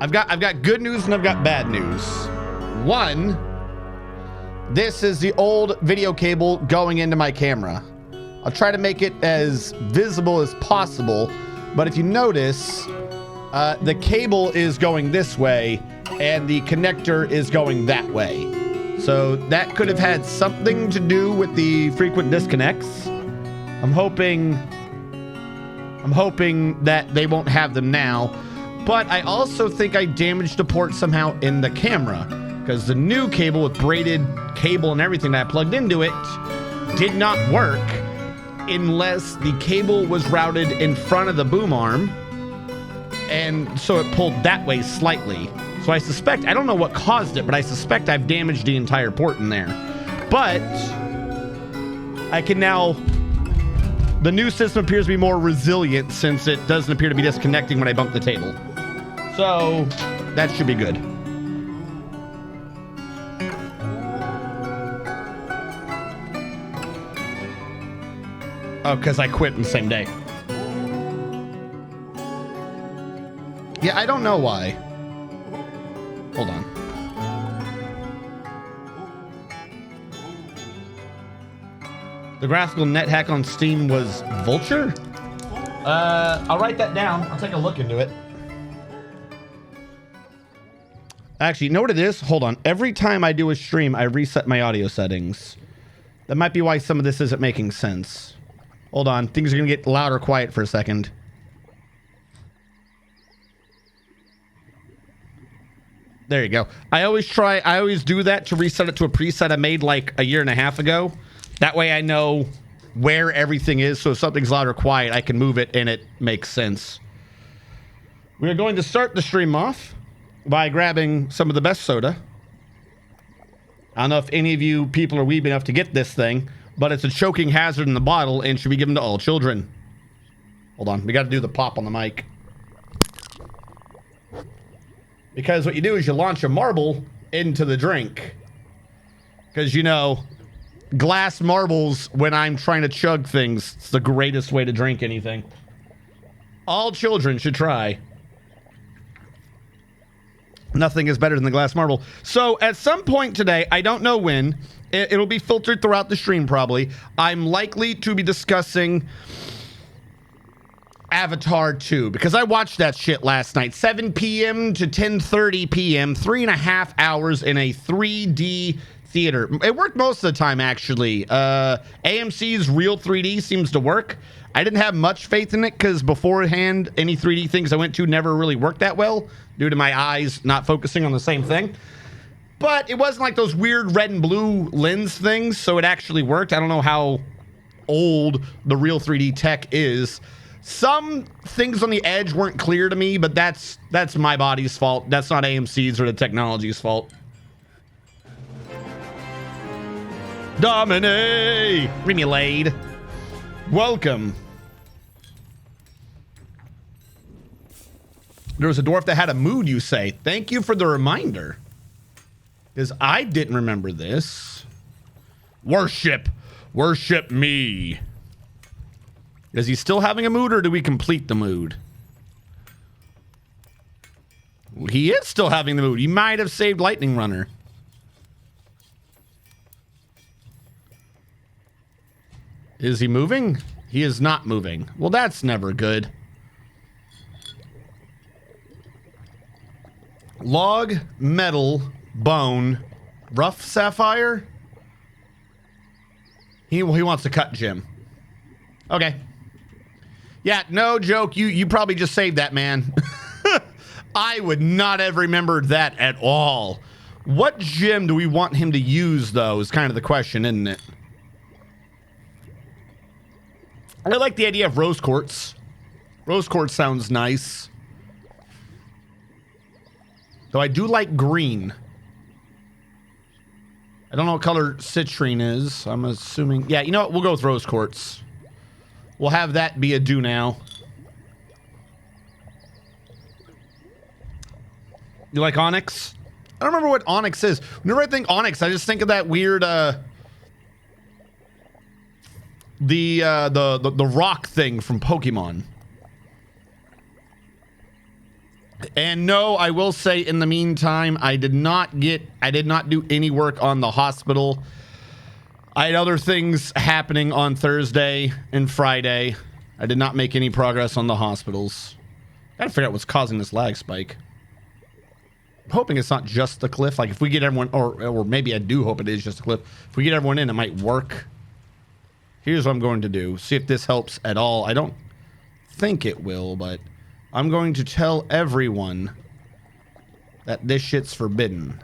I've got good news and I've got bad news. One, this is the old video cable going into my camera. I'll try to make it as visible as possible, but if you notice, the cable is going this way and the connector is going that way. So that could have had something to do with the frequent disconnects. I'm hoping that they won't have them now, but I also think I damaged a port somehow in the camera, because the new cable with braided cable and everything that I plugged into it did not work unless the cable was routed in front of the boom arm, and so it pulled that way slightly. So I suspect, I don't know what caused it, but I suspect I've damaged the entire port in there. But I can now, the new system appears to be more resilient since it doesn't appear to be disconnecting when I bump the table. So that should be good. Oh, because I quit in the same day. Yeah, I don't know why. Hold on. The graphical net hack on Steam was Vulture? I'll write that down. I'll take a look into it. Actually, you know what it is? Hold on. Every time I do a stream, I reset my audio settings. That might be why some of this isn't making sense. Hold on. Things are going to get loud or quiet for a second. There you go. I always do that to reset it to a preset I made like a year and a half ago. That way I know where everything is, so if something's loud or quiet, I can move it and it makes sense. We are going to start the stream off by grabbing some of the best soda. I don't know if any of you people are weeb enough to get this thing, but it's a choking hazard in the bottle and should be given to all children. Hold on, we got to do the pop on the mic. Because what you do is you launch a marble into the drink. Because, you know, glass marbles, when I'm trying to chug things, it's the greatest way to drink anything. All children should try. Nothing is better than the glass marble. So at some point today, I don't know when, it'll be filtered throughout the stream probably, I'm likely to be discussing Avatar 2, because I watched that shit last night, 7 p.m. to 10:30 p.m., 3.5 hours in a 3D theater. It worked most of the time, actually. AMC's Real 3D seems to work. I didn't have much faith in it because beforehand, any 3D things I went to never really worked that well due to my eyes not focusing on the same thing. But it wasn't like those weird red and blue lens things, so it actually worked. I don't know how old the Real 3D tech is. Some things on the edge weren't clear to me, but that's my body's fault. That's not AMC's or the technology's fault. Domine! Remulade. Welcome. There was a dwarf that had a mood, you say. Thank you for the reminder. Because I didn't remember this. Worship. Worship me. Is he still having a mood, or do we complete the mood? He is still having the mood. He might have saved Lightning Runner. Is he moving? He is not moving. Well, that's never good. Log, metal, bone, rough sapphire. He wants to cut Jim. Okay. Yeah, no joke. You probably just saved that, man. I would not have remembered that at all. What gem do we want him to use, though, is kind of the question, isn't it? I like the idea of rose quartz. Rose quartz sounds nice. Though I do like green. I don't know what color citrine is. I'm assuming... Yeah, you know what? We'll go with rose quartz. We'll have that be a do now. You like onyx? I don't remember what onyx is. Whenever I think onyx, I just think of that weird... The rock thing from Pokemon. And no, I will say in the meantime, I did not do any work on the hospital. I had other things happening on Thursday and Friday. I did not make any progress on the hospitals. Gotta figure out what's causing this lag spike. I'm hoping it's not just the cliff. Like if we get everyone, or maybe I do hope it is just the cliff. If we get everyone in, it might work. Here's what I'm going to do. See if this helps at all. I don't think it will, but I'm going to tell everyone that this shit's forbidden.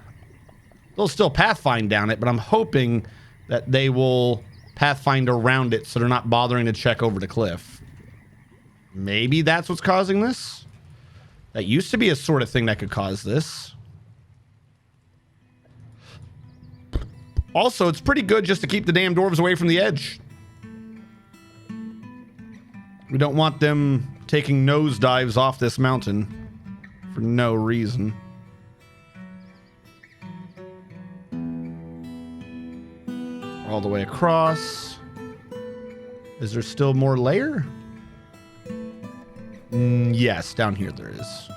They'll still pathfind down it, but I'm hoping that they will pathfind around it so they're not bothering to check over the cliff. Maybe that's what's causing this? That used to be a sort of thing that could cause this. Also, it's pretty good just to keep the damn dwarves away from the edge. We don't want them taking nosedives off this mountain for no reason. All the way across. Is there still more layer? Yes, down here there is.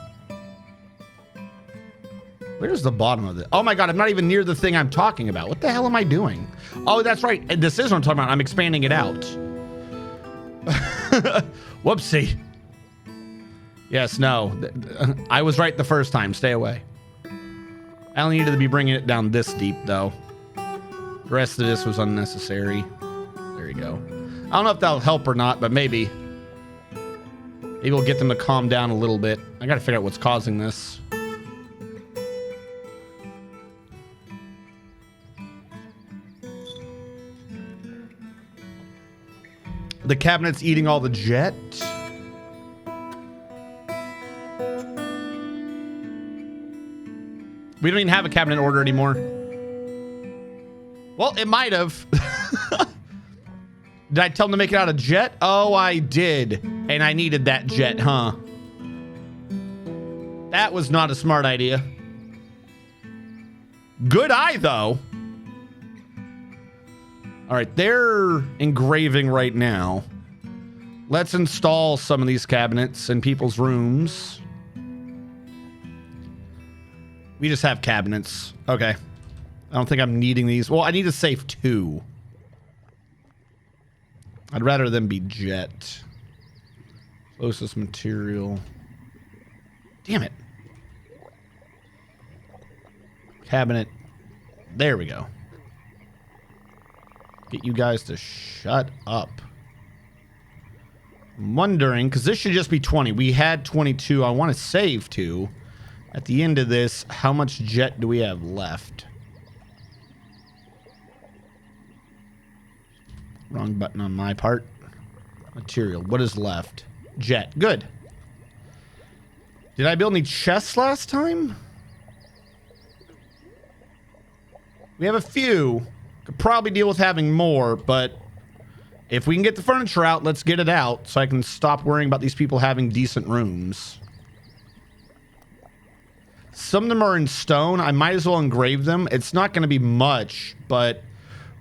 Where's the bottom of it? Oh my god, I'm not even near the thing I'm talking about. What the hell am I doing? Oh, that's right. This is what I'm talking about. I'm expanding it out. Whoopsie. Yes, no. I was right the first time. Stay away. I only needed to be bringing it down this deep, though. The rest of this was unnecessary. There you go. I don't know if that'll help or not, but maybe. Maybe we'll get them to calm down a little bit. I gotta figure out what's causing this. The cabinet's eating all the jet. We don't even have a cabinet order anymore. Well, it might have. Did I tell them to make it out of jet? Oh, I did. And I needed that jet, huh? That was not a smart idea. Good eye, though. All right, they're engraving right now. Let's install some of these cabinets in people's rooms. We just have cabinets. Okay. I don't think I'm needing these. Well, I need to save 2. I'd rather them be jet. Closest material. Damn it. Cabinet. There we go. Get you guys to shut up. I'm wondering, because this should just be 20. We had 22. I want to save 2. At the end of this, how much jet do we have left? Wrong button on my part. Material. What is left? Jet. Good. Did I build any chests last time? We have a few. Could probably deal with having more, but if we can get the furniture out, let's get it out so I can stop worrying about these people having decent rooms. Some of them are in stone. I might as well engrave them. It's not going to be much, but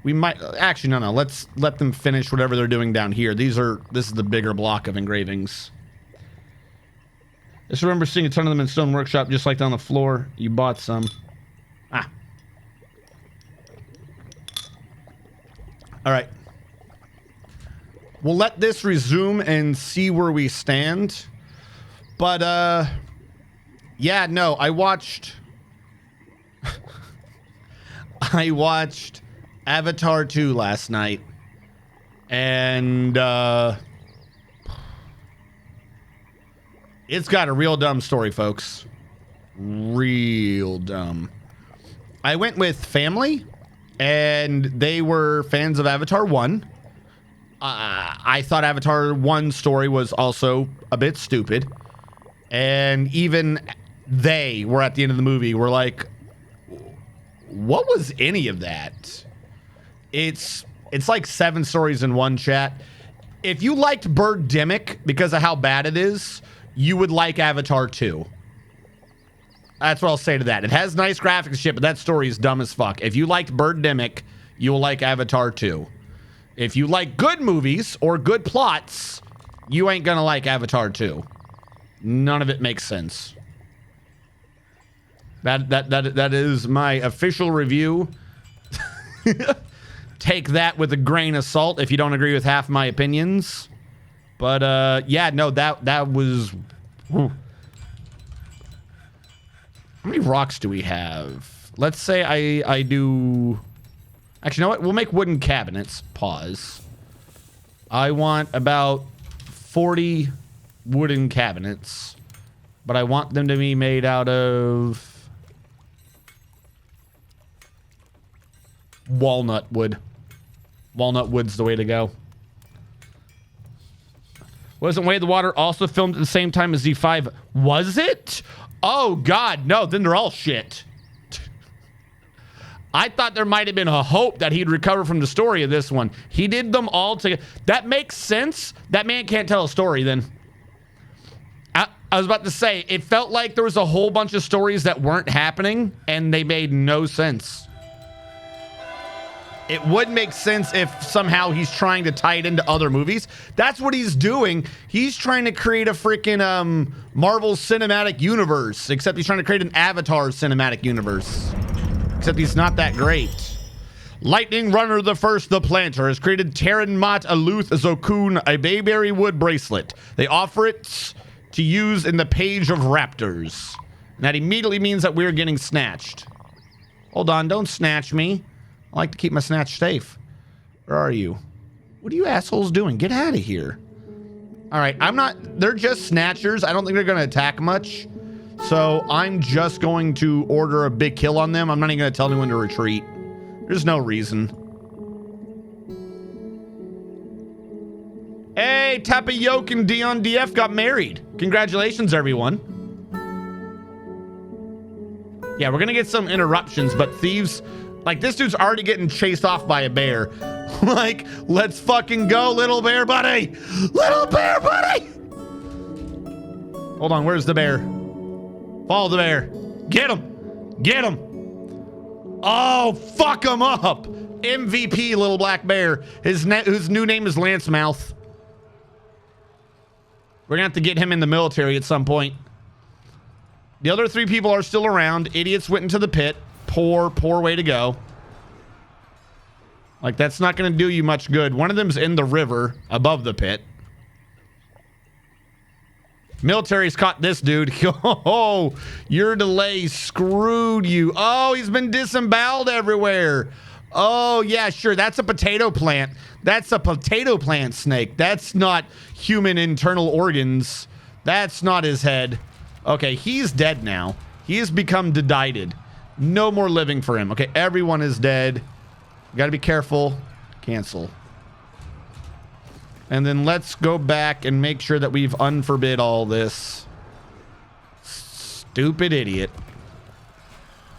we might... Actually, no. Let's let them finish whatever they're doing down here. This is the bigger block of engravings. Just remember seeing a ton of them in Stone Workshop, just like down the floor. You bought some. Ah. All right. We'll let this resume and see where we stand. But, yeah, no, I watched Avatar 2 last night. And, it's got a real dumb story, folks. Real dumb. I went with family, and they were fans of Avatar 1. I thought Avatar 1's story was also a bit stupid. And even they were at the end of the movie were like, what was any of that? It's like 7 stories in one, chat. If you liked Birdemic because of how bad it is, you would like Avatar 2. That's what I'll say to that. It has nice graphics and shit, but that story is dumb as fuck. If you liked Birdemic, you will like Avatar 2. If you like good movies or good plots, you ain't gonna like Avatar 2. None of it makes sense. That is my official review. Take that with a grain of salt if you don't agree with half my opinions. But yeah, no, that was. Whew. How many rocks do we have? Let's say I do. Actually, you know what? We'll make wooden cabinets. Pause. I want about 40 wooden cabinets, but I want them to be made out of walnut wood. Walnut wood's the way to go. Wasn't Way of the Water also filmed at the same time as Z5? Was it? Oh, God, no. Then they're all shit. I thought there might have been a hope that he'd recover from the story of this one. He did them all together. That makes sense. That man can't tell a story then. I was about to say, it felt like there was a whole bunch of stories that weren't happening, and they made no sense. It would make sense if somehow he's trying to tie it into other movies. That's what he's doing. He's trying to create a freaking Marvel Cinematic Universe, except he's trying to create an Avatar Cinematic Universe. Except he's not that great. Lightning Runner the First, the Planter, has created Terran Mat Aluth Zokun, a bayberry wood bracelet. They offer it to use in the Page of Raptors. And that immediately means that we're getting snatched. Hold on, don't snatch me. I like to keep my snatch safe. Where are you? What are you assholes doing? Get out of here. All right, they're just snatchers. I don't think they're going to attack much. So I'm just going to order a big kill on them. I'm not even going to tell anyone to retreat. There's no reason. Hey, Tapayoke and Dion DF got married. Congratulations, everyone. Yeah, we're going to get some interruptions, but thieves... Like, this dude's already getting chased off by a bear. Like, let's fucking go, little bear buddy! Little bear buddy! Hold on, where's the bear? Follow the bear. Get him! Get him! Oh, fuck him up! MVP, little black bear. His new name is Lancemouth. We're gonna have to get him in the military at some point. The other 3 people are still around. Idiots went into the pit. Poor way to go. Like, that's not going to do you much good. One of them's in the river above the pit. Military's caught this dude. Oh, your delay screwed you. Oh, he's been disemboweled everywhere. Oh, yeah, sure. That's a potato plant. That's a potato plant snake. That's not human internal organs. That's not his head. Okay, he's dead now. He has become decided. No more living for him. Okay, everyone is dead. You gotta be careful. Cancel. And then let's go back and make sure that we've unforbid all this. Stupid idiot.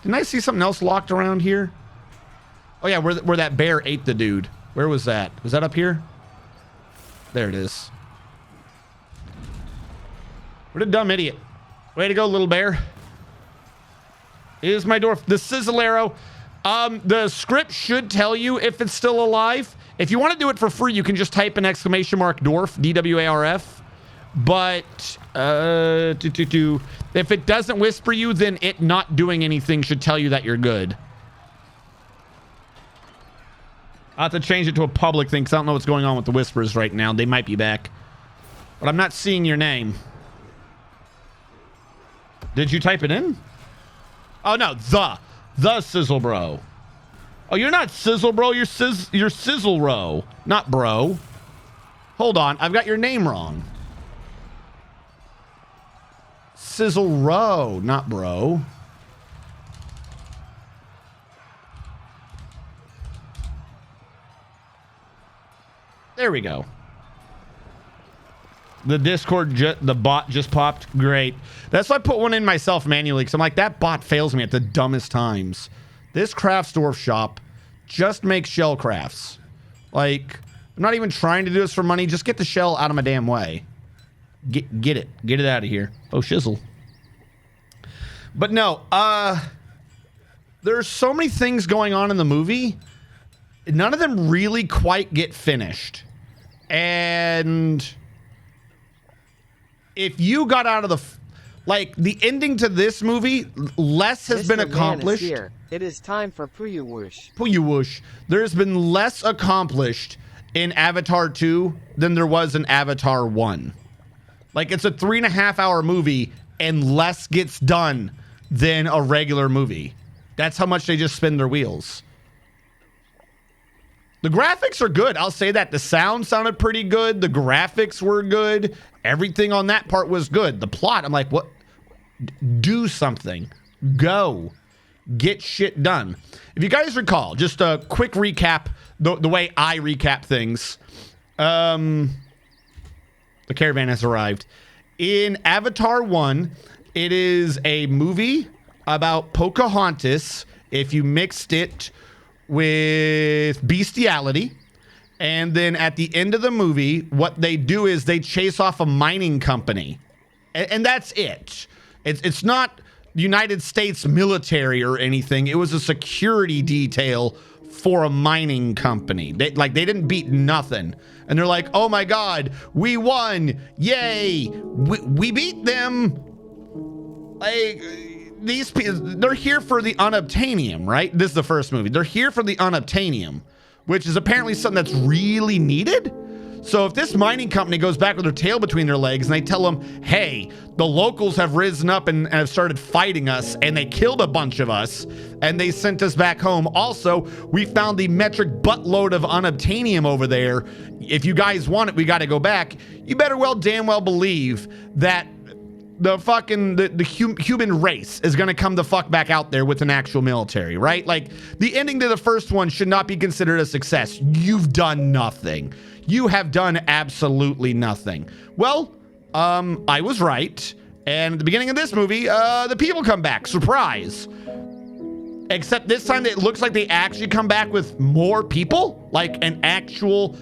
Didn't I see something else locked around here? Oh yeah, where that bear ate the dude. Where was that? Was that up here? There it is. What a dumb idiot. Way to go, little bear. Is my dwarf. The sizzle arrow. The script should tell you if it's still alive. If you want to do it for free, you can just type an exclamation mark dwarf, DWARF. But if it doesn't whisper you, then it not doing anything should tell you that you're good. I'll have to change it to a public thing because I don't know what's going on with the whispers right now. They might be back. But I'm not seeing your name. Did you type it in? Oh, no. The Sizzle Bro. Oh, you're not Sizzle Bro. You're Sizzle Row. Not Bro. Hold on. I've got your name wrong. Sizzle Row, not Bro. There we go. The Discord, the bot just popped. Great. That's why I put one in myself manually, because I'm like, that bot fails me at the dumbest times. This crafts dwarf shop just makes shell crafts. Like, I'm not even trying to do this for money. Just get the shell out of my damn way. Get it. Get it out of here. Oh, shizzle. But no, there's so many things going on in the movie. None of them really quite get finished. And... if you got out of the... Like, the ending to this movie, less has been accomplished. Man is here. It is time for Puyuwush. Puyuwush. There's been less accomplished in Avatar 2 than there was in Avatar 1. Like, it's a 3.5-hour movie and less gets done than a regular movie. That's how much they just spin their wheels. The graphics are good. I'll say that. The sound sounded pretty good. The graphics were good. Everything on that part was good. The plot, I'm like, what? Do something. Go. Get shit done. If you guys recall, just a quick recap, the way I recap things. The caravan has arrived. In Avatar 1, it is a movie about Pocahontas if you mixed it with bestiality. And then at the end of the movie, what they do is they chase off a mining company. And that's it. It's not the United States military or anything. It was a security detail for a mining company. They didn't beat nothing. And they're like, oh my God, we won. Yay. We beat them. Like, these people, they're here for the unobtainium, right? This is the first movie. They're here for the unobtainium, which is apparently something that's really needed. So if this mining company goes back with their tail between their legs and they tell them, hey, the locals have risen up and have started fighting us and they killed a bunch of us and they sent us back home. Also, we found the metric buttload of unobtainium over there. If you guys want it, we got to go back. You better damn well believe that the human race is going to come the fuck back out there with an actual military, right? Like, the ending to the first one should not be considered a success. You've done nothing. You have done absolutely nothing. Well, I was right. And at the beginning of this movie, the people come back. Surprise. Except this time it looks like they actually come back with more people, like an actual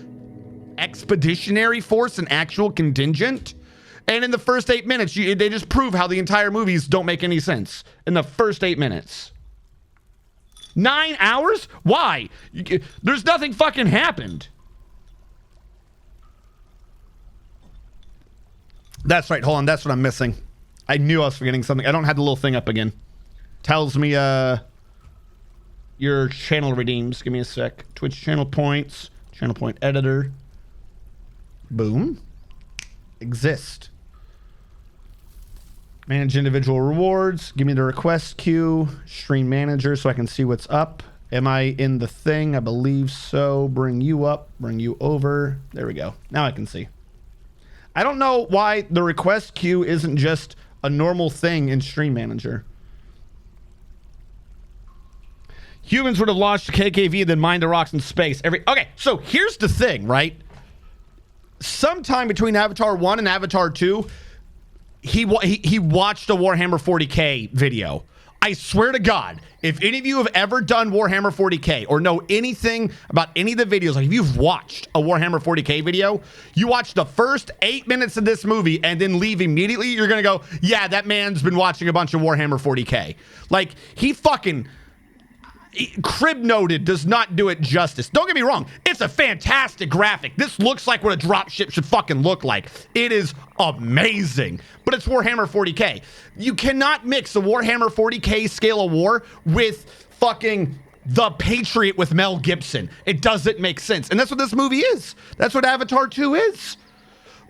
expeditionary force, an actual contingent. And in the first 8 minutes, they just prove how the entire movies don't make any sense. In the first 8 minutes. 9 hours? Why? There's nothing fucking happened. That's right. Hold on. That's what I'm missing. I knew I was forgetting something. I don't have the little thing up again. Tells me your channel redeems. Give me a sec. Twitch channel points. Channel point editor. Boom. Exist. Manage individual rewards. Give me the request queue. Stream manager so I can see what's up. Am I in the thing? I believe so. Bring you up. Bring you over. There we go. Now I can see. I don't know why the request queue isn't just a normal thing in Stream Manager. Humans would have launched KKV and then mined the rocks in space. Okay, so here's the thing, right? Sometime between Avatar 1 and Avatar 2, he watched a Warhammer 40K video. I swear to God, if any of you have ever done Warhammer 40K or know anything about any of the videos, like if you've watched a Warhammer 40K video, you watch the first 8 minutes of this movie and then leave immediately, you're going to go, yeah, that man's been watching a bunch of Warhammer 40K. Like, Crib Noted does not do it justice. Don't get me wrong. It's a fantastic graphic. This looks like what a dropship should fucking look like. It is amazing. But it's Warhammer 40K. You cannot mix the Warhammer 40K scale of war with fucking The Patriot with Mel Gibson. It doesn't make sense. And that's what this movie is. That's what Avatar 2 is.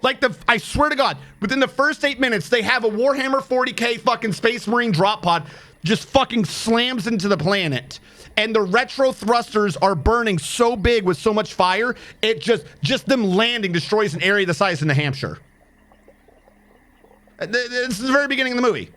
Like, I swear to God, within the first 8 minutes, they have a Warhammer 40K fucking Space Marine drop pod just fucking slams into the planet. And the retro thrusters are burning so big with so much fire, it just them landing destroys an area the size of New Hampshire. This is the very beginning of the movie.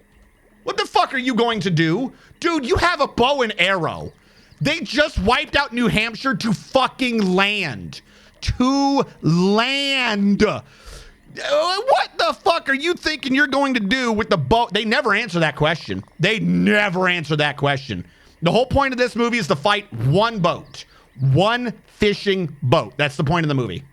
What the fuck are you going to do? Dude, you have a bow and arrow. They just wiped out New Hampshire to fucking land. To land. What the fuck are you thinking you're going to do with the boat? They never answer that question. They never answer that question. The whole point of this movie is to fight one boat. One fishing boat. That's the point of the movie.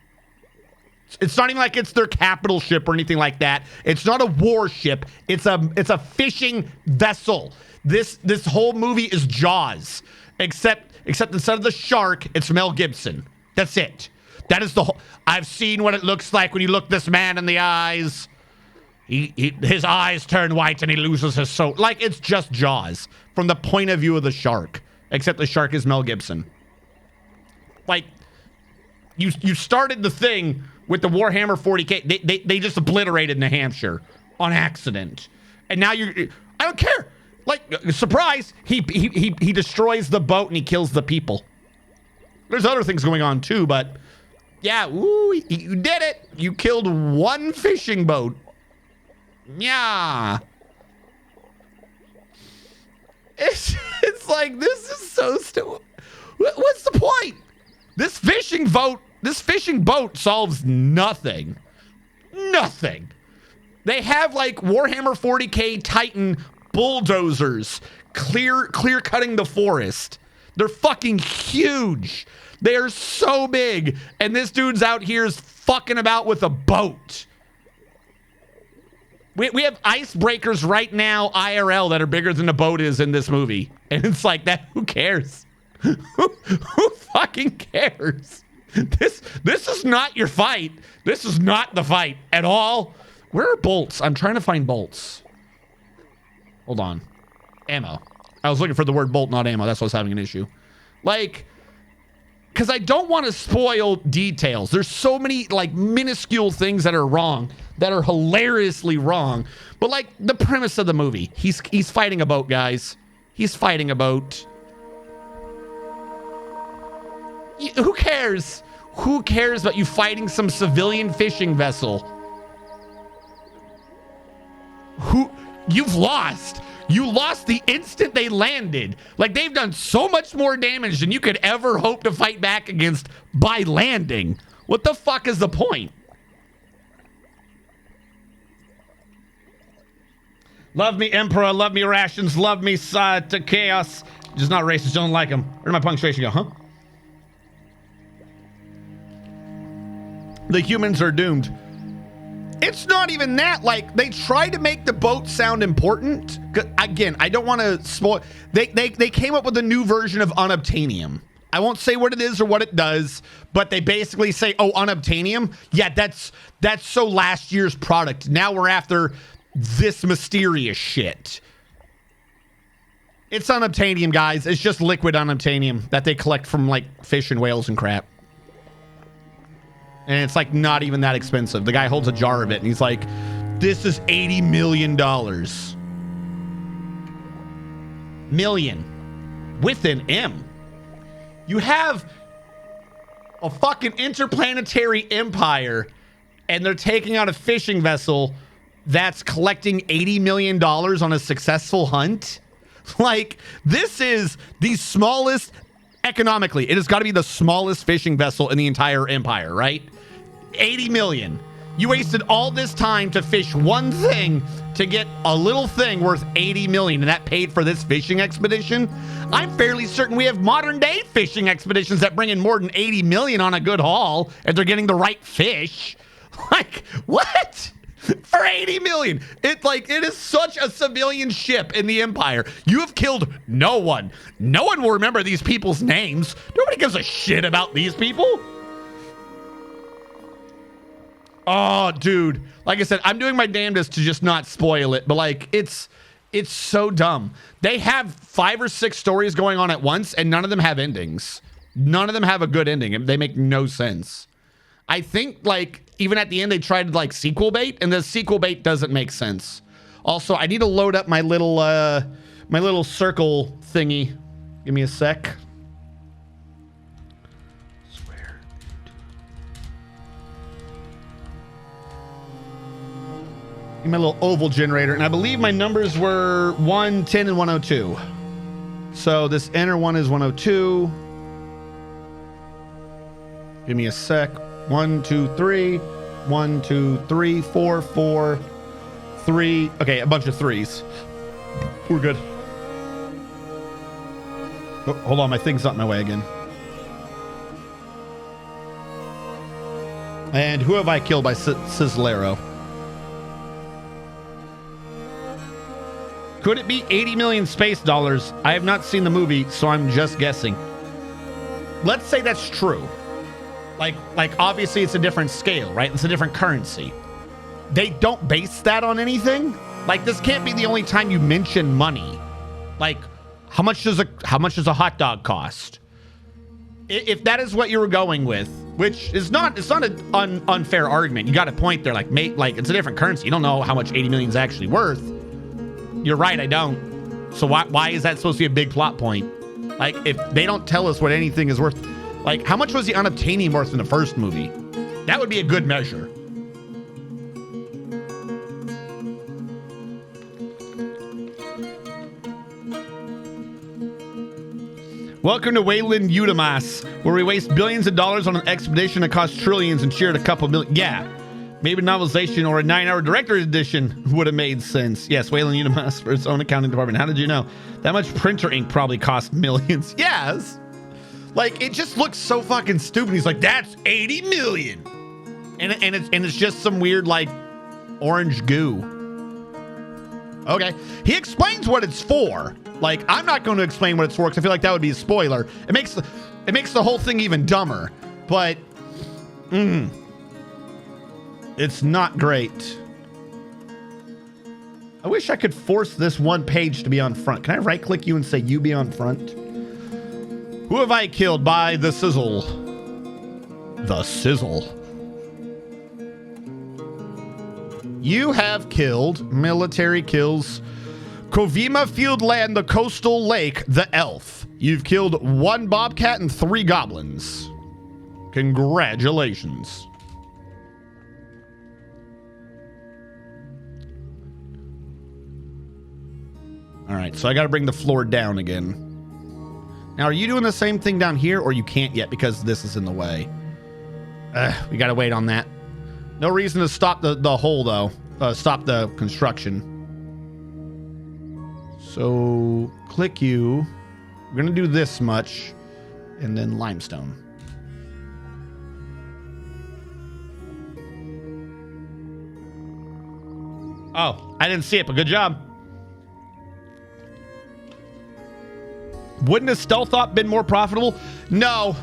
It's not even like it's their capital ship or anything like that. It's not a warship. It's a fishing vessel. This whole movie is Jaws. Except instead of the shark, it's Mel Gibson. That's it. That is the whole... I've seen what it looks like when you look this man in the eyes. His eyes turn white and he loses his soul. Like, it's just Jaws from the point of view of the shark, except the shark is Mel Gibson. Like, you started the thing with the Warhammer 40K. They just obliterated New Hampshire on accident, and now I don't care. Like, surprise, he destroys the boat and he kills the people. There's other things going on too, but yeah, ooh, you did it. You killed one fishing boat. Yeah. It's like, this is so stupid. What's the point? This fishing boat solves nothing. Nothing. They have like Warhammer 40K Titan bulldozers clear cutting the forest. They're fucking huge. They are so big, and this dude's out here is fucking about with a boat. We have icebreakers right now, IRL, that are bigger than the boat is in this movie. And it's like that, who cares? Who fucking cares? This is not your fight. This is not the fight at all. Where are bolts? I'm trying to find bolts. Hold on. Ammo. I was looking for the word bolt, not ammo. That's why I was having an issue. Like, because I don't want to spoil details. There's so many like minuscule things that are wrong, that are hilariously wrong. But like the premise of the movie, he's fighting a boat, guys. He's fighting a boat. Who cares? Who cares about you fighting some civilian fishing vessel? You've lost. You lost the instant they landed. Like, they've done so much more damage than you could ever hope to fight back against by landing. What the fuck is the point? Love me, Emperor. Love me, Rations. Love me, to Chaos. Just not racist. Don't like him. Where did my punctuation go, huh? The humans are doomed. It's not even that. Like, they try to make the boat sound important. Again, I don't want to spoil. They came up with a new version of unobtainium. I won't say what it is or what it does, but they basically say, oh, unobtainium? Yeah, that's so last year's product. Now we're after this mysterious shit. It's unobtainium, guys. It's just liquid unobtainium that they collect from, like, fish and whales and crap. And it's like not even that expensive. The guy holds a jar of it and he's like, this is $80 million. Million. With an M. You have a fucking interplanetary empire and they're taking out a fishing vessel that's collecting $80 million on a successful hunt. Like, this is the smallest, economically, it has got to be the smallest fishing vessel in the entire empire, right? 80 million. You wasted all this time to fish one thing to get a little thing worth 80 million, and that paid for this fishing expedition. I'm fairly certain we have modern day fishing expeditions that bring in more than 80 million on a good haul if they're getting the right fish. Like, what? For 80 million. It is such a civilian ship in the Empire. You have killed no one. No one will remember these people's names. Nobody gives a shit about these people. Oh, dude. Like I said, I'm doing my damnedest to just not spoil it, but like, it's so dumb. They have 5 or 6 stories going on at once, and none of them have endings. None of them have a good ending. They make no sense. I think, like, even at the end, they tried, like, sequel bait, and the sequel bait doesn't make sense. Also, I need to load up my little circle thingy. Give me a sec. My little oval generator, and I believe my numbers were 110 and 102. So this inner one is 102. Give me a sec. 1 2 3 1 2 3 4 4 3. Okay, a bunch of 3s. We're good. Oh, hold on, my thing's not in my way again. And who have I killed by Sizzlero? Could it be 80 million space dollars? I have not seen the movie, so I'm just guessing. Let's say that's true. Like obviously it's a different scale, right? It's a different currency. they don't base that on anything. Like, this can't be the only time you mention money. Like, how much does a hot dog cost? If that is what you were going with, which is not, it's not an unfair argument. You got a point there. Like, mate, like, it's a different currency. You don't know how much 80 million is actually worth. You're right, I don't. So why is that supposed to be a big plot point? Like, if they don't tell us what anything is worth, like, how much was the unobtainium worth in the first movie? That would be a good measure. Welcome to Wayland Udamas, where we waste billions of dollars on an expedition that costs trillions and shared a couple million. Yeah, maybe a novelization or a 9-hour director's edition would have made sense. Yes, Wayland Udamas for its own accounting department. How did you know? That much printer ink probably cost millions. Yes. Like, it just looks so fucking stupid. He's like, that's 80 million. And it's just some weird, like, orange goo. Okay. He explains what it's for. Like, I'm not going to explain what it's for because I feel like that would be a spoiler. It makes the whole thing even dumber. But, it's not great. I wish I could force this one page to be on front. Can I right-click you and say you be on front? Who have I killed by the sizzle? The sizzle. You have killed military kills. Kovima Fieldland, the coastal lake, the elf. You've killed 1 bobcat and 3 goblins. Congratulations. All right, so I got to bring the floor down again. Now, are you doing the same thing down here, or you can't yet because this is in the way? We got to wait on that. No reason to stop the hole, though. Stop the construction. So, click you. We're going to do this much, and then limestone. Oh, I didn't see it, but good job. Wouldn't a stealth op been more profitable? No.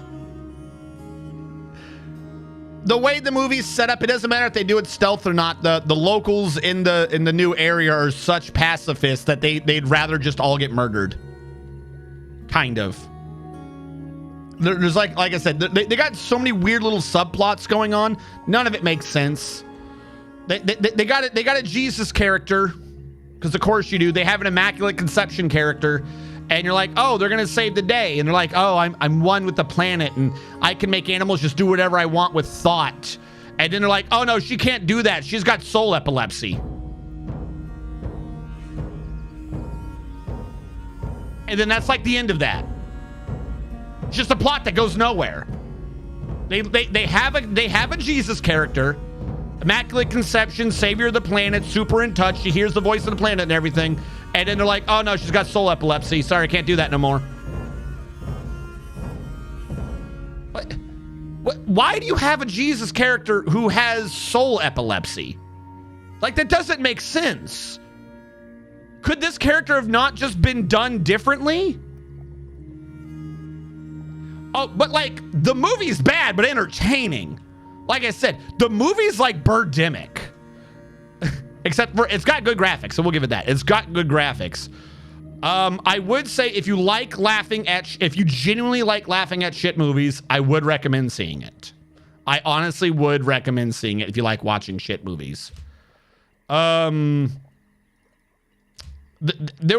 The way the movie's set up, it doesn't matter if they do it stealth or not. The locals in the new area are such pacifists that they'd rather just all get murdered. Kind of. There's like I said, they got so many weird little subplots going on. None of it makes sense. They got a Jesus character, because of course you do. They have an Immaculate Conception character. And you're like, oh, they're gonna save the day, and they're like, oh, I'm one with the planet, and I can make animals just do whatever I want with thought. And then they're like, oh no, she can't do that. She's got soul epilepsy. And then that's like the end of that. It's just a plot that goes nowhere. They have a Jesus character, Immaculate Conception, savior of the planet, super in touch. She hears the voice of the planet and everything. And then they're like, oh no, she's got soul epilepsy. Sorry, I can't do that no more. Why do you have a Jesus character who has soul epilepsy? Like, that doesn't make sense. Could this character have not just been done differently? Oh, but like, the movie's bad, but entertaining. Like I said, the movie's like Birdemic. Except for, it's got good graphics, so we'll give it that. It's got good graphics. I would say if you like laughing at, if you genuinely like laughing at shit movies, I would recommend seeing it. I honestly would recommend seeing it if you like watching shit movies. There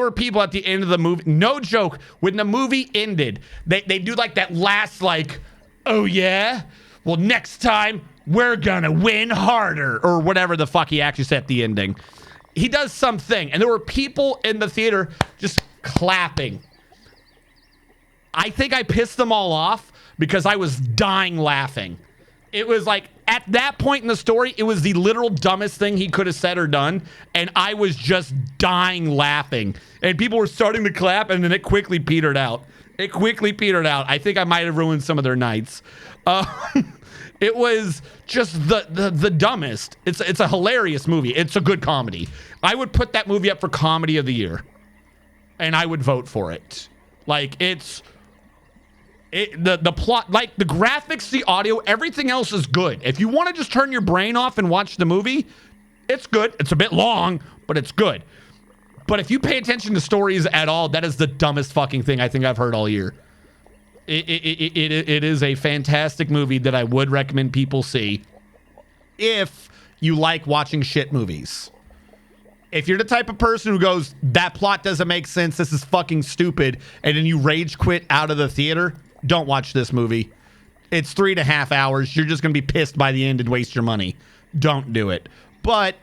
were people at the end of the movie, no joke, when the movie ended, they do like that last like, oh yeah? Well, next time, we're gonna win harder, or whatever the fuck he actually said at the ending. He does something, and there were people in the theater just clapping. I think I pissed them all off because I was dying laughing. It was like, at that point in the story, it was the literal dumbest thing he could have said or done, and I was just dying laughing. And people were starting to clap, and then it quickly petered out. It quickly petered out. I think I might have ruined some of their nights. It was just the dumbest. It's a hilarious movie. It's a good comedy. I would put that movie up for comedy of the year, and I would vote for it. Like, the plot, like the graphics, the audio, everything else is good. If you want to just turn your brain off and watch the movie, It's good. It's a bit long, but it's good. But if you pay attention to stories at all, that is the dumbest fucking thing I think I've heard all year. It is a fantastic movie that I would recommend people see if you like watching shit movies. If you're the type of person who goes, that plot doesn't make sense, this is fucking stupid, and then you rage quit out of the theater, don't watch this movie. It's 3.5 hours. You're just going to be pissed by the end and waste your money. Don't do it. But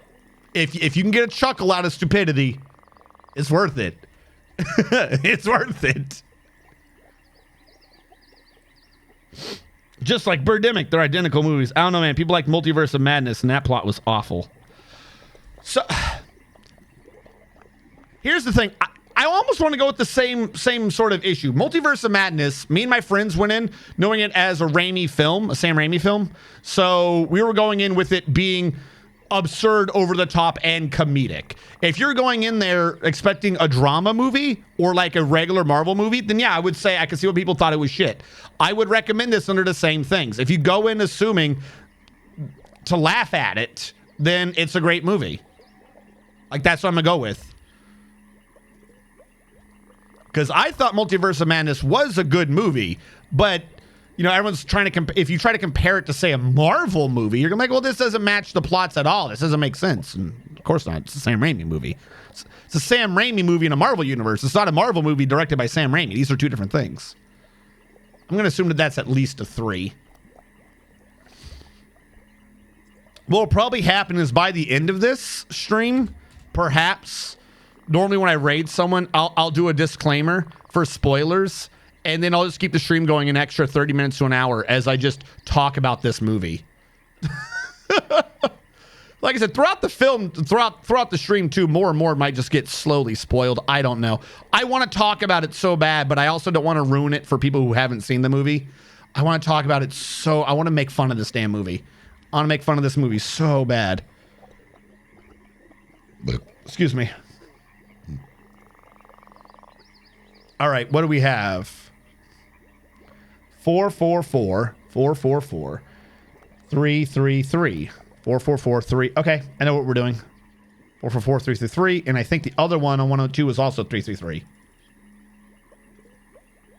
if you can get a chuckle out of stupidity, it's worth it. It's worth it. Just like Birdemic, they're identical movies. I don't know, man. People like Multiverse of Madness, and that plot was awful. So, here's the thing. I almost want to go with the same sort of issue. Multiverse of Madness, me and my friends went in knowing it as a Raimi film, a Sam Raimi film. So we were going in with it being absurd, over the top, and comedic. If you're going in there expecting a drama movie or like a regular Marvel movie, then yeah, I would say I can see what people thought it was shit. I would recommend this under the same things. If you go in assuming to laugh at it, then it's a great movie. Like, that's what I'm gonna go with. Because I thought Multiverse of Madness was a good movie, but you know, everyone's trying to if you try to compare it to, say, a Marvel movie, you're gonna be like, well, this doesn't match the plots at all. This doesn't make sense. And of course not. It's a Sam Raimi movie. It's a Sam Raimi movie in a Marvel universe. It's not a Marvel movie directed by Sam Raimi. These are two different things. I'm gonna assume that that's at least a 3. What'll probably happen is by the end of this stream, perhaps, normally when I raid someone, I'll do a disclaimer for spoilers, and then I'll just keep the stream going an extra 30 minutes to an hour as I just talk about this movie. Like I said, throughout the film, throughout the stream too, more and more might just get slowly spoiled. I don't know. I want to talk about it so bad, but I also don't want to ruin it for people who haven't seen the movie. I want to talk about it so... I want to make fun of this damn movie. I want to make fun of this movie so bad. Excuse me. All right, what do we have? 444 444 333 4443. Okay, I know what we're doing. 444 333, and I think the other one on 102 is also 333.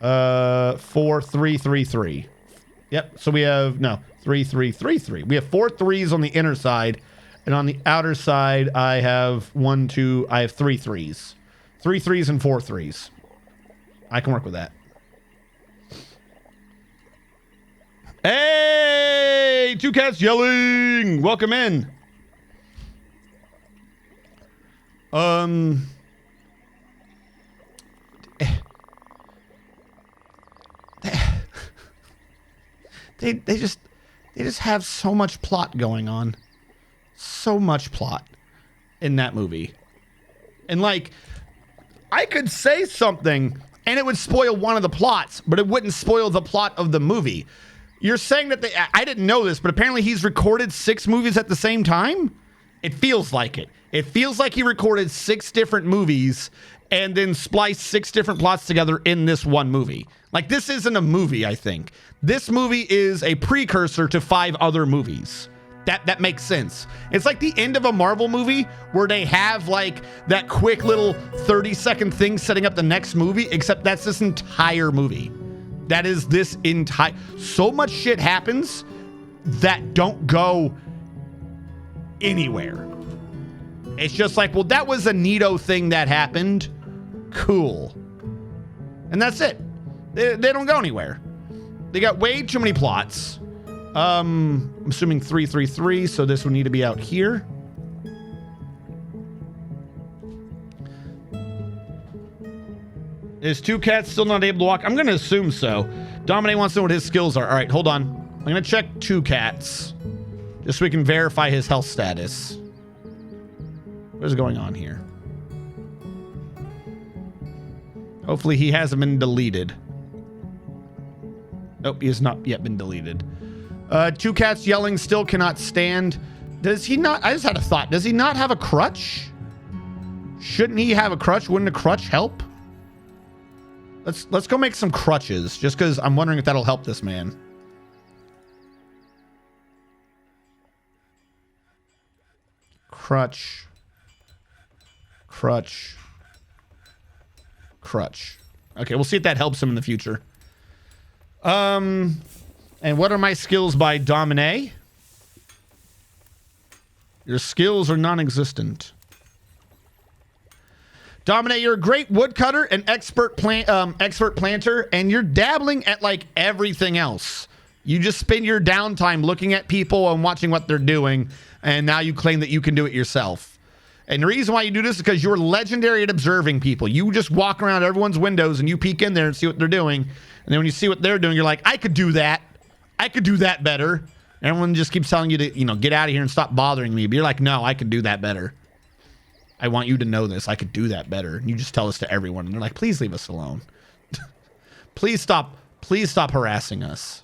4333. Yep. So we have 3333. We have 4 3s on the inner side, and on the outer side I have 1 2. I have 3 3s, 3 3s and 4 3s. I can work with that. Hey, 2 cats yelling. Welcome in. They just have so much plot going on. So much plot in that movie. And like, I could say something and it would spoil one of the plots, but it wouldn't spoil the plot of the movie. You're saying that I didn't know this, but apparently he's recorded 6 movies at the same time? It feels like it. It feels like he recorded 6 different movies and then spliced 6 different plots together in this one movie. Like, this isn't a movie, I think. This movie is a precursor to 5 other movies. That makes sense. It's like the end of a Marvel movie where they have like that quick little 30-second thing setting up the next movie, except that's this entire movie. That is this entire... So much shit happens that don't go anywhere. It's just like, well, that was a neato thing that happened. Cool. And that's it. They don't go anywhere. They got way too many plots. I'm assuming 333, so this would need to be out here. Is 2 cats still not able to walk? I'm going to assume so. Dominic wants to know what his skills are. All right, hold on. I'm going to check 2 cats just so we can verify his health status. What is going on here? Hopefully he hasn't been deleted. Nope, he has not yet been deleted. 2 cats yelling still cannot stand. Does he not? I just had a thought. Does he not have a crutch? Shouldn't he have a crutch? Wouldn't a crutch help? Let's go make some crutches, just because I'm wondering if that'll help this man. Crutch. Crutch. Crutch. Okay, we'll see if that helps him in the future. And what are my skills by Domine? Your skills are non-existent. Domine, you're a great woodcutter and expert planter, and you're dabbling at like everything else. You just spend your downtime looking at people and watching what they're doing, and now you claim that you can do it yourself. And the reason why you do this is because you're legendary at observing people. You just walk around everyone's windows and you peek in there and see what they're doing. And then when you see what they're doing, you're like, I could do that. I could do that better. Everyone just keeps telling you to, you know, get out of here and stop bothering me. But you're like, no, I could do that better. I want you to know this. I could do that better. And you just tell this to everyone. And they're like, please leave us alone. Please stop harassing us.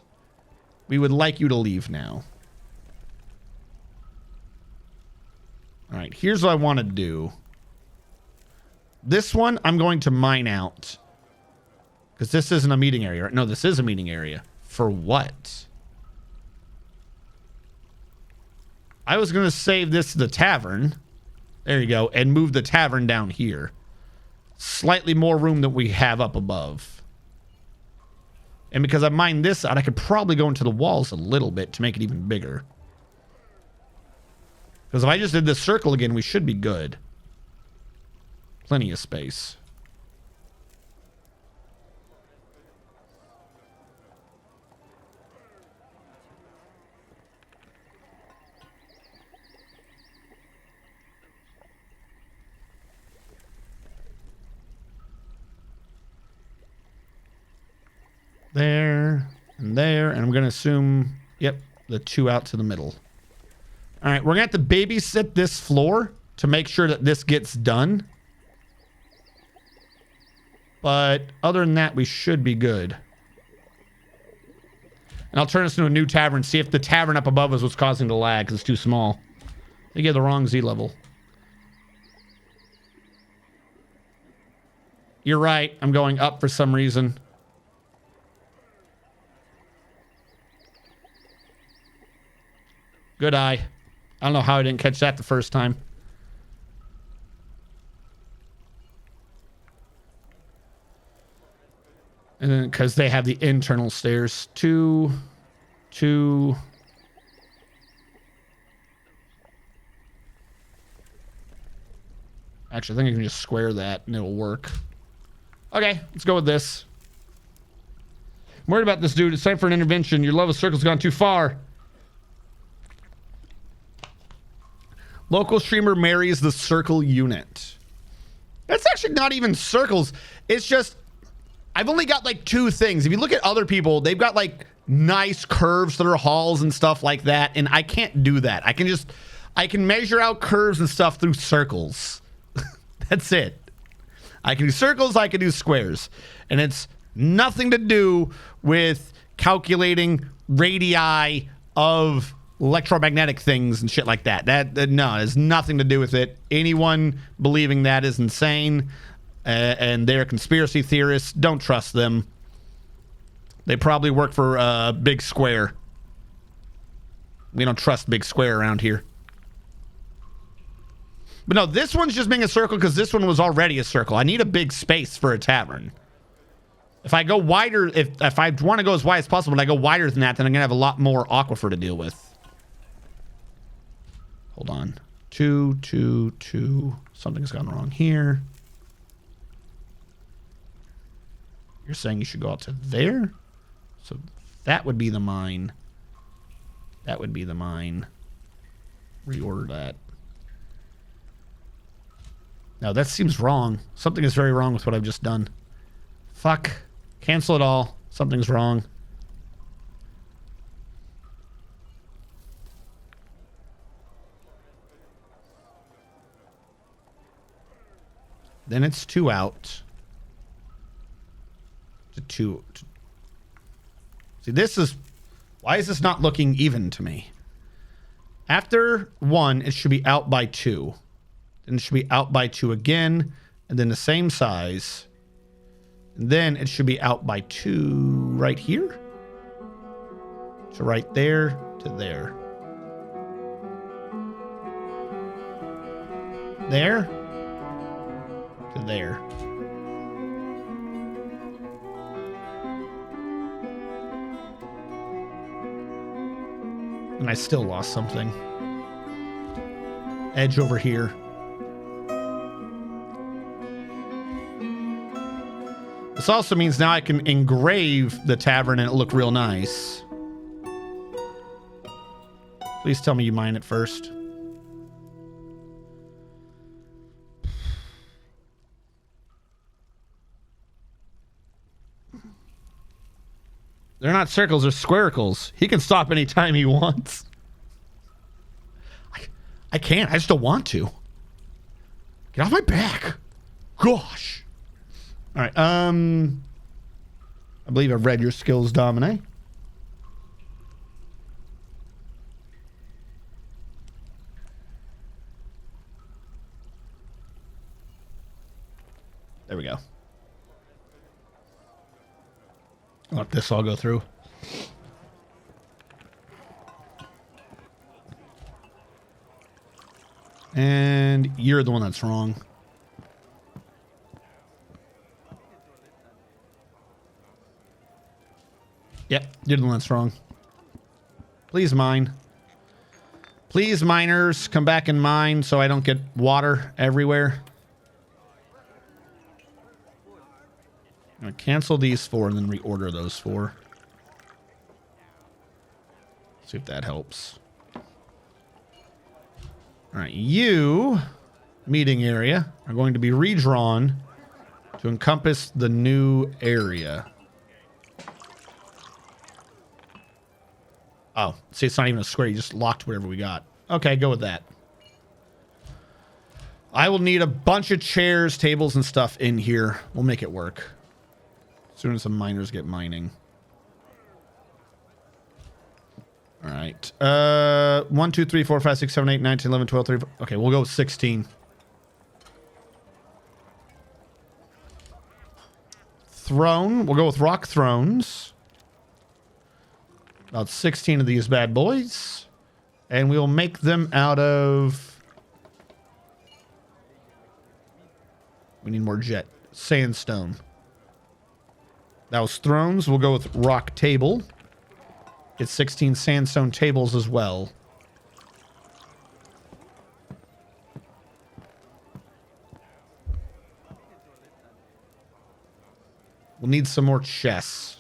We would like you to leave now. All right, here's what I want to do. This one, I'm going to mine out. Because this isn't a meeting area. Right? No, this is a meeting area. For what? I was going to save this to the tavern. There you go. And move the tavern down here. Slightly more room than we have up above. And because I mined this out, I could probably go into the walls a little bit to make it even bigger. Because if I just did this circle again, we should be good. Plenty of space. There and there. And I'm going to assume, yep, the two out to the middle. All right, we're going to have to babysit this floor to make sure that this gets done. But other than that, we should be good. And I'll turn this into a new tavern, see if the tavern up above us was causing the lag because it's too small. They get the wrong Z level. You're right. I'm going up for some reason. Good eye. I don't know how I didn't catch that the first time. And then because they have the internal stairs. Two. Actually, I think I can just square that and it'll work. Okay, let's go with this. I'm worried about this dude. It's time for an intervention. Your love of circle's gone too far. Local streamer marries the circle unit. That's actually not even circles. It's just, I've only got like two things. If you look at other people, they've got like nice curves that are halls and stuff like that. And I can't do that. I can measure out curves and stuff through circles. That's it. I can do circles. I can do squares. And it's nothing to do with calculating radii of electromagnetic things and shit like that. That no, it has nothing to do with it. Anyone believing that is insane, and they're conspiracy theorists. Don't trust them. They probably work for Big Square. We don't trust Big Square around here. But no, this one's just being a circle because this one was already a circle. I need a big space for a tavern. If I go wider, if I want to go as wide as possible, but I go wider than that, then I'm gonna have a lot more aquifer to deal with. Hold on. 2, 2, 2. Something's gone wrong here. You're saying you should go out to there? So that would be the mine. That would be the mine. Reorder that. No, that seems wrong. Something is very wrong with what I've just done. Fuck. Cancel it all. Something's wrong. Then it's 2 out. To 2. See, this is... Why is this not looking even to me? After 1, it should be out by 2. Then it should be out by 2 again. And then the same size. And then it should be out by 2 right here. So right there to there. there to there. And I still lost something. Edge over here. This also means now I can engrave the tavern and it look real nice. Please tell me you mine it first. They're not circles, they're squircles. He can stop anytime he wants. I can't. I just don't want to. Get off my back. Gosh. All right. I believe I've read your skills, Domine. There we go. Let this all go through. And you're the one that's wrong. Yep, you're the one that's wrong. Please mine. Please, miners, come back and mine so I don't get water everywhere. I'm going to cancel these 4 and then reorder those 4. See if that helps. All right, you, meeting area, are going to be redrawn to encompass the new area. Oh, see, it's not even a square. You just locked whatever we got. Okay, go with that. I will need a bunch of chairs, tables, and stuff in here. We'll make it work. As soon as the miners get mining. All right. 1, 2, 3, 4, 5, 6, 7, 8, 9, 10, 11, 12, 13. Okay, we'll go with 16. Throne. We'll go with rock thrones. About 16 of these bad boys. And we'll make them out of... We need more jet. Sandstone. That was thrones. We'll go with rock table. Get 16 sandstone tables as well. We'll need some more chests.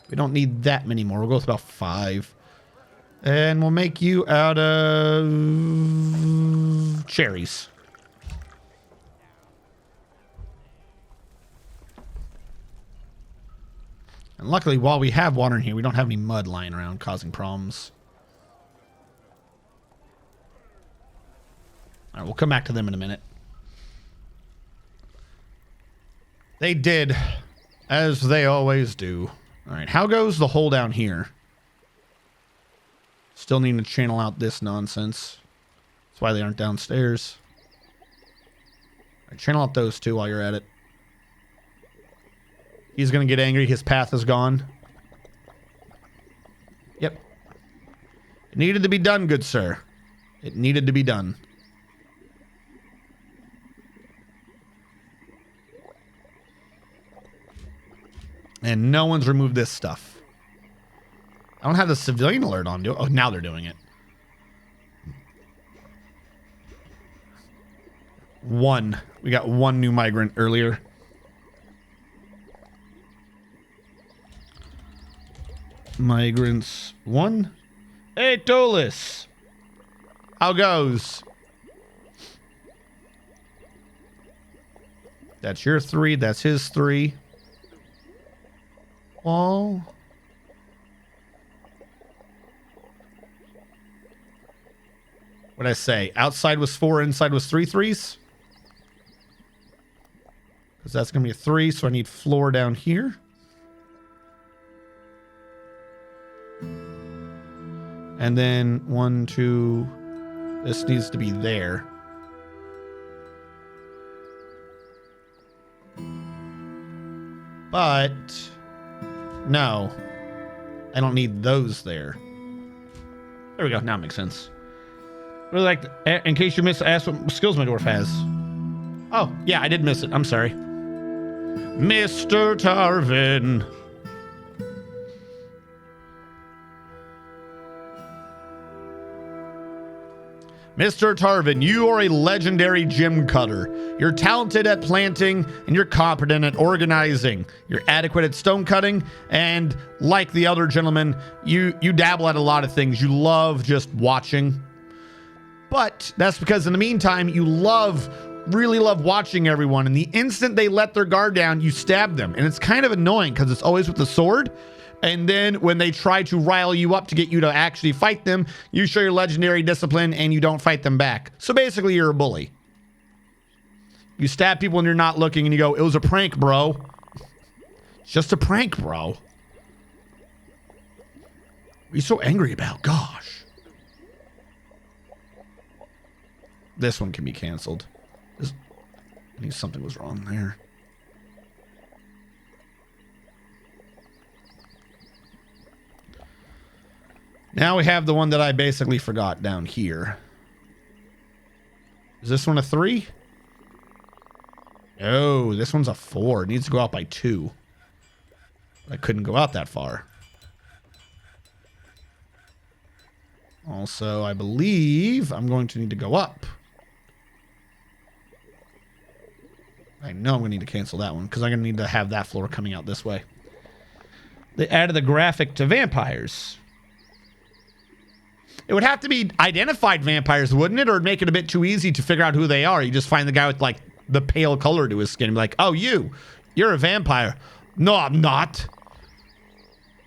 We don't need that many more. We'll go with about 5. And we'll make you out of cherries. And luckily, while we have water in here, we don't have any mud lying around causing problems. All right, we'll come back to them in a minute. They did, as they always do. All right, how goes the hole down here? Still need to channel out this nonsense. That's why they aren't downstairs. All right, channel out those two while you're at it. He's going to get angry. His path is gone. Yep. It needed to be done, good sir. It needed to be done. And no one's removed this stuff. I don't have the civilian alert on, do I? Oh, now they're doing it. 1. We got 1 new migrant earlier. Migrants 1. Hey, Tolis. How goes? That's your 3. That's his 3. Wall. What'd I say? Outside was 4, inside was 3 threes? Because that's going to be a 3, so I need floor down here. And then 1, 2. This needs to be there. But no, I don't need those there. There we go. Now it makes sense. Really like, in case you missed, ask what skills my dwarf has. Oh, yeah, I did miss it. I'm sorry. Mr. Tarvin. Mr. Tarvin, you are a legendary gem cutter. You're talented at planting, and you're competent at organizing. You're adequate at stone cutting, and like the other gentleman, you dabble at a lot of things. You love just watching. But that's because in the meantime, you really love watching everyone. And the instant they let their guard down, you stab them. And it's kind of annoying because it's always with the sword. And then when they try to rile you up to get you to actually fight them, you show your legendary discipline and you don't fight them back. So basically, you're a bully. You stab people when you're not looking and you go, it was a prank, bro. It's just a prank, bro. What are you so angry about? Gosh. This one can be canceled. I knew something was wrong there. Now we have the one that I basically forgot down here. Is this one a 3? No, this one's a 4. It needs to go out by 2. I couldn't go out that far. Also, I believe I'm going to need to go up. I know I'm going to need to cancel that one because I'm going to need to have that floor coming out this way. They added the graphic to vampires. It would have to be identified vampires, wouldn't it? Or it'd make it a bit too easy to figure out who they are. You just find the guy with, like, the pale color to his skin and be like, oh, you're a vampire. No, I'm not.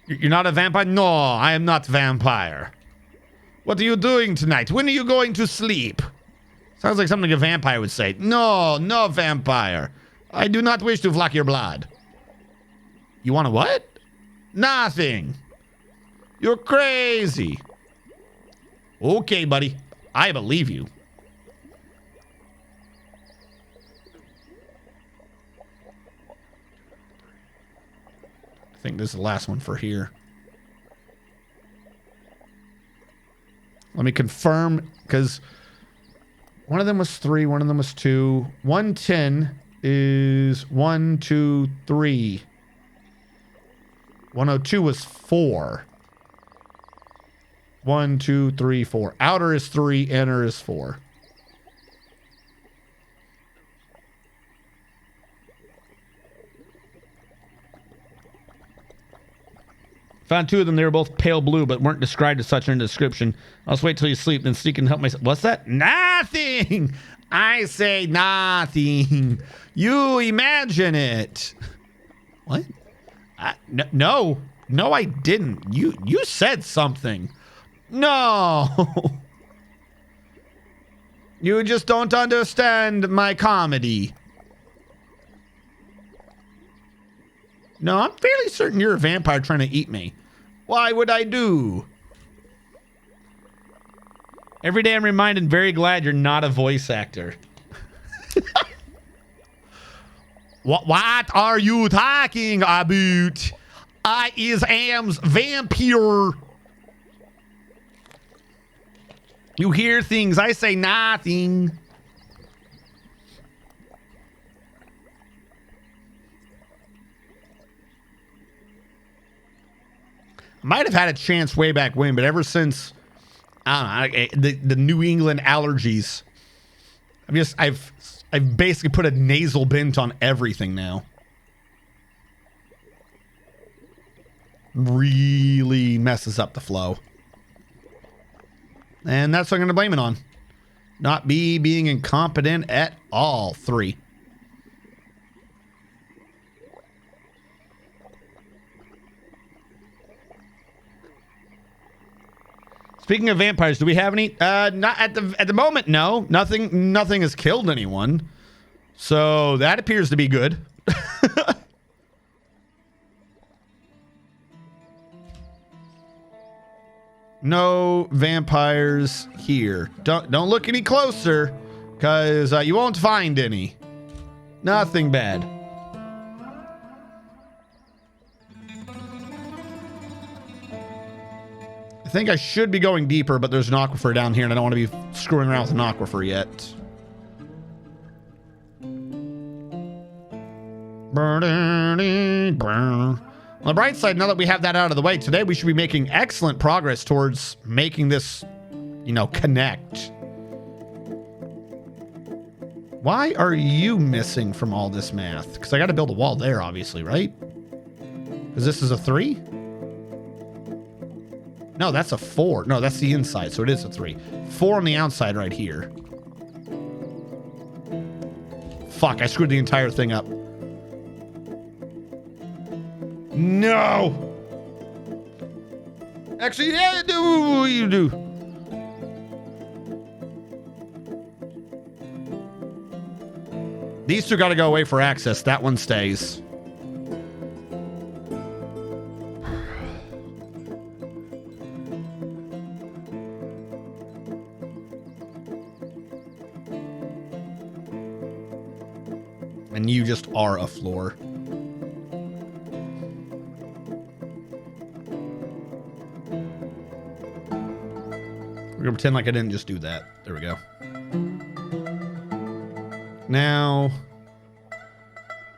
You're not a vampire? No, I am not vampire. What are you doing tonight? When are you going to sleep? Sounds like something a vampire would say. No, no vampire. I do not wish to flock your blood. You want to what? Nothing. You're crazy. Okay, buddy. I believe you. I think this is the last one for here. Let me confirm, because one of them was 3, one of them was 2. 110 is 1, 2, 3. 102 was 4. 1, 2, 3, 4. Outer is 3, inner is 4. Found 2 of them. They were both pale blue, but weren't described as such in the description. I'll just wait till you sleep, then sneak and help myself. What's that? Nothing! I say nothing. You imagine it. What? No. No, I didn't. You said something. No. You just don't understand my comedy. No, I'm fairly certain you're a vampire trying to eat me. Why would I do? Every day I'm reminded, very glad you're not a voice actor. What are you talking about? I am's vampire. You hear things, I say nothing. Might have had a chance way back when, but ever since, I don't know, the New England allergies, I've basically put a nasal bint on everything now. Really messes up the flow. And that's what I'm going to blame it on. Not me being incompetent at all. 3. Speaking of vampires, do we have any? Not at the moment. No, nothing has killed anyone. So that appears to be good. No vampires here. Don't look any closer, because you won't find any. Nothing bad. I think I should be going deeper, but there's an aquifer down here, and I don't want to be screwing around with an aquifer yet. On the bright side, now that we have that out of the way, today we should be making excellent progress towards making this, you know, connect. Why are you missing from all this math? Because I got to build a wall there, obviously, right? Because this is a 3? No, that's a 4. No, that's the inside, so it is a 3. 4 on the outside right here. Fuck, I screwed the entire thing up. No! Actually, yeah, do you do. These two got to go away for access. That one stays. And you just are a floor. We're gonna pretend like I didn't just do that. There we go. Now,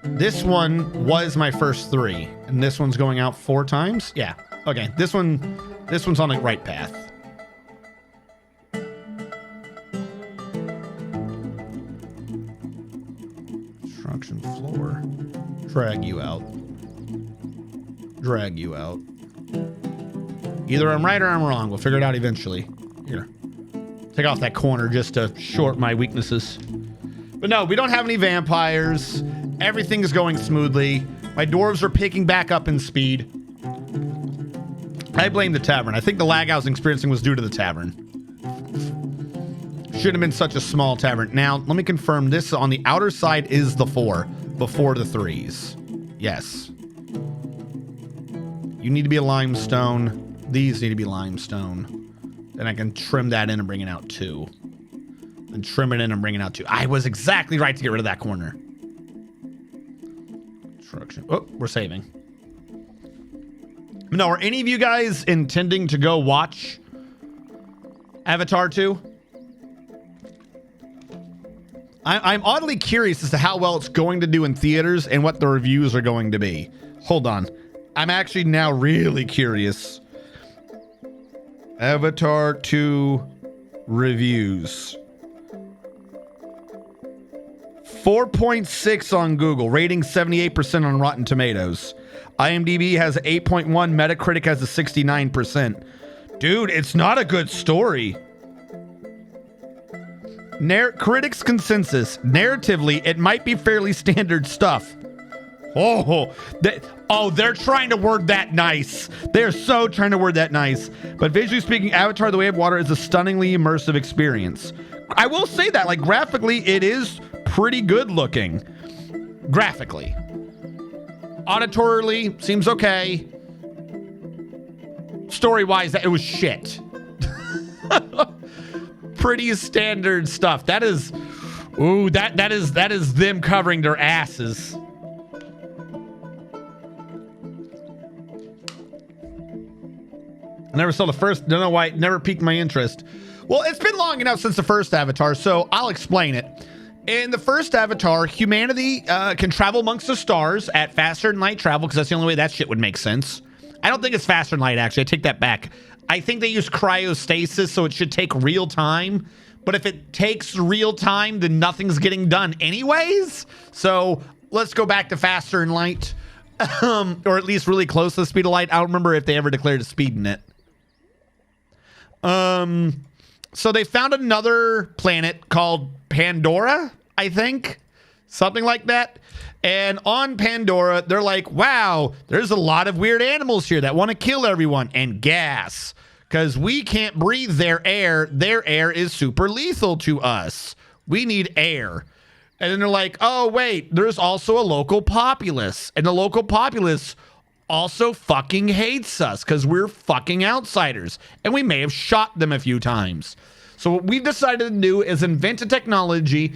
this one was my first 3, and this one's going out 4 times. Yeah. Okay. This one's on the right path. Construction floor. Drag you out. Drag you out. Either I'm right or I'm wrong. We'll figure it out eventually. Here. Take off that corner just to short my weaknesses. But no, we don't have any vampires. Everything is going smoothly. My dwarves are picking back up in speed. I blame the tavern. I think the lag I was experiencing was due to the tavern. Shouldn't have been such a small tavern. Now, let me confirm this on the outer side is the 4 before the 3s. Yes. You need to be a limestone. These need to be limestone. Then I can trim that in and bring it out 2. And trim it in and bring it out 2. I was exactly right to get rid of that corner. Construction. Oh, we're saving. No, are any of you guys intending to go watch Avatar 2? I'm oddly curious as to how well it's going to do in theaters and what the reviews are going to be. Hold on. I'm actually now really curious. Avatar 2 reviews. 4.6 on Google, rating 78% on Rotten Tomatoes. IMDb has 8.1, Metacritic has a 69%. Dude, it's not a good story. Critics' consensus. Narratively, it might be fairly standard stuff. They're trying to word that nice. They're so trying to word that nice. But visually speaking, Avatar: The Way of Water is a stunningly immersive experience. I will say that, like, graphically, it is pretty good looking. Graphically. Auditorily, seems okay. Story-wise, it was shit. Pretty standard stuff. That is... Ooh, that is them covering their asses. I never saw the first. Don't know why it never piqued my interest. Well, it's been long enough since the first Avatar, so I'll explain it. In the first Avatar, humanity can travel amongst the stars at faster than light travel, because that's the only way that shit would make sense. I don't think it's faster than light, actually. I take that back. I think they use cryostasis, so it should take real time. But if it takes real time, then nothing's getting done anyways. So let's go back to faster than light. Or at least really close to the speed of light. I don't remember if they ever declared a speed in it. So they found another planet called Pandora, I think. Something like that. And on Pandora, they're like, wow, there's a lot of weird animals here that want to kill everyone. And gas. Because we can't breathe their air. Their air is super lethal to us. We need air. And then they're like, oh, wait, there's also a local populace. And the local populace also fucking hates us because we're fucking outsiders. And we may have shot them a few times. So what we've decided to do is invent a technology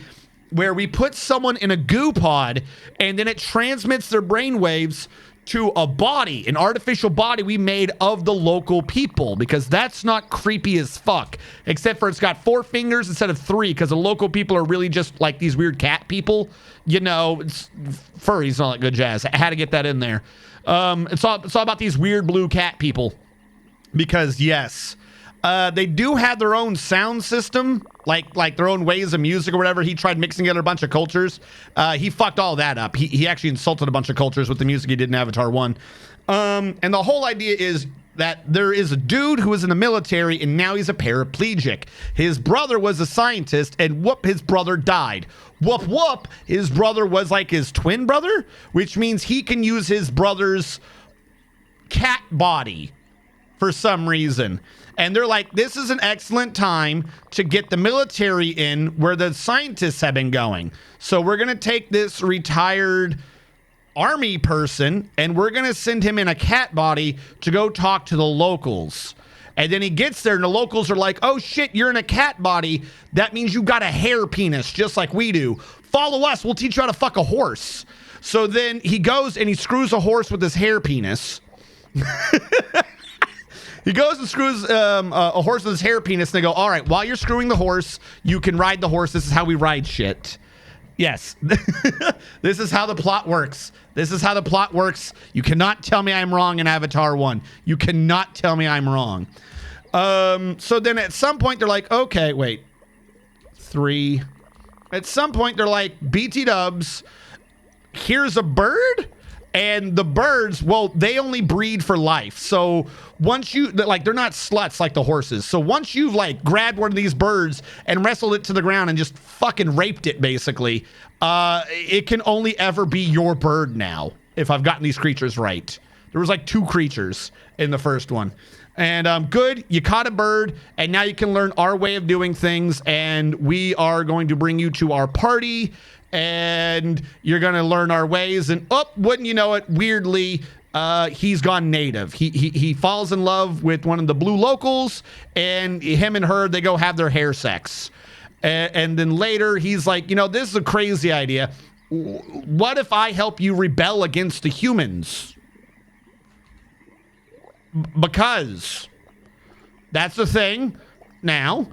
where we put someone in a goo pod and then it transmits their brainwaves to a body, an artificial body we made of the local people, because that's not creepy as fuck, except for it's got 4 fingers instead of 3, because the local people are really just like these weird cat people. You know, it's furries and all that good jazz. I had to get that in there. It's all about these weird blue cat people, because yes, they do have their own sound system, like their own ways of music or whatever. He tried mixing together a bunch of cultures. He fucked all that up. He actually insulted a bunch of cultures with the music he did in Avatar 1. And the whole idea is that there is a dude who was in the military and now he's a paraplegic. His brother was a scientist and whoop, his brother died. Whoop, whoop, his brother was like his twin brother, which means he can use his brother's cat body for some reason. And they're like, this is an excellent time to get the military in where the scientists have been going. So we're going to take this retired army person and we're going to send him in a cat body to go talk to the locals. And then he gets there and the locals are like, oh shit, you're in a cat body. That means you got a hair penis just like we do. Follow us. We'll teach you how to fuck a horse. So then he goes and he screws a horse with his hair penis. He goes and screws a horse with his hair penis, and they go, all right, while you're screwing the horse, you can ride the horse. This is how we ride shit. Yes. This is how the plot works. This is how the plot works. You cannot tell me I'm wrong in Avatar 1. You cannot tell me I'm wrong. So then at some point, they're like, okay, wait. 3. At some point, they're like, BT dubs, here's a bird. And the birds, well, they only breed for life. So once you, like, they're not sluts like the horses. So once you've, like, grabbed one of these birds and wrestled it to the ground and just fucking raped it, basically, it can only ever be your bird now, if I've gotten these creatures right. There was, like, 2 creatures in the first one. And good, you caught a bird, and now you can learn our way of doing things, and we are going to bring you to our party, and you're going to learn our ways. And wouldn't you know it, weirdly, he's gone native. He falls in love with one of the blue locals, and him and her, they go have their hair sex. And then later he's like, you know, this is a crazy idea. What if I help you rebel against the humans? Because that's the thing now.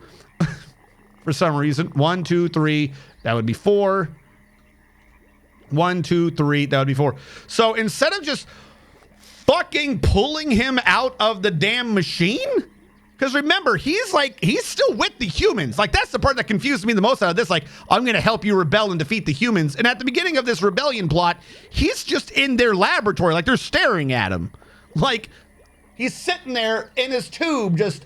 For some reason, 1, 2, 3, that would be 4. 1, 2, 3, that would be 4. So instead of just fucking pulling him out of the damn machine, because remember, he's still with the humans. Like, that's the part that confused me the most out of this. Like, I'm going to help you rebel and defeat the humans. And at the beginning of this rebellion plot, he's just in their laboratory. Like, they're staring at him. Like, he's sitting there in his tube just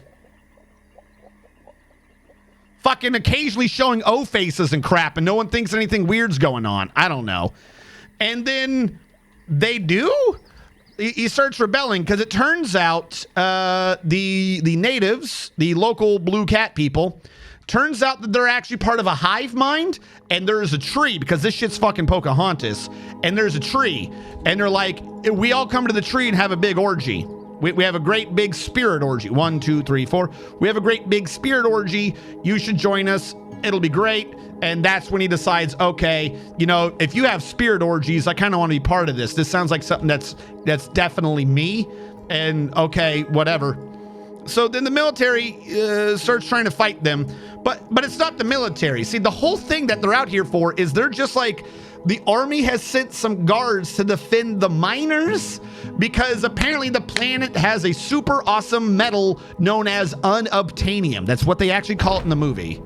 fucking occasionally showing O faces and crap, and no one thinks anything weird's going on. I don't know. And then they do? He starts rebelling because it turns out the natives, the local blue cat people, turns out that they're actually part of a hive mind, and there's a tree, because this shit's fucking Pocahontas, and there's a tree, and they're like, we all come to the tree and have a big orgy. We have a great big spirit orgy. 1, 2, 3, 4. We have a great big spirit orgy. You should join us. It'll be great. And that's when he decides, okay, you know, if you have spirit orgies, I kind of want to be part of this. This sounds like something that's definitely me. And okay, whatever. So then the military starts trying to fight them. But it's not the military. See, the whole thing that they're out here for is they're just like, the army has sent some guards to defend the miners because apparently the planet has a super awesome metal known as unobtainium. That's what they actually call it in the movie.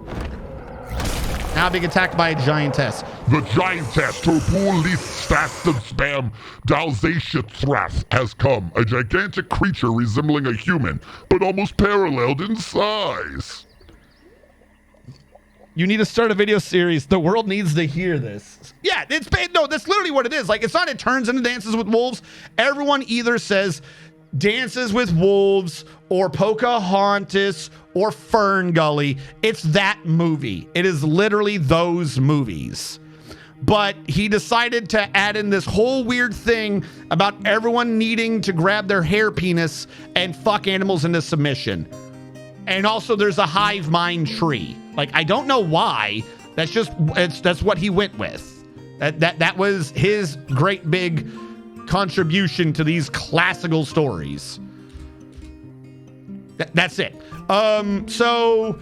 Now being attacked by a giantess. The giantess, Turpulith Staston Spam Dalsatiathrath has come, a gigantic creature resembling a human, but almost paralleled in size. You need to start a video series. The world needs to hear this. Yeah, no, that's literally what it is. Like, it's not it turns into Dances with Wolves. Everyone either says Dances with Wolves or Pocahontas or Fern Gully. It's that movie. It is literally those movies. But he decided to add in this whole weird thing about everyone needing to grab their hair penis and fuck animals into submission. And also there's a hive mind tree. Like, I don't know why. That's what he went with. That was his great big contribution to these classical stories. That's it. So,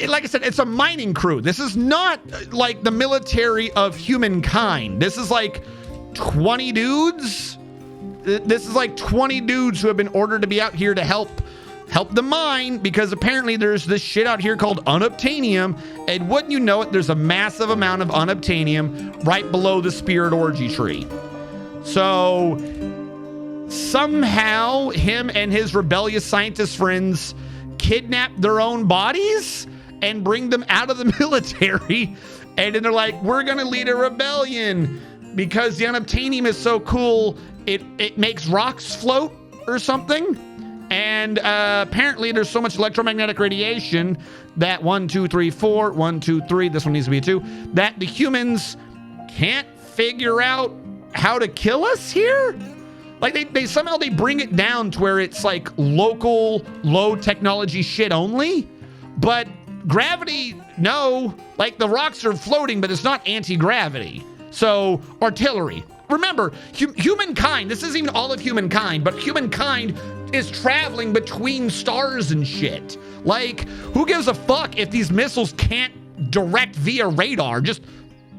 like I said, it's a mining crew. This is not like the military of humankind. This is like 20 dudes. This is like 20 dudes who have been ordered to be out here to help the mine, because apparently there's this shit out here called unobtainium, and wouldn't you know it, there's a massive amount of unobtainium right below the spirit orgy tree. So somehow him and his rebellious scientist friends kidnap their own bodies and bring them out of the military, and then they're like, we're gonna lead a rebellion because the unobtainium is so cool, it makes rocks float or something. And apparently there's so much electromagnetic radiation that 1, 2, 3, 4, 1, 2, 3, this one needs to be a 2, that the humans can't figure out how to kill us here. Like they somehow they bring it down to where it's like local, low technology shit only. But gravity, no, like the rocks are floating, but it's not anti-gravity. So artillery. Remember, humankind, this isn't even all of humankind, but humankind is traveling between stars and shit. Like, who gives a fuck if these missiles can't direct via radar? Just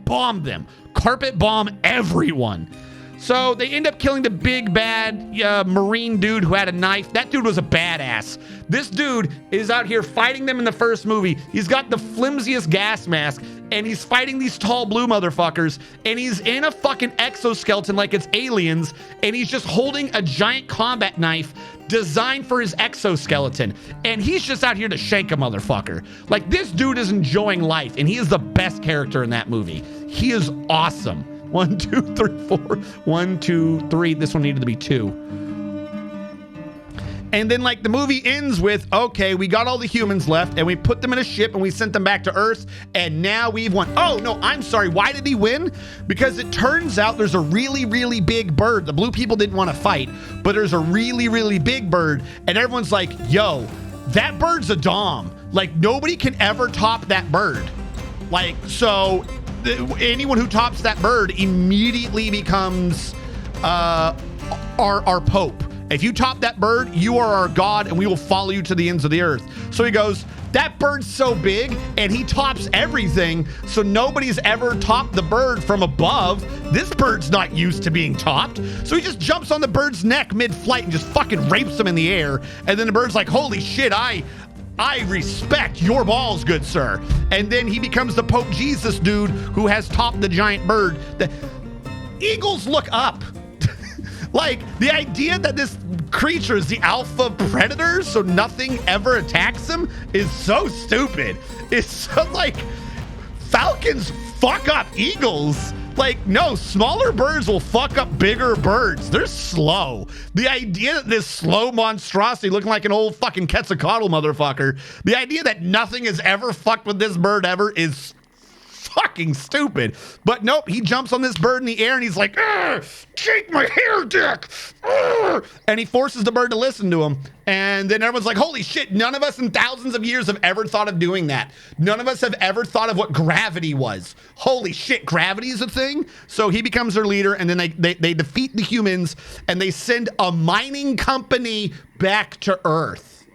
bomb them. Carpet bomb everyone. So they end up killing the big bad marine dude who had a knife. That dude was a badass. This dude is out here fighting them in the first movie. He's got the flimsiest gas mask, and he's fighting these tall blue motherfuckers, and he's in a fucking exoskeleton like it's aliens, and he's just holding a giant combat knife designed for his exoskeleton, and he's just out here to shank a motherfucker. Like, this dude is enjoying life, and he is the best character in that movie. He is awesome. 1, 2, 3, 4. 1, 2, 3. This one needed to be 2. And then, like, the movie ends with, okay, we got all the humans left, and we put them in a ship, and we sent them back to Earth, and now we've won. Oh, no, I'm sorry. Why did he win? Because it turns out there's a really, really big bird. The blue people didn't want to fight, but there's a really, really big bird, and everyone's like, yo, that bird's a dom. Like, nobody can ever top that bird. Like, so anyone who tops that bird immediately becomes our pope. If you top that bird, you are our god, and we will follow you to the ends of the earth. So he goes, that bird's so big, and he tops everything, so nobody's ever topped the bird from above. This bird's not used to being topped. So he just jumps on the bird's neck mid-flight and just fucking rapes him in the air. And then the bird's like, holy shit, I respect your balls, good sir. And then he becomes the Pope Jesus dude who has topped the giant bird. The eagles look up. Like, the idea that this creature is the alpha predator, so nothing ever attacks him, is so stupid. It's so, like, falcons fuck up eagles. Like, no, smaller birds will fuck up bigger birds. They're slow. The idea that this slow monstrosity looking like an old fucking Quetzalcoatl motherfucker, the idea that nothing has ever fucked with this bird ever is fucking stupid. But nope, he jumps on this bird in the air and he's like, shake my hair, dick. And he forces the bird to listen to him. And then everyone's like, holy shit, none of us in thousands of years have ever thought of doing that. None of us have ever thought of what gravity was. Holy shit, gravity is a thing? So he becomes their leader, and then they defeat the humans, and they send a mining company back to Earth.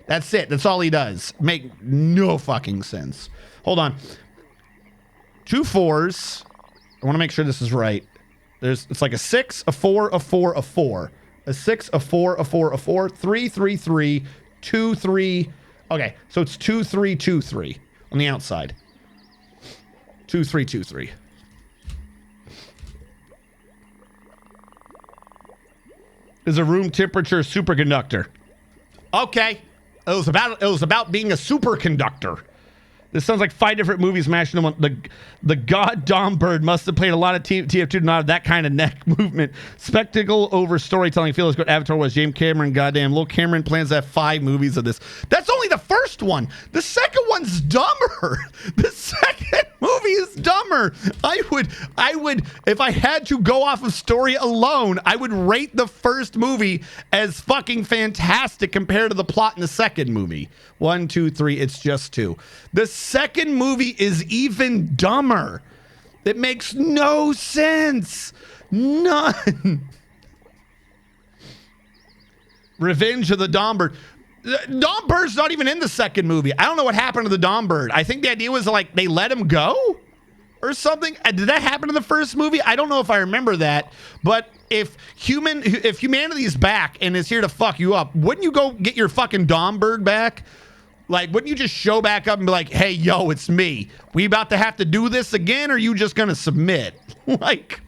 That's it. That's all he does. Make no fucking sense. Hold on. 2 4s. I want to make sure this is right. It's like a 6, a 4, a 4, a 4. A 6, a 4, a 4, a 4. 3, 3, 3. 2, 3. Okay, so it's 2, 3, 2, 3 on the outside. 2, 3, 2, 3. Is a room temperature superconductor. Okay. It was about being a superconductor. This sounds like 5 different movies mashing them on. The god Dom Bird must have played a lot of TF2 to not have that kind of neck movement. Spectacle over storytelling. Feel as good Avatar was. James Cameron, goddamn. Lil Cameron plans to have 5 movies of this. That's only the first one. The second one's dumber. The second movie is dumber. Dumber. I would, if I had to go off of story alone, I would rate the first movie as fucking fantastic compared to the plot in the second movie. 1, 2, 3, it's just 2. The second movie is even dumber. It makes no sense. None. Revenge of the Dombird. Dombird's not even in the second movie. I don't know what happened to the Dombird. I think the idea was like they let him go or something. Did that happen in the first movie? I don't know if I remember that. But if humanity is back and is here to fuck you up, wouldn't you go get your fucking Dombird back? Like, wouldn't you just show back up and be like, hey, yo, it's me. We about to have to do this again, or are you just gonna submit? Like,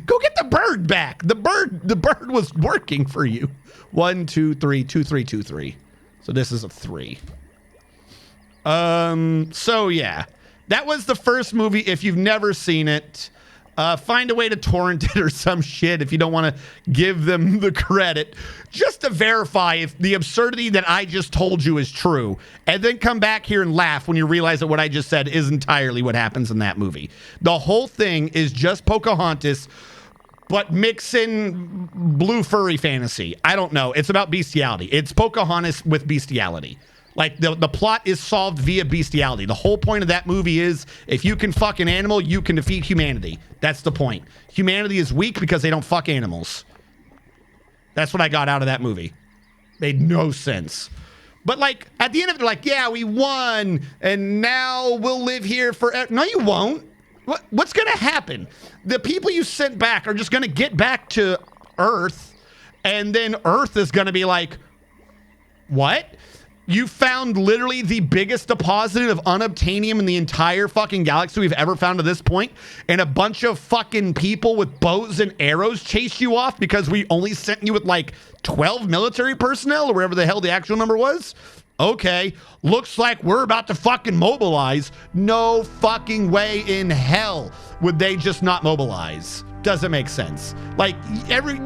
go get the bird back. The bird was working for you. 1, 2, 3, 2, 3, 2, 3. So this is a 3. So yeah, that was the first movie. If you've never seen it, find a way to torrent it or some shit if you don't want to give them the credit, just to verify if the absurdity that I just told you is true, and then come back here and laugh when you realize that what I just said is entirely what happens in that movie. The whole thing is just Pocahontas, but mix in blue furry fantasy. I don't know. It's about bestiality. It's Pocahontas with bestiality. Like, the plot is solved via bestiality. The whole point of that movie is if you can fuck an animal, you can defeat humanity. That's the point. Humanity is weak because they don't fuck animals. That's what I got out of that movie. Made no sense. But, like, at the end of it, they're like, yeah, we won, and now we'll live here forever. No, you won't. What's going to happen? The people you sent back are just going to get back to Earth, and then Earth is going to be like, what? You found literally the biggest deposit of unobtainium in the entire fucking galaxy we've ever found to this point, and a bunch of fucking people with bows and arrows chase you off because we only sent you with like 12 military personnel or wherever the hell the actual number was? Okay, looks like we're about to fucking mobilize. No fucking way in hell would they just not mobilize. Doesn't make sense. Like,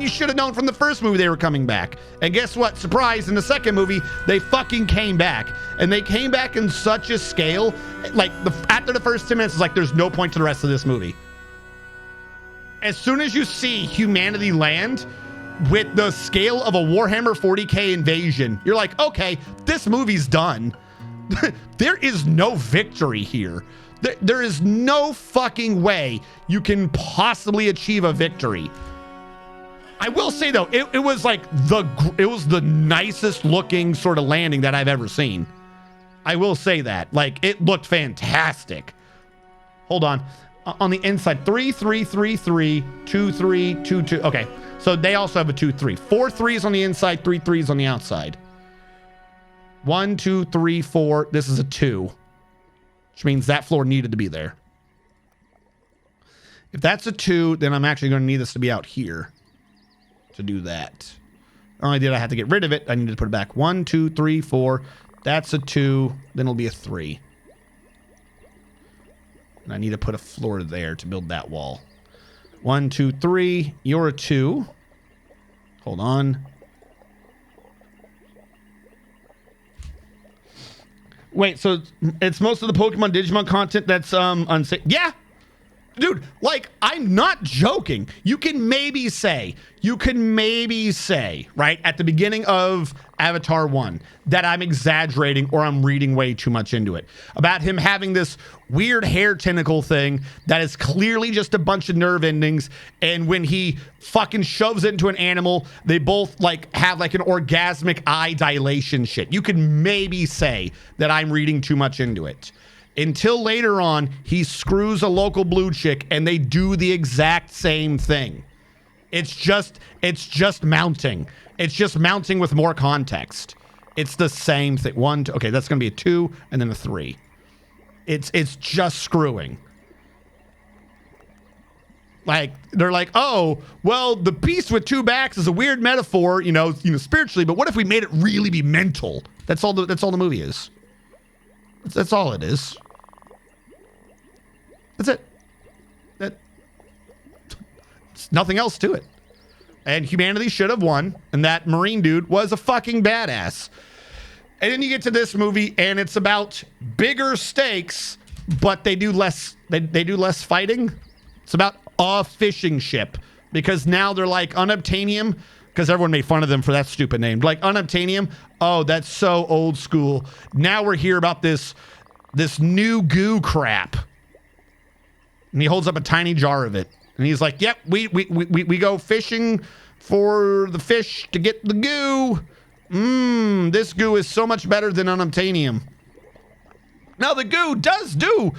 you should have known from the first movie they were coming back. And guess what? Surprise, in the second movie, they fucking came back. And they came back in such a scale, like, after the first 10 minutes, it's like, there's no point to the rest of this movie. As soon as you see humanity land with the scale of a Warhammer 40K invasion, you're like, okay, this movie's done. There is no victory here. There is no fucking way you can possibly achieve a victory. I will say though, it was like it was the nicest looking sort of landing that I've ever seen. I will say that. Like, it looked fantastic. Hold on. On the inside, 3, 3, 3, 3, 2, 3, 2, 2. Okay, so they also have a 2, 3. 4 3s on the inside, 3 3s on the outside. 1, 2, 3, 4. This is a 2. Which means that floor needed to be there. If that's a 2, then I'm actually going to need this to be out here to do that. Not only did I have to get rid of it, I needed to put it back. 1, 2, 3, 4. That's a 2. Then it'll be a 3. And I need to put a floor there to build that wall. 1, 2, 3. You're a 2. Hold on. Wait, so it's most of the Pokemon Digimon content that's unsafe? Yeah, dude, like, I'm not joking. You can maybe say, right, at the beginning of Avatar 1 that I'm exaggerating or I'm reading way too much into it. About him having this weird hair tentacle thing that is clearly just a bunch of nerve endings, and when he fucking shoves it into an animal, they both like have like an orgasmic eye dilation shit. You could maybe say that I'm reading too much into it. Until later on, he screws a local blue chick and they do the exact same thing. It's just mounting. It's just mounting with more context. It's the same thing. 1, 2, okay, that's gonna be a 2 and then a 3. It's just screwing. Like, they're like, oh, well, the beast with 2 backs is a weird metaphor, you know, spiritually, but what if we made it really be mental? That's all the movie is. That's all it is. That's it. There's nothing else to it. And humanity should have won, and that Marine dude was a fucking badass. And then you get to this movie, and it's about bigger stakes, but they do less. They do less fighting. It's about a fishing ship because now they're like unobtainium because everyone made fun of them for that stupid name. Like unobtainium. Oh, that's so old school. Now we're here about this new goo crap. And he holds up a tiny jar of it. And he's like, yep, we go fishing for the fish to get the goo. This goo is so much better than unobtainium. Now the goo does do,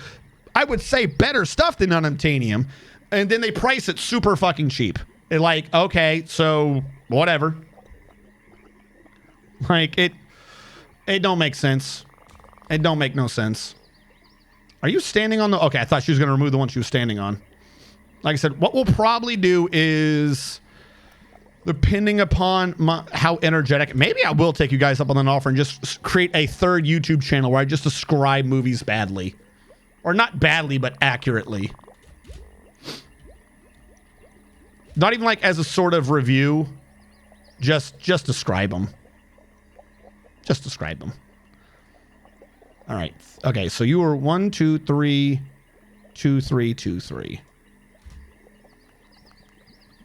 I would say, better stuff than unobtainium. And then they price it super fucking cheap. They're like, okay, so whatever. Like it don't make sense. It don't make no sense. Are you standing on the... Okay, I thought she was going to remove the one she was standing on. Like I said, what we'll probably do is, depending upon how energetic... Maybe I will take you guys up on an offer and just create a third YouTube channel where I just describe movies badly. Or not badly, but accurately. Not even like as a sort of review. Just describe them. Just describe them. All right. Okay, so you were 1, 2, 3, 2, 3, 2, 3.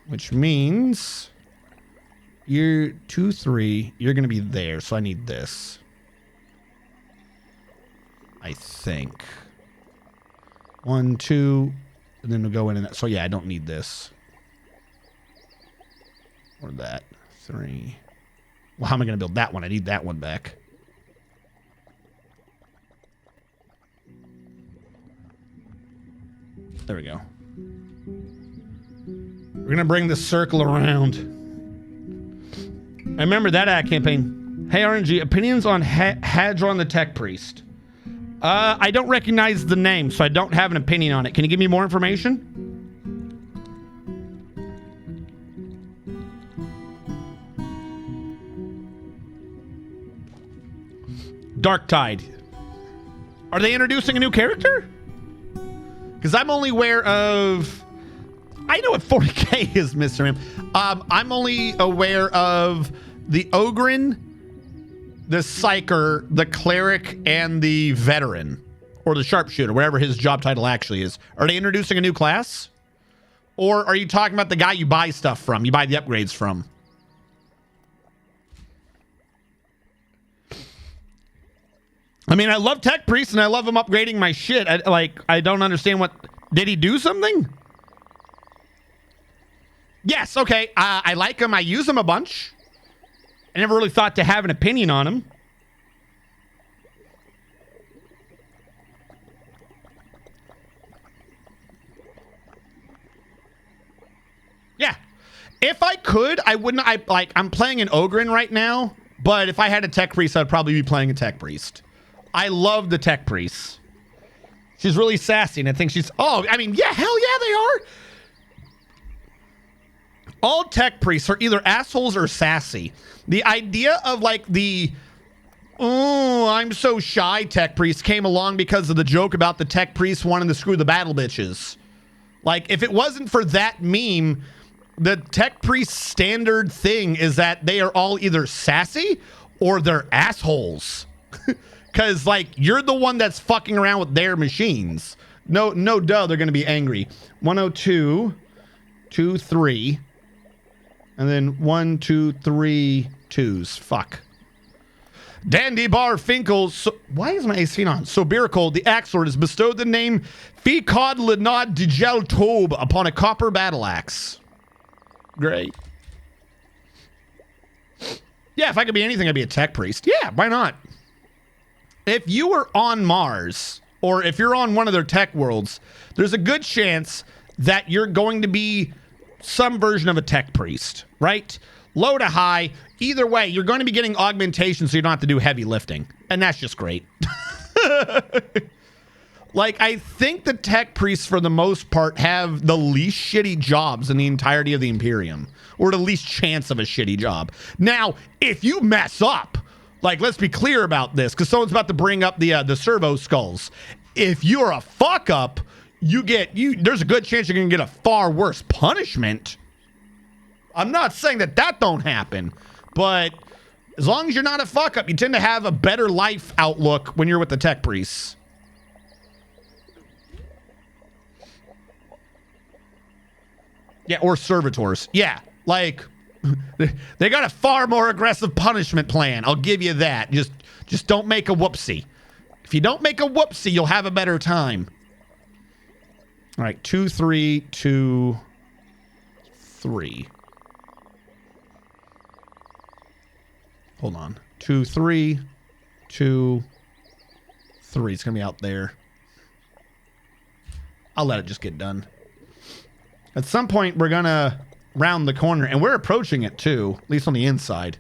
Which means you're 2, 3. You're going to be there, so I need this. I think. 1, 2, and then we'll go in and... So yeah, I don't need this. Or that. 3. Well, how am I going to build that one? I need that one back. There we go. We're going to bring the circle around. I remember that ad campaign. Hey, RNG, opinions on Hadron the Tech Priest. I don't recognize the name, so I don't have an opinion on it. Can you give me more information? Dark Tide. Are they introducing a new character? Because I'm only aware of... I know what 40k is, Mr. M. I'm only aware of the Ogren, the Psyker, the Cleric, and the Veteran. Or the Sharpshooter, whatever his job title actually is. Are they introducing a new class? Or are you talking about the guy you buy stuff from? You buy the upgrades from? I mean, I love Tech Priest and I love him upgrading my shit. I don't understand what... Did he do something? Yes, okay. I like him. I use him a bunch. I never really thought to have an opinion on him. Yeah. If I could, I wouldn't... I'm playing an Ogren right now, but if I had a Tech Priest, I'd probably be playing a Tech Priest. I love the Tech Priest. She's really sassy, and I think she's... Oh, I mean, yeah, hell yeah, they are. All Tech Priests are either assholes or sassy. The idea of, like, the... Oh, I'm so shy Tech Priest came along because of the joke about the Tech Priest wanting to screw the battle bitches. Like, if it wasn't for that meme, the Tech Priest standard thing is that they are all either sassy or they're assholes. Because, like, you're the one that's fucking around with their machines. No, duh, they're going to be angry. 102, 2, 3. And then 1, 2, 3, 2s. Fuck. Dandy Bar Finkel. So, why is my AC on? Sobirical, the Axe Lord, has bestowed the name Ficod Lenod Digel Tobe upon a copper battle axe. Great. Yeah, if I could be anything, I'd be a Tech Priest. Yeah, why not? If you were on Mars, or if you're on one of their tech worlds, there's a good chance that you're going to be some version of a Tech Priest, right? Low to high, either way, you're going to be getting augmentation so you don't have to do heavy lifting. And that's just great. Like, I think the Tech Priests, for the most part, have the least shitty jobs in the entirety of the Imperium. Or the least chance of a shitty job. Now, if you mess up... Like, let's be clear about this, because someone's about to bring up the servo skulls. If you're a fuck up, there's a good chance you're going to get a far worse punishment. I'm not saying that don't happen, but as long as you're not a fuck up, you tend to have a better life outlook when you're with the Tech Priests. Yeah, or servitors. Yeah, like they got a far more aggressive punishment plan. I'll give you that. Just don't make a whoopsie. If you don't make a whoopsie, you'll have a better time. All right, 2, 3, 2, 3. Hold on. 2, 3, 2, 3. It's gonna be out there. I'll let it just get done. At some point, we're gonna round the corner, and we're approaching it too, at least on the inside.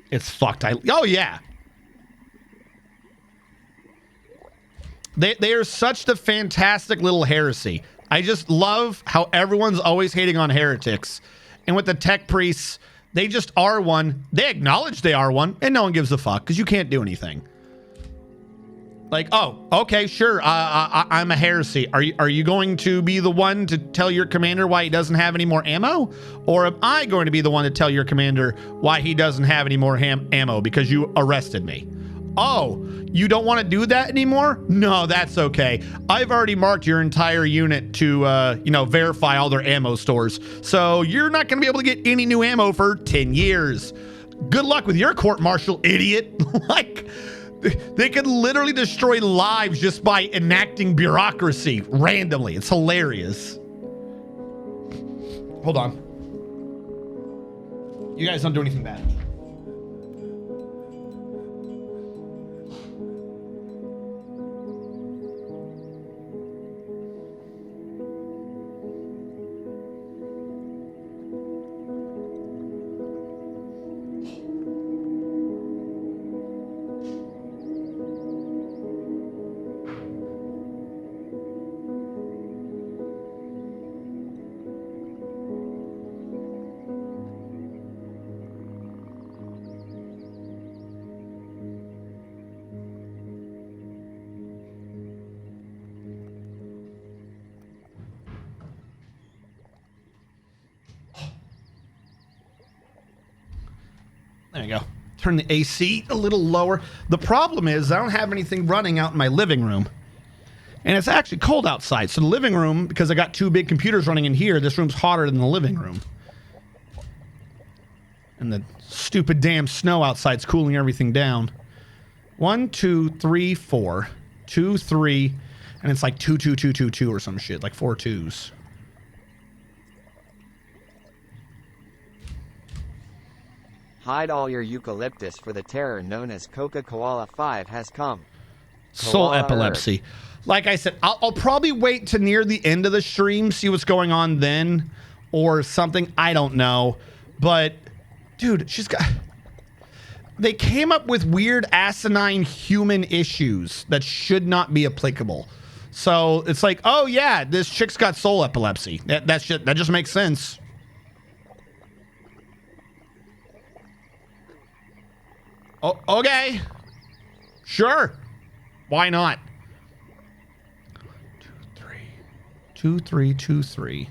It's fucked. Oh yeah. They are such the fantastic little heresy. I just love how everyone's always hating on heretics. And with the tech priests, they just are one. They acknowledge they are one, and no one gives a fuck because you can't do anything. Like, oh, okay, sure. I'm a heresy. Are you going to be the one to tell your commander why he doesn't have any more ammo? Or am I going to be the one to tell your commander why he doesn't have any more ammo because you arrested me? Oh, you don't want to do that anymore? No, that's okay. I've already marked your entire unit to, verify all their ammo stores. So you're not going to be able to get any new ammo for 10 years. Good luck with your court-martial, idiot. Like, they could literally destroy lives just by enacting bureaucracy randomly. It's hilarious. Hold on. You guys don't do anything bad. There you go. Turn the AC a little lower. The problem is I don't have anything running out in my living room. And it's actually cold outside. So the living room, because I got 2 big computers running in here, this room's hotter than the living room. And the stupid damn snow outside's cooling everything down. 1, 2, 3, 4. 2, 3. And it's like 2, 2, 2, 2, 2 or some shit. Like 4 2s. Hide all your eucalyptus, for the terror known as Coca-Cola 5 has come. Soul Koala epilepsy. Like I said, I'll probably wait to near the end of the stream, see what's going on then, or something. I don't know. But, dude, they came up with weird asinine human issues that should not be applicable. So it's like, oh yeah, this chick's got soul epilepsy. That just makes sense. Oh, okay. Sure. Why not? 2, 3. 2, 3, 2, 3.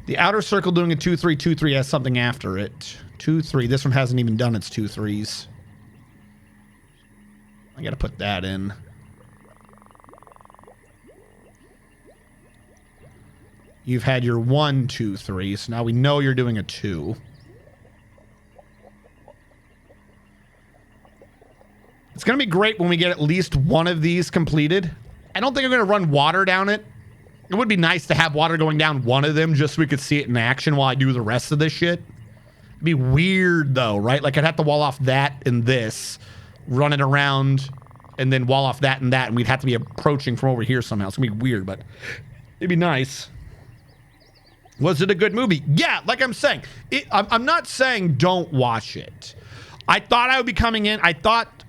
The outer circle doing a 2, 3, 2, 3 has something after it. 2, 3. This one hasn't even done its 2 3s. I gotta put that in. You've had your 1, 2, 3. So now we know you're doing a 2. It's going to be great when we get at least one of these completed. I don't think I'm going to run water down it. It would be nice to have water going down one of them just so we could see it in action while I do the rest of this shit. It'd be weird though, right? Like I'd have to wall off that and this, run it around, and then wall off that, and we'd have to be approaching from over here somehow. It's going to be weird, but it'd be nice. Was it a good movie? Yeah, like I'm saying. I'm not saying don't watch it. I thought I would be coming in. I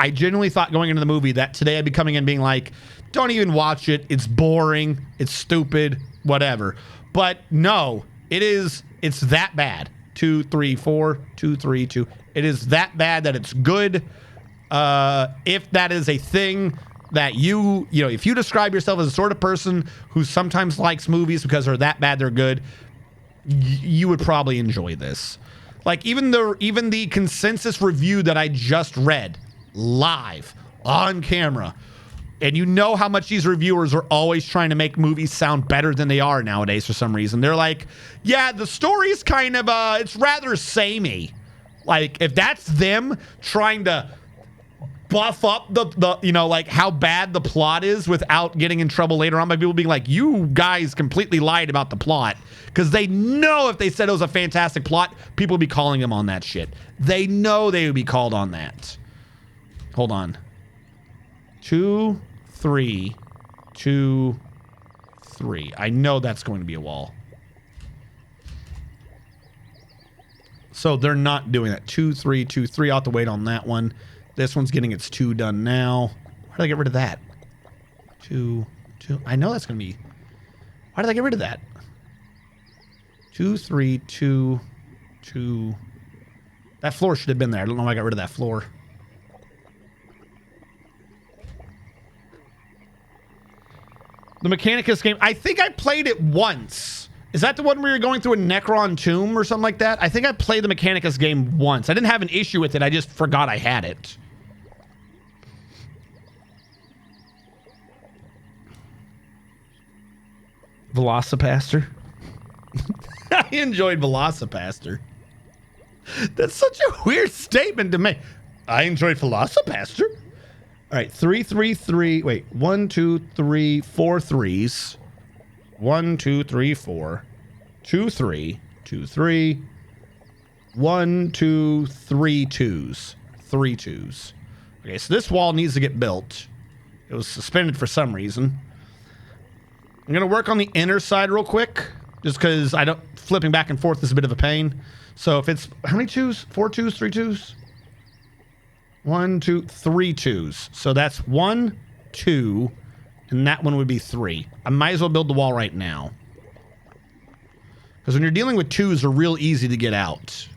genuinely thought going into the movie that today I'd be coming in being like, don't even watch it. It's boring. It's stupid. Whatever. But no, it's that bad. 2, 3, 4, 2, 3, 2. It is that bad that it's good. If that is a thing that if you describe yourself as a sort of person who sometimes likes movies because they're that bad they're good, you would probably enjoy this. Like even the consensus review that I just read live on camera And you know how much these reviewers are always trying to make movies sound better than they are nowadays for some reason. They're like, yeah, the story's kind of, it's rather samey. Like, if that's them trying to buff up the you know, like how bad the plot is without getting in trouble later on by people being like, you guys completely lied about the plot. Because they know if they said it was a fantastic plot, people would be calling them on that shit. They know they would be called on that. Hold on. 2, 3, 2, 3. I know that's going to be a wall. So they're not doing that. 2, 3, 2, 3. I'll have to wait on that one. This one's getting its 2 done now. Why did I get rid of that? 2, 2. I know that's going to be... Why did I get rid of that? 2, 3, 2, 2. That floor should have been there. I don't know why I got rid of that floor. The Mechanicus game, I think I played it once. Is that the one where you're going through a Necron tomb or something like that? I think I played the Mechanicus game once. I didn't have an issue with it. I just forgot I had it. Velocipaster. I enjoyed Velocipaster. That's such a weird statement to make. I enjoyed Velocipaster. All right, 3, 3, 3. Wait, 1, 2, 3, 4 threes. 1, 2, 3, 4. 2, 3, 2, 3. 1, 2, 3 twos. 3 twos. Okay, so this wall needs to get built. It was suspended for some reason. I'm gonna work on the inner side real quick, just because flipping back and forth is a bit of a pain. So if it's how many twos? 4 twos, 3 twos. 1, 2, 3 twos. So that's 1, 2, and that one would be 3. I might as well build the wall right now. Because when you're dealing with twos, they're real easy to get out.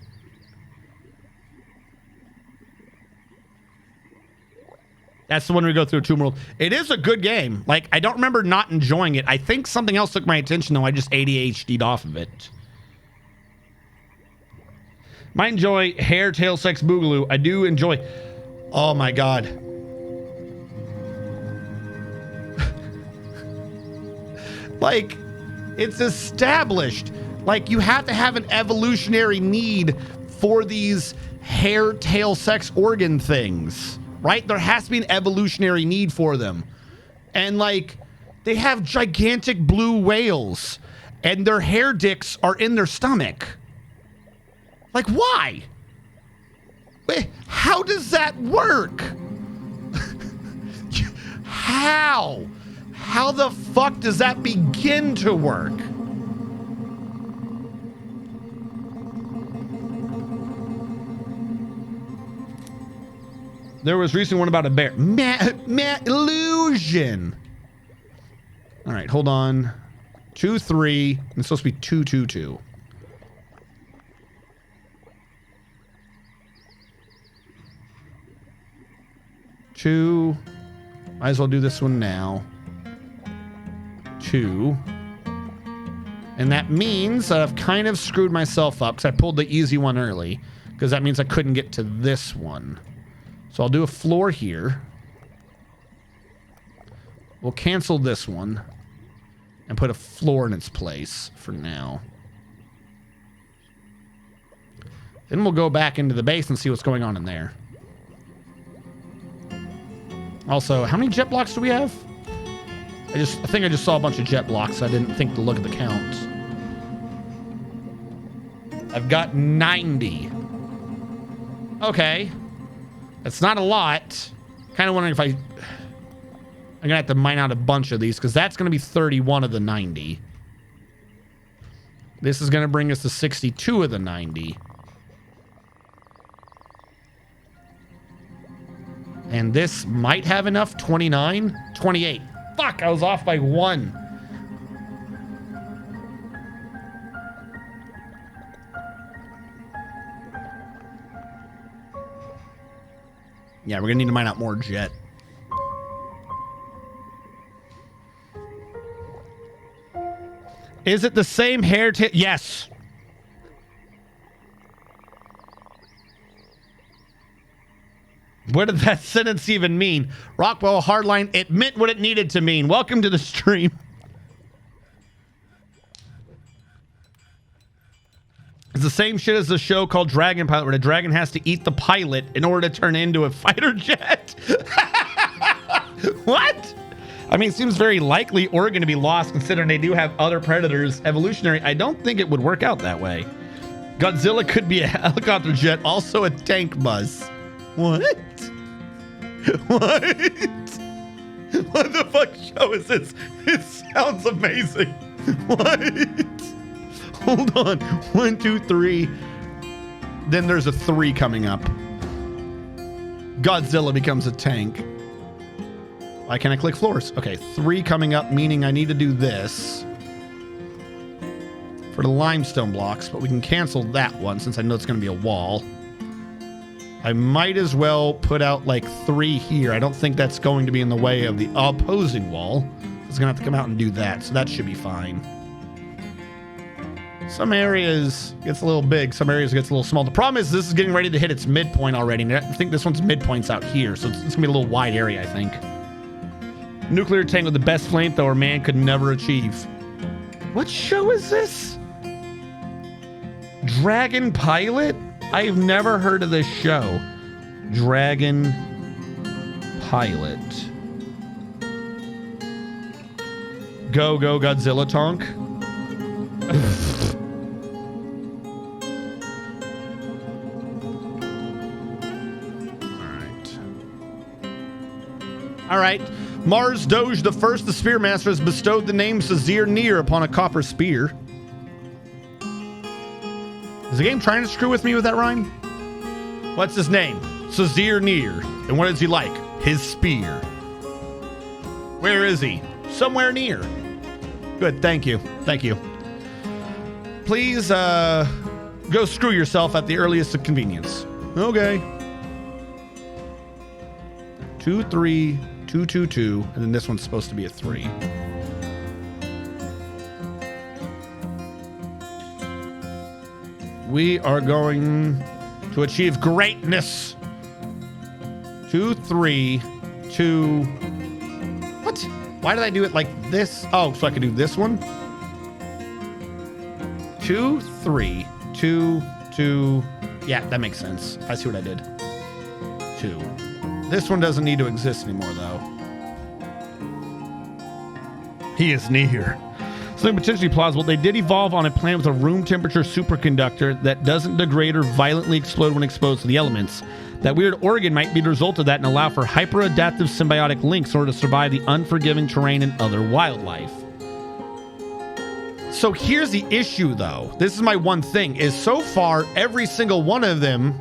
That's the one we go through Tomb World. It is a good game. Like, I don't remember not enjoying it. I think something else took my attention, though. I just ADHD'd off of it. Might enjoy Hair, Tail, Sex, Boogaloo. I do enjoy... Oh my god. Like, it's established. Like, you have to have an evolutionary need for these hair, tail, sex, organ things. Right? There has to be an evolutionary need for them. And, like, they have gigantic blue whales. And their hair dicks are in their stomach. Like, why? How does that work? How? How the fuck does that begin to work? There was recently one about a bear. Illusion. All right, hold on. 2, 3. And it's supposed to be 2, 2, 2. Two. Might as well do this one now. 2. And that means that I've kind of screwed myself up because I pulled the easy one early. Because that means I couldn't get to this one. So I'll do a floor here. We'll cancel this one. And put a floor in its place for now. Then we'll go back into the base and see what's going on in there. Also, how many jet blocks do we have? I think I just saw a bunch of jet blocks. I didn't think to look at the count. I've got 90. Okay. That's not a lot. Kind of wondering if I'm gonna have to mine out a bunch of these because that's gonna be 31 of the 90. This is gonna bring us to 62 of the 90. And this might have enough. 29, 28. Fuck, I was off by 1. Yeah, we're gonna need to mine out more jet. Is it the same hair tail? Yes. What did that sentence even mean? Rockwell Hardline, it meant what it needed to mean. Welcome to the stream. It's the same shit as the show called Dragon Pilot, where the dragon has to eat the pilot in order to turn into a fighter jet. What? I mean, it seems very likely Oregon to be lost, considering they do have other predators. Evolutionary, I don't think it would work out that way. Godzilla could be a helicopter jet, also a tank bus. What? What? What the fuck show is this? It sounds amazing. What? Hold on. 1, 2, 3. Then there's a 3 coming up. Godzilla becomes a tank. Why can't I click floors? Okay, 3 coming up, meaning I need to do this for the limestone blocks, but we can cancel that one since I know it's going to be a wall. I might as well put out like 3 here. I don't think that's going to be in the way of the opposing wall. It's going to have to come out and do that, so that should be fine. Some areas gets a little big, some areas gets a little small. The problem is this is getting ready to hit its midpoint already. And I think this one's midpoint's out here, so it's going to be a little wide area, I think. Nuclear tank with the best flamethrower man could never achieve. What show is this? Dragon Pilot? I've never heard of this show. Dragon Pilot. Go, go, Godzilla Tonk. All right. Mars Doge the First, the Spearmaster, has bestowed the name Sazir Near upon a copper spear. Is the game trying to screw with me with that rhyme? What's his name? Sazir Near. And what is he like? His spear. Where is he? Somewhere near. Good, thank you. Thank you. Please, go screw yourself at the earliest of convenience. Okay. 2, 3, 2, 2, 2, and then this one's supposed to be a 3. We are going to achieve greatness. 2, 3, 2. What? Why did I do it like this? Oh, so I could do this one. 2, 3, 2, 2. Yeah, that makes sense. I see what I did. 2. This one doesn't need to exist anymore, though. He is near. Something potentially plausible. They did evolve on a planet with a room temperature superconductor that doesn't degrade or violently explode when exposed to the elements. That weird organ might be the result of that and allow for hyper-adaptive symbiotic links in order to survive the unforgiving terrain and other wildlife. So here's the issue, though. This is my one thing, is so far, every single one of them,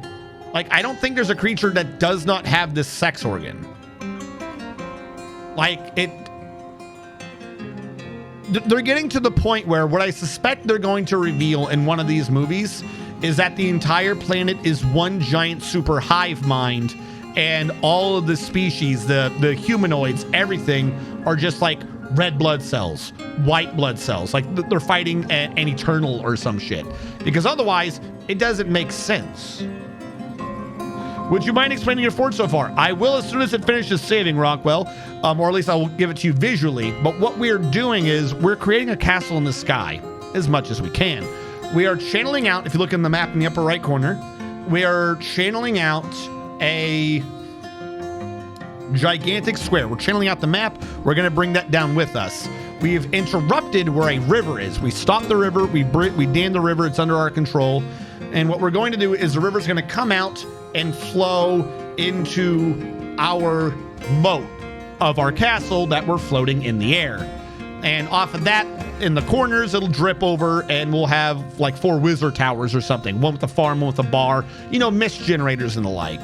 like, I don't think there's a creature that does not have this sex organ. Like, they're getting to the point where what I suspect they're going to reveal in one of these movies is that the entire planet is one giant super hive mind, and all of the species, the humanoids, everything are just like red blood cells, white blood cells, like they're fighting an eternal or some shit. Because otherwise, it doesn't make sense. Would you mind explaining your fort so far? I will as soon as it finishes saving, Rockwell, or at least I will give it to you visually. But what we're doing is we're creating a castle in the sky as much as we can. We are channeling out, if you look in the map in the upper right corner, we are channeling out a gigantic square. We're channeling out the map. We're going to bring that down with us. We've interrupted where a river is. We stopped the river. We dammed the river. It's under our control. And what we're going to do is the river's going to come out and flow into our moat of our castle that we're floating in the air. And off of that, in the corners, it'll drip over and we'll have like 4 wizard towers or something. One with a farm, one with a bar, mist generators and the like.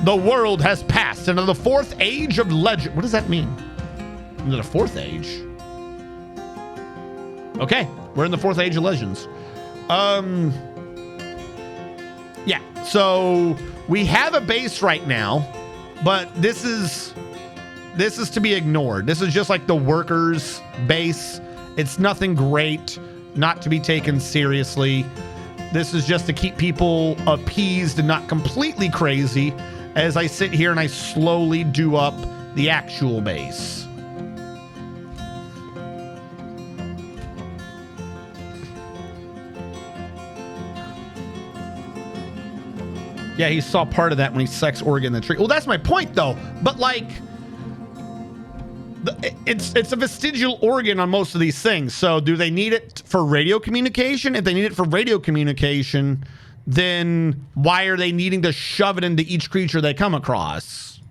The world has passed into the 4th age of legend. What does that mean? Into the 4th age? Okay, we're in the 4th age of legends. Yeah, so we have a base right now, but this is to be ignored. This is just like the workers' base. It's nothing great, not to be taken seriously. This is just to keep people appeased and not completely crazy. as I sit here and I slowly do up the actual base. Yeah, he saw part of that when he sex organ the tree. Well, that's my point, though. But, like, it's a vestigial organ on most of these things. So do they need it for radio communication? If they need it for radio communication, then why are they needing to shove it into each creature they come across?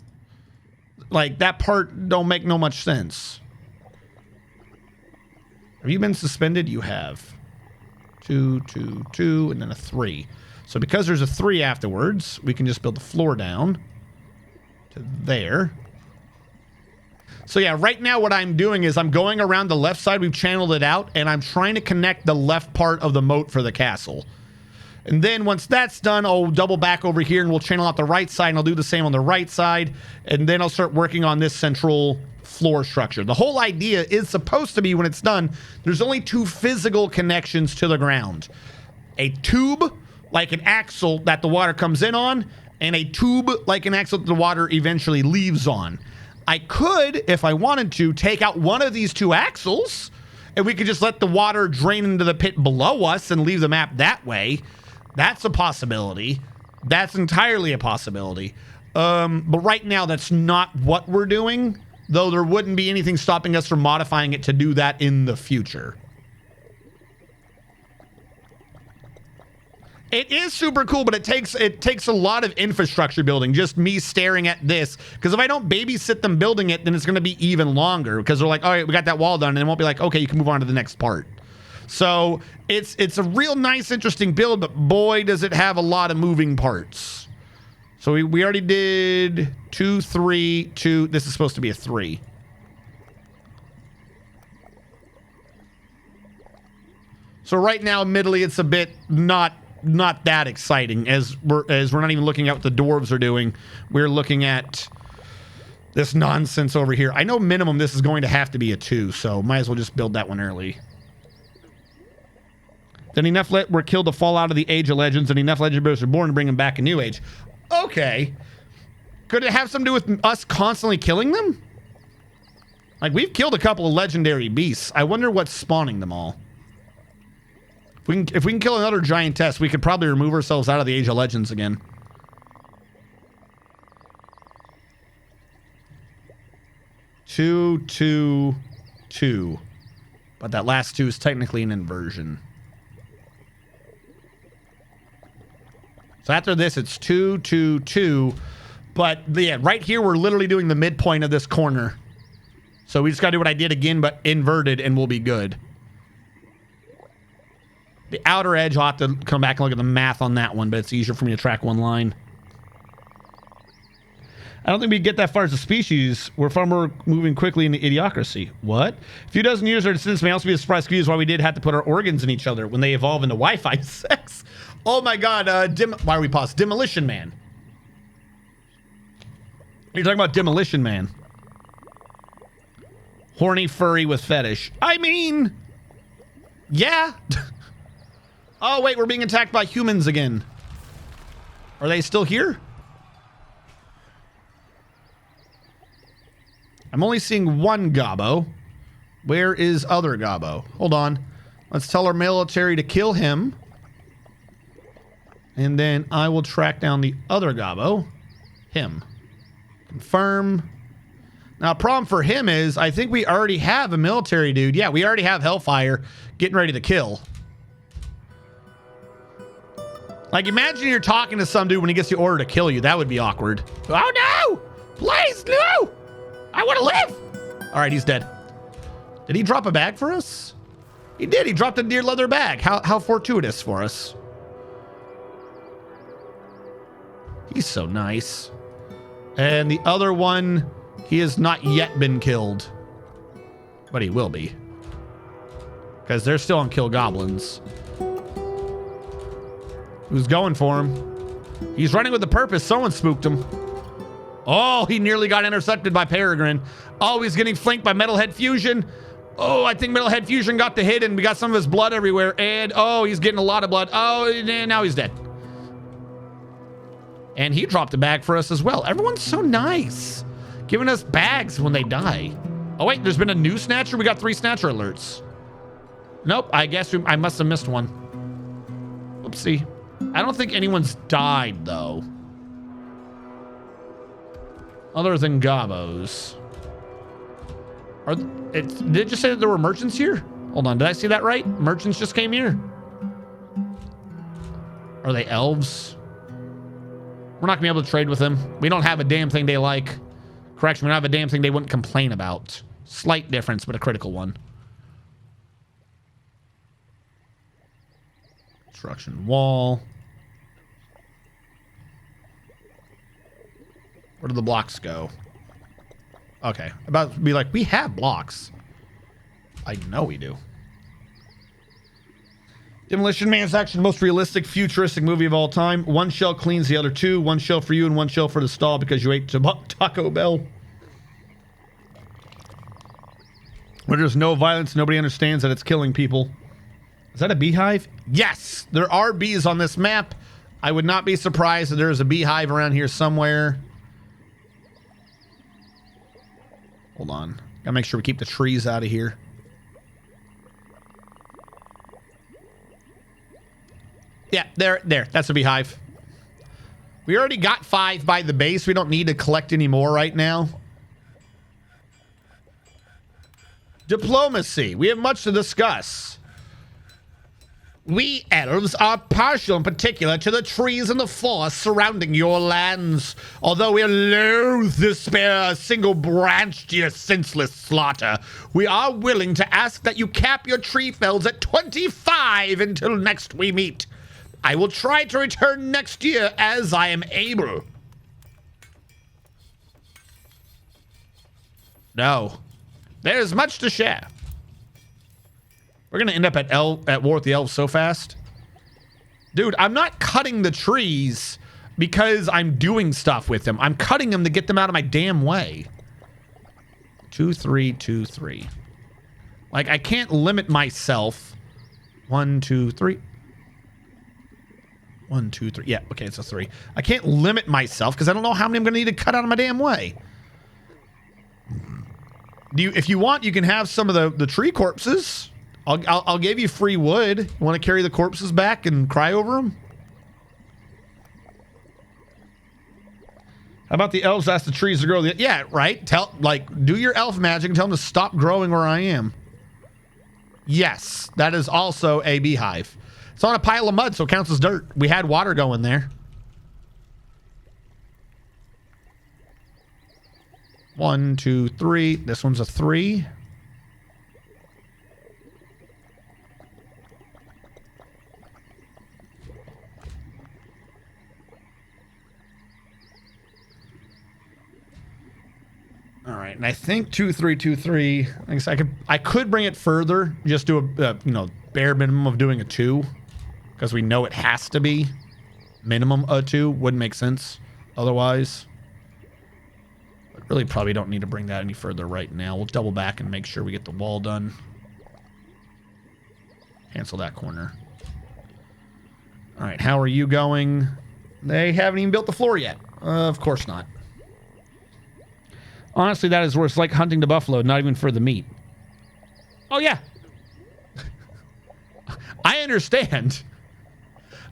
Like, that part don't make no much sense. Have you been suspended? You have. 2, 2, 2, and then a 3. So because there's a 3 afterwards, we can just build the floor down to there. So yeah, right now what I'm doing is I'm going around the left side. We've channeled it out, and I'm trying to connect the left part of the moat for the castle. And then once that's done, I'll double back over here, and we'll channel out the right side, and I'll do the same on the right side. And then I'll start working on this central floor structure. The whole idea is supposed to be, when it's done, there's only 2 physical connections to the ground. A tube, like an axle that the water comes in on, and a tube like an axle that the water eventually leaves on. I could, if I wanted to, take out one of these 2 axles, and we could just let the water drain into the pit below us and leave the map that way. That's a possibility. That's entirely a possibility. But right now, that's not what we're doing, though there wouldn't be anything stopping us from modifying it to do that in the future. It is super cool, but it takes a lot of infrastructure building, just me staring at this. Because if I don't babysit them building it, then it's going to be even longer. Because they're like, all right, we got that wall done. And it won't be like, okay, you can move on to the next part. So it's a real nice, interesting build, but boy, does it have a lot of moving parts. So we already did 2, 3, 2. This is supposed to be a 3. So right now, admittedly, it's a bit not that exciting, as we're not even looking at what the dwarves are doing. We're looking at this nonsense over here. I know minimum this is going to have to be a 2, so might as well just build that one early. Then enough were killed to fall out of the Age of Legends, and enough legendaries were born to bring them back a new age. Okay. Could it have something to do with us constantly killing them? Like, we've killed a couple of legendary beasts. I wonder what's spawning them all. If we can kill another giantess, we could probably remove ourselves out of the Age of Legends again. Two, 2, 2. But that last 2 is technically an inversion. So after this, it's 2, 2, 2. But yeah, right here, we're literally doing the midpoint of this corner. So we just got to do what I did again, but inverted, and we'll be good. The outer edge, I'll have to come back and look at the math on that one, but it's easier for me to track one line. I don't think we get that far as a species. We're far more moving quickly into idiocracy. What? A few dozen years or descendants may also be a surprise confused why we did have to put our organs in each other when they evolve into Wi-Fi sex. Oh my god, why are we paused? Demolition Man. You're talking about Demolition Man. Horny furry with fetish. I mean, yeah. Oh, wait, we're being attacked by humans again. Are they still here? I'm only seeing one Gobbo. Where is other Gobbo? Hold on. Let's tell our military to kill him. And then I will track down the other Gobbo. Him. Confirm. Now, a problem for him is I think we already have a military dude. Yeah, we already have Hellfire getting ready to kill. Like, imagine you're talking to some dude when he gets the order to kill you. That would be awkward. Oh, no! Please, no! I want to live! All right, he's dead. Did he drop a bag for us? He did. He dropped a deer leather bag. How fortuitous for us. He's so nice. And the other one, he has not yet been killed. But he will be. Because they're still on kill goblins. Who's going for him? He's running with a purpose. Someone spooked him. Oh, he nearly got intercepted by Peregrine. Oh, he's getting flanked by Metalhead Fusion. Oh, I think Metalhead Fusion got the hit and we got some of his blood everywhere. And, oh, he's getting a lot of blood. Oh, and now he's dead. And he dropped a bag for us as well. Everyone's so nice. Giving us bags when they die. Oh, wait, there's been a new snatcher? We got 3 snatcher alerts. Nope, I guess I must have missed one. Oopsie. I don't think anyone's died, though. Other than Gabos. Did it just say that there were merchants here? Hold on, did I see that right? Merchants just came here. Are they elves? We're not gonna be able to trade with them. We don't have a damn thing they like. Correction, we don't have a damn thing they wouldn't complain about. Slight difference, but a critical one. Construction wall. Where do the blocks go? Okay, about to be like, we have blocks. I know we do. Demolition Man's Action, most realistic, futuristic movie of all time. One shell cleans the other 2. One shell for you and one shell for the stall because you ate Taco Bell. Where there's no violence, nobody understands that it's killing people. Is that a beehive? Yes, there are bees on this map. I would not be surprised if there's a beehive around here somewhere. Hold on. Gotta make sure we keep the trees out of here. Yeah, there. That's a beehive. We already got 5 by the base. We don't need to collect any more right now. Diplomacy. We have much to discuss. We elves are partial in particular to the trees and the forests surrounding your lands. Although we are loath to spare a single branch to your senseless slaughter, we are willing to ask that you cap your tree fells at 25 until next we meet. I will try to return next year as I am able. No. There's much to share. We're going to end up at war with the elves so fast. Dude, I'm not cutting the trees because I'm doing stuff with them. I'm cutting them to get them out of my damn way. 2, 3, 2, 3. Like, I can't limit myself. 1, 2, 3. 1, 2, 3. Yeah, okay, it's a 3. I can't limit myself because I don't know how many I'm going to need to cut out of my damn way. If you want, you can have some of the tree corpses. I'll give you free wood. You want to carry the corpses back and cry over them? How about the elves ask the trees to grow? Yeah, right. Do your elf magic and tell them to stop growing where I am. Yes, that is also a beehive. It's on a pile of mud, so it counts as dirt. We had water going there. 1, 2, 3. This one's a 3. All right, and I think 2, 3, 2, 3. I guess I could bring it further. Just do a bare minimum of doing a 2, because we know it has to be minimum a 2. Wouldn't make sense otherwise. But really, probably don't need to bring that any further right now. We'll double back and make sure we get the wall done. Cancel that corner. All right, how are you going? They haven't even built the floor yet. Of course not. Honestly, that is worse. It's like hunting the buffalo, not even for the meat. Oh, yeah. I understand.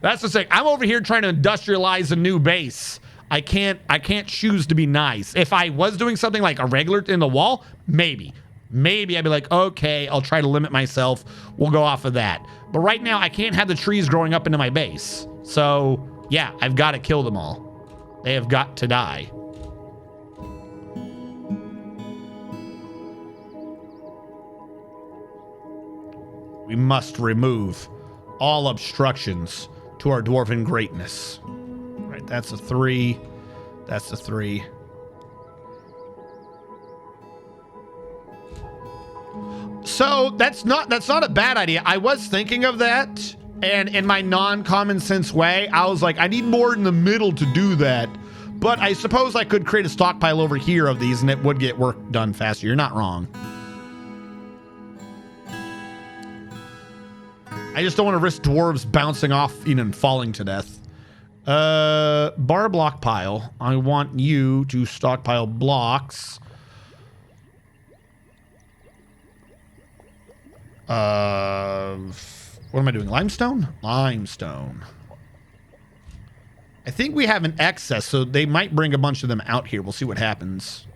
That's the thing. I'm over here trying to industrialize a new base. I can't choose to be nice. If I was doing something like a regular in the wall, maybe I'd be like, okay, I'll try to limit myself. We'll go off of that. But right now, I can't have the trees growing up into my base. So, yeah, I've got to kill them all. They have got to die. We must remove all obstructions to our dwarven greatness. All right, that's a 3. That's a 3. So that's not a bad idea. I was thinking of that, and in my non-common sense way, I was like, I need more in the middle to do that. But I suppose I could create a stockpile over here of these, and it would get work done faster. You're not wrong. I just don't want to risk dwarves bouncing off and falling to death. Bar block pile. I want you to stockpile blocks. What am I doing? Limestone? Limestone. I think we have an excess, so they might bring a bunch of them out here. We'll see what happens.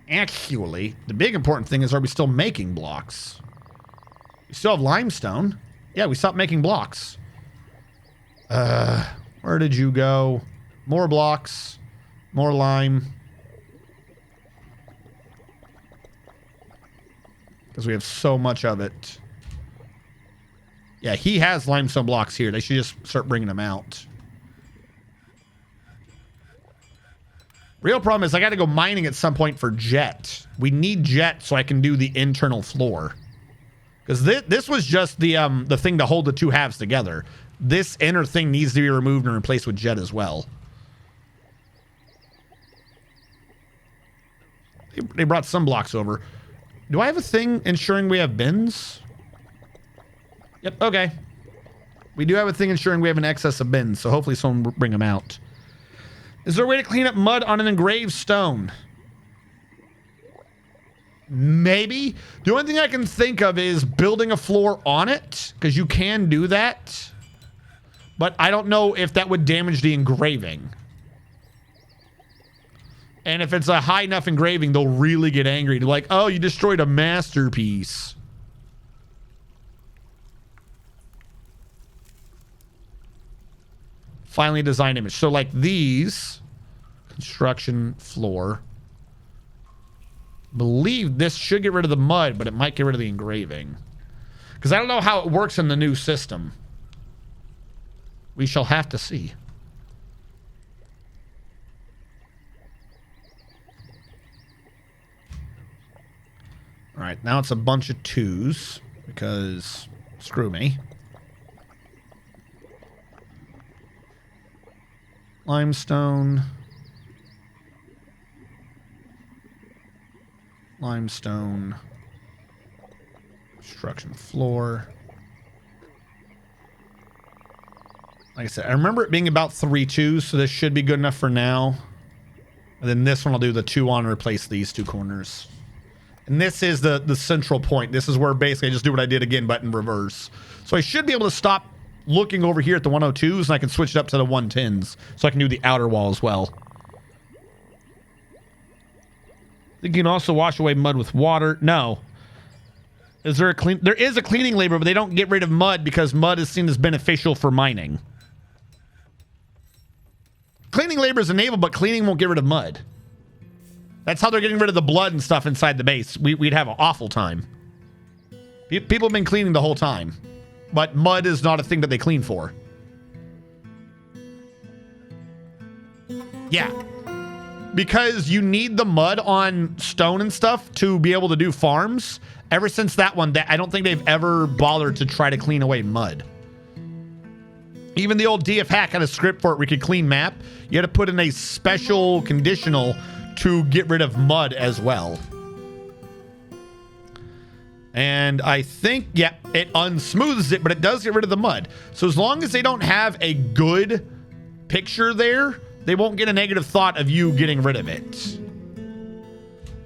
Actually, the big important thing is, are we still making blocks? We still have limestone. Yeah, we stopped making blocks. Where did you go? More blocks. More lime. Because we have so much of it. Yeah, he has limestone blocks here. They should just start bringing them out. Real problem is I got to go mining at some point for jet. We need jet so I can do the internal floor. Because this was just the thing to hold the two halves together. This inner thing needs to be removed and replaced with jet as well. They brought some blocks over. Do I have a thing ensuring we have bins? Yep, okay. We do have a thing ensuring we have an excess of bins, so hopefully someone will bring them out. Is there a way to clean up mud on an engraved stone? Maybe. The only thing I can think of is building a floor on it, because you can do that. But I don't know if that would damage the engraving. And if it's a high enough engraving, they'll really get angry. They're like, oh, you destroyed a masterpiece. Finally designed image. So like these, construction floor. Believe this should get rid of the mud, but it might get rid of the engraving. Because I don't know how it works in the new system. We shall have to see. All right, now it's a bunch of twos because screw me. Limestone. Limestone. Construction floor. Like I said, I remember it being about 3 twos, so this should be good enough for now. And then this one I'll do the 2 on and replace these 2 corners. And this is the central point. This is where basically I just do what I did again, but in reverse. So I should be able to stop looking over here at the 102s, and I can switch it up to the 110s. So I can do the outer wall as well. I think you can also wash away mud with water. No. Is there a clean? There is a cleaning labor, but they don't get rid of mud because mud is seen as beneficial for mining. Cleaning labor is enabled, but cleaning won't get rid of mud. That's how they're getting rid of the blood and stuff inside the base. We'd have an awful time. People have been cleaning the whole time. But mud is not a thing that they clean for. Yeah. Because you need the mud on stone and stuff to be able to do farms. Ever since that one, I don't think they've ever bothered to try to clean away mud. Even the old DF hack had a script for it where you could clean map. You had to put in a special conditional to get rid of mud as well. And I think, yeah, it unsmooths it, but it does get rid of the mud. So as long as they don't have a good picture there, they won't get a negative thought of you getting rid of it.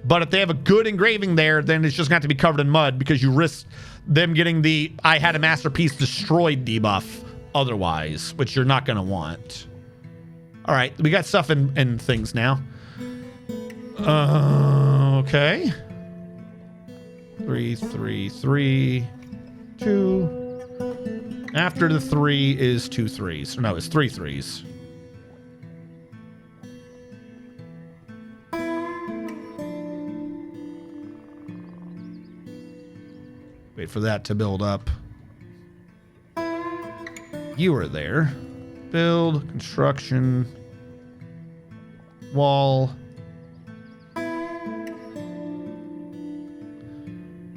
But if they have a good engraving there, then it's just going to have to be covered in mud because you risk them getting the I had a masterpiece destroyed debuff otherwise, which you're not going to want. All right, we got stuff in things now. Okay. 3, 3, 3, 2. After the 3 is 2 3s. No, it's 3 3s. Wait for that to build up. You are there. Build, construction, wall.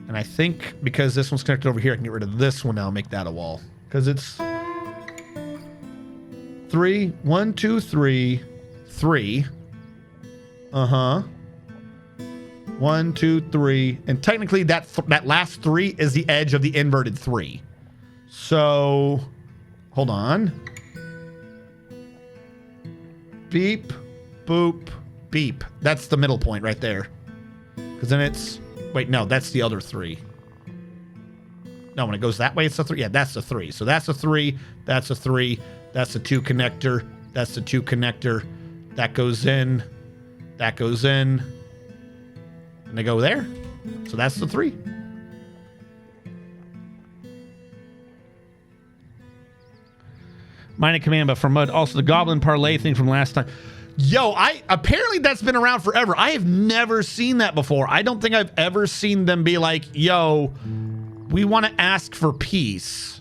And I think because this one's connected over here, I can get rid of this one now and make that a wall. Because it's 3, 1, 2, 3, 3. Uh-huh. 1, 2, 3. And technically that last 3 is the edge of the inverted 3. So, hold on. Beep, boop, beep. That's the middle point right there. Because then it's... Wait, no, that's the other 3. No, when it goes that way, it's the 3. Yeah, that's the 3. So that's the 3. That's the 3. That's the 2 connector. That's the 2 connector. That goes in. That goes in. And they go there. So that's the 3. Minor command, but from Mud. Also, the goblin parlay thing from last time. Yo, apparently that's been around forever. I have never seen that before. I don't think I've ever seen them be like, yo, we want to ask for peace.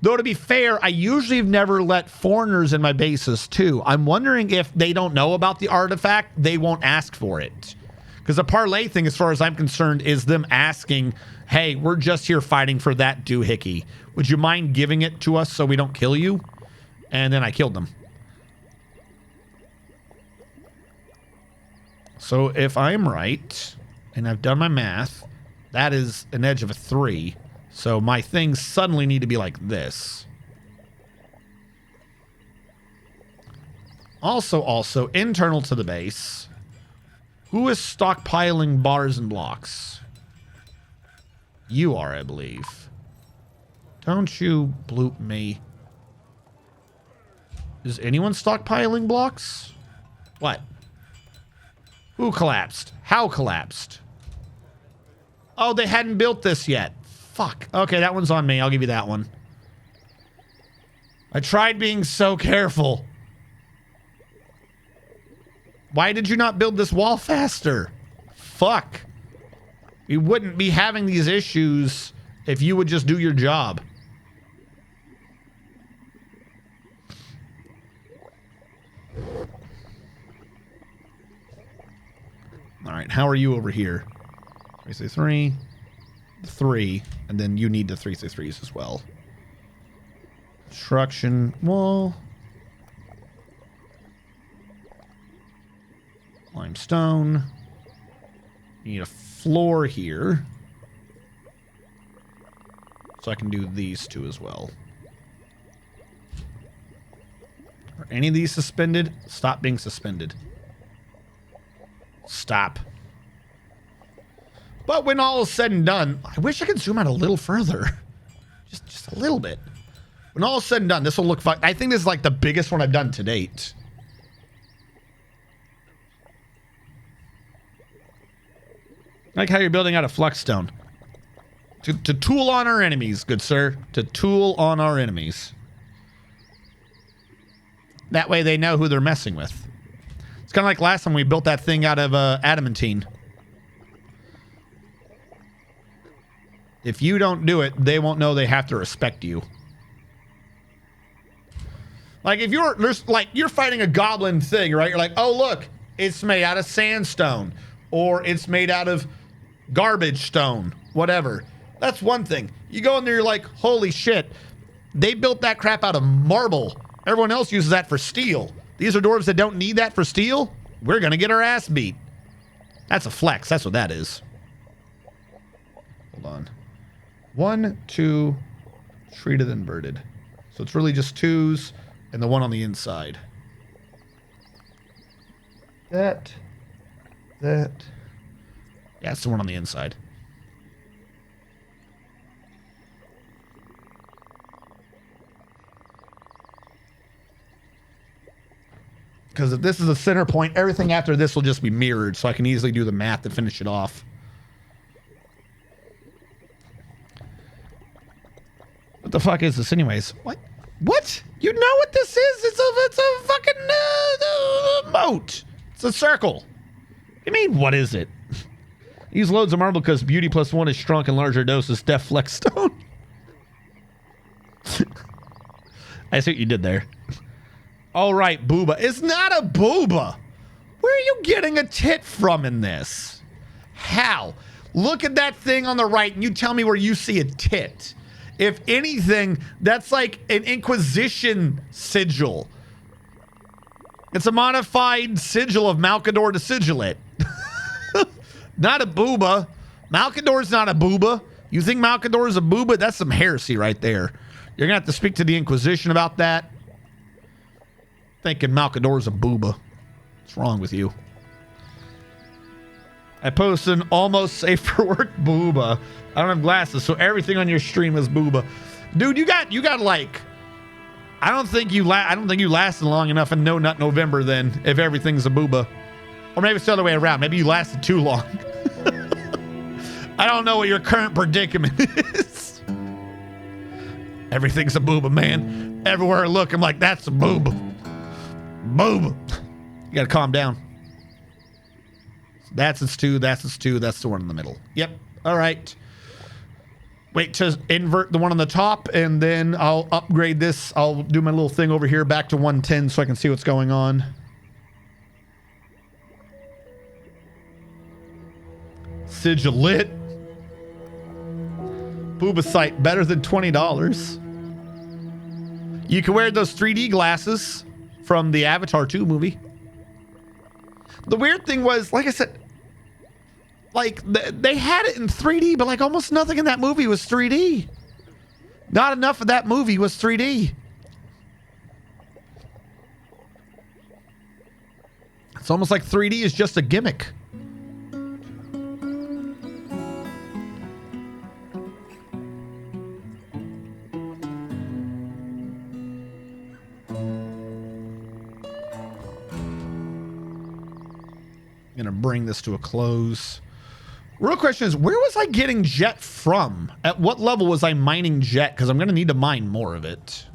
Though, to be fair, I usually have never let foreigners in my bases, too. I'm wondering if they don't know about the artifact, they won't ask for it. Because the parlay thing, as far as I'm concerned, is them asking, hey, we're just here fighting for that doohickey. Would you mind giving it to us so we don't kill you? And then I killed them. So if I'm right, and I've done my math, that is an edge of a 3. So my things suddenly need to be like this. Also, internal to the base, who is stockpiling bars and blocks? You are, I believe. Don't you bloop me. Is anyone stockpiling blocks? What? Who collapsed? How collapsed? Oh, they hadn't built this yet. Fuck. Okay, that one's on me. I'll give you that one. I tried being so careful. Why did you not build this wall faster? Fuck. We wouldn't be having these issues if you would just do your job. All right, how are you over here? 3, 3, and then you need the 3s as well. Construction wall. Limestone. You need a floor here. So I can do these 2 as well. Are any of these suspended? Stop being suspended. Stop. But when all is said and done, I wish I could zoom out a little further. Just a little bit. When all is said and done, this will look fun. I think this is like the biggest one I've done to date. I like how you're building out a flux stone. To tool on our enemies, good sir. To tool on our enemies. That way they know who they're messing with. It's kind of like last time we built that thing out of adamantine. If you don't do it, they won't know they have to respect you. Like if you're fighting a goblin thing, right? You're like, oh look, it's made out of sandstone, or it's made out of garbage stone, whatever. That's one thing. You go in there, you're like, holy shit, they built that crap out of marble. Everyone else uses that for steel. These are dwarves that don't need that for steel. We're gonna get our ass beat. That's a flex. That's what that is. Hold on. 1, 2, treated inverted. So it's really just 2s and the one on the inside. That. Yeah, it's the one on the inside. Because if this is a center point, everything after this will just be mirrored, so I can easily do the math to finish it off. What the fuck is this anyways? What? What? You know what this is? It's a fucking moat. It's a circle. You mean, what is it? Use loads of marble because beauty plus 1 is shrunk in larger doses. Def flex stone. I see what you did there. All right, booba. It's not a booba. Where are you getting a tit from in this? How? Look at that thing on the right and you tell me where you see a tit. If anything, that's like an Inquisition sigil. It's a modified sigil of Malcador to sigil it. Not a booba. Malcador's not a booba. You think Malcador's a booba? That's some heresy right there. You're going to have to speak to the Inquisition about that. Thinking Malcador's a booba. What's wrong with you? I posted an almost safe for work booba. I don't have glasses, so everything on your stream is booba. Dude, you got like, I don't think you lasted long enough in No Nut November then, if everything's a booba. Or maybe it's the other way around. Maybe you lasted too long. I don't know what your current predicament is. Everything's a booba, man. Everywhere I look, I'm like, that's a booba. Booba. You gotta calm down. That's its two, that's its two, that's the one in the middle. Yep. All right. Wait to invert the one on the top, and then I'll upgrade this. I'll do my little thing over here back to 110 so I can see what's going on. Sigil lit. Booba site better than $20. You can wear those 3D glasses from the Avatar 2 movie. The weird thing was, like I said, like they had it in 3D, but like almost nothing in that movie was 3D. Not enough of that movie was 3D. It's almost like 3D is just a gimmick. Gonna bring this to a close. Real question is, where was I getting jet from? At what level was I mining jet? Because I'm gonna need to mine more of it.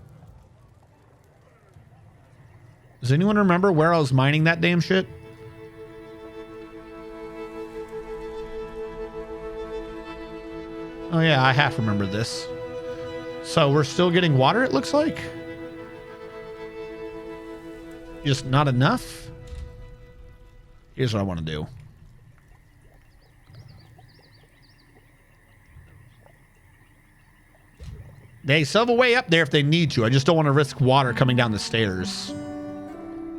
Does anyone remember where I was mining that damn shit? Oh yeah, I half remember this. So we're still getting water, it looks like. Just not enough. Here's what I want to do. They still have a way up there if they need to. I just don't want to risk water coming down the stairs.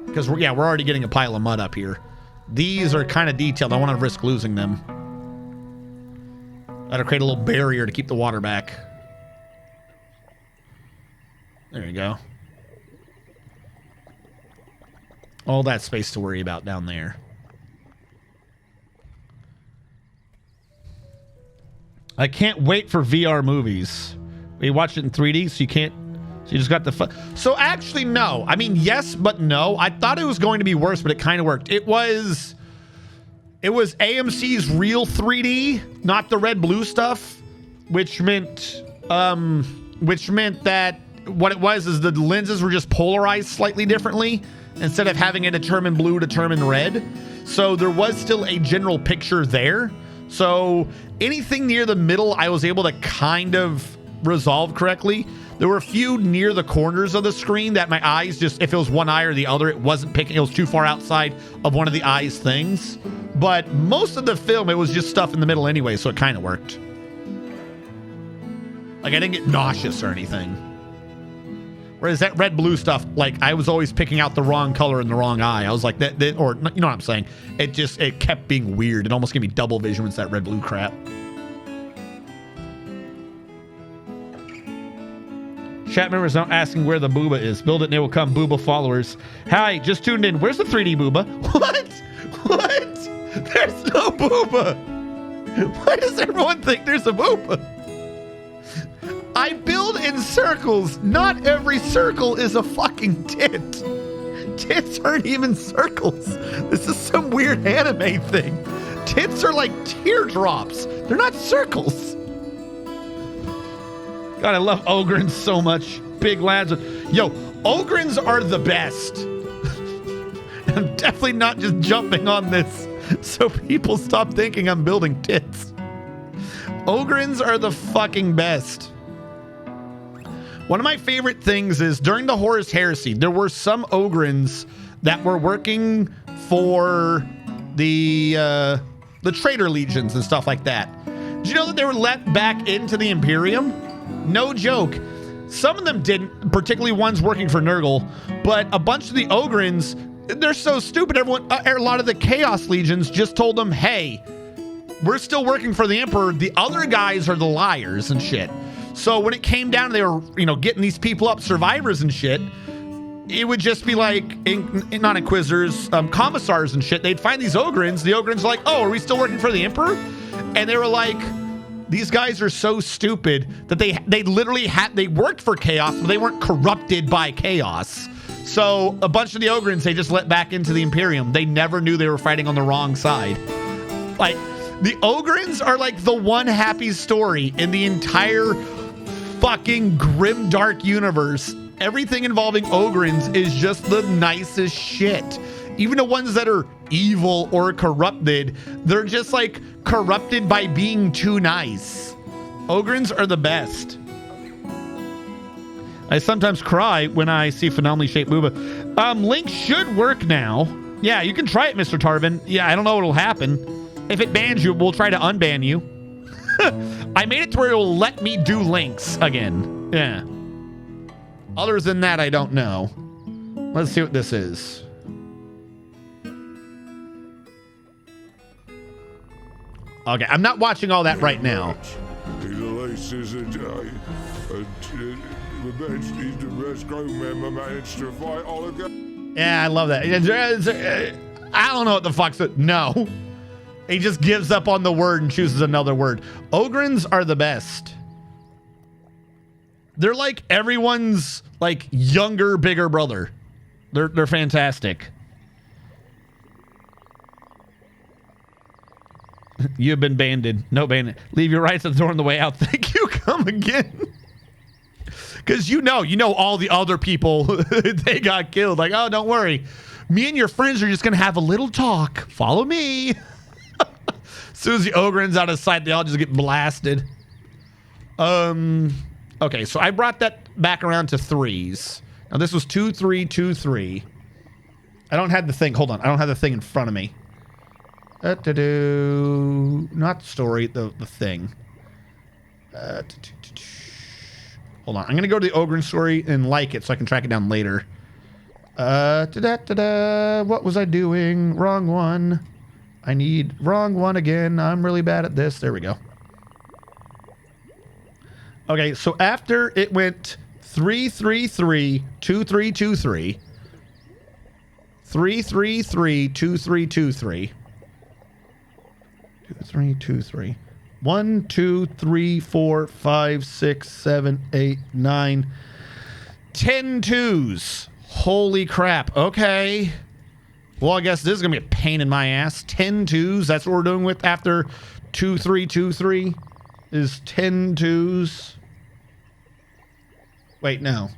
Because, we're already getting a pile of mud up here. These are kind of detailed. I want to risk losing them. Gotta create a little barrier to keep the water back. There you go. All that space to worry about down there. I can't wait for VR movies. We watched it in 3D, so you can't. So you just got the fun. So actually, no. I mean, yes, but no. I thought it was going to be worse, but it kind of worked. It was AMC's real 3D, not the red blue stuff, which meant that what it was is the lenses were just polarized slightly differently instead of having a determined blue, determined red. So there was still a general picture there. So anything near the middle, I was able to kind of resolve correctly. There were a few near the corners of the screen that my eyes just, if it was one eye or the other, it wasn't picking. It was too far outside of one of the eye's things. But most of the film, it was just stuff in the middle anyway, so it kind of worked. Like, I didn't get nauseous or anything. Whereas that red-blue stuff, like, I was always picking out the wrong color in the wrong eye. I was like, that, or, you know what I'm saying? It kept being weird. It almost gave me double vision with that red-blue crap. Chat members now asking where the booba is. Build it and it will come. Booba followers. Hi, just tuned in. Where's the 3D booba? What? What? There's no booba. Why does everyone think there's a booba? I build in circles. Not every circle is a fucking tit. Tits aren't even circles. This is some weird anime thing. Tits are like teardrops. They're not circles. God, I love Ogrins so much. Big lads. Yo, Ogrins are the best. I'm definitely not just jumping on this so people stop thinking I'm building tits. Ogrins are the fucking best. One of my favorite things is during the Horus Heresy, there were some Ogrins that were working for the traitor legions and stuff like that. Did you know that they were let back into the Imperium? No joke. Some of them didn't, particularly ones working for Nurgle, but a bunch of the Ogrins, they're so stupid. A lot of the Chaos Legions just told them, hey, we're still working for the Emperor. The other guys are the liars and shit. So when it came down, they were, you know, getting these people up, survivors and shit. It would just be like, not inquisitors, commissars and shit. They'd find these Ogrins. The Ogrins are like, oh, are we still working for the Emperor? And they were like, these guys are so stupid that they literally they worked for Chaos, but they weren't corrupted by Chaos. So a bunch of the Ogrins, they just let back into the Imperium. They never knew they were fighting on the wrong side. Like, the Ogrins are like the one happy story in the entire fucking grim dark universe. Everything involving Ogrins is just the nicest shit. Even the ones that are evil or corrupted, they're just like corrupted by being too nice. Ogrins are the best. I sometimes cry when I see phenomenally shaped Booba. Link should work now. Yeah, you can try it, Mr. Tarvin. Yeah, I don't know what'll happen. If it bans you, we'll try to unban you. I made it to where it will let me do links again. Yeah. Other than that, I don't know. Let's see what this is. Okay, I'm not watching all that right now. Yeah, I love that. I don't know what the fuck's it. No. He just gives up on the word and chooses another word. Ogrins are the best. They're like everyone's like younger, bigger brother. They're fantastic. You've been banded. No banded. Leave your rights at the door on the way out. Thank you. Come again. Because you know all the other people, they got killed. Like, oh, don't worry. Me and your friends are just going to have a little talk. Follow me. As soon as the Ogrins out of sight, they all just get blasted. Okay, so I brought that back around to 3s. Now this was 2, 3, 2, 3. I don't have the thing. Hold on. I don't have the thing in front of me. Not the story, the thing. Hold on. I'm going to go to the Ogren story and like it so I can track it down later. What was I doing? Wrong one. I need wrong one again. I'm really bad at this. There we go. Okay, so after it went 3, 3, 3, 2, 3, 2, 3. 3, 3, 3, 2, 3, 2, 3. 2, 3, 2, 3. 1, 2, 3, 4, 5, 6, 7, 8, 9. 10 twos. Holy crap. Okay. Well, I guess this is going to be a pain in my ass. 10 twos. That's what we're doing with after 2, 3, 2, 3 is 10 twos. Wait, no.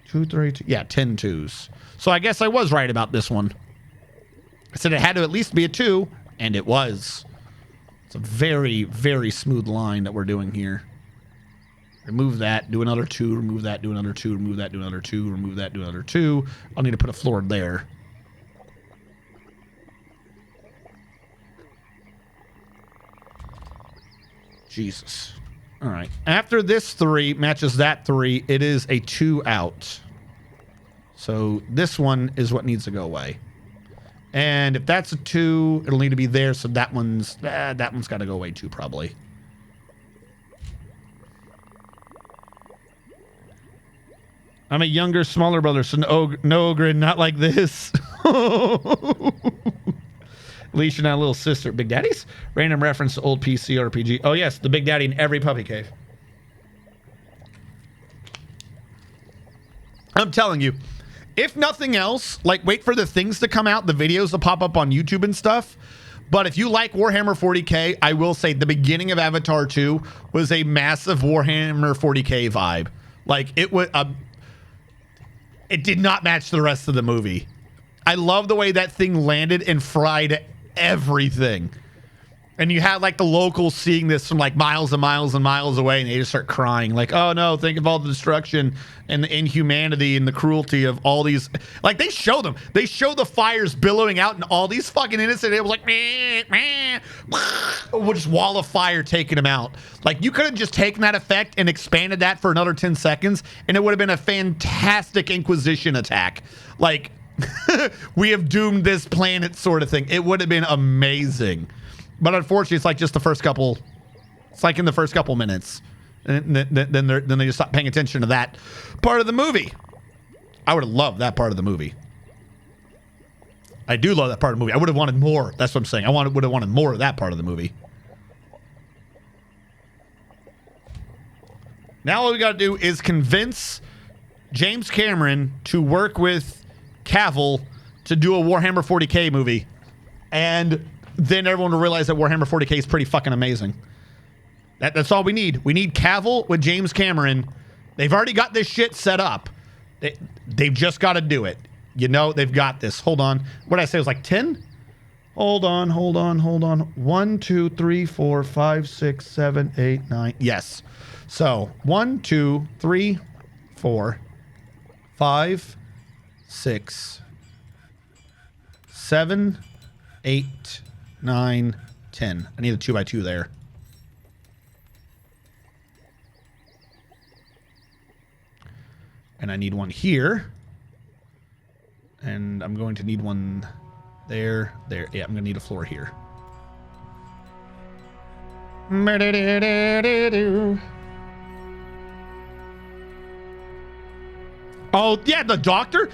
2, 3, 2. Yeah, 10 twos. So I guess I was right about this one. I said it had to at least be a 2, and it was. It's a very, very smooth line that we're doing here. Remove that, do another 2, remove that, do another 2, remove that, do another 2, remove that, do another 2. I'll need to put a floor there. Jesus. All right. After this 3 matches that 3, it is a 2 out. So this one is what needs to go away. And if that's a 2, it'll need to be there. So that one's got to go away too, probably. I'm a younger, smaller brother, so no ogre, not like this. At least you're not a little sister. Big Daddy's? Random reference to old PC RPG. Oh, yes, the Big Daddy in every puppy cave. I'm telling you, if nothing else, like, wait for the things to come out, the videos to pop up on YouTube and stuff. But if you like Warhammer 40K, I will say the beginning of Avatar 2 was a massive Warhammer 40K vibe. Like, it was... it did not match the rest of the movie. I love the way that thing landed and fried everything. And you had like the locals seeing this from like miles and miles and miles away, and they just start crying like, oh no, think of all the destruction and the inhumanity and the cruelty of all these. Like, they show them. They show the fires billowing out and all these fucking innocent, it was like, meh, meh, just wall of fire taking them out. Like, you could have just taken that effect and expanded that for another 10 seconds, and it would have been a fantastic Inquisition attack. Like, we have doomed this planet sort of thing. It would have been amazing. But unfortunately, it's like just the first couple. It's like in the first couple minutes, and then they just stop paying attention to that part of the movie. I would have loved that part of the movie. I do love that part of the movie. I would have wanted more. That's what I'm saying. Would have wanted more of that part of the movie. Now all we got to do is convince James Cameron to work with Cavill to do a Warhammer 40K movie. And then everyone will realize that Warhammer 40K is pretty fucking amazing. That's all we need. We need Cavill with James Cameron. They've already got this shit set up. They've just got to do it. You know, they've got this. Hold on. What did I say? It was like 10? Hold on. 1, 2, 3, 4, 5, 6, 7, 8, 9. Yes. So 1, 2, 3, 4, 5, 6, 7, 8, 9, 10. I need a 2x2 there. And I need one here. And I'm going to need one there. Yeah, I'm going to need a floor here. Oh, yeah, the doctor.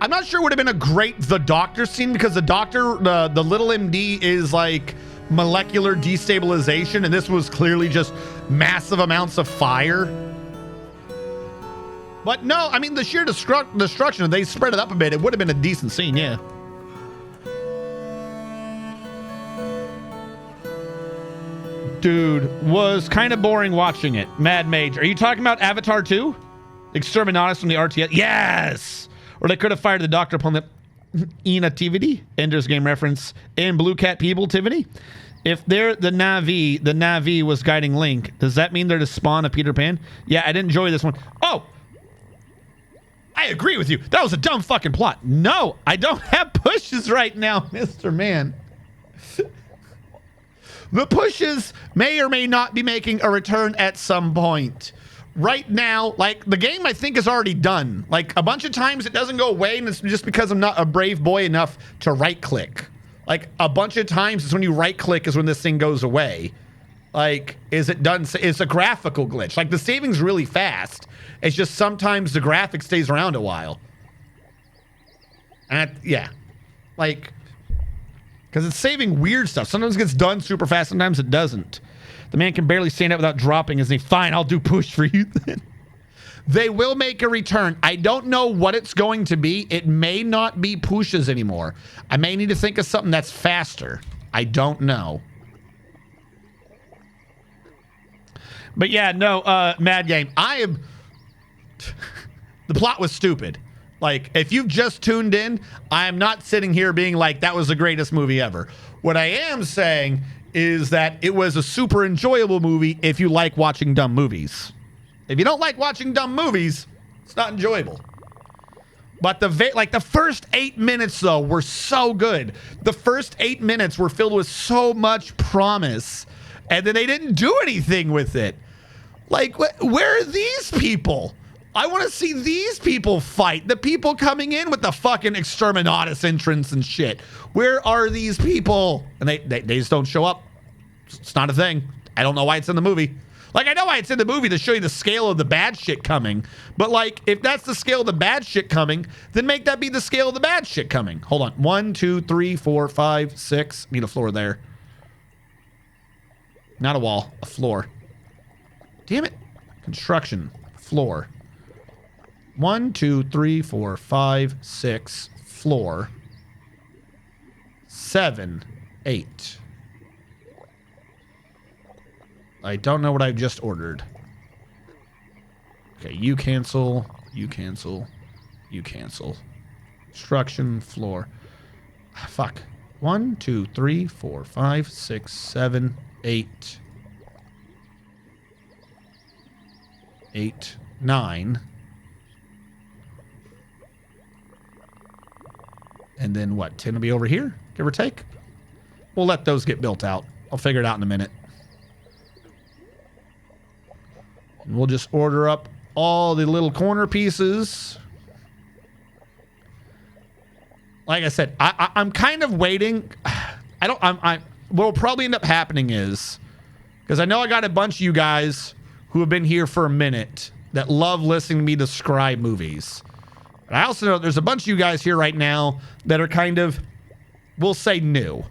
I'm not sure it would have been a great The Doctor scene because the doctor, the little MD is like molecular destabilization. And this was clearly just massive amounts of fire. But no, I mean, the sheer destruction, if they spread it up a bit, it would have been a decent scene, yeah. Dude, was kind of boring watching it. Mad Mage. Are you talking about Avatar 2? Exterminatus from the RTS? Yes! Or they could have fired the doctor upon the inativity, Ender's Game reference, and Blue Cat people, Tivity. If they're the Navi was guiding Link, does that mean they're the spawn of Peter Pan? Yeah, I didn't enjoy this one. Oh! I agree with you. That was a dumb fucking plot. No, I don't have pushes right now, Mr. Man. The pushes may or may not be making a return at some point. Right now, like, the game I think is already done. Like, a bunch of times it doesn't go away, and it's just because I'm not a brave boy enough to right-click. Like, a bunch of times it's when you right-click is when this thing goes away. Like, is it done? It's a graphical glitch. Like, the saving's really fast. It's just sometimes the graphic stays around a while. And yeah. Like, because it's saving weird stuff. Sometimes it gets done super fast, sometimes it doesn't. The man can barely stand up without dropping, isn't he? Fine, I'll do push for you then. They will make a return. I don't know what it's going to be. It may not be pushes anymore. I may need to think of something that's faster. I don't know. But yeah, no, Mad Game. I am... The plot was stupid. Like, if you've just tuned in, I am not sitting here being like, that was the greatest movie ever. What I am saying is that it was a super enjoyable movie if you like watching dumb movies. If you don't like watching dumb movies, it's not enjoyable. But the first 8 minutes, though, were so good. The first 8 minutes were filled with so much promise, and then they didn't do anything with it. Like, where are these people? I want to see these people fight. The people coming in with the fucking Exterminatus entrance and shit. Where are these people? And they just don't show up. It's not a thing. I don't know why it's in the movie. Like, I know why it's in the movie to show you the scale of the bad shit coming. But, like, if that's the scale of the bad shit coming, then make that be the scale of the bad shit coming. Hold on. 1, 2, 3, 4, 5, 6. Need a floor there. Not a wall. A floor. Damn it. Construction. Floor. 1, 2, 3, 4, 5, 6. Floor. 7, 8. I don't know what I've just ordered. Okay, you cancel. You cancel. You cancel. Construction floor. Fuck. 1, 2, 3, 4, 5, 6, 7, 8. 8, 9. And then what? 10 will be over here, give or take. We'll let those get built out. I'll figure it out in a minute. And we'll just order up all the little corner pieces. Like I said, I'm kind of waiting. what will probably end up happening is, because I know I got a bunch of you guys who have been here for a minute that love listening to me describe movies. But I also know there's a bunch of you guys here right now that are kind of, we'll say, new.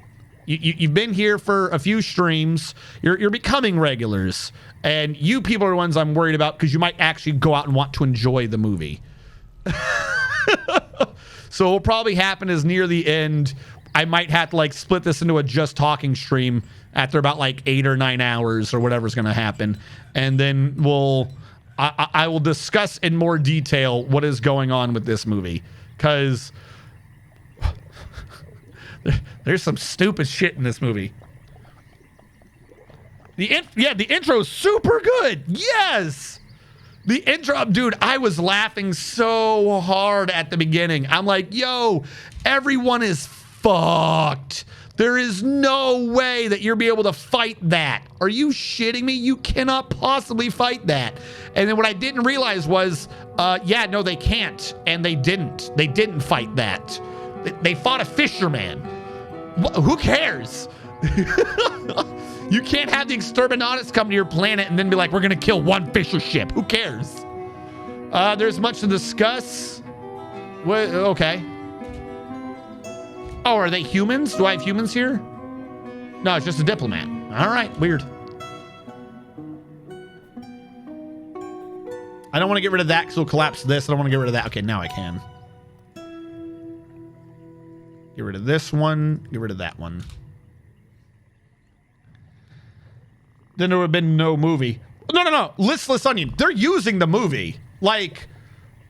You've been here for a few streams. You're becoming regulars. And you people are the ones I'm worried about because you might actually go out and want to enjoy the movie. So what will probably happen is near the end, I might have to like split this into a just talking stream after about like 8 or 9 hours or whatever's going to happen. And then I will discuss in more detail what is going on with this movie. Because there's some stupid shit in this movie. The intro is super good. Yes. The intro, dude, I was laughing so hard at the beginning. I'm like, yo, everyone is fucked. There is no way that you'll be able to fight that. Are you shitting me? You cannot possibly fight that. And then what I didn't realize was, yeah, no, they can't. And they didn't. They didn't fight that. They fought a fisherman. Who cares? You can't have the exterminatus come to your planet and then be like, we're going to kill one fisher ship. Who cares? There's much to discuss. What? Okay. Oh, are they humans? Do I have humans here? No, it's just a diplomat. All right, weird. I don't want to get rid of that because it'll collapse this. I don't want to get rid of that. Okay, now I can. Get rid of this one. Get rid of that one. Then there would have been no movie. No. Listless Onion. They're using the movie. Like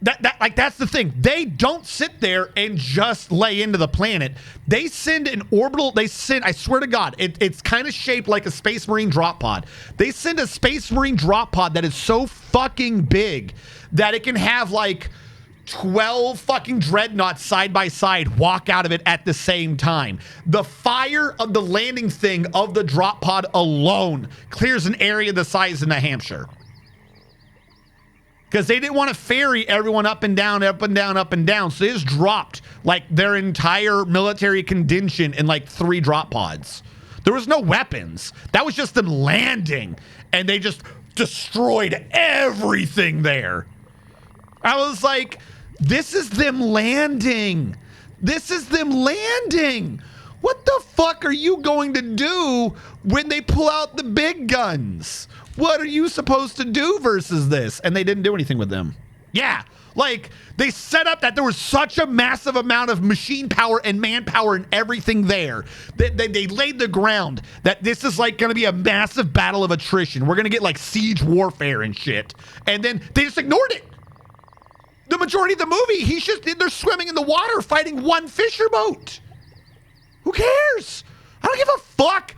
that's the thing. They don't sit there and just lay into the planet. They send an orbital. I swear to God, it's kind of shaped like a Space Marine drop pod. They send a Space Marine drop pod that is so fucking big that it can have like 12 fucking dreadnoughts side by side walk out of it at the same time. The fire of the landing thing of the drop pod alone clears an area the size of New Hampshire. Because they didn't want to ferry everyone up and down, up and down, up and down. So they just dropped like their entire military contingent in like 3 drop pods. There was no weapons. That was just them landing. And they just destroyed everything there. I was like, this is them landing. This is them landing. What the fuck are you going to do when they pull out the big guns? What are you supposed to do versus this? And they didn't do anything with them. Yeah, like they set up that there was such a massive amount of machine power and manpower and everything there. They laid the ground that this is like going to be a massive battle of attrition. We're going to get like siege warfare and shit. And then they just ignored it. The majority of the movie, they're swimming in the water fighting one fisher boat. Who cares? I don't give a fuck.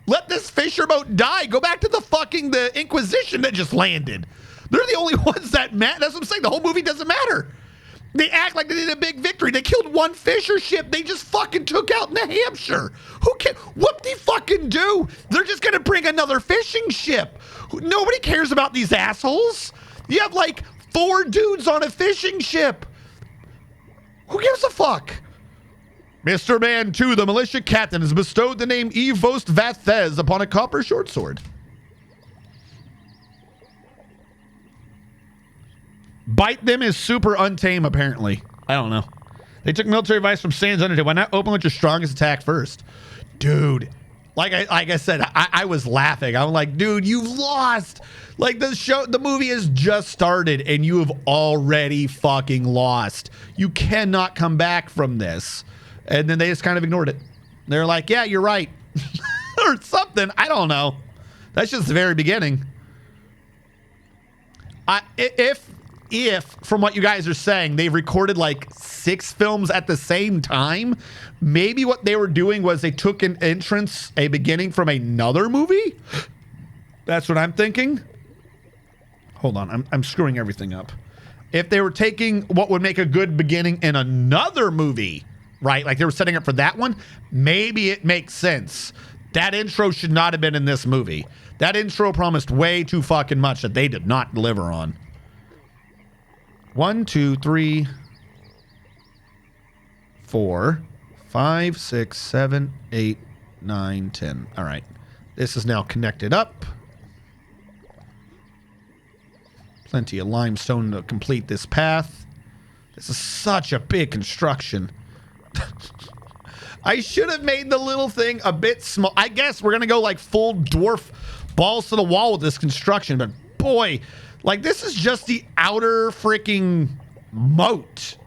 Let this fisher boat die. Go back to the Inquisition that just landed. They're the only ones that matter. That's what I'm saying. The whole movie doesn't matter. They act like they did a big victory. They killed one fisher ship. They just fucking took out New Hampshire. Who can? What they fucking do? They're just gonna bring another fishing ship. Nobody cares about these assholes. You have like 4 dudes on a fishing ship. Who gives a fuck? Mr. Man 2, the militia captain, has bestowed the name Evost Vathez upon a copper short sword. Bite them is super untame, apparently. I don't know. They took military advice from Sans Undertale. Why not open with your strongest attack first? Dude, like I said, I was laughing. I'm like, dude, you've lost. Like the movie has just started and you have already fucking lost. You cannot come back from this. And then they just kind of ignored it. They're like, yeah, you're right. Or something. I don't know. That's just the very beginning. If from what you guys are saying, they've recorded like 6 films at the same time, maybe what they were doing was they took an entrance, a beginning from another movie. That's what I'm thinking. Hold on. I'm screwing everything up. If they were taking what would make a good beginning in another movie, right? Like they were setting up for that one. Maybe it makes sense. That intro should not have been in this movie. That intro promised way too fucking much that they did not deliver on. 1, 2, 3, 4, 5, 6, 7, 8, 9, 10. All right. This is now connected up. Plenty of limestone to complete this path. This is such a big construction. I should have made the little thing a bit small. I guess we're going to go like full dwarf balls to the wall with this construction. But boy, like this is just the outer freaking moat.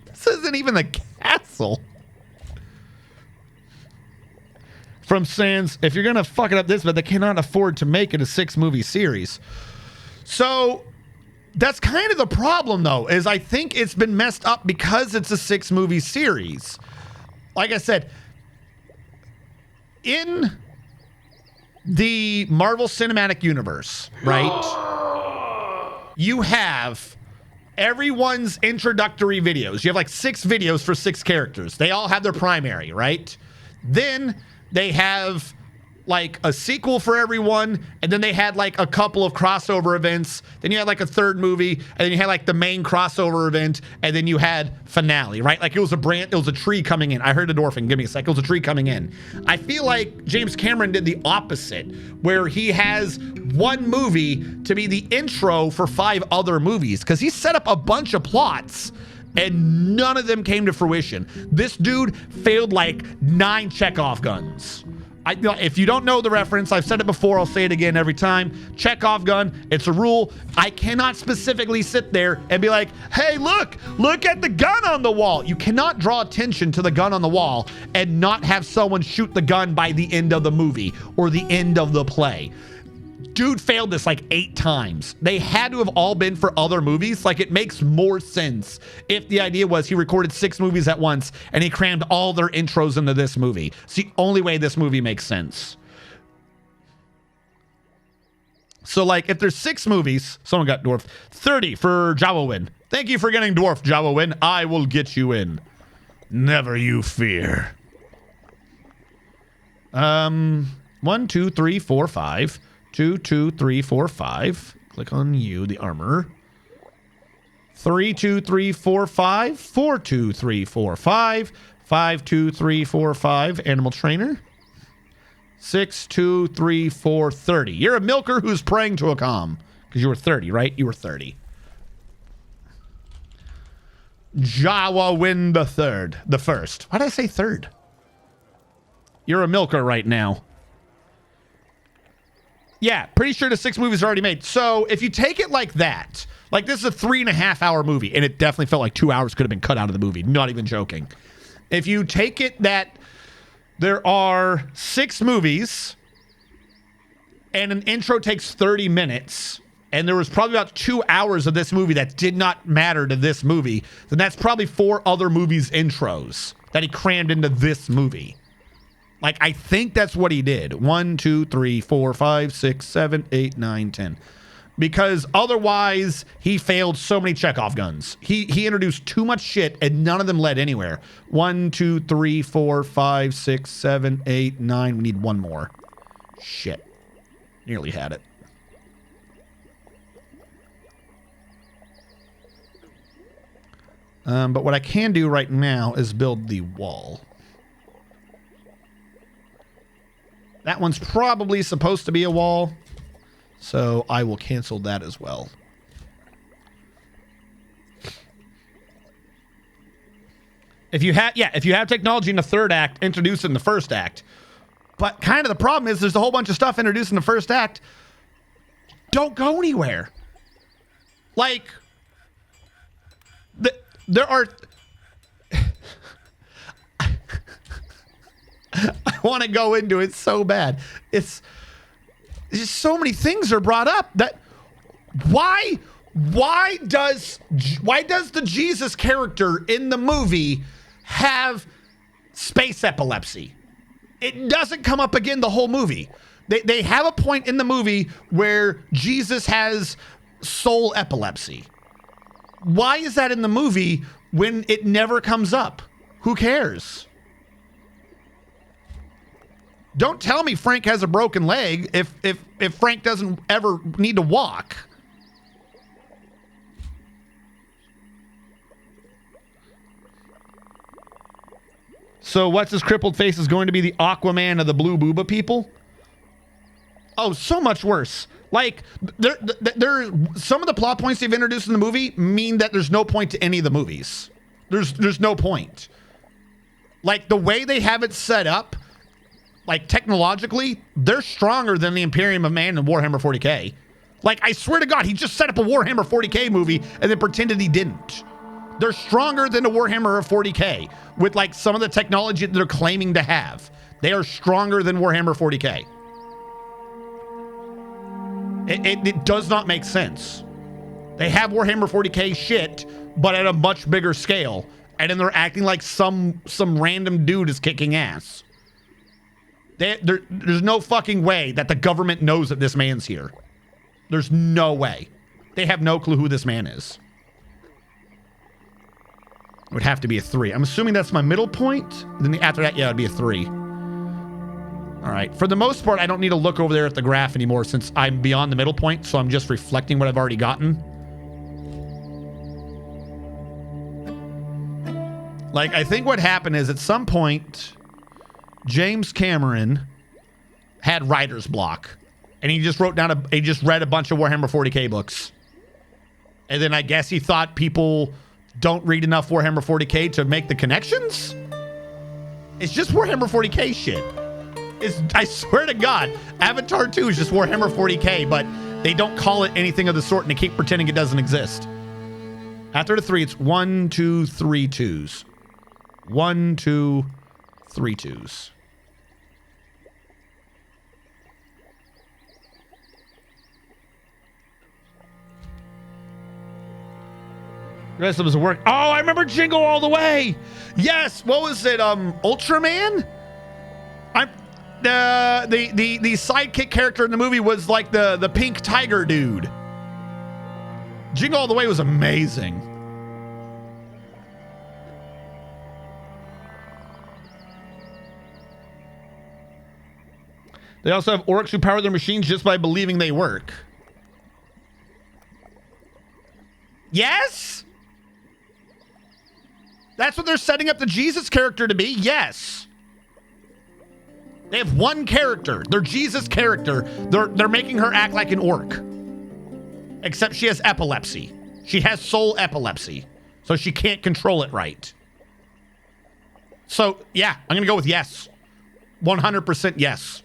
This isn't even the castle. From Sans, if you're going to fuck it up this bad, they cannot afford to make it a 6-movie series. So that's kind of the problem, though, is I think it's been messed up because it's a 6-movie series. Like I said, in the Marvel Cinematic Universe, right, you have everyone's introductory videos. You have like 6 videos for 6 characters. They all have their primary, right? Then they have like a sequel for everyone, and then they had like a couple of crossover events. Then you had like a 3rd movie, and then you had like the main crossover event, and then you had finale, right? Like it was a tree coming in. I heard a dwarfing. Give me a sec. It was a tree coming in. I feel like James Cameron did the opposite, where he has one movie to be the intro for 5 other movies, because he set up a bunch of plots and none of them came to fruition. This dude failed like 9 Chekhov guns. If you don't know the reference, I've said it before, I'll say it again every time. Chekhov gun, it's a rule. I cannot specifically sit there and be like, hey, look at the gun on the wall. You cannot draw attention to the gun on the wall and not have someone shoot the gun by the end of the movie or the end of the play. Dude failed this like 8 times. They had to have all been for other movies. Like, it makes more sense if the idea was he recorded 6 movies at once and he crammed all their intros into this movie. It's the only way this movie makes sense. So, like, if there's 6 movies, someone got dwarfed. 30 for Jawa Win. Thank you for getting dwarfed, Jawa Win. I will get you in. Never you fear. 1, 2, 3, 4, 5. 2, 2, 3, 4, 5. Click on you, the armor. 3, 2, 3, 4, 5. 4, 2, 3, 4, 5. 5, 2, 3, 4, 5. Animal trainer. 6, 2, 3, 4, 30. You're a milker who's praying to a calm. Because you were 30, right? You were 30. Jawa Win the third. The first. Why did I say third? You're a milker right now. Yeah, pretty sure the 6 movies are already made. So if you take it like that, like this is a 3.5-hour movie, and it definitely felt like 2 hours could have been cut out of the movie. Not even joking. If you take it that there are 6 movies and an intro takes 30 minutes, and there was probably about 2 hours of this movie that did not matter to this movie, then that's probably 4 other movies' intros that he crammed into this movie. Like, I think that's what he did. 1, 2, 3, 4, 5, 6, 7, 8, 9, 10. Because otherwise, he failed so many Chekhov guns. He introduced too much shit, and none of them led anywhere. 1, 2, 3, 4, 5, 6, 7, 8, 9. We need 1 more. Shit. Nearly had it. But what I can do right now is build the wall. That one's probably supposed to be a wall, so I will cancel that as well. If you have technology in the 3rd act, introduce it in the 1st act. But kind of the problem is there's a whole bunch of stuff introduced in the 1st act. Don't go anywhere. Like, there are... I want to go into it so bad. It's just so many things are brought up that why does the Jesus character in the movie have space epilepsy? It doesn't come up again the whole movie. They have a point in the movie where Jesus has soul epilepsy. Why is that in the movie when it never comes up? Who cares? Don't tell me Frank has a broken leg if Frank doesn't ever need to walk. So what's his crippled face is going to be the Aquaman of the Blue Booba people? Oh, so much worse. Like, there, some of the plot points they've introduced in the movie mean that there's no point to any of the movies. There's no point. Like, the way they have it set up, like, technologically, they're stronger than the Imperium of Man and Warhammer 40K. Like, I swear to God, he just set up a Warhammer 40K movie and then pretended he didn't. They're stronger than the Warhammer of 40K with, like, some of the technology that they're claiming to have. They are stronger than Warhammer 40K. It does not make sense. They have Warhammer 40K shit, but at a much bigger scale. And then they're acting like some random dude is kicking ass. There's no fucking way that the government knows that this man's here. There's no way. They have no clue who this man is. It would have to be a 3. I'm assuming that's my middle point. Then after that, yeah, it'd be a 3. All right. For the most part, I don't need to look over there at the graph anymore since I'm beyond the middle point, so I'm just reflecting what I've already gotten. Like, I think what happened is at some point, James Cameron had writer's block. And he just wrote down he just read a bunch of Warhammer 40K books. And then I guess he thought people don't read enough Warhammer 40K to make the connections? It's just Warhammer 40K shit. I swear to God, Avatar 2 is just Warhammer 40K, but they don't call it anything of the sort and they keep pretending it doesn't exist. After the 3, it's 1, 2, 3 twos. 1, 2, 3 twos. The rest of us work. Oh, I remember Jingle All the Way. Yes. What was it? Ultraman? The sidekick character in the movie was like the pink tiger dude. Jingle All the Way was amazing. They also have orcs who power their machines just by believing they work. Yes? That's what they're setting up the Jesus character to be? Yes. They have one character. Their Jesus character. They're making her act like an orc. Except she has epilepsy. She has soul epilepsy. So she can't control it right. So, yeah, I'm going to go with yes. 100% yes.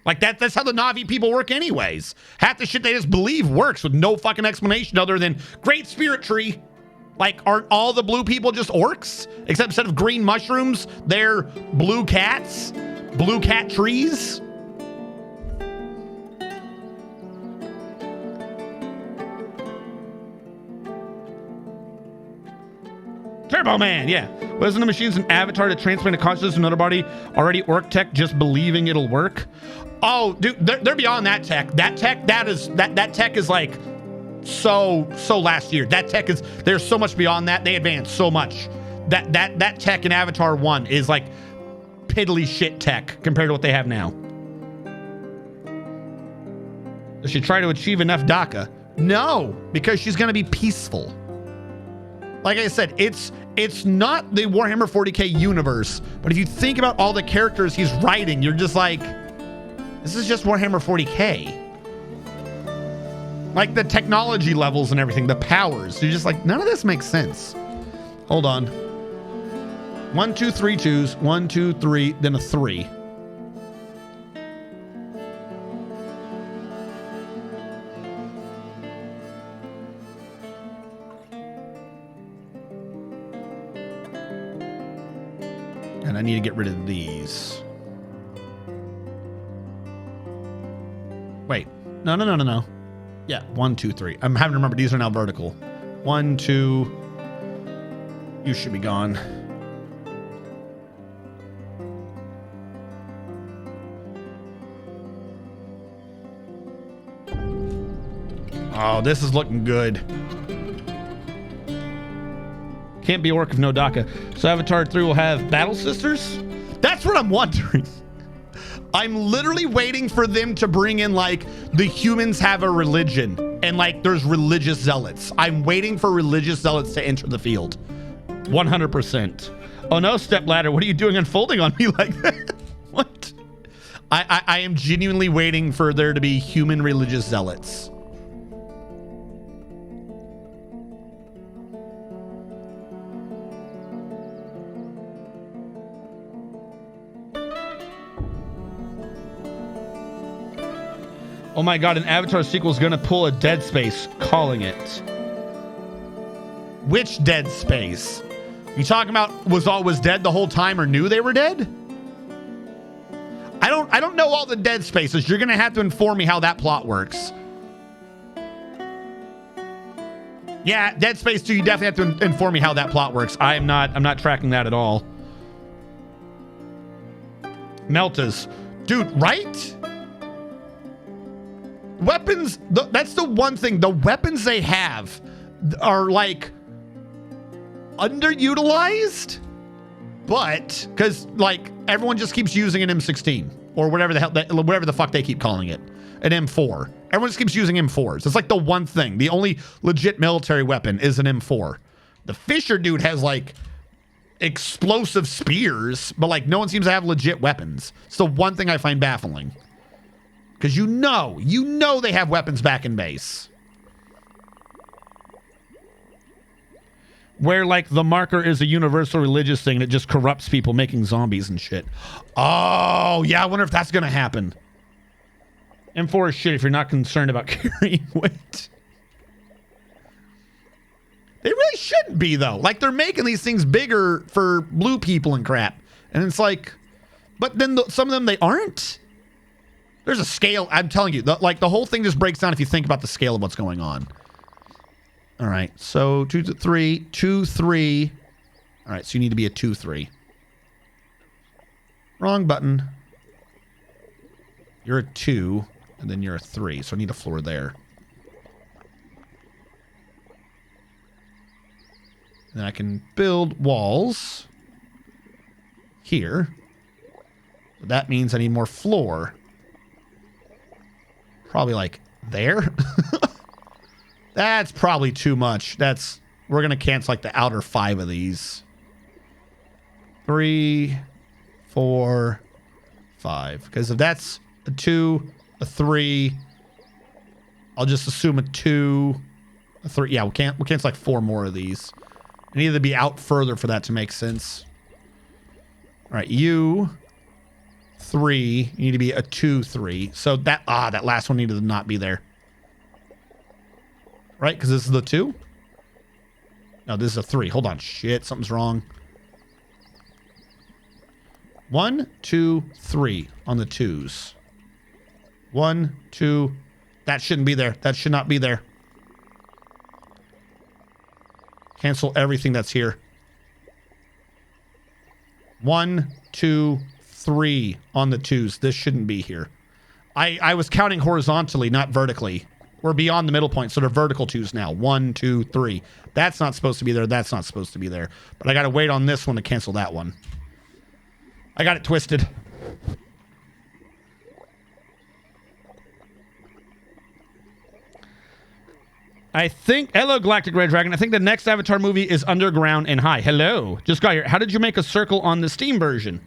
Like, that's how the Na'vi people work anyways. Half the shit they just believe works with no fucking explanation other than Great Spirit Tree. Like, aren't all the blue people just orcs? Except instead of green mushrooms, they're blue cats? Blue cat trees? Turbo Man, yeah. Wasn't the machines an avatar to transplant a consciousness to another body? Already orc tech, just believing it'll work? Oh, dude, they're beyond that tech. That tech is like so last year. That tech is, there's so much beyond that. They advanced so much. That tech in Avatar 1 is like piddly shit tech compared to what they have now. Does she try to achieve enough DACA? No, because she's going to be peaceful. Like I said, it's not the Warhammer 40K universe, but if you think about all the characters he's writing, you're just like, this is just Warhammer 40K. Like the technology levels and everything, the powers, you're just like, none of this makes sense. Hold on. 1, 2, 3 twos, 1, 2, 3, then a 3. And I need to get rid of these. Wait. No. Yeah, 1, 2, 3. I'm having to remember these are now vertical. 1, 2. You should be gone. Oh, this is looking good. Can't be orc if no DACA. So Avatar 3 will have Battle Sisters? That's what I'm wondering. I'm literally waiting for them to bring in, like, the humans have a religion. And, like, there's religious zealots. I'm waiting for religious zealots to enter the field. 100%. Oh no, stepladder, what are you doing unfolding on me like that? What? I am genuinely waiting for there to be human religious zealots. Oh my god, an Avatar sequel is gonna pull a Dead Space, calling it. Which Dead Space? You talking about was dead the whole time or knew they were dead? I don't know all the Dead Spaces. You're gonna have to inform me how that plot works. Yeah, Dead Space 2, you definitely have to inform me how that plot works. I'm not tracking that at all. Meltas. Dude, right? Weapons, that's the one thing. The weapons they have are like underutilized, but because like everyone just keeps using an M16 or whatever the fuck they keep calling it, an M4. Everyone just keeps using M4s. It's like the one thing. The only legit military weapon is an M4. The Fisher dude has like explosive spears, but like no one seems to have legit weapons. It's the one thing I find baffling. Because you know they have weapons back in base. Where like the marker is a universal religious thing and it just corrupts people making zombies and shit. Oh, yeah, I wonder if that's going to happen. M4 is shit if you're not concerned about carrying weight. They really shouldn't be, though. Like, they're making these things bigger for blue people and crap. And it's like, but then some of them, they aren't. There's a scale. I'm telling you, the whole thing just breaks down if you think about the scale of what's going on. All right, so 2, 3, 2, 3. All right, so you need to be a 2, 3. Wrong button. You're a 2, and then you're a 3, so I need a floor there. And I can build walls here. So that means I need more floor. Probably like there. That's probably too much. We're gonna cancel like the outer 5 of these. 3, 4, 5. Because if that's a 2, a 3, I'll just assume a 2, a 3. Yeah, we'll cancel like 4 more of these. I need to be out further for that to make sense. All right, you 3. You need to be a 2, 3. So that last one needed to not be there. Right? Because this is the 2? No, this is a 3. Hold on. Shit, something's wrong. 1, 2, 3 on the 2s. 1, 2. That shouldn't be there. That should not be there. Cancel everything that's here. 1, 2, 3 on the 2s. This shouldn't be here. I was counting horizontally, not vertically. We're beyond the middle point, so they're vertical 2s now. 1, 2, 3. That's not supposed to be there. That's not supposed to be there. But I got to wait on this one to cancel that one. I got it twisted. I think... Hello, Galactic Red Dragon. I think the next Avatar movie is Underground and High. Hello. Just got here. How did you make a circle on the Steam version?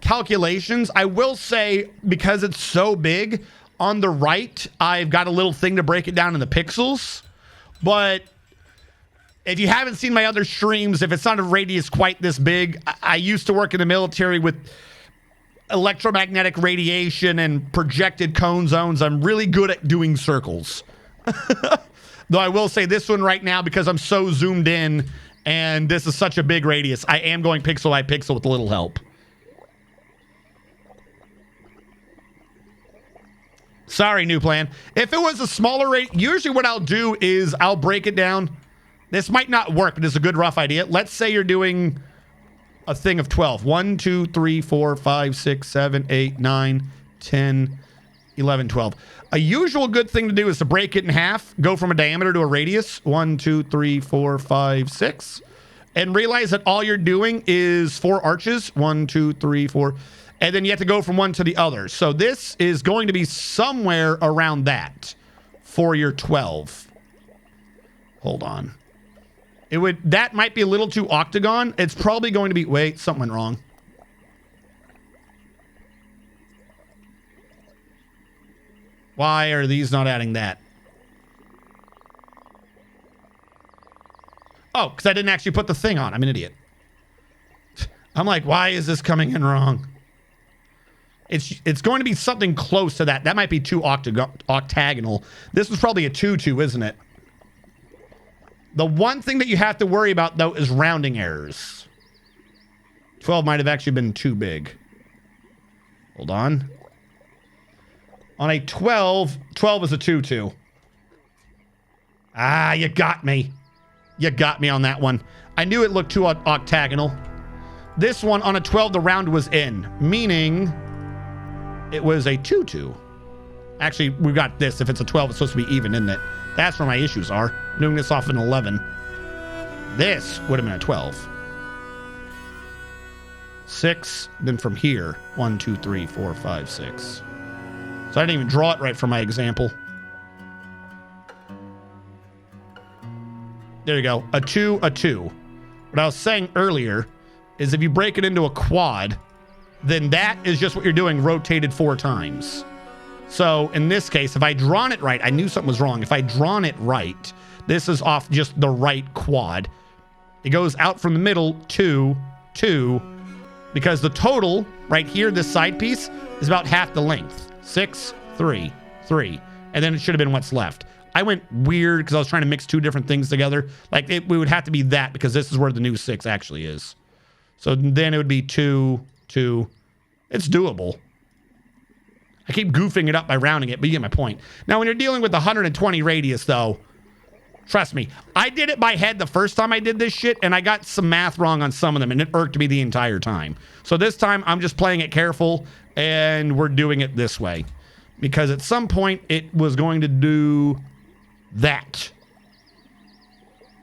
Calculations. I will say, because it's so big, on the right, I've got a little thing to break it down in the pixels. But if you haven't seen my other streams, if it's not a radius quite this big, I used to work in the military with electromagnetic radiation and projected cone zones. I'm really good at doing circles. Though I will say this one right now, because I'm so zoomed in and this is such a big radius, I am going pixel by pixel with a little help. Sorry, new plan. If it was a smaller rate, usually what I'll do is I'll break it down. This might not work, but it's a good rough idea. Let's say you're doing a thing of 12. 1, 2, 3, 4, 5, 6, 7, 8, 9, 10, 11, 12. A usual good thing to do is to break it in half, go from a diameter to a radius. 1, 2, 3, 4, 5, 6. And realize that all you're doing is 4 arches. 1, 2, 3, 4. And then you have to go from one to the other. So this is going to be somewhere around that for your 12. Hold on. That might be a little too octagon. It's probably going to be, wait, something went wrong. Why are these not adding that? Oh, because I didn't actually put the thing on. I'm an idiot. I'm like, why is this coming in wrong? It's going to be something close to that. That might be too octagonal. This was probably a 2-2, isn't it? The one thing that you have to worry about, though, is rounding errors. 12 might have actually been too big. Hold on. On a 12 is a 2-2. Ah, you got me. You got me on that one. I knew it looked too octagonal. This one, on a 12, the round was in, meaning it was a 2-2. Actually, we got this. If it's a 12, it's supposed to be even, isn't it? That's where my issues are. Doing this off an 11. This would have been a 12. 6, then from here, 1, 2, 3, 4, 5, 6. So I didn't even draw it right for my example. There you go. A 2, a 2. What I was saying earlier is if you break it into a quad, then that is just what you're doing rotated 4 times. So in this case, if I drawn it right, I knew something was wrong. If I drawn it right, this is off just the right quad. It goes out from the middle, 2, 2, because the total right here, this side piece, is about half the length. 6, 3, 3. And then it should have been what's left. I went weird because I was trying to mix 2 different things together. Like we would have to be that because this is where the new 6 actually is. So then it would be 2, 2. It's doable. I keep goofing it up by rounding it, but you get my point. Now, when you're dealing with the 120 radius, though, trust me, I did it by head the first time I did this shit, and I got some math wrong on some of them, and it irked me the entire time. So this time, I'm just playing it careful, and we're doing it this way. Because at some point, it was going to do that.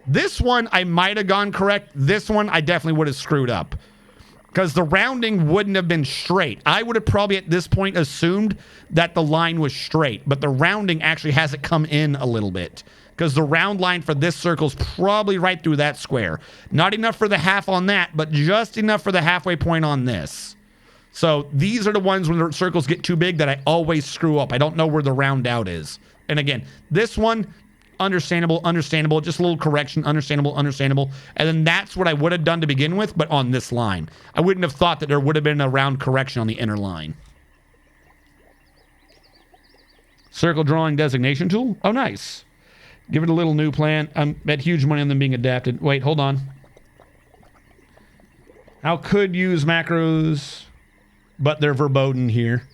This one, I might have gone correct. This one, I definitely would have screwed up. Because the rounding wouldn't have been straight. I would have probably at this point assumed that the line was straight, but the rounding actually has it come in a little bit. Because the round line for this circle is probably right through that square. Not enough for the half on that, but just enough for the halfway point on this. So these are the ones when the circles get too big that I always screw up. I don't know where the round out is. And again, this one, understandable, just a little correction, understandable. And then that's what I would have done to begin with, but on this line. I wouldn't have thought that there would have been a round correction on the inner line. Circle drawing designation tool. Oh, nice. Give it a little new plan. I'm bet huge money on them being adapted. Wait, hold on. How could use macros, but they're verboten here.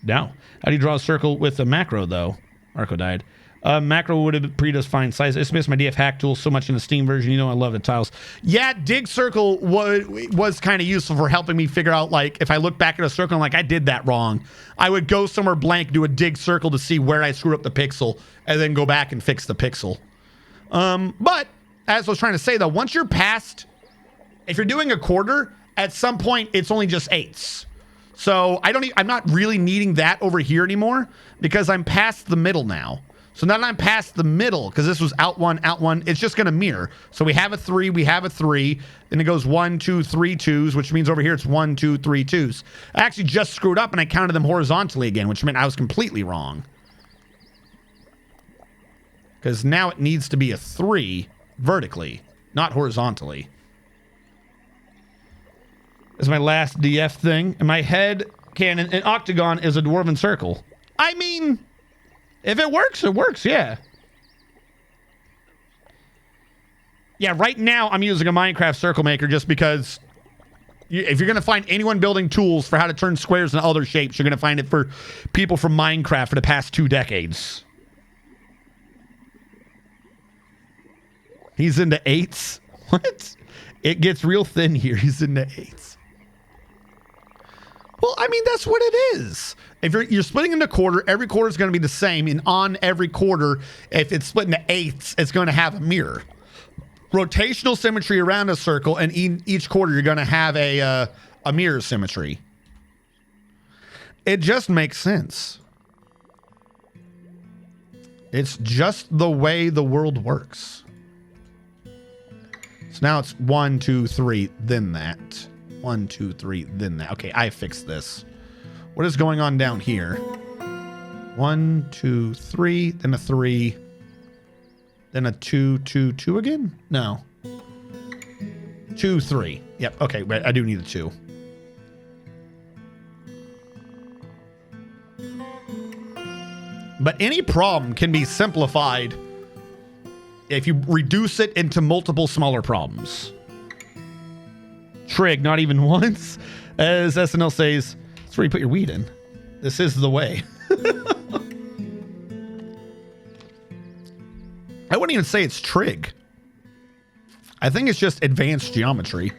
Now, how do you draw a circle with a macro, though? Arco died. Macro would have predefined size. It's missed my DF hack tool so much in the Steam version. You know I love the tiles. Yeah, dig circle was kind of useful for helping me figure out, like, if I look back at a circle, I'm like, I did that wrong. I would go somewhere blank, do a dig circle to see where I screwed up the pixel, and then go back and fix the pixel. But, as I was trying to say, though, once you're past, if you're doing a quarter, at some point, it's only just eighths. So, I'm not really needing that over here anymore, because I'm past the middle now. So now that I'm past the middle, because this was out one, it's just going to mirror. So we have a 3, then it goes 1, 2, 3 2s, which means over here it's 1, 2, 3 2s. I actually just screwed up and I counted them horizontally again, which meant I was completely wrong. Because now it needs to be a 3 vertically, not horizontally. This is my last DF thing. In my head canon, an octagon is a dwarven circle. I mean, if it works, yeah. Yeah, right now I'm using a Minecraft circle maker just because if you're going to find anyone building tools for how to turn squares into other shapes, you're going to find it for people from Minecraft for the past 2 decades. He's into 8s? What? It gets real thin here. He's into 8s. Well, I mean, that's what it is. If you're splitting into quarter, every quarter is going to be the same. And on every quarter, if it's split into eighths, it's going to have a mirror. Rotational symmetry around a circle, and each quarter you're going to have a mirror symmetry. It just makes sense. It's just the way the world works. So now it's 1, 2, 3, then that. 1, 2, 3, then that. Okay, I fixed this. What is going on down here? 1, 2, 3, then a 3, then a 2, 2, 2 again? No. 2, 3. Yep, okay, I do need a 2. But any problem can be simplified if you reduce it into multiple smaller problems. Trig, not even once. As SNL says, that's where you put your weed in. This is the way. I wouldn't even say it's trig. I think it's just advanced geometry.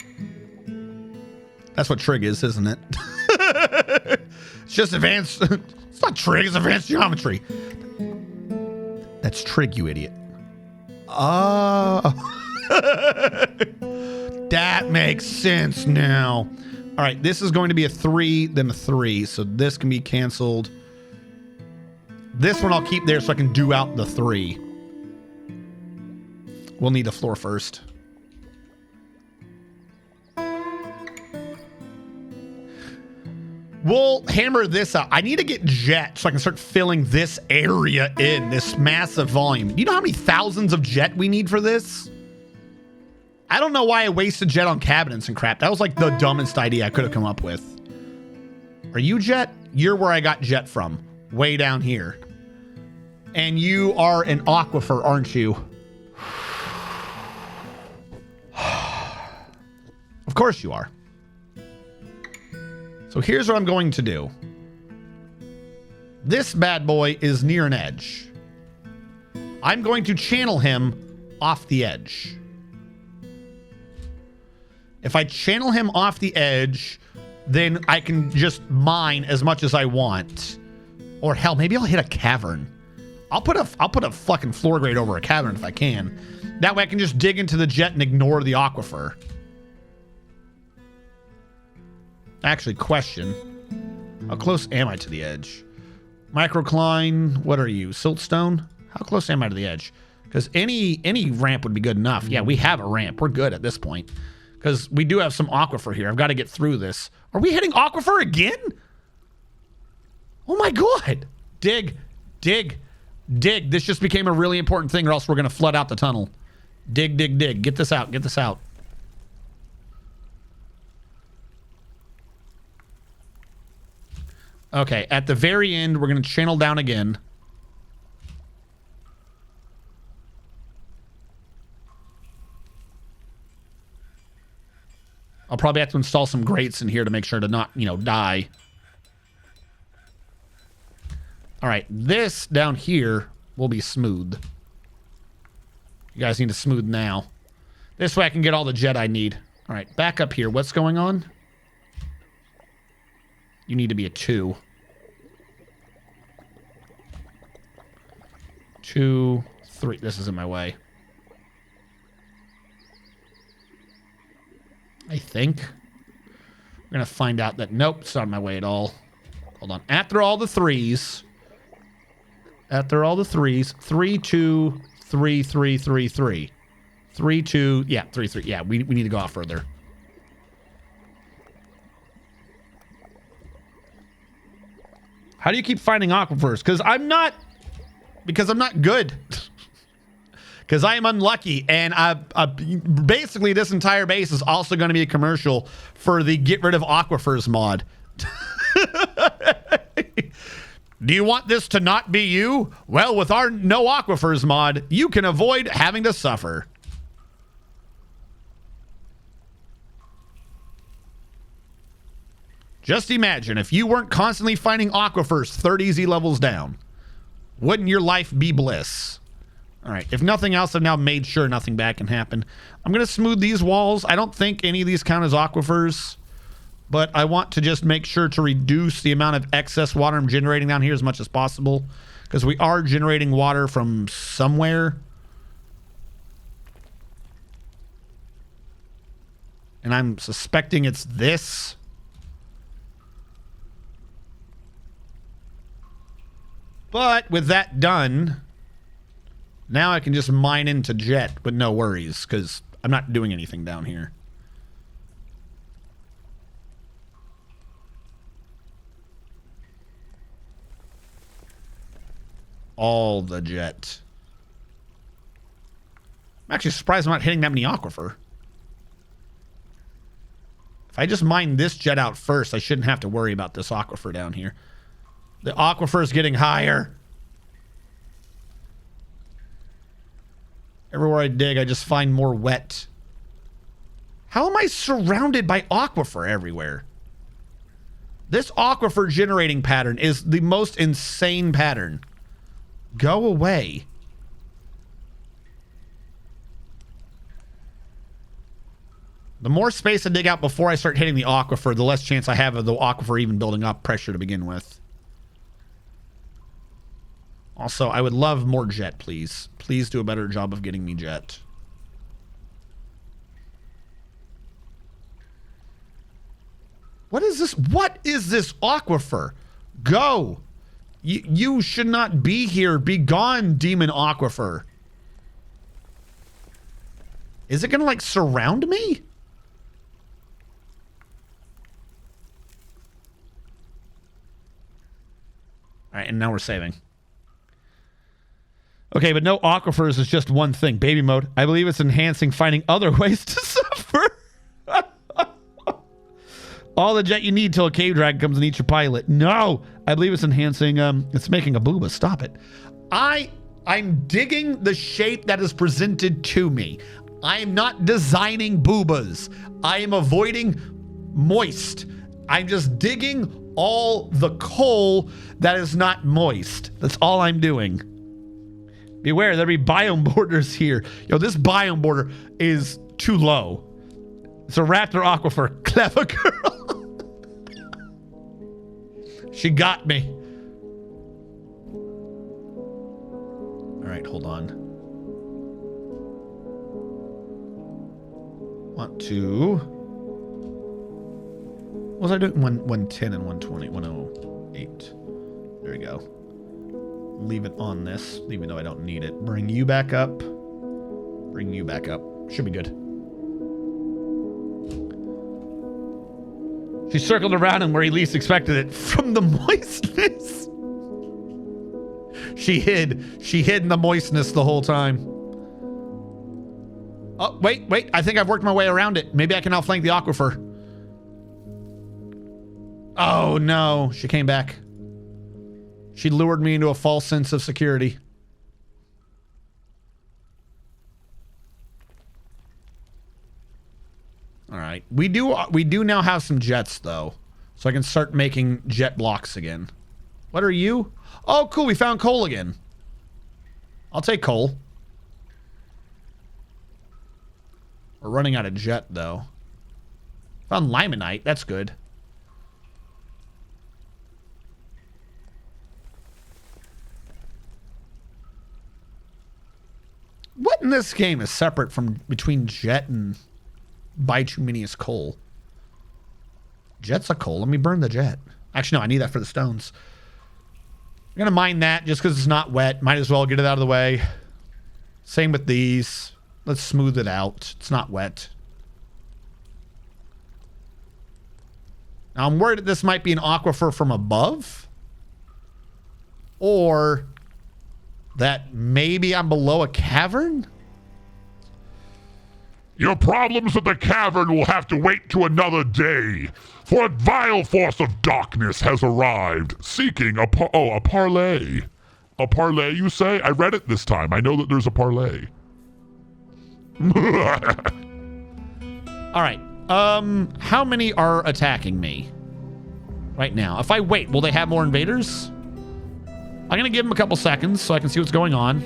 That's what trig is, isn't it? It's just advanced. It's not trig, it's advanced geometry. That's trig, you idiot. Oh. That makes sense now. All right, this is going to be a 3, then a 3. So this can be canceled. This one I'll keep there so I can do out the 3. We'll need a floor first. We'll hammer this out. I need to get jet so I can start filling this area in, this massive volume. Do you know how many thousands of jet we need for this? I don't know why I wasted jet on cabinets and crap. That was like the dumbest idea I could have come up with. Are you jet? You're where I got jet from. Way down here. And you are an aquifer, aren't you? Of course you are. So here's what I'm going to do. This bad boy is near an edge. I'm going to channel him off the edge. If I channel him off the edge, then I can just mine as much as I want. Or hell, maybe I'll hit a cavern. I'll put a fucking floor grate over a cavern if I can. That way I can just dig into the jet and ignore the aquifer. Actually, question. How close am I to the edge? Microcline, what are you? Siltstone? How close am I to the edge? Because any ramp would be good enough. Yeah, we have a ramp. We're good at this point. Because we do have some aquifer here. I've got to get through this. Are we hitting aquifer again? Oh my god. Dig. Dig. Dig. This just became a really important thing or else we're going to flood out the tunnel. Dig, dig, dig. Get this out. Get this out. Okay, at the very end, we're going to channel down again. I'll probably have to install some grates in here to make sure to not, die. All right, this down here will be smooth. You guys need to smooth now. This way I can get all the jet I need. All right, back up here. What's going on? You need to be a 2. 2, 3. This is in my way. I think. We're going to find out that, nope, it's not in my way at all. Hold on. After all the 3s. After all the 3s. 3, 2, 3, 3, 3, 3. 3, 2. Yeah, 3, 3. Yeah, we need to go out further. How do you keep finding aquifers? Because I'm not good. Because I am unlucky, and basically this entire base is also going to be a commercial for the Get Rid of Aquifers mod. Do you want this to not be you? Well, with our No Aquifers mod, you can avoid having to suffer. Just imagine if you weren't constantly finding aquifers 30 Z levels down. Wouldn't your life be bliss? All right, if nothing else, I've now made sure nothing bad can happen. I'm going to smooth these walls. I don't think any of these count as aquifers, but I want to just make sure to reduce the amount of excess water I'm generating down here as much as possible, because we are generating water from somewhere. And I'm suspecting it's this. But with that done, now I can just mine into jet with no worries, because I'm not doing anything down here. All the jet. I'm actually surprised I'm not hitting that many aquifer. If I just mine this jet out first, I shouldn't have to worry about this aquifer down here. The aquifer is getting higher. Everywhere I dig, I just find more wet. How am I surrounded by aquifer everywhere? This aquifer generating pattern is the most insane pattern. Go away. The more space I dig out before I start hitting the aquifer, the less chance I have of the aquifer even building up pressure to begin with. Also, I would love more jet, please. Please do a better job of getting me jet. What is this? What is this aquifer? Go! You should not be here. Be gone, demon aquifer. Is it gonna, like, surround me? Alright, and now we're saving. Okay, but no aquifers is just one thing. Baby mode. I believe it's enhancing finding other ways to suffer. All the jet you need till a cave dragon comes and eats your pilot. No! I believe it's enhancing, it's making a booba. Stop it. I'm digging the shape that is presented to me. I am not designing boobas. I am avoiding moist. I'm just digging all the coal that is not moist. That's all I'm doing. Beware, there'll be biome borders here. Yo, this biome border is too low. It's a raptor aquifer. Clever girl. She got me. All right, hold on. Want to... What was I doing? 110 and 120. 108. There we go. Leave it on this, even though I don't need it. Bring you back up. Bring you back up. Should be good. She circled around him where he least expected it. From the moistness. She hid in the moistness the whole time. Oh, wait. I think I've worked my way around it. Maybe I can outflank the aquifer. Oh, no. She came back. She lured me into a false sense of security. All right. We do now have some jets, though. So I can start making jet blocks again. What are you? Oh, cool. We found coal again. I'll take coal. We're running out of jet, though. Found limonite. That's good. What in this game is separate from between jet and bituminous coal? Jet's a coal. Let me burn the jet. Actually, no, I need that for the stones. I'm going to mine that just because it's not wet. Might as well get it out of the way. Same with these. Let's smooth it out. It's not wet. Now, I'm worried that this might be an aquifer from above. Or that maybe I'm below a cavern? Your problems with the cavern will have to wait to another day, for a vile force of darkness has arrived, seeking a parlay. A parlay, you say? I read it this time. I know that there's a parlay. All right. How many are attacking me right now? If I wait, will they have more invaders? I'm going to give them a couple seconds so I can see what's going on.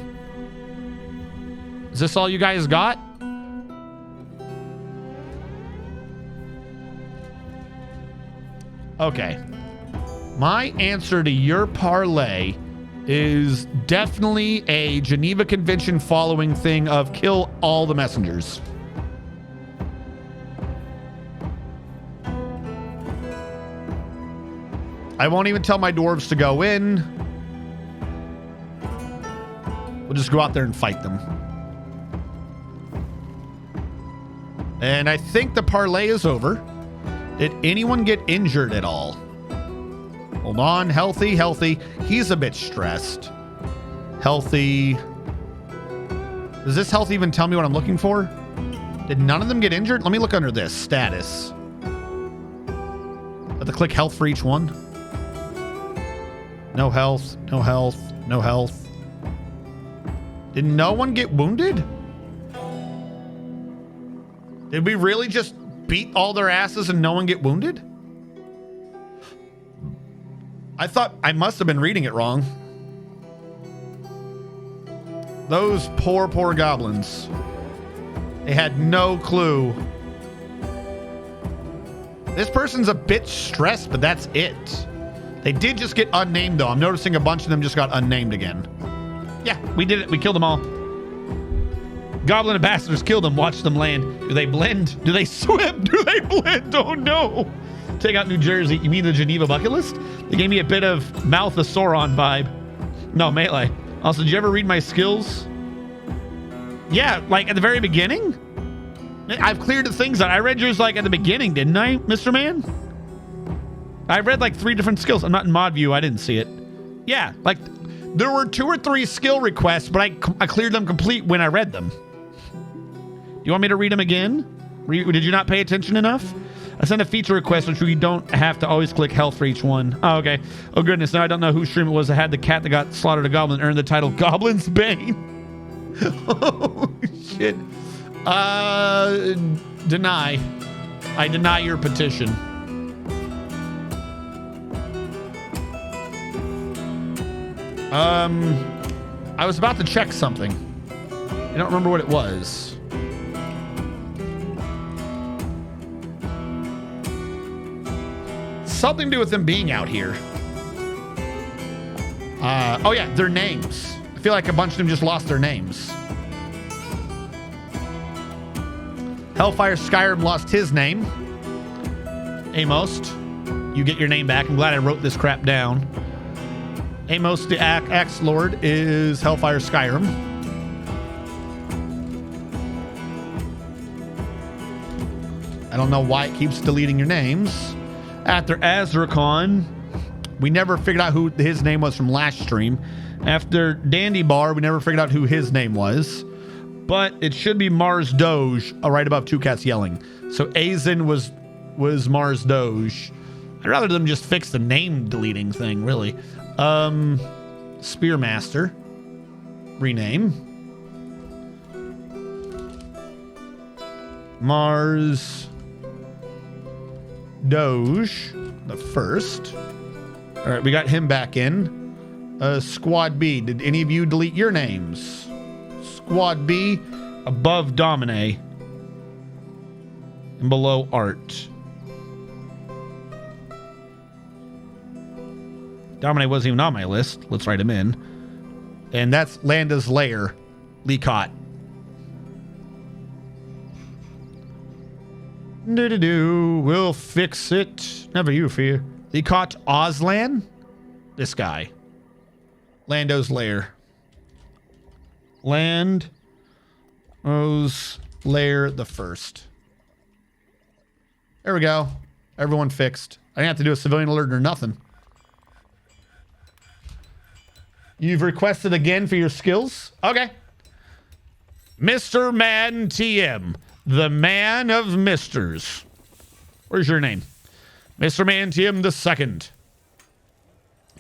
Is this all you guys got? Okay. My answer to your parlay is definitely a Geneva Convention following thing of kill all the messengers. I won't even tell my dwarves to go in. We'll just go out there and fight them. And I think the parlay is over. Did anyone get injured at all? Hold on. Healthy, healthy. He's a bit stressed. Healthy. Does this health even tell me what I'm looking for? Did none of them get injured? Let me look under this. Status. I have to click health for each one. No health. No health. No health. Did no one get wounded? Did we really just beat all their asses and no one get wounded? I thought I must have been reading it wrong. Those poor, poor goblins. They had no clue. This person's a bit stressed, but that's it. They did just get unnamed, though. I'm noticing a bunch of them just got unnamed again. Yeah, we did it. We killed them all. Goblin ambassadors killed them. Watch them land. Do they blend? Do they swim? Do they blend? Oh, no. Take out New Jersey. You mean the Geneva bucket list? They gave me a bit of Mouth of Sauron vibe. No, melee. Also, did you ever read my skills? Yeah, like at the very beginning? I've cleared the things out. I read yours like at the beginning, didn't I, Mr. Man? I read like 3 different skills. I'm not in mod view. I didn't see it. Yeah, like there were 2 or 3 skill requests, but I cleared them complete when I read them. Do you want me to read them again? Did you not pay attention enough? I sent a feature request, which we don't have to always click health for each one. Oh, okay. Oh, goodness. Now I don't know whose stream it was that had the cat that got slaughtered a goblin earned the title Goblin's Bane. Oh, shit. Deny. I deny your petition. I was about to check something. I don't remember what it was. Something to do with them being out here. Oh yeah, their names. I feel like a bunch of them just lost their names. Hellfire Skyrim lost his name. Amos, you get your name back. I'm glad I wrote this crap down. Amos the Axe Lord is Hellfire Skyrim. I don't know why it keeps deleting your names. After Azrakon, we never figured out who his name was from last stream. After Dandy Bar, we never figured out who his name was. But it should be Mars Doge, right above Two Cats Yelling. So Azen was Mars Doge. I'd rather them just fix the name deleting thing, really. Spearmaster. Rename. Mars Doge, the first. All right, we got him back in. Squad B, did any of you delete your names? Squad B, above Domine and below Art. Domine wasn't even on my list. Let's write him in. And that's Landa's Lair, Leacott. We'll fix it. Never you fear. Leacott Ozlan? This guy. Lando's Lair. Lando's Lair the first. There we go. Everyone fixed. I didn't have to do a civilian alert or nothing. You've requested again for your skills? Okay. Mr. Man TM. The man of misters. Where's your name? Mr. Man TM the second.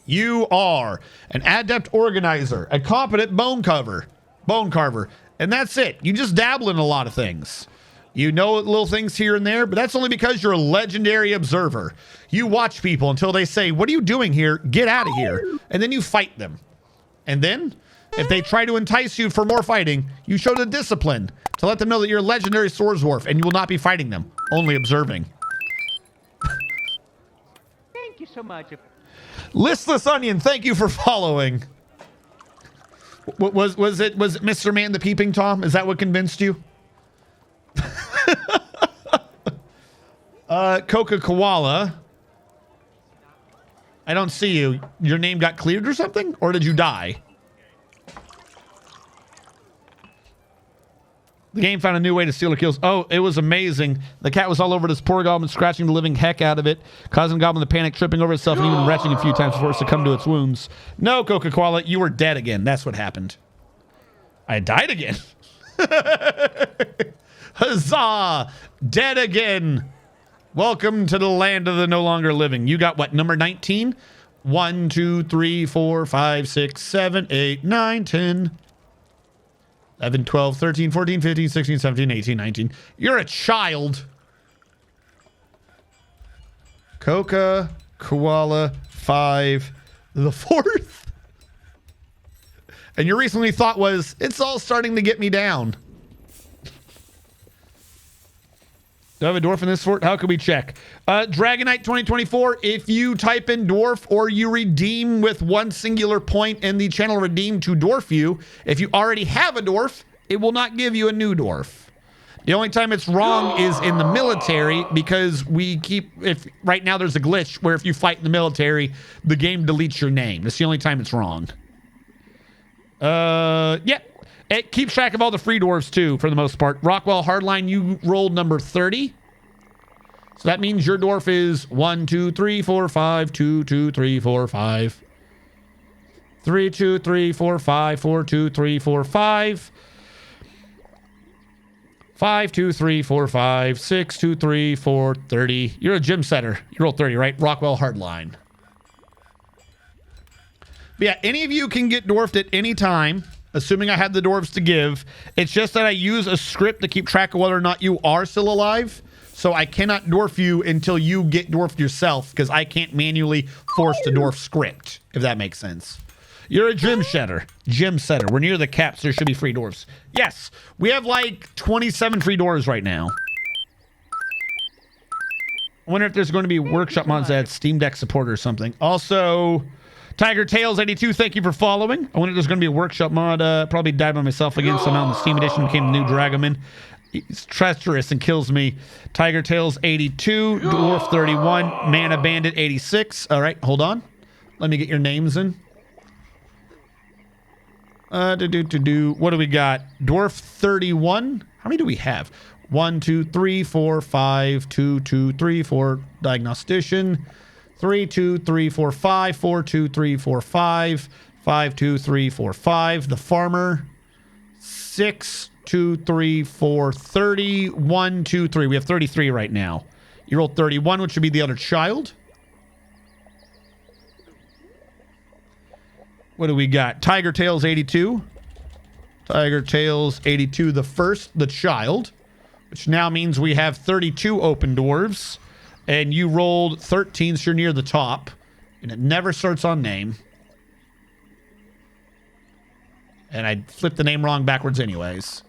You are an adept organizer, a competent bone carver, and that's it. You just dabble in a lot of things. You know little things here and there, but that's only because you're a legendary observer. You watch people until they say, "What are you doing here? Get out of here." And then you fight them. And then, if they try to entice you for more fighting, you show the discipline to let them know that you're a legendary swords dwarf and you will not be fighting them, only observing. Thank you so much. Listless Onion, thank you for following. Was it Mr. Man the Peeping Tom? Is that what convinced you? Coca Koala. I don't see you. Your name got cleared or something? Or did you die? The game found a new way to steal her kills. Oh, it was amazing. The cat was all over this poor goblin, scratching the living heck out of it, causing the goblin to panic, tripping over itself, and even retching a few times before it succumbed to its wounds. No, Coca-Cola, you were dead again. That's what happened. I died again. Huzzah! Dead again. Welcome to the land of the no longer living. You got what, number 19? 1, 2, 3, 4, 5, 6, 7, 8, 9, 10. 11, 12, 13, 14, 15, 16, 17, 18, 19. You're a child. Coca, Koala, 5, the 4th. And your recently thought was, it's all starting to get me down. Do I have a dwarf in this fort? How can we check? Dragonite 2024, if you type in dwarf or you redeem with one singular point and the channel redeem to dwarf you, if you already have a dwarf, it will not give you a new dwarf. The only time it's wrong is in the military because right now there's a glitch where if you fight in the military, the game deletes your name. That's the only time it's wrong. Yeah. It keeps track of all the free dwarves, too, for the most part. Rockwell Hardline, you rolled number 30. So that means your dwarf is 1, 2, 3, 4, 5, 2, 2, 3, 4, 5. 3, 2, 3, 4, 5, 4, 2, 3, 4, 5. 5, 2, 3, 4, 5, 6, 2, 3, 4, 30. You're a gym setter. You rolled 30, right? Rockwell Hardline. But yeah, any of you can get dwarfed at any time. Assuming I have the dwarves to give. It's just that I use a script to keep track of whether or not you are still alive. So I cannot dwarf you until you get dwarfed yourself because I can't manually force the dwarf script, if that makes sense. You're a gym setter. Gym setter. We're near the caps. There should be free dwarves. Yes, we have like 27 free dwarves right now. I wonder if there's going to be workshop mods that add Steam Deck support or something. Also... Tiger Tails 82, thank you for following. I wonder if there's going to be a workshop mod. Probably died by myself again somehow in the Steam edition. Became the new Dragoman. He's treacherous and kills me. Tiger Tails 82, Dwarf 31, Mana Bandit 86. All right, hold on. Let me get your names in. What do we got? Dwarf 31. How many do we have? 1, 2, 3, 4, 5, 2, 2, 3, 4. Diagnostician. 3, 2, 3, 4, 5, 4, 2, 3, 4, 5, 5, 2, 3, 4, 5. The farmer. 6, 2, 3, 4, 30. 1, 2, 3. We have 33 right now. You rolled 31, which would be the other child. What do we got? Tiger Tails 82. Tiger Tails 82, the first, the child. Which now means we have 32 open dwarves. And you rolled 13, so you're near the top. And it never starts on name. And I flipped the name wrong backwards anyways.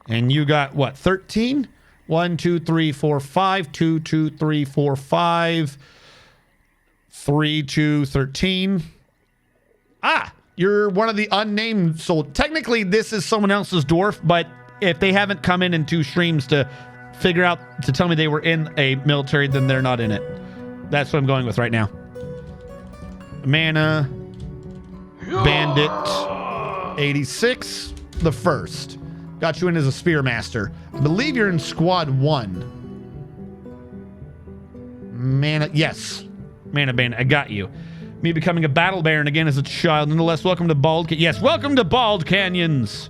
And you got, what, 13? 1, 2, 3, 4, 5. 2, 2, 3, 4, 5. 3, 2, 13. Ah, you're one of the unnamed. So technically this is someone else's dwarf, but if they haven't come in 2 streams to figure out to tell me they were in a military, then they're not in it. That's what I'm going with right now. Mana Bandit 86, the first. Got you in as a Spearmaster. I believe you're in Squad 1. Mana, yes. Mana Bandit, I got you. Me becoming a Battle Baron again as a child. Nonetheless, welcome to yes, welcome to BaldCanyons.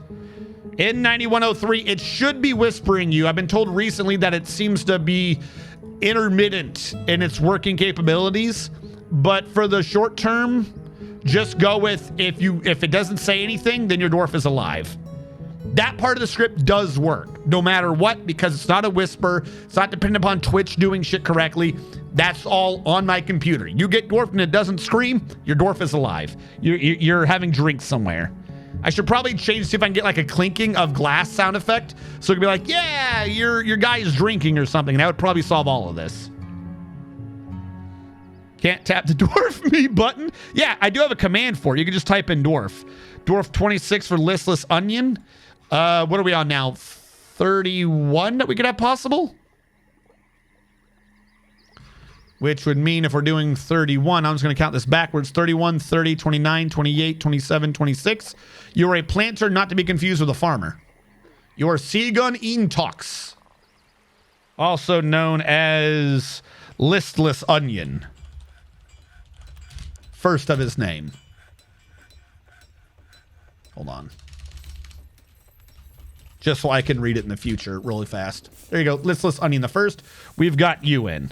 In 9103, it should be whispering you. I've been told recently that it seems to be intermittent in its working capabilities. But for the short term, just go with if it doesn't say anything, then your dwarf is alive. That part of the script does work, no matter what, because it's not a whisper. It's not dependent upon Twitch doing shit correctly. That's all on my computer. You get dwarfed and it doesn't scream, your dwarf is alive. You're having drinks somewhere. I should probably change, see if I can get like a clinking of glass sound effect. So it could be like, yeah, your guy is drinking or something. And that would probably solve all of this. Can't tap the dwarf me button. Yeah, I do have a command for it. You can just type in dwarf. Dwarf 26 for listless onion. What are we on now? 31 that we could have possible? Which would mean if we're doing 31, I'm just going to count this backwards. 31, 30, 29, 28, 27, 26. You're a planter, not to be confused with a farmer. Your Seagun Intox, also known as Listless Onion. First of his name. Hold on. Just so I can read it in the future really fast. There you go. Listless Onion the first. We've got you in.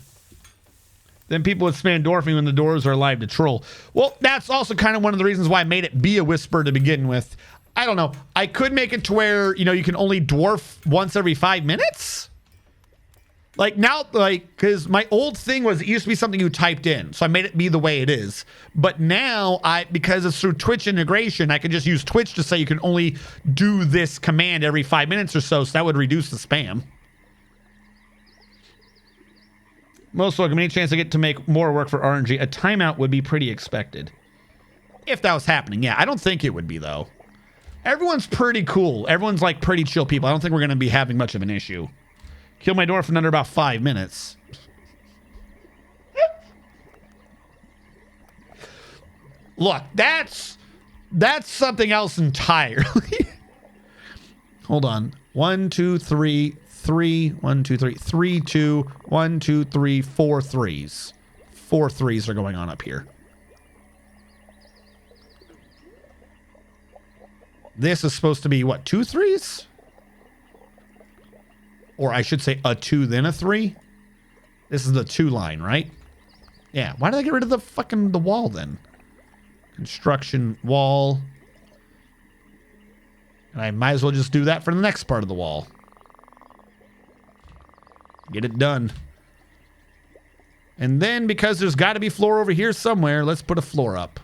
Then people would spam dwarfing when the doors are alive to troll. Well, that's also kind of one of the reasons why I made it be a whisper to begin with. I don't know. I could make it to where, you know, you can only dwarf once every 5 minutes. Like now, like, because my old thing was it used to be something you typed in. So I made it be the way it is. But now, because it's through Twitch integration, I could just use Twitch to say you can only do this command every 5 minutes or so. So that would reduce the spam. Most welcome. Any chance I get to make more work for RNG? A timeout would be pretty expected. If that was happening. Yeah, I don't think it would be, though. Everyone's pretty cool. Everyone's like pretty chill people. I don't think we're going to be having much of an issue. Kill my dwarf in under about 5 minutes. Look, that's something else entirely. Hold on. 1, 2, 3, 3, 1, 2, 3, 3, 2, 1, 2, 3, 4 threes. 4 threes are going on up here. This is supposed to be, what, 2 threes? Or I should say a 2, then a 3? This is the 2 line, right? Yeah, why did I get rid of the wall then? Construction wall. And I might as well just do that for the next part of the wall. Get it done. And then, because there's got to be floor over here somewhere, let's put a floor up.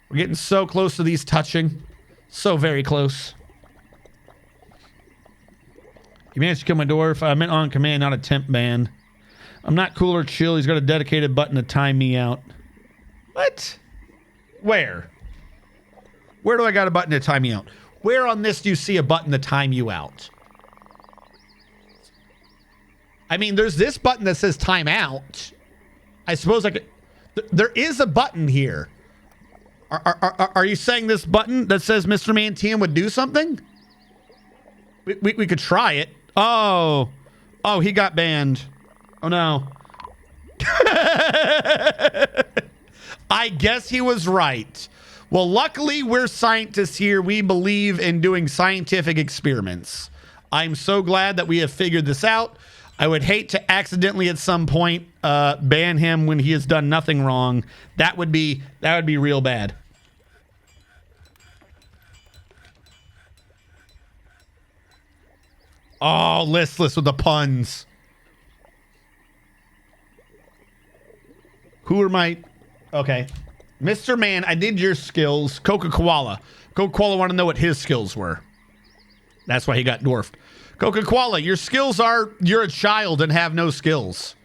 We're getting so close to these touching. So very close. You managed to kill my dwarf. I meant on command, not a temp ban. I'm not cool or chill. He's got a dedicated button to time me out. What? Where? Where do I got a button to time me out? Where on this do you see a button to time you out? I mean, there's this button that says time out. I suppose I could... There is a button here. Are you saying this button that says Mr. Mantian would do something? We could try it. Oh, he got banned. Oh no. I guess he was right. Well, luckily we're scientists here. We believe in doing scientific experiments. I'm so glad that we have figured this out. I would hate to accidentally at some point ban him when he has done nothing wrong. That would be real bad. Oh, listless with the puns. Who are my... Okay. Mr. Man, I did your skills. Coca-Cola. Coca-Cola want to know what his skills were. That's why he got dwarfed. Coca-Cola, your skills are you're a child and have no skills.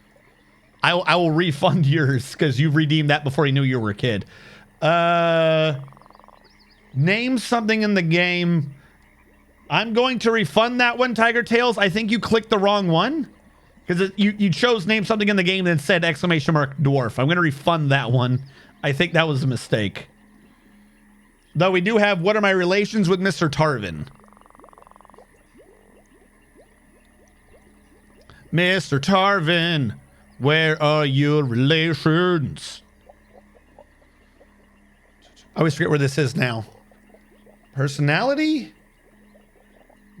I will refund yours because you've redeemed that before you knew you were a kid. Name something in the game... I'm going to refund that one, Tiger Tails. I think you clicked the wrong one. Because you chose name something in the game that said exclamation mark dwarf. I'm going to refund that one. I think that was a mistake. Though we do have what are my relations with Mr. Tarvin? Mr. Tarvin, where are your relations? I always forget where this is now. Personality?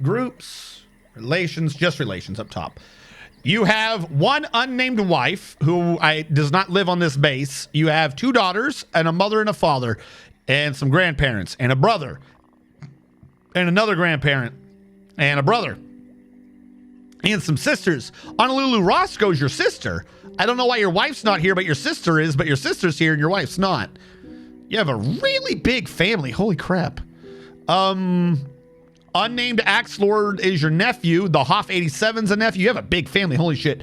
Groups, relations, just relations up top. You have one unnamed wife who does not live on this base. You have 2 daughters and a mother and a father and some grandparents and a brother and another grandparent and a brother and some sisters. Honolulu Roscoe's your sister. I don't know why your wife's not here, but your sister is, but your sister's here and your wife's not. You have a really big family. Holy crap. Unnamed Axe Lord is your nephew. The Hoff 87's a nephew. You have a big family. Holy shit.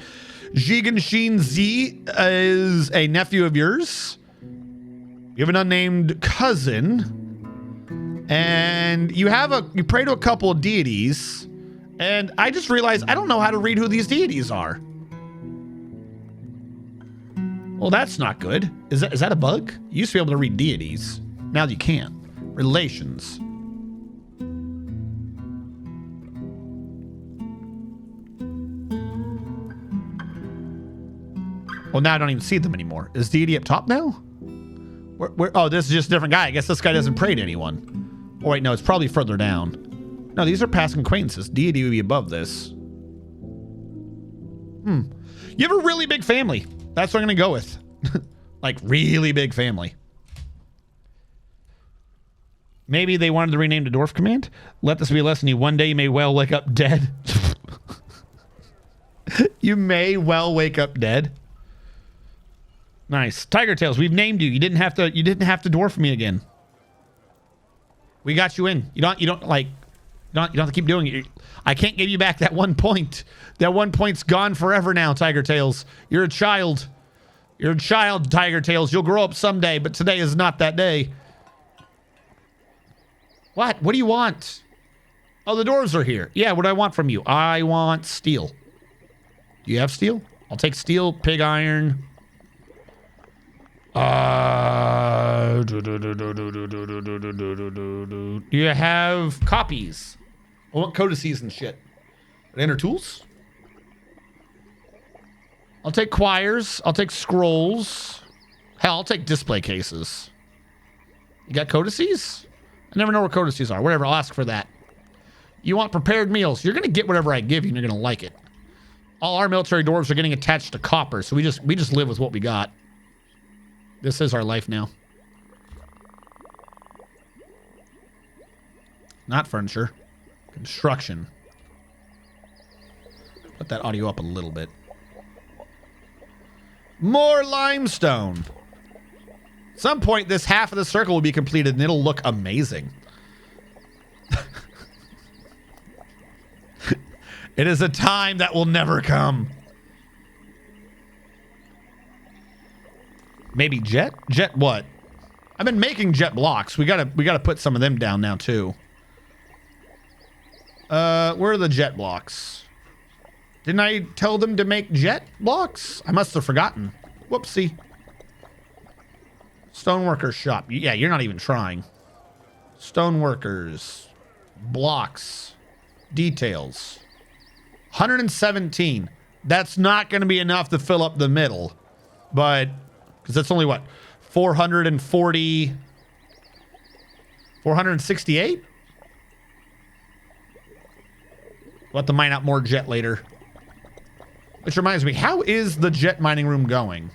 Jigen Shin Z is a nephew of yours. You have an unnamed cousin. And you pray to a couple of deities. And I just realized I don't know how to read who these deities are. Well, that's not good. Is that a bug? You used to be able to read deities. Now you can't. Relations. Well, now I don't even see them anymore. Is deity up top now? Oh, this is just a different guy. I guess this guy doesn't pray to anyone. Oh, wait, no, it's probably further down. No, these are passing acquaintances. Deity would be above this. You have a really big family. That's what I'm going to go with. Like, really big family. Maybe they wanted to rename the Dwarf Command. Let this be a lesson. One day you may well wake up dead. You may well wake up dead. Nice. Tiger Tails, we've named you. You didn't have to dwarf me again. We got you in. You don't have to keep doing it. I can't give you back that 1 point. That 1 point's gone forever now, Tiger Tails. You're a child. You're a child, Tiger Tails. You'll grow up someday, but today is not that day. What? What do you want? Oh, the dwarves are here. Yeah, what do I want from you? I want steel. Do you have steel? I'll take steel, pig iron. Do you have copies? I want codices and shit. Enter tools? I'll take quires. I'll take scrolls. Hell, I'll take display cases. You got codices? I never know where codices are. Whatever, I'll ask for that. You want prepared meals? You're going to get whatever I give you, and you're going to like it. All our military dwarves are getting attached to copper, so we just live with what we got. This is our life now. Not furniture. Construction. Put that audio up a little bit. More limestone. At some point, this half of the circle will be completed, and it'll look amazing. It is a time that will never come. Maybe jet? Jet what? I've been making jet blocks. We gotta put some of them down now too. Where are the jet blocks? Didn't I tell them to make jet blocks? I must have forgotten. Whoopsie. Stoneworkers shop. Yeah, you're not even trying. Stoneworkers. Blocks. Details. 117. That's not going to be enough to fill up the middle. But, because that's only what? 440. 468? We'll have to mine out more jet later. Which reminds me, how is the jet mining room going?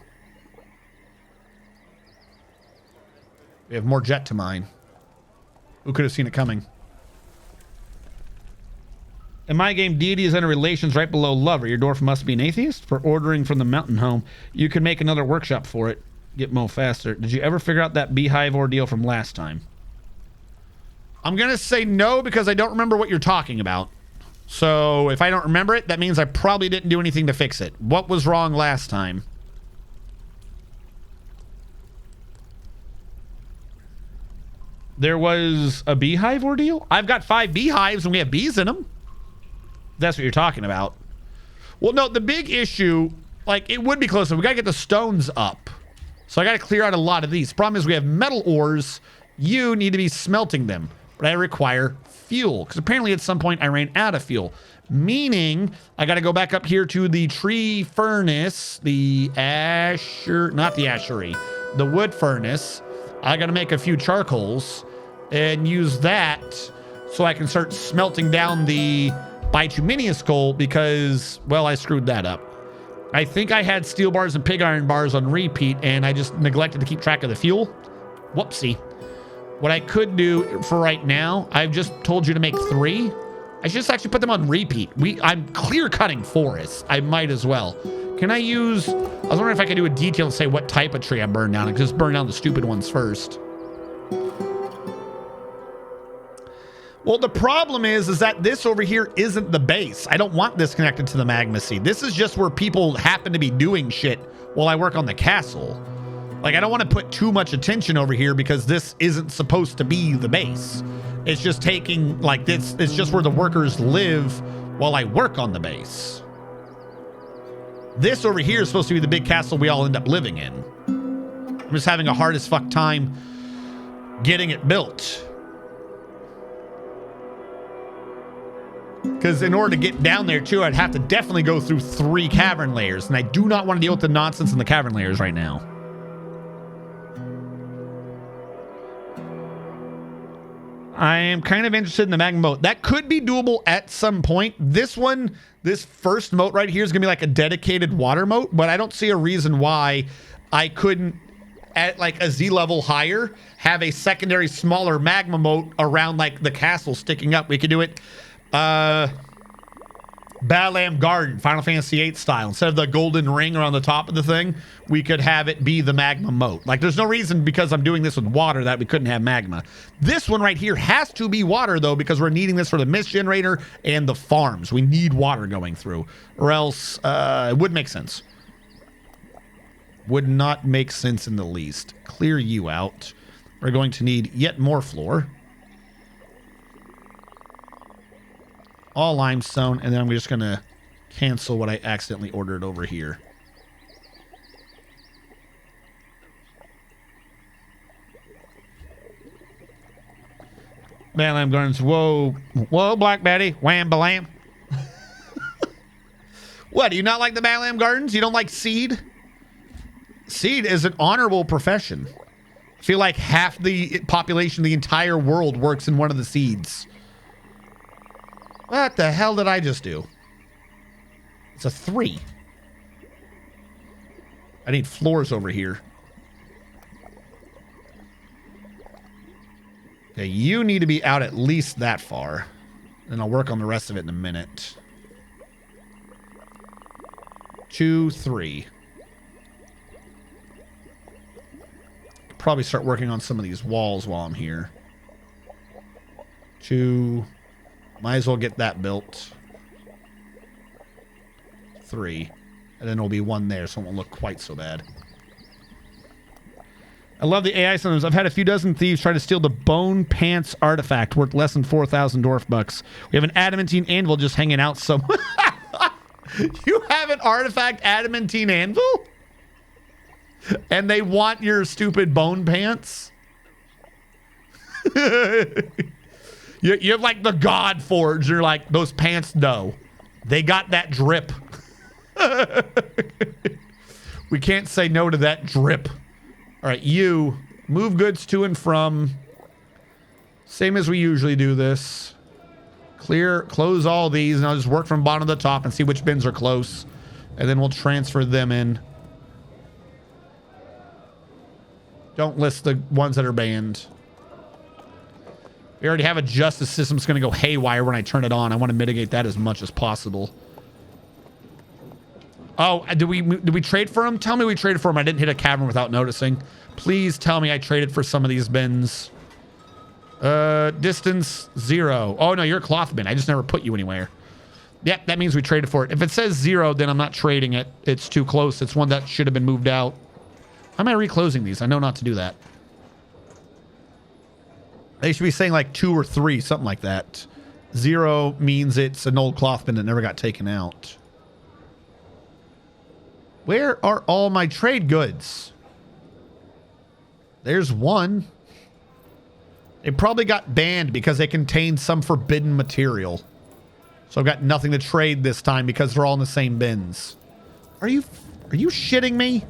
We have more jet to mine. Who could have seen it coming? In my game, deity is under relations right below lover. Your dwarf must be an atheist. For ordering from the mountain home, you can make another workshop for it. Get Mo faster. Did you ever figure out that beehive ordeal from last time? I'm going to say no because I don't remember what you're talking about. So if I don't remember it, that means I probably didn't do anything to fix it. What was wrong last time? There was a beehive ordeal? I've got 5 beehives and we have bees in them. That's what you're talking about. Well, no, the big issue, like, it would be closer. We got to get the stones up. So I got to clear out a lot of these. Problem is we have metal ores. You need to be smelting them. But I require fuel. Because apparently at some point I ran out of fuel. Meaning I got to go back up here to the tree furnace. The not the ashery. The wood furnace. I got to make a few charcoals. And use that so I can start smelting down the bituminous coal because, well, I screwed that up. I think I had steel bars and pig iron bars on repeat and I just neglected to keep track of the fuel. Whoopsie. What I could do for right now, I've just told you to make 3. I should just actually put them on repeat. I'm clear cutting forests. I might as well. Can I use, I was wondering if I could do a detail and say what type of tree I burned down and just burn down the stupid ones first. Well, the problem is that this over here isn't the base. I don't want this connected to the magma seed. This is just where people happen to be doing shit while I work on the castle. Like, I don't want to put too much attention over here because this isn't supposed to be the base. It's just taking, like, this. It's just where the workers live while I work on the base. This over here is supposed to be the big castle we all end up living in. I'm just having a hard as fuck time getting it built. Because in order to get down there too, I'd have to definitely go through 3 cavern layers, and I do not want to deal with the nonsense in the cavern layers right now. I am kind of interested in the magma moat. That could be doable at some point. This one, this first moat right here is going to be like a dedicated water moat, but I don't see a reason why I couldn't, at like a Z level higher, have a secondary smaller magma moat around like the castle sticking up. We could do it Balam Garden, Final Fantasy VIII style. Instead of the golden ring around the top of the thing, we could have it be the magma moat. Like, there's no reason, because I'm doing this with water, that we couldn't have magma. This one right here has to be water, though, because we're needing this for the mist generator and the farms. We need water going through, or else it would make sense. Would not make sense in the least. Clear you out. We're going to need yet more floor. All limestone, and then I'm just going to cancel what I accidentally ordered over here. Balam Gardens. Whoa. Whoa, Black Betty. Wham, balam. What, do you not like the Balam Gardens? You don't like seed? Seed is an honorable profession. I feel like half the population of the entire world works in one of the seeds. What the hell did I just do? It's a 3. I need floors over here. Okay, you need to be out at least that far. Then I'll work on the rest of it in a minute. 2, 3. Probably start working on some of these walls while I'm here. 2. Might as well get that built. 3. And then there'll be 1 there, so it won't look quite so bad. I love the AI sometimes. I've had a few dozen thieves try to steal the Bone Pants artifact worth less than 4,000 dwarf bucks. We have an adamantine anvil just hanging out somewhere. You have an artifact adamantine anvil? And they want your stupid bone pants? You have like the God Forge. You're like, those pants, no. They got that drip. We can't say no to that drip. All right, you move goods to and from. Same as we usually do this. Close all these, and I'll just work from bottom to the top and see which bins are close. And then we'll transfer them in. Don't list the ones that are banned. We already have a justice system that's going to go haywire when I turn it on. I want to mitigate that as much as possible. Oh, did we trade for them? Tell me we traded for them. I didn't hit a cavern without noticing. Please tell me I traded for some of these bins. Distance 0. Oh, no, you're a cloth bin. I just never put you anywhere. Yep, that means we traded for it. If it says 0, then I'm not trading it. It's too close. It's one that should have been moved out. How am I reclosing these? I know not to do that. They should be saying like 2 or 3, something like that. 0 means it's an old cloth bin that never got taken out. Where are all my trade goods? There's 1. They probably got banned because they contain some forbidden material. So I've got nothing to trade this time because they're all in the same bins. Are you shitting me?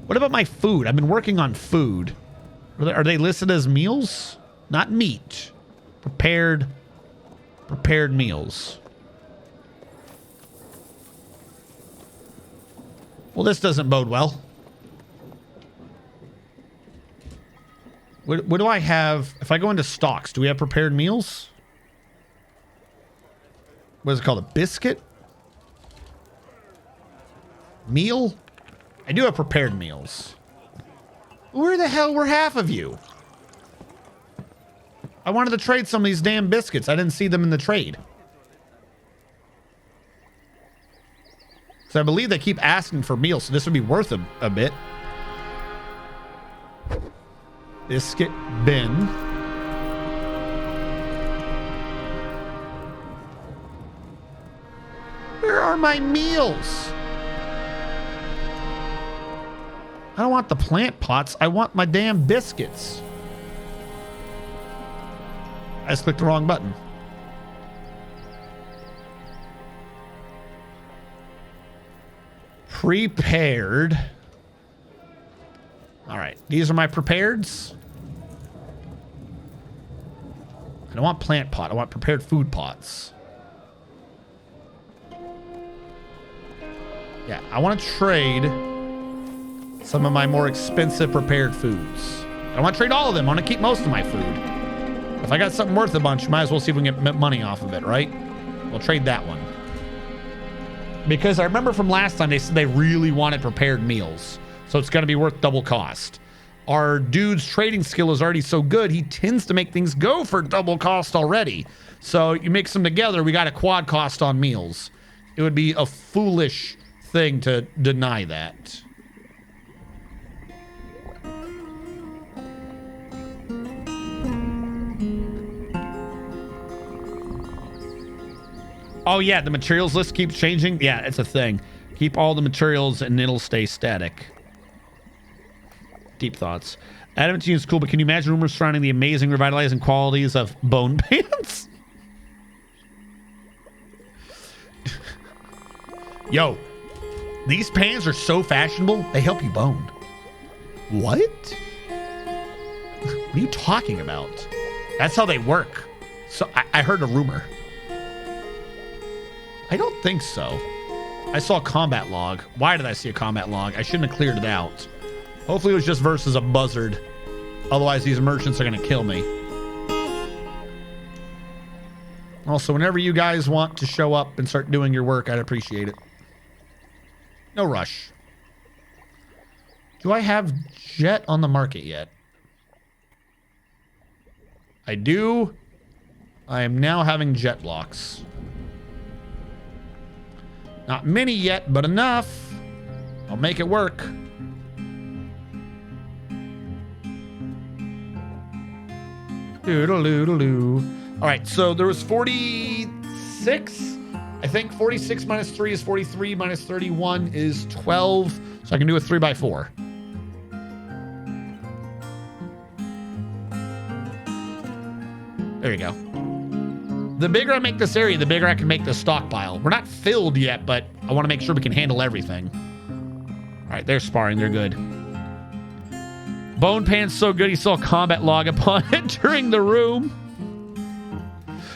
What about my food? I've been working on food. Are they listed as meals? Not meat. Prepared meals. Well, this doesn't bode well. What do I have? If I go into stocks, do we have prepared meals? What is it called? A biscuit? Meal? I do have prepared meals. Where the hell were half of you? I wanted to trade some of these damn biscuits. I didn't see them in the trade. So I believe they keep asking for meals, so this would be worth a bit. Biscuit bin. Where are my meals? I don't want the plant pots. I want my damn biscuits. I just clicked the wrong button. Prepared. All right, these are my prepareds. I don't want plant pot. I want prepared food pots. Yeah, I want to trade some of my more expensive prepared foods. I don't want to trade all of them. I want to keep most of my food. If I got something worth a bunch, might as well see if we can get money off of it, right? We'll trade that one. Because I remember from last time, they said they really wanted prepared meals. So it's going to be worth double cost. Our dude's trading skill is already so good, he tends to make things go for double cost already. So you mix them together, we got a quad cost on meals. It would be a foolish thing to deny that. Oh yeah, the materials list keeps changing. Yeah, it's a thing. Keep all the materials and it'll stay static. Deep thoughts. Adamantine is cool, but can you imagine rumors surrounding the amazing revitalizing qualities of bone pants? Yo, these pans are so fashionable, they help you bone. What? What are you talking about? That's how they work. So I heard a rumor. I don't think so. I saw a combat log. Why did I see a combat log? I shouldn't have cleared it out. Hopefully it was just versus a buzzard. Otherwise these merchants are going to kill me. Also, whenever you guys want to show up and start doing your work, I'd appreciate it. No rush. Do I have jet on the market yet? I do. I am now having jet blocks. Not many yet, but enough. I'll make it work. Doodle-doodle-doo. All right, so there was 46. I think 46 minus 3 is 43, minus 31 is 12. So I can do a 3x4. There you go. The bigger I make this area, the bigger I can make the stockpile. We're not filled yet, but I want to make sure we can handle everything. All right, they're sparring. They're good. Bone Pan's so good, he saw a combat log upon entering the room.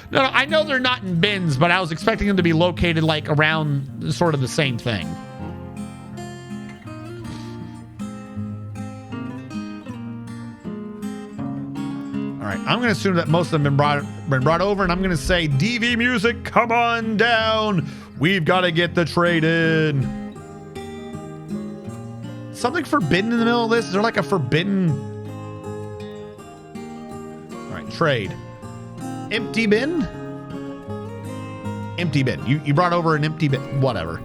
No, I know they're not in bins, but I was expecting them to be located like around sort of the same thing. All right, I'm going to assume that most of them been brought over, and I'm going to say, DV music, come on down. We've got to get the trade in. Something forbidden in the middle of this? Is there like a forbidden? All right, trade. Empty bin? Empty bin. You brought over an empty bin. Whatever.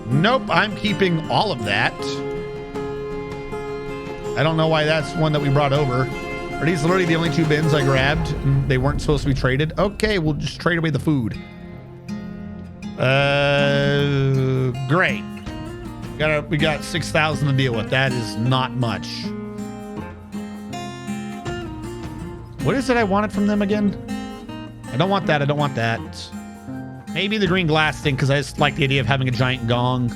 Nope, I'm keeping all of that. I don't know why that's one that we brought over. Are these literally the only two bins I grabbed? And they weren't supposed to be traded? Okay, we'll just trade away the food. Great. We got 6,000 to deal with. That is not much. What is it I wanted from them again? I don't want that. I don't want that. Maybe the green glass thing, because I just like the idea of having a giant gong.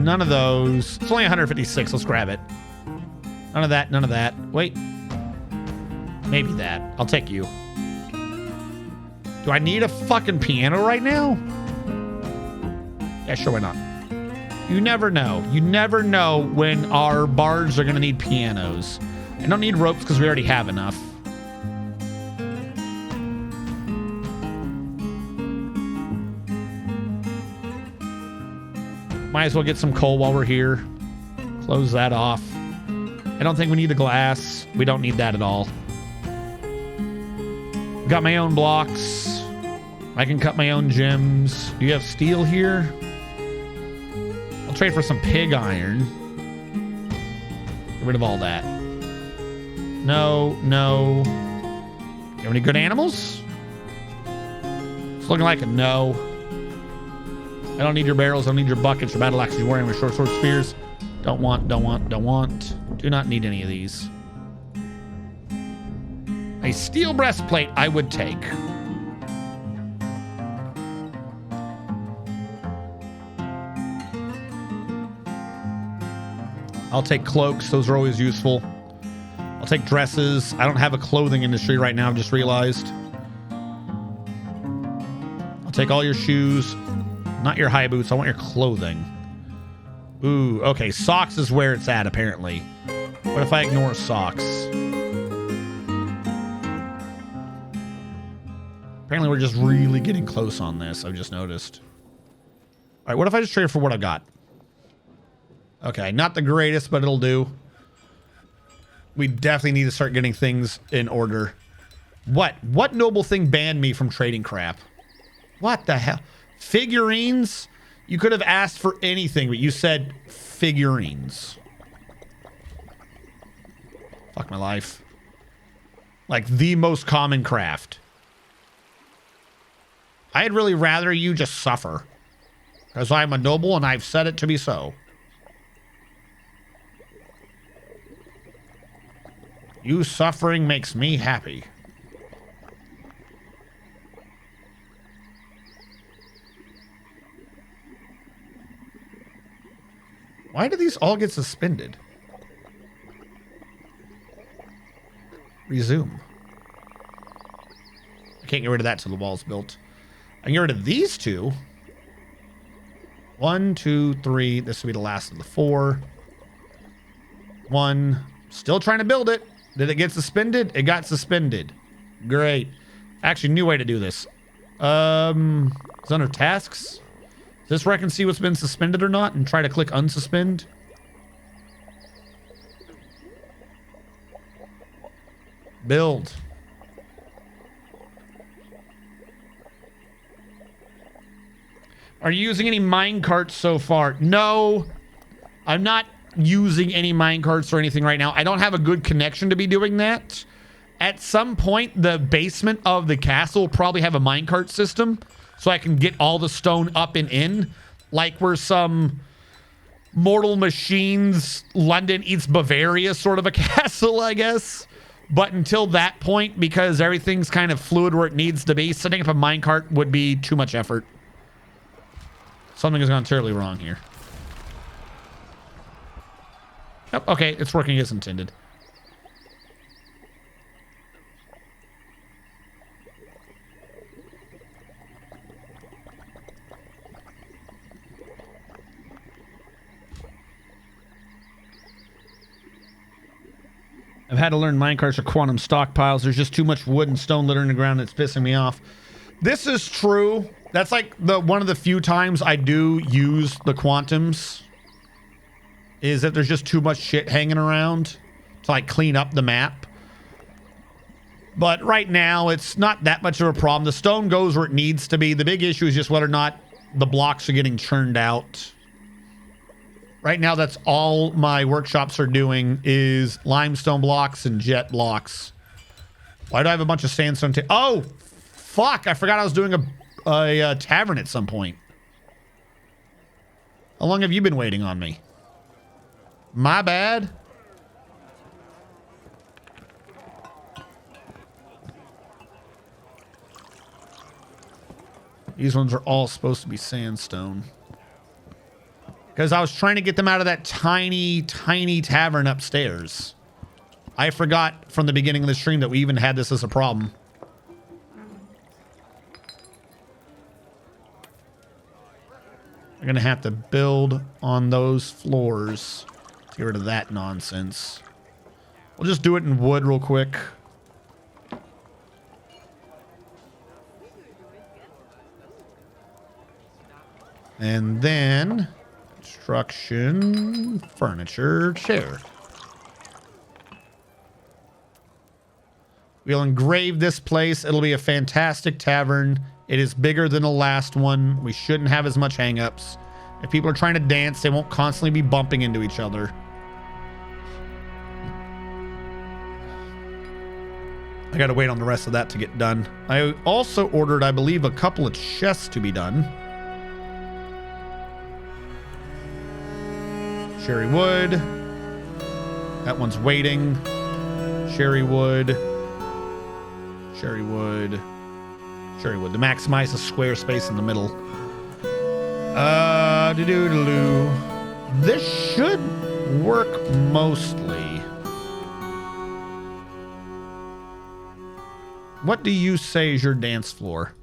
None of those. It's only 156. Let's grab it. None of that. None of that. Wait. Maybe that. I'll take you. Do I need a fucking piano right now? Yeah, sure, why not? You never know. You never know when our bards are going to need pianos. I don't need ropes because we already have enough. Might as well get some coal while we're here. Close that off. I don't think we need the glass. We don't need that at all. Got my own blocks. I can cut my own gems. Do you have steel here? I'll trade for some pig iron. Get rid of all that. No, no. You have any good animals? It's looking like a no. I don't need your barrels. I don't need your buckets, your battle axes you're wearing with short sword spears. Don't want. Do not need any of these. I A steel breastplate I would take. I'll take cloaks. Those are always useful. I'll take dresses. I don't have a clothing industry right now. I've just realized. I'll take all your shoes. Not your high boots. I want your clothing. Ooh, okay. Socks is where it's at, apparently. What if I ignore socks? Apparently, we're just really getting close on this. I've just noticed. All right, what if I just trade it for what I got? Okay, not the greatest, but it'll do. We definitely need to start getting things in order. What? What noble thing banned me from trading crap? What the hell? Figurines? You could have asked for anything, but you said figurines. Fuck my life. Like the most common craft. I'd really rather you just suffer. Because I'm a noble and I've said it to be so. You suffering makes me happy. Why do these all get suspended? Resume. I can't get rid of that till the wall's built. I can get rid of these two. 1, 2, 3. This will be the last of the 4. 1. Still trying to build it. Did it get suspended? It got suspended. Great. Actually, new way to do this. It's under tasks. Does this where I can see what's been suspended or not and try to click unsuspend? Build. Are you using any mine carts so far? No, I'm not using any mine carts or anything right now. I don't have a good connection to be doing that. At some point, the basement of the castle will probably have a minecart system so I can get all the stone up and in. Like we're some Mortal Machines, London eats Bavaria sort of a castle, I guess. But until that point, because everything's kind of fluid where it needs to be, setting up a minecart would be too much effort. Something has gone terribly wrong here. Oh, okay, it's working as intended. I've had to learn minecarts are quantum stockpiles. There's just too much wood and stone litter in the ground. It's pissing me off. This is true. That's like one of the few times I do use the quantums. Is that there's just too much shit hanging around to like clean up the map. But right now, it's not that much of a problem. The stone goes where it needs to be. The big issue is just whether or not the blocks are getting churned out. Right now, that's all my workshops are doing is limestone blocks and jet blocks. Why do I have a bunch of sandstone? Oh, fuck. I forgot I was doing a tavern at some point. How long have you been waiting on me? My bad. These ones are all supposed to be sandstone. Because I was trying to get them out of that tiny, tiny tavern upstairs. I forgot from the beginning of the stream that we even had this as a problem. I'm going to have to build on those floors to get rid of that nonsense. We'll just do it in wood real quick. And then construction, furniture, chair. We'll engrave this place. It'll be a fantastic tavern. It is bigger than the last one. We shouldn't have as much hang-ups. If people are trying to dance, they won't constantly be bumping into each other. I gotta wait on the rest of that to get done. I also ordered, I believe, a couple of chests to be done. Cherry wood. That one's waiting. Cherry wood. Cherry wood. Cherry wood. To maximize the square space in the middle. Do-do-do-do. This should work mostly. What do you say is your dance floor?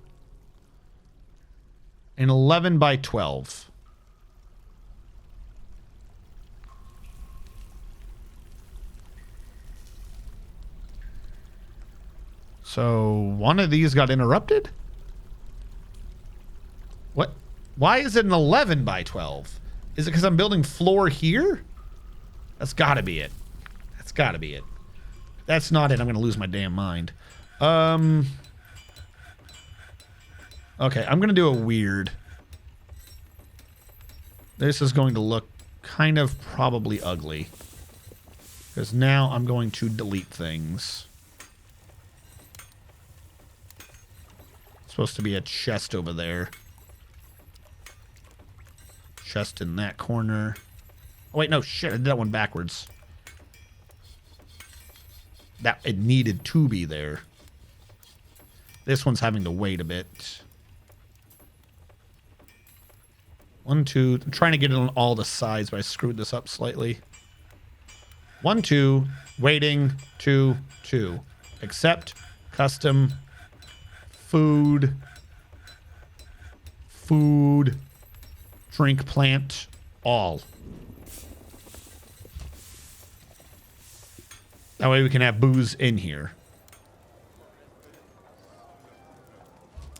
An 11 by 12. So one of these got interrupted? What? Why is it an 11 by 12? Is it because I'm building floor here? That's got to be it. That's got to be it. That's not it. I'm going to lose my damn mind. Okay, I'm going to do a weird. This is going to look kind of probably ugly. Because now I'm going to delete things. It's supposed to be a chest over there. Chest in that corner. Oh, wait, no, shit. I did that one backwards. That it needed to be there. This one's having to wait a bit. 1, 2. I'm trying to get it on all the sides, but I screwed this up slightly. 1, 2. Waiting. 2, 2. Accept. Custom. Food. Food. Drink plant. All. That way we can have booze in here.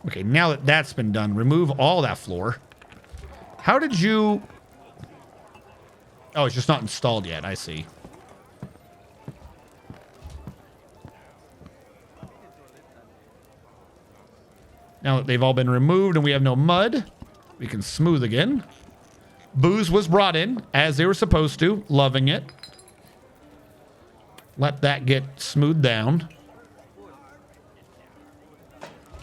Okay, now that that's been done, remove all that floor. How did you... Oh, it's just not installed yet. I see. Now that they've all been removed and we have no mud, we can smooth again. Booze was brought in as they were supposed to. Loving it. Let that get smoothed down.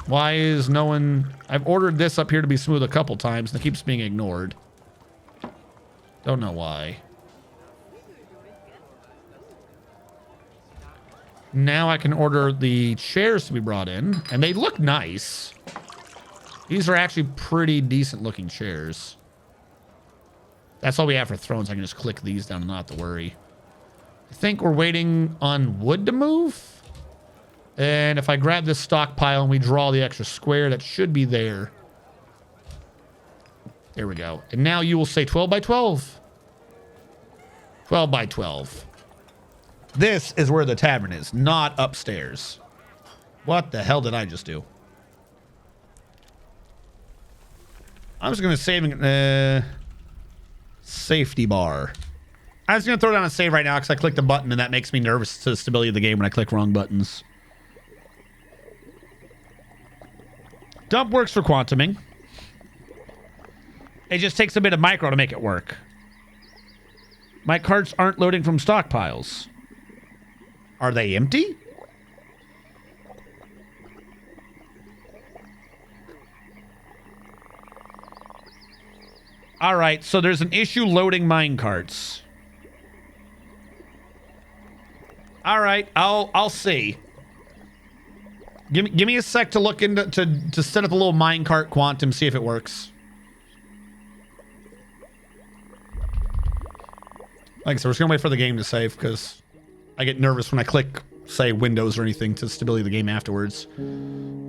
Why is no one... I've ordered this up here to be smooth a couple times and it keeps being ignored. Don't know why. Now I can order the chairs to be brought in. And they look nice. These are actually pretty decent looking chairs. That's all we have for thrones. I can just click these down and not have to worry. I think we're waiting on wood to move. And if I grab this stockpile and we draw the extra square, that should be there. There we go. And now you will say 12 by 12. 12 by 12. This is where the tavern is, not upstairs. What the hell did I just do? I'm just going to save safety bar. I was going to throw down a save right now because I clicked the button and that makes me nervous to the stability of the game when I click wrong buttons. Dump works for quantuming. It just takes a bit of micro to make it work. My carts aren't loading from stockpiles. Are they empty? All right, so there's an issue loading mine carts. All right, I'll see. Give me a sec to look into to set up a little minecart quantum, see if it works. Like I said, we're just gonna wait for the game to save because I get nervous when I click, say, Windows or anything to stability of the game afterwards.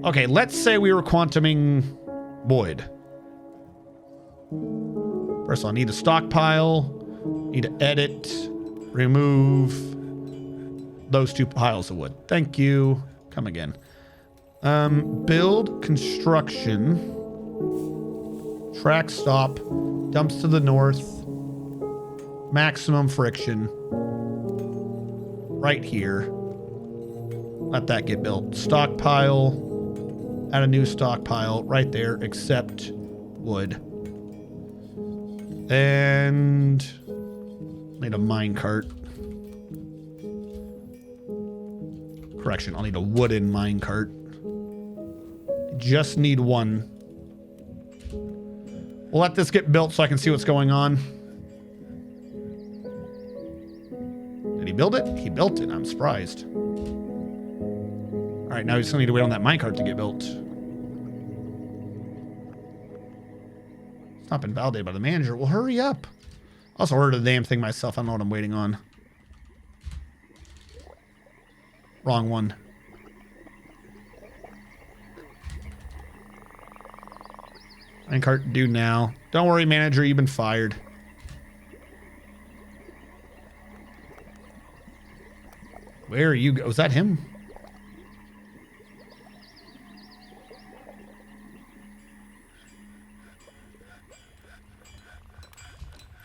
Okay, let's say we were quantuming wood. First of all, I need a stockpile. Need to edit, remove those 2 piles of wood. Thank you. Come again. Build, construction, track stop, dumps to the north, maximum friction, right here. Let that get built. Stockpile, add a new stockpile right there, except wood. And need a minecart. Correction, I'll need a wooden minecart. Just need one. We'll let this get built so I can see what's going on. Did he build it? He built it. I'm surprised. All All right, now we just need to wait on that minecart to get built. It's not been validated by the manager. Well, hurry up. I also ordered the damn thing myself. I don't know what I'm waiting on. Wrong one. Minecart due now. Don't worry, manager. You've been fired. Where are you? Was that him?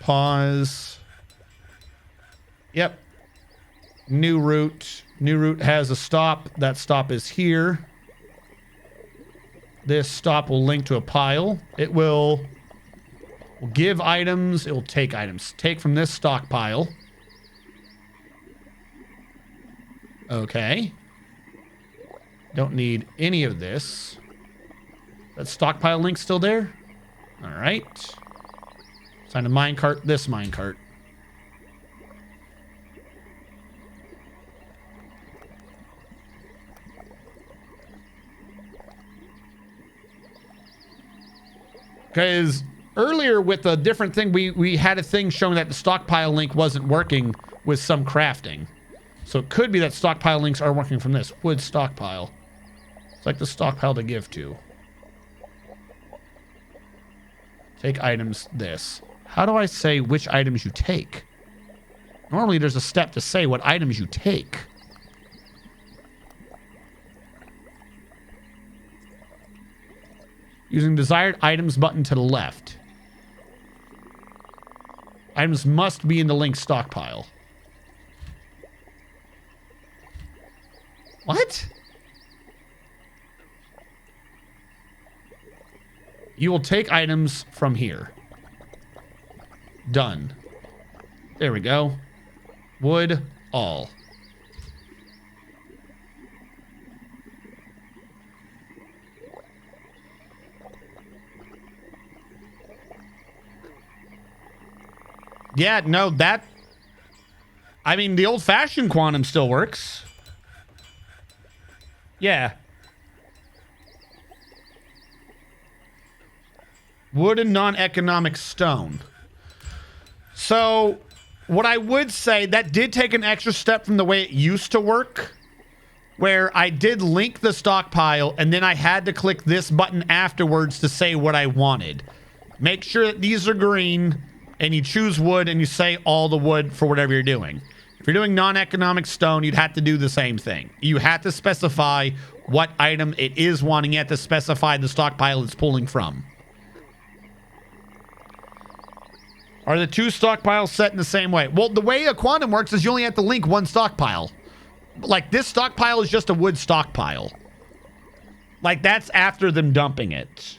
Pause. Yep. New route. New route has a stop. That stop is here. This stop will link to a pile. It will give items. It will take items. Take from this stockpile. Okay. Don't need any of this. That stockpile link still there? All right. Assign a minecart, this minecart. Because earlier with a different thing, we had a thing showing that the stockpile link wasn't working with some crafting. So it could be that stockpile links are working from this. Wood stockpile. It's like the stockpile to give to. Take items, this. How do I say which items you take? Normally there's a step to say what items you take. Using desired items button to the left. Items must be in the link stockpile. What? You will take items from here. Done. There we go. Wood, all. Yeah, no, that... I mean, the old-fashioned quantum still works. Yeah. Wood and non-economic stone. So, what I would say, that did take an extra step from the way it used to work, where I did link the stockpile, and then I had to click this button afterwards to say what I wanted. Make sure that these are green, and you choose wood, and you say all the wood for whatever you're doing. If you're doing non-economic stone, you'd have to do the same thing. You have to specify what item it is wanting. You have to specify the stockpile it's pulling from. Are the two stockpiles set in the same way? Well, the way a quantum works is you only have to link one stockpile. Like, this stockpile is just a wood stockpile. Like, that's after them dumping it.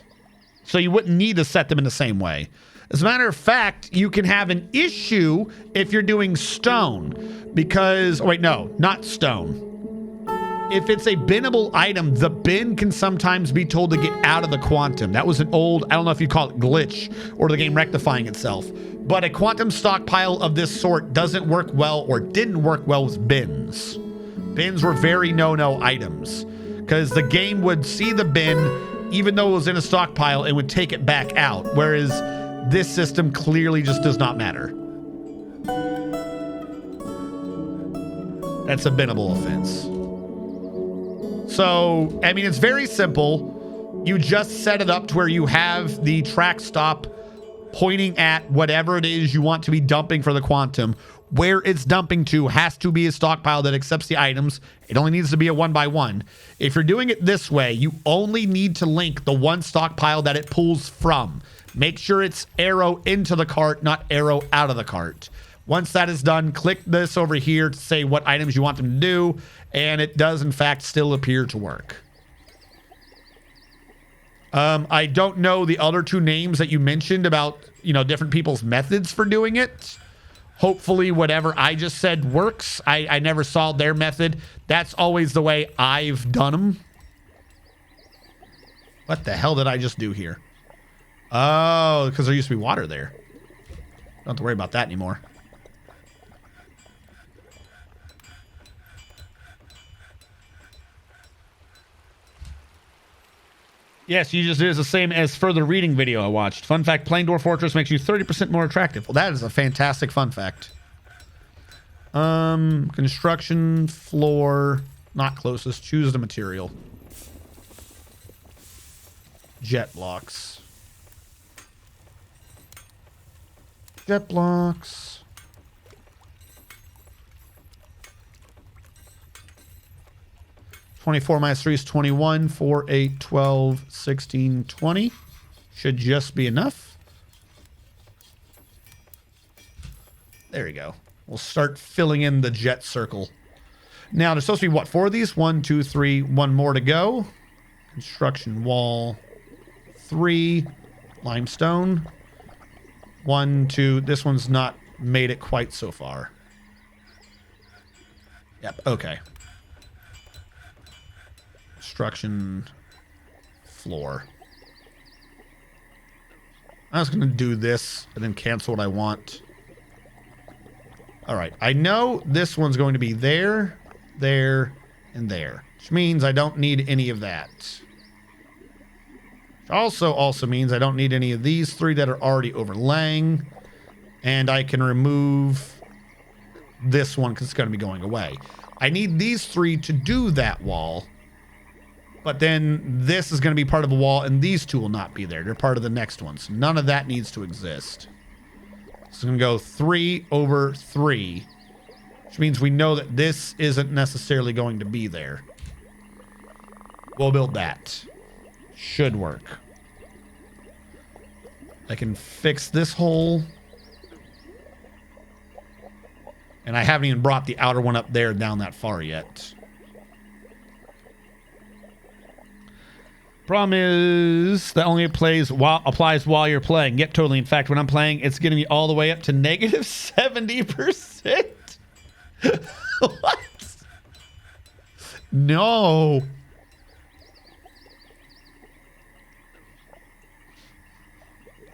So you wouldn't need to set them in the same way. As a matter of fact, you can have an issue if you're doing stone. Because, oh wait, no, not stone. If it's a binnable item, the bin can sometimes be told to get out of the quantum. That was an old, I don't know if you call it glitch or the game rectifying itself. But a quantum stockpile of this sort doesn't work well or didn't work well with bins. Bins were very no-no items. Because the game would see the bin, even though it was in a stockpile, and would take it back out. Whereas this system clearly just does not matter. That's a binnable offense. So, I mean, it's very simple. You just set it up to where you have the track stop pointing at whatever it is you want to be dumping for the quantum. Where it's dumping to has to be a stockpile that accepts the items. It only needs to be a 1x1. If you're doing it this way, you only need to link the one stockpile that it pulls from. Make sure it's arrow into the cart, not arrow out of the cart. Once that is done, click this over here to say what items you want them to do, and it does, in fact, still appear to work. I don't know the other two names that you mentioned about, you know, different people's methods for doing it. Hopefully, whatever I just said works. I never saw their method. That's always the way I've done them. What the hell did I just do here? Oh, because there used to be water there. Don't have to worry about that anymore. Yes, you just did the same as further reading video I watched. Fun fact, playing Dwarf Fortress makes you 30% more attractive. Well, that is a fantastic fun fact. Construction, floor, not closest. Choose the material. Jet blocks. Jet blocks. (24 minus 3 is 21. 4, 8, 12, 16, 20. Should just be enough. There we go. We'll start filling in the jet circle. Now, there's supposed to be, what, 4 of these? 1, 2, 3. 1 more to go. Construction wall. 3. Limestone. 1, 2. This one's not made it quite so far. Yep, okay. Construction floor. I was going to do this and then cancel what I want. All right. I know this one's going to be there, there, and there, which means I don't need any of that. Which also means I don't need any of these 3 that are already overlaying. And I can remove this one because it's going to be going away. I need these 3 to do that wall. But then this is going to be part of the wall, and these 2 will not be there. They're part of the next one. So none of that needs to exist. So it's going to go 3 over 3, which means we know that this isn't necessarily going to be there. We'll build that. Should work. I can fix this hole. And I haven't even brought the outer one up there down that far yet. Problem is that only applies while you're playing. Yep, totally. In fact, when I'm playing, it's getting me all the way up to negative 70%. What? No.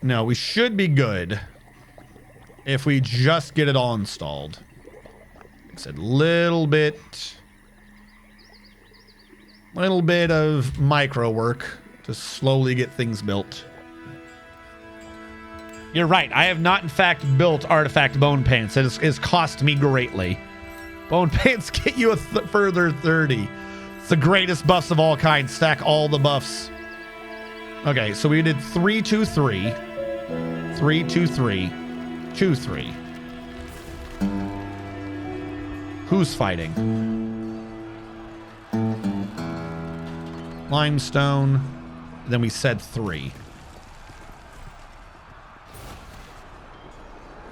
No, we should be good if we just get it all installed. Like I said, little bit of micro work to slowly get things built. You're right. I have not, in fact, built artifact bone pants. It has cost me greatly. Bone pants get you a further 30. It's the greatest buffs of all kinds. Stack all the buffs. Okay, so we did 3, 2, 3. 3, 2, 3. 2, 3. Who's fighting? Limestone. Then we said 3.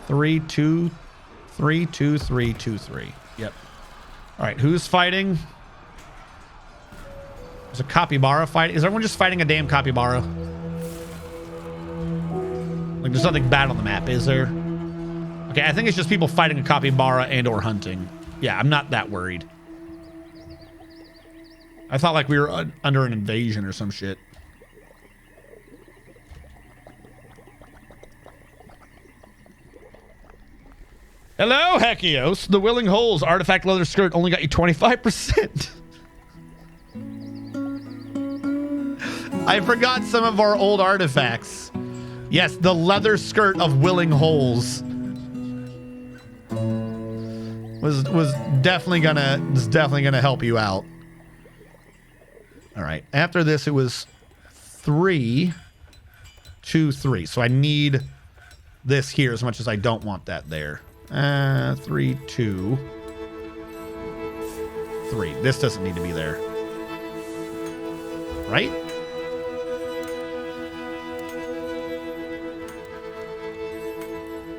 3, 2, 3, 2, 3, 2, 3. Yep. All right, who's fighting? There's a capybara fight. Is everyone just fighting a damn capybara? Like, there's nothing bad on the map, is there? Okay, I think it's just people fighting a capybara and or hunting. Yeah, I'm not that worried. I thought like we were under an invasion or some shit. Hello, Hekios. The Willing Holes artifact leather skirt only got you 25%. I forgot some of our old artifacts. Yes, the leather skirt of Willing Holes was definitely gonna help you out. All right. After this, it was 3, 2, 3. So I need this here as much as I don't want that there. 3, 2, 3. This doesn't need to be there. Right?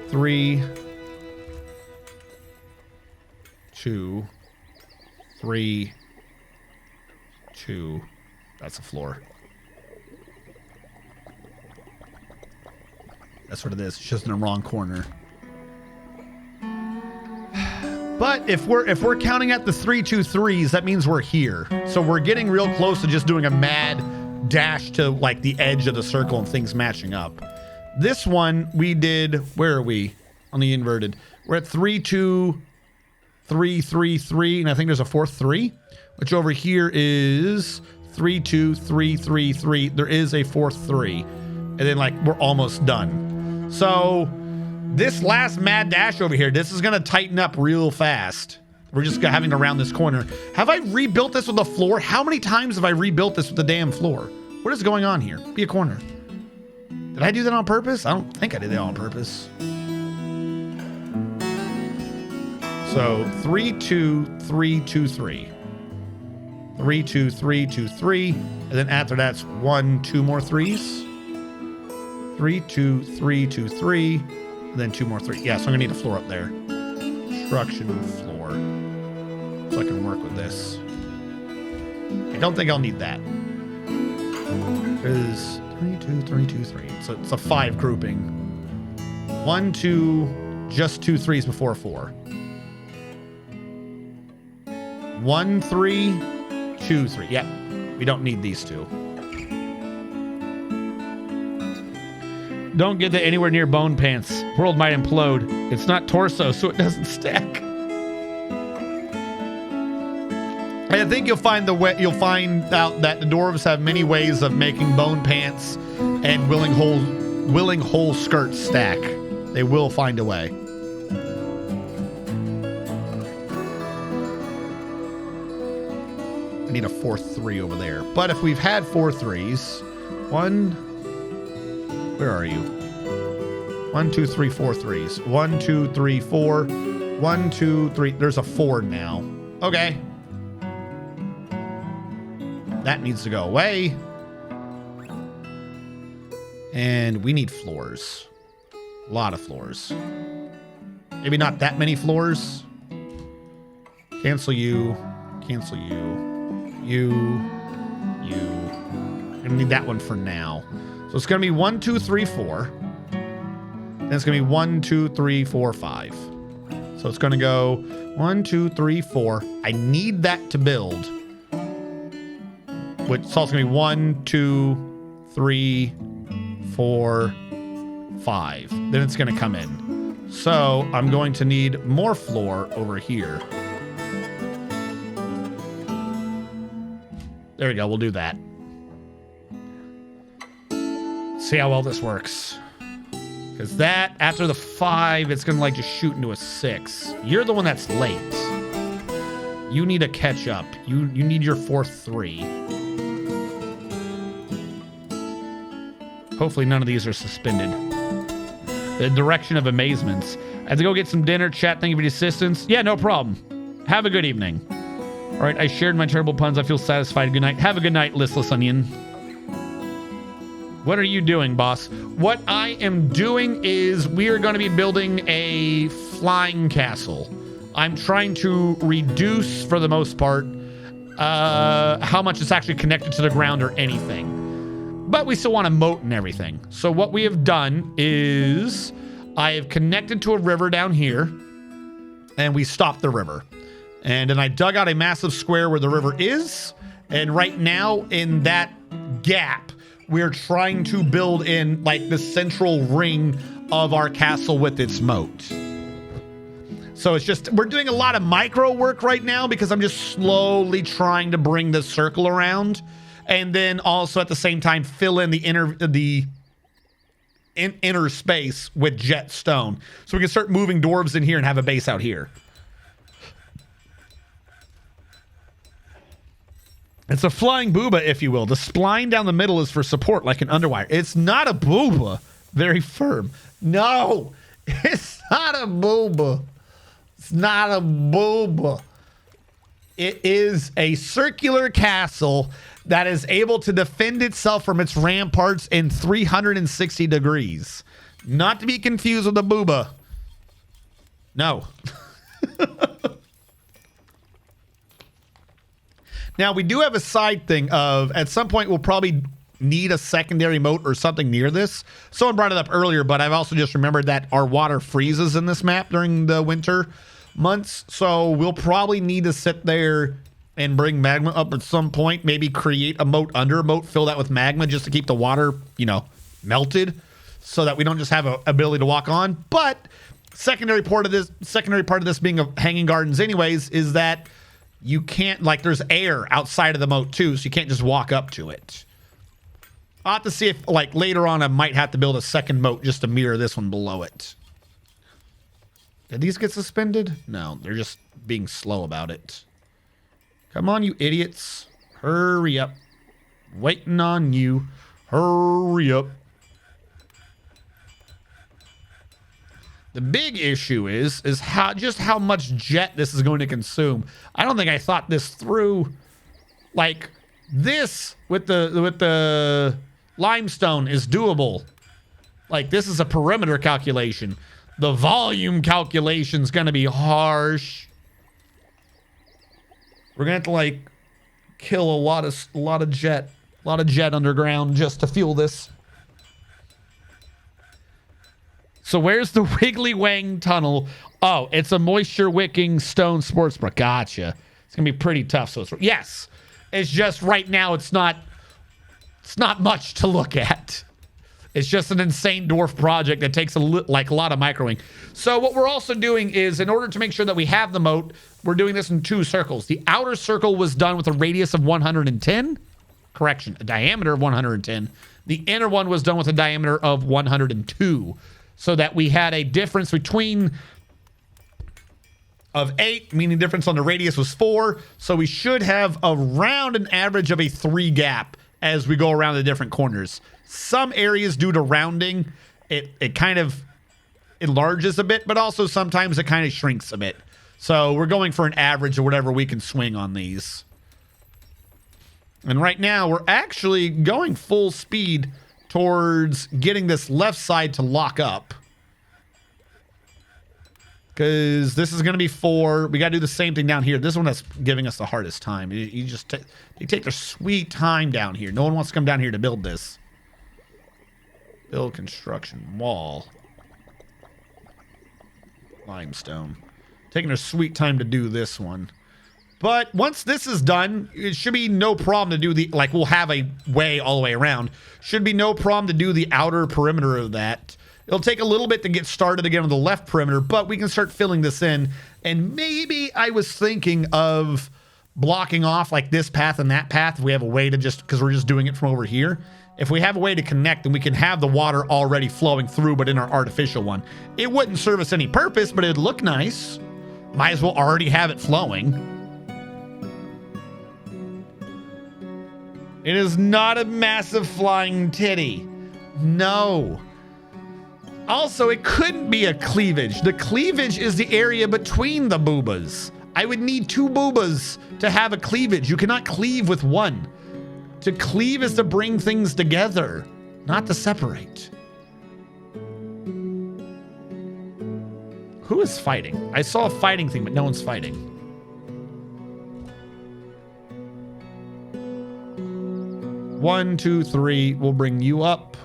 Three, 2, 3, 2. That's the floor. That's what it is. It's just in the wrong corner. But if we're counting at the 3, 2, 3s, that means we're here. So we're getting real close to just doing a mad dash to like the edge of the circle and things matching up. This one we did. Where are we on the inverted? We're at 3, 2, 3, 3, 3, and I think there's a 4th 3, which over here is 3, 2, 3, 3, 3. There is a fourth 3. And then, like, we're almost done. So, this last mad dash over here, this is going to tighten up real fast. We're just having to round this corner. Have I rebuilt this with a floor? How many times have I rebuilt this with the damn floor? What is going on here? Be a corner. Did I do that on purpose? I don't think I did that on purpose. So 3, 2, 3, 2, 3. 3, 2, 3, 2, 3. And then after that's 1, 2 more 3s. 3, 2, 3, 2, 3. And then 2 more 3. Yeah, so I'm going to need a floor up there. Construction floor. So I can work with this. I don't think I'll need that. Because 3, 2, 3, 2, 3. So it's a 5 grouping. 1, 2, just 2 3s before 4. 1, 3, 2, 3. Yeah, we don't need these two. Don't get that anywhere near bone pants. World might implode. It's not torso, so it doesn't stack. I think you'll find out that the dwarves have many ways of making bone pants and willing whole skirts stack. They will find a way. I need a fourth 3 over there. But if we've had 4 3s, 1, where are you? 1, 2, 3, 4 3s. 1, 2, 3, 4. 1, 2, 3. There's a 4 now. Okay. That needs to go away. And we need floors. A lot of floors. Maybe not that many floors. Cancel you. Cancel you. You. I'm gonna need that one for now. So it's gonna be 1, 2, 3, 4. Then it's gonna be 1, 2, 3, 4, 5. So it's gonna go 1, 2, 3, 4. I need that to build. Which so it's gonna be 1, 2, 3, 4, 5. Then it's gonna come in. So I'm going to need more floor over here. There we go, we'll do that. See how well this works. Because that, after the 5, it's gonna like just shoot into a 6. You're the one that's late. You need to catch up. You need your fourth 3. Hopefully none of these are suspended. The direction of amazements. I have to go get some dinner. Chat, thank you for the assistance. Yeah, no problem. Have a good evening. All right, I shared my terrible puns. I feel satisfied. Good night. Have a good night, listless onion. What are you doing, boss? What I am doing is we are going to be building a flying castle. I'm trying to reduce, for the most part, how much it's actually connected to the ground or anything. But we still want a moat and everything. So what we have done is I have connected to a river down here, and we stopped the river. And then I dug out a massive square where the river is. And right now, in that gap, we're trying to build in like the central ring of our castle with its moat. So it's just, we're doing a lot of micro work right now because I'm just slowly trying to bring the circle around. And then also at the same time, fill in the inner space with jet stone. So we can start moving dwarves in here and have a base out here. It's a flying booba, if you will. The spline down the middle is for support, like an underwire. It's not a booba. Very firm. No, it's not a booba. It's not a booba. It is a circular castle that is able to defend itself from its ramparts in 360 degrees. Not to be confused with a booba. No. Now, we do have a side thing of, at some point, we'll probably need a secondary moat or something near this. Someone brought it up earlier, but I've also just remembered that our water freezes in this map during the winter months. So we'll probably need to sit there and bring magma up at some point. Maybe create a moat under a moat, fill that with magma just to keep the water, melted so that we don't just have an ability to walk on. But secondary part of this being a hanging gardens anyways, is that you can't, like, there's air outside of the moat too, so you can't just walk up to it. I'll have to see if, like, later on I might have to build a second moat just to mirror this one below it. Did these get suspended? No, they're just being slow about it. Come on, you idiots. Hurry up. Waiting on you. Hurry up. The big issue is how much jet this is going to consume. I don't think I thought this through. Like, this with the limestone is doable. Like, this is a perimeter calculation. The volume calculation is going to be harsh. We're going to have to, like, kill a lot of jet underground just to fuel this. So where's the Wiggly Wang tunnel? Oh, it's a moisture wicking stone sports bra. Gotcha. It's gonna be pretty tough. So yes, it's just right now it's not much to look at. It's just an insane dwarf project that takes a lot of microing. So what we're also doing is, in order to make sure that we have the moat, we're doing this in 2 circles. The outer circle was done with a radius of 110. Correction, a diameter of 110. The inner one was done with a diameter of 102. So that we had a difference between of 8, meaning difference on the radius was 4. So we should have around an average of a 3 gap as we go around the different corners. Some areas, due to rounding, it kind of enlarges a bit, but also sometimes it kind of shrinks a bit. So we're going for an average of whatever we can swing on these. And right now we're actually going full speed towards getting this left side to lock up. Because this is going to be 4. We got to do the same thing down here. This one that's giving us the hardest time. You just you take their sweet time down here. No one wants to come down here to build this. Build construction wall. Limestone. Taking their sweet time to do this one. But once this is done, it should be no problem to do the, like, we'll have a way all the way around. Should be no problem to do the outer perimeter of that. It'll take a little bit to get started again on the left perimeter, but we can start filling this in. And maybe I was thinking of blocking off like this path and that path. If we have a way to just, because we're just doing it from over here. If we have a way to connect, then we can have the water already flowing through, but in our artificial one. It wouldn't serve us any purpose, but it'd look nice. Might as well already have it flowing. It is not a massive flying titty. No. Also, it couldn't be a cleavage. The cleavage is the area between the boobas. I would need 2 boobas to have a cleavage. You cannot cleave with one. To cleave is to bring things together, not to separate. Who is fighting? I saw a fighting thing, but no one's fighting. One, 2, 3. We'll bring you up.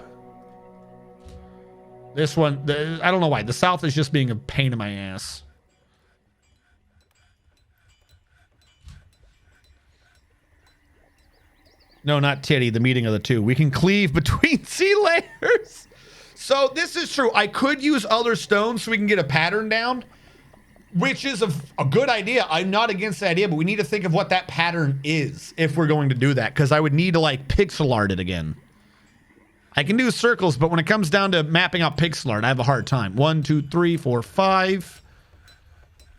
This one, I don't know why. The south is just being a pain in my ass. No, not titty. The meeting of the 2. We can cleave between sea layers. So this is true. I could use other stones so we can get a pattern down, which is a good idea. I'm not against the idea, but we need to think of what that pattern is if we're going to do that, because I would need to, like, pixel art it again. I can do circles, but when it comes down to mapping out pixel art, I have a hard time. 1, 2, 3, 4, 5.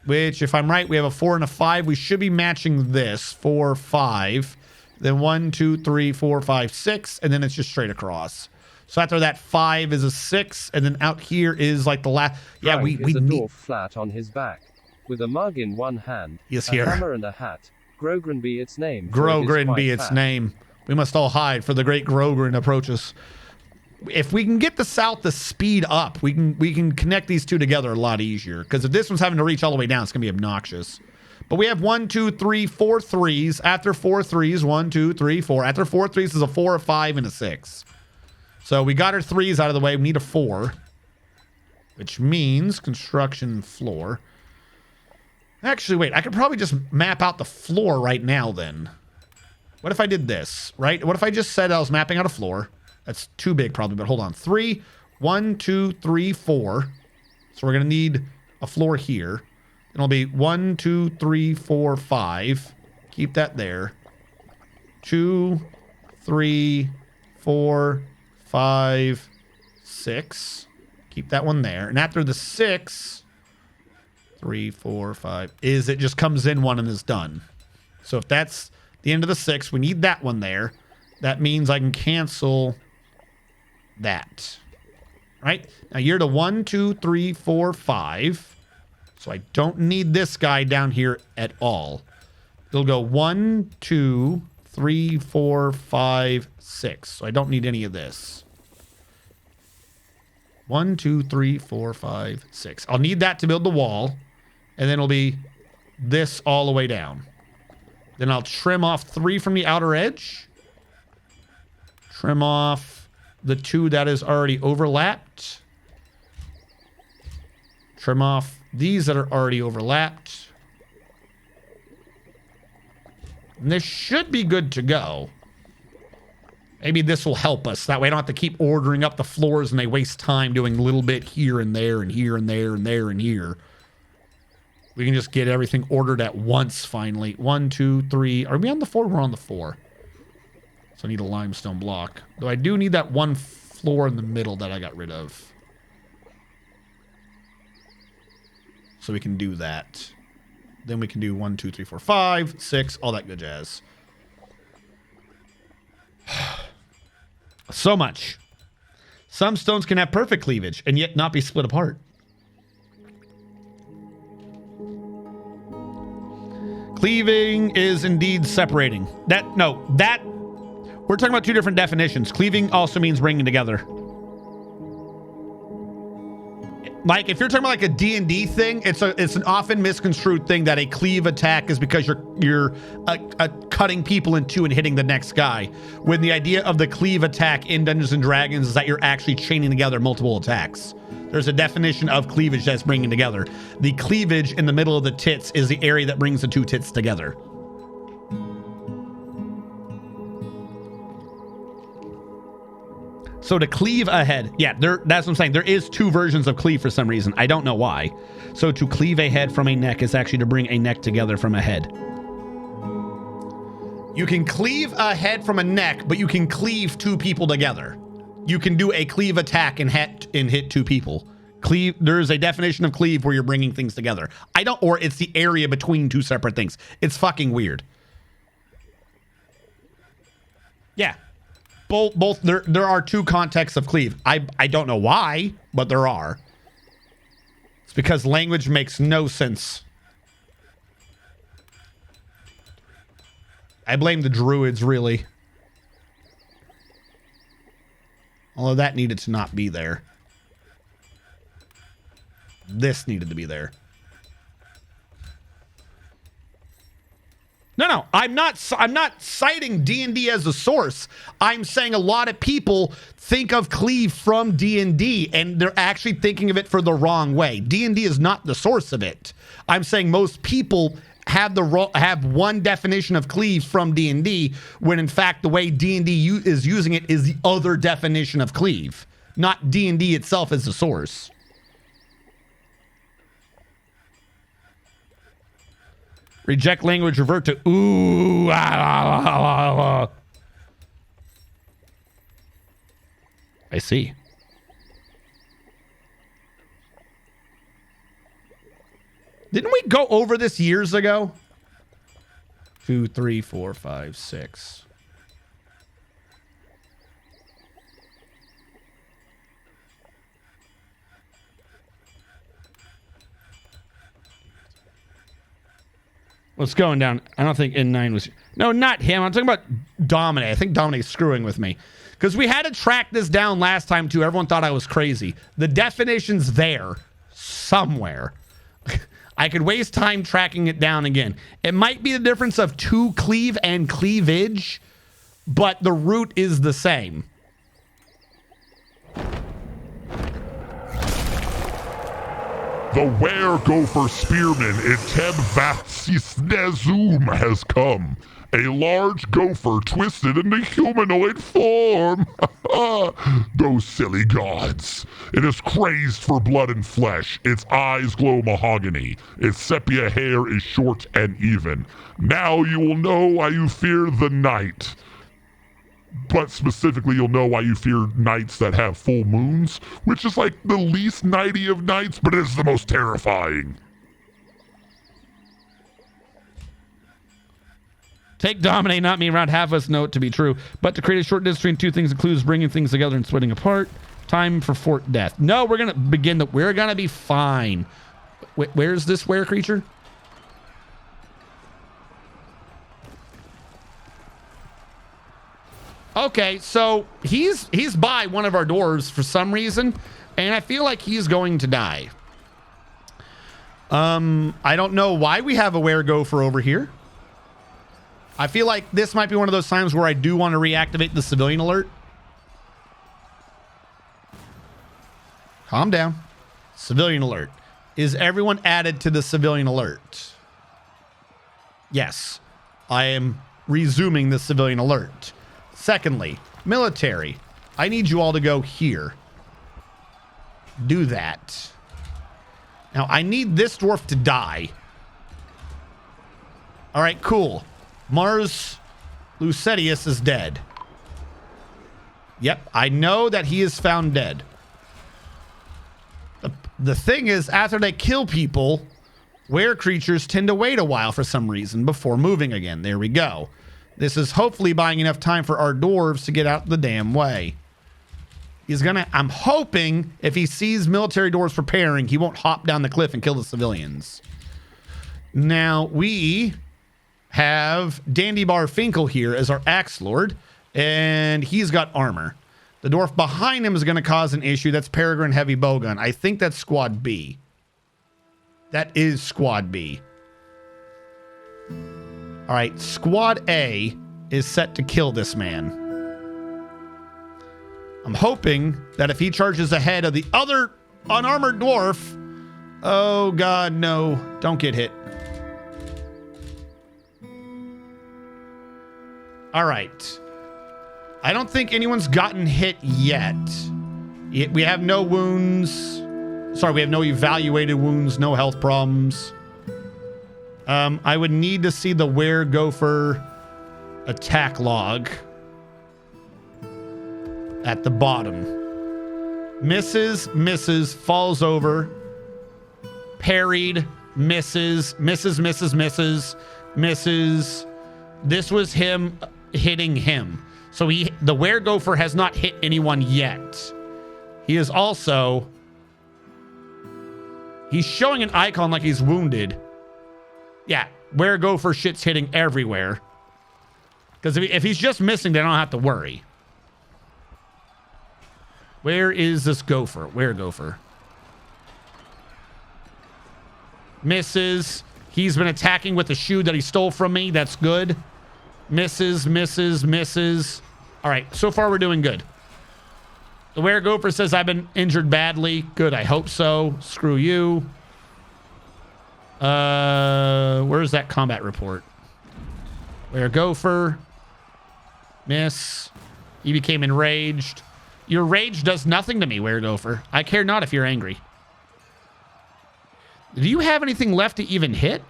Which, if I'm right, we have a 4 and a 5. We should be matching this. 4, 5. Then 1, 2, 3, 4, 5, 6. And then it's just straight across. So after that, 5 is a 6. And then out here is like the last. Yeah, we is a need. dwarf flat on his back, with a mug in one hand, Yes, a here. hammer and a hat. Grogran be its name. for it is Grogran quite be its fat. name. We must all hide, for the great Grogran approaches. If we can get the south to speed up, we can connect these 2 together a lot easier. Because if this one's having to reach all the way down, it's gonna be obnoxious. But we have 1, 2, 3, 4 3s. After 4 3s, 1, 2, 3, 4. After 4 3s is a 4, a 5, and a 6. So we got our 3s out of the way. We need a 4, which means construction floor. Actually, wait. I could probably just map out the floor right now. Then, what if I did this? Right? What if I just said I was mapping out a floor? That's too big probably, but hold on. 3, 1, 2, 3, 4. So we're going to need a floor here. It'll be 1, 2, 3, 4, 5. Keep that there. 2, 3, 4, 5, 6. Keep that one there. And after the 6, 3, 4, 5, is it just comes in one and is done. So if that's the end of the 6, we need that one there. That means I can cancel that. Right? Now you're to 1, 2, 3, 4, 5. So I don't need this guy down here at all. It'll go 1, 2, 3, 4, 5, 6. So I don't need any of this. 1, 2, 3, 4, 5, 6. I'll need that to build the wall. And then it'll be this all the way down. Then I'll trim off 3 from the outer edge. Trim off the 2 that is already overlapped. Trim off these that are already overlapped. And this should be good to go. Maybe this will help us. That way I don't have to keep ordering up the floors and they waste time doing a little bit here and there and here and there and there and here. We can just get everything ordered at once finally. 1, 2, 3. Are we on the 4? We're on the 4. So I need a limestone block. Though I do need that one floor in the middle that I got rid of. So we can do that. Then we can do 1, 2, 3, 4, 5, 6, all that good jazz. So much. Some stones can have perfect cleavage and yet not be split apart. Cleaving is indeed separating. We're talking about 2 different definitions. Cleaving also means bringing together. Like, if you're talking about like a D&D thing, it's an often misconstrued thing that a cleave attack is because you're cutting people in 2 and hitting the next guy. When the idea of the cleave attack in Dungeons and Dragons is that you're actually chaining together multiple attacks. There's a definition of cleavage that's bringing together. The cleavage in the middle of the tits is the area that brings the 2 tits together. So to cleave a head, yeah, that's what I'm saying. There is 2 versions of cleave for some reason. I don't know why. So to cleave a head from a neck is actually to bring a neck together from a head. You can cleave a head from a neck, but you can cleave 2 people together. You can do a cleave attack and hit 2 people. Cleave. There's a definition of cleave where you're bringing things together. Or it's the area between 2 separate things. It's fucking weird. Yeah. Both there are 2 contexts of cleave. I don't know why, but there are. It's because language makes no sense. I blame the druids, really. Although that needed to not be there. This needed to be there. No, I'm not citing D&D as a source. I'm saying a lot of people think of cleave from D&D and they're actually thinking of it for the wrong way. D&D is not the source of it. I'm saying most people have one definition of cleave from D&D when in fact the way D&D is using it is the other definition of cleave, not D&D itself as the source. Reject language, revert to ooh. I see. Didn't we go over this years ago? 2, 3, 4, 5, 6. What's going down? I don't think N9 was... No, not him. I'm talking about Dominic. I think Dominic's screwing with me. Because we had to track this down last time, too. Everyone thought I was crazy. The definition's there somewhere. I could waste time tracking it down again. It might be the difference of to cleave and cleavage, but the root is the same. The were-gopher spearman Iteb Vatsisnezum has come. A large gopher twisted into humanoid form. Those silly gods. It is crazed for blood and flesh. Its eyes glow mahogany. Its sepia hair is short and even. Now you will know why you fear the night. But specifically, you'll know why you fear nights that have full moons, which is like the least nighty of nights, but it is the most terrifying. Take dominate, not me, around half us know it to be true. But to create a short distance between two things includes bringing things together and splitting apart. Time for fort death. No, we're gonna begin we're gonna be fine. Where's this were creature? Okay, so he's by one of our doors for some reason, and I feel like he's going to die. I don't know why we have a were-gopher over here. I feel like this might be one of those times where I do want to reactivate the civilian alert. Calm down. Civilian alert. Is everyone added to the civilian alert? Yes. I am resuming the civilian alert. Secondly, military. I need you all to go here. Do that. Now, I need this dwarf to die. All right, cool. Mars Lucetius is dead. Yep, I know that he is found dead. The thing is, after they kill people, were creatures tend to wait a while for some reason before moving again. There we go. This is hopefully buying enough time for our dwarves to get out the damn way. I'm hoping if he sees military dwarves preparing, he won't hop down the cliff and kill the civilians. Now, we have Dandy Bar Finkel here as our Axe Lord, and he's got armor. The dwarf behind him is going to cause an issue. That's Peregrine Heavy Bowgun. I think that's Squad B. That is Squad B. All right, Squad A is set to kill this man. I'm hoping that if he charges ahead of the other unarmored dwarf... Oh, God, no. Don't get hit. All right. I don't think anyone's gotten hit yet. We have no wounds. Sorry, we have no evaluated wounds, no health problems. I would need to see the were-gopher attack log at the bottom. Misses, falls over, parried, misses. This was him hitting him. So the were-gopher has not hit anyone yet. He is also... He's showing an icon like he's wounded. Yeah, were-gopher shit's hitting everywhere. Because if he's just missing, they don't have to worry. Where is this gopher? Were-gopher. Misses. He's been attacking with the shoe that he stole from me. That's good. Misses. All right, so far we're doing good. The were-gopher says I've been injured badly. Good, I hope so. Screw you. Where's that combat report? Were-gopher. Miss. He became enraged. Your rage does nothing to me, were-gopher. I care not if you're angry. Do you have anything left to even hit?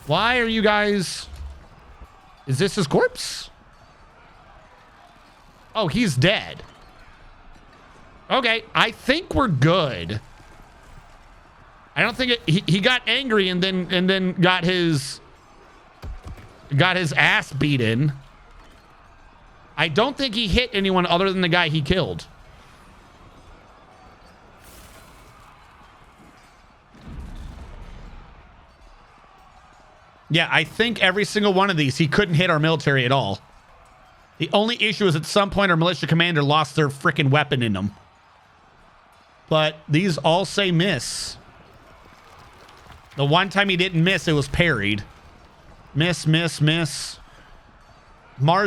Why are you guys... Is this his corpse? Oh, he's dead. Okay, I think we're good. I don't think he got angry and then got his ass beaten. I don't think he hit anyone other than the guy he killed. Yeah, I think every single one of these, he couldn't hit our military at all. The only issue is at some point our militia commander lost their freaking weapon in them. But these all say miss. The one time he didn't miss, it was parried. Miss. Mars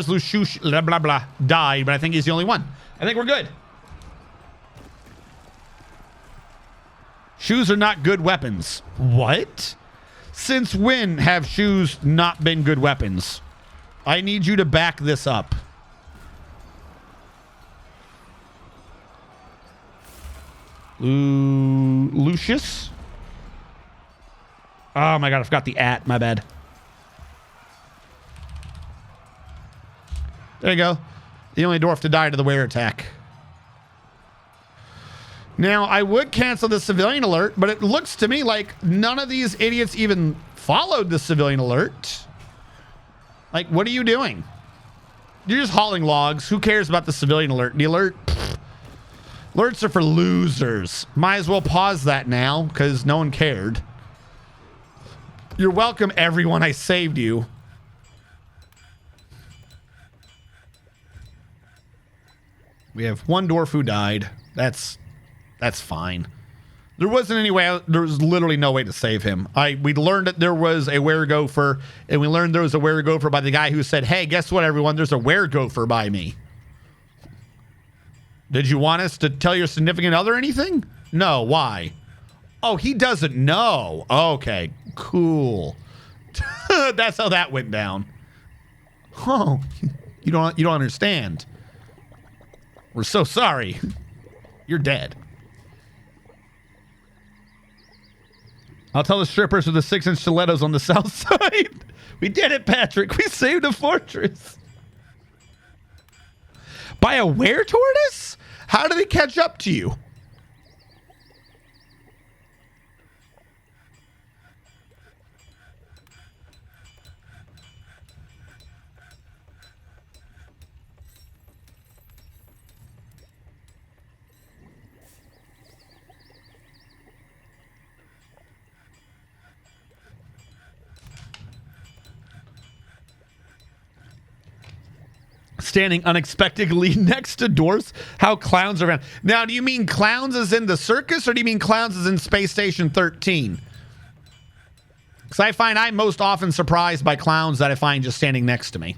Lushush, blah, blah, blah, died, but I think he's the only one. I think we're good. Shoes are not good weapons. What? Since when have shoes not been good weapons? I need you to back this up. Lucius? Oh my god, I forgot the at. My bad. There you go. The only dwarf to die to the wear attack. Now, I would cancel the civilian alert, but it looks to me like none of these idiots even followed the civilian alert. Like, what are you doing? You're just hauling logs. Who cares about the civilian alert? The alert... Pfft. Alerts are for losers. Might as well pause that now, because no one cared. You're welcome, everyone. I saved you. We have one dwarf who died. That's fine. There wasn't any way. There was literally no way to save him. We learned that there was a were-gopher, and we learned there was a were-gopher by the guy who said, "Hey, guess what, everyone? There's a were-gopher by me." Did you want us to tell your significant other anything? No. Why? Oh, he doesn't know. Okay, cool. That's how that went down. Oh, you don't understand. We're so sorry. You're dead. I'll tell the strippers with the 6-inch stilettos on the south side. We did it, Patrick. We saved a fortress. By a were-tortoise? How did they catch up to you? Standing unexpectedly next to doors. How clowns are around. Now, do you mean clowns as in the circus, or do you mean clowns as in Space Station 13? Because I find I'm most often surprised by clowns that I find just standing next to me.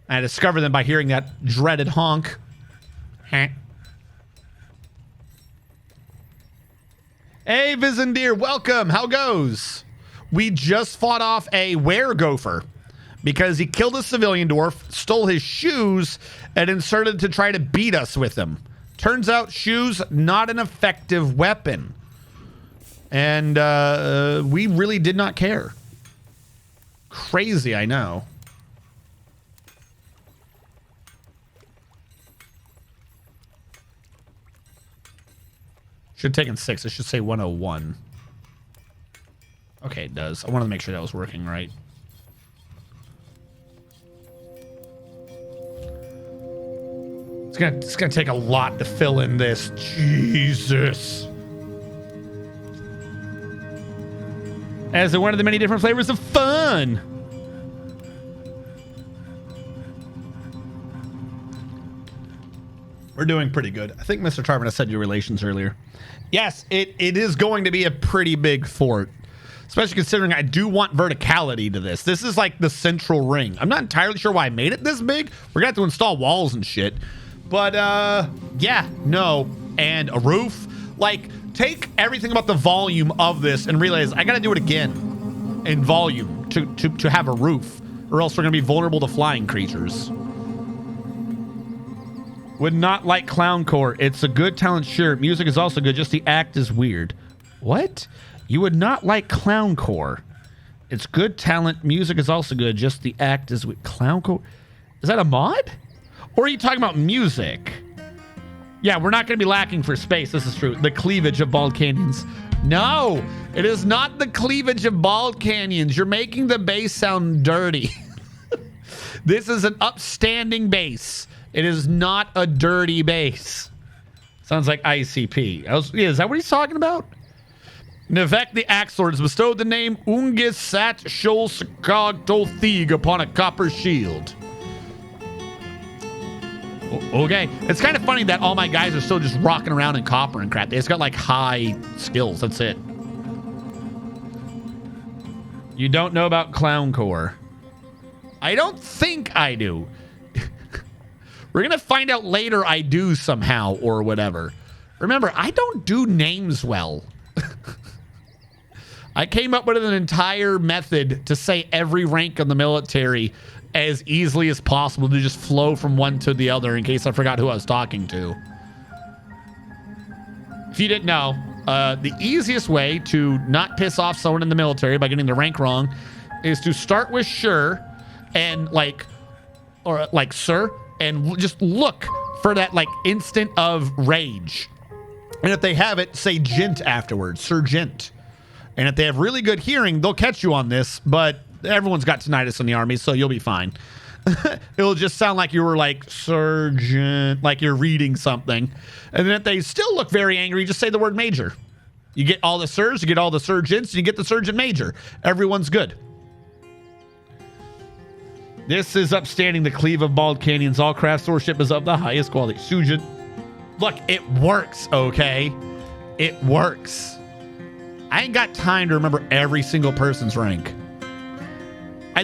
I discover them by hearing that dreaded honk. Hey, Vizendir, welcome. How goes? We just fought off a were-gopher because he killed a civilian dwarf, stole his shoes, and inserted to try to beat us with them. Turns out shoes, not an effective weapon. And we really did not care. Crazy, I know. Should have taken 6. It should say 101. Okay, it does. I wanted to make sure that was working right. It's gonna take a lot to fill in this. Jesus. As one of the many different flavors of fun. We're doing pretty good. I think Mr. Tarvin said your relations earlier. Yes, it is going to be a pretty big fort. Especially considering I do want verticality to this. This is like the central ring. I'm not entirely sure why I made it this big. We're gonna have to install walls and shit. But, yeah, no. And a roof. Like, take everything about the volume of this and realize I gotta do it again in volume to have a roof. Or else we're gonna be vulnerable to flying creatures. Would not like clowncore. It's a good talent, sure. Music is also good, just the act is weird. What? You would not like clowncore. It's good talent, music is also good, just the act is weird. Clowncore? Is that a mod? Or are you talking about music? Yeah, we're not going to be lacking for space. This is true. The cleavage of BaldCanyons. No, it is not the cleavage of BaldCanyons. You're making the base sound dirty. This is an upstanding base. It is not a dirty base. Sounds like ICP. Is that what he's talking about? Nivek the Axe Lord has bestowed the name Ungis Sat Shol Sakag Thig upon a copper shield. Okay. It's kind of funny that all my guys are still just rocking around in copper and crap. They just got like high skills. That's it. You don't know about clowncore. I don't think I do. We're going to find out later I do somehow or whatever. Remember, I don't do names well. I came up with an entire method to say every rank in the military as easily as possible to just flow from one to the other in case I forgot who I was talking to. If you didn't know, the easiest way to not piss off someone in the military by getting the rank wrong is to start with sure and sir, and just look for that like instant of rage. And if they have it, say gent afterwards, sergeant. And if they have really good hearing, they'll catch you on this, but everyone's got tinnitus in the Army, so you'll be fine. It'll just sound like you were like, sergeant, like you're reading something. And then if they still look very angry, just say the word major. You get all the sirs, you get all the sergeants, and you get the sergeant major. Everyone's good. This is upstanding. The cleave of BaldCanyons. All craft storesmanship is of the highest quality. Sergeant. Look, it works, okay? It works. I ain't got time to remember every single person's rank.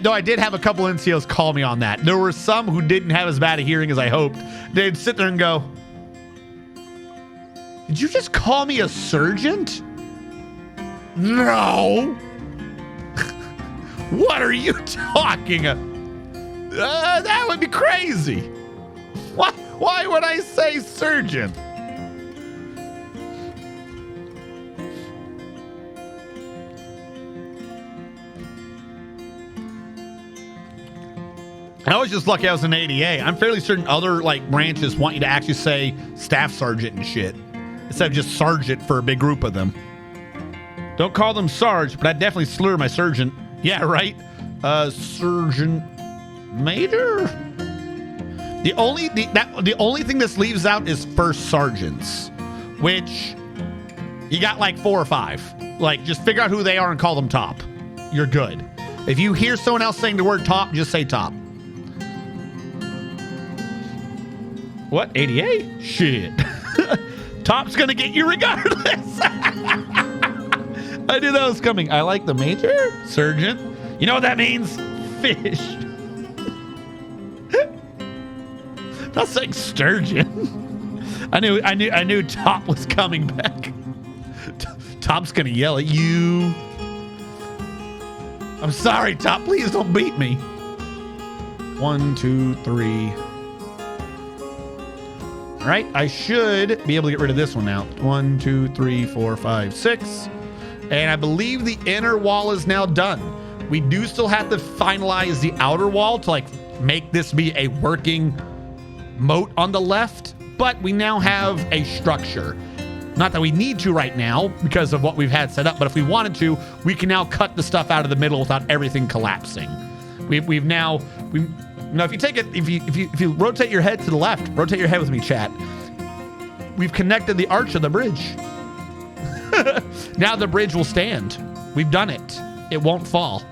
Though I did have a couple NCOs call me on that. There were some who didn't have as bad a hearing as I hoped. They'd sit there and go, did you just call me a sergeant? No. What are you talking about? That would be crazy. Why would I say surgeon? I was just lucky I was an ADA. I'm fairly certain other like branches want you to actually say staff sergeant and shit instead of just sergeant for a big group of them. Don't call them sarge, but I definitely slur my sergeant. Yeah, right. Sergeant major. The only thing this leaves out is first sergeants, which you got like 4 or 5. Like, just figure out who they are and call them top. You're good. If you hear someone else saying the word top, just say top. What? 88? Shit. Top's gonna get you regardless. I knew that was coming. I like the major, sergeant. You know what that means? Fish. Not saying sturgeon. I knew Top was coming back. Top's gonna yell at you. I'm sorry, Top. Please don't beat me. 1, 2, 3. All right, I should be able to get rid of this one now. 1, 2, 3, 4, 5, 6. And I believe the inner wall is now done. We do still have to finalize the outer wall to like make this be a working moat on the left, but we now have a structure. Not that we need to right now because of what we've had set up, but if we wanted to, we can now cut the stuff out of the middle without everything collapsing. If you take it, if you rotate your head to the left, rotate your head with me, chat. We've connected the arch of the bridge. Now the bridge will stand. We've done it. It won't fall.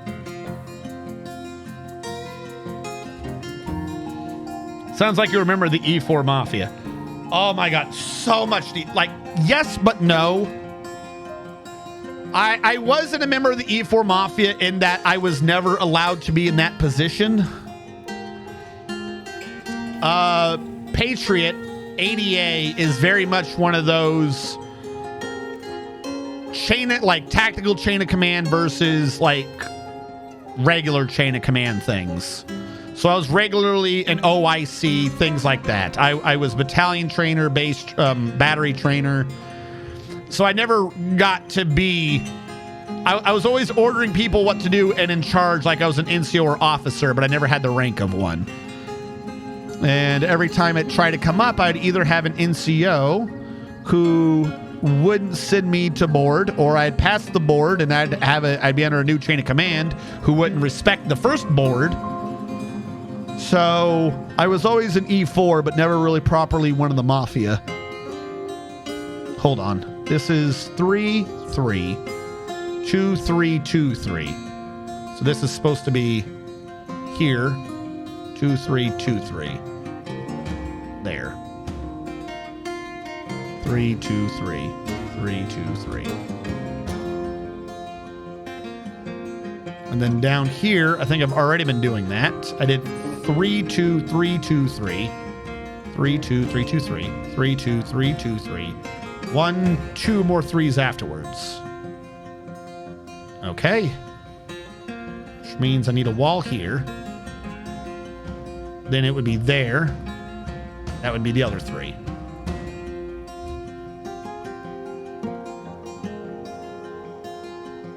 Sounds like you remember the E4 Mafia. Oh my God, so much. Like, yes, but no. I wasn't a member of the E4 Mafia in that I was never allowed to be in that position. Patriot, ADA, is very much one of those tactical chain of command versus like regular chain of command things. So I was regularly an OIC, things like that. I was battalion trainer, base battery trainer. So I never got to be... I was always ordering people what to do and in charge like I was an NCO or officer, but I never had the rank of one. And every time it tried to come up, I'd either have an NCO who wouldn't send me to board, or I'd pass the board and I'd be under a new chain of command who wouldn't respect the first board. So I was always an E4, but never really properly one of the Mafia. Hold on. This is 3, 3, 2, 3, 2, 3. So this is supposed to be here. 2, 3, 2, 3. There. 3, 2, 3. 3, 2, 3. And then down here, I think I've already been doing that. I did 3, 2, 3, 2, 3. 3, 2, 3, 2, 3. 3, 2, 3, 2, 3. 2 more 3s afterwards. Okay. Which means I need a wall here. Then it would be there. That would be the other 3.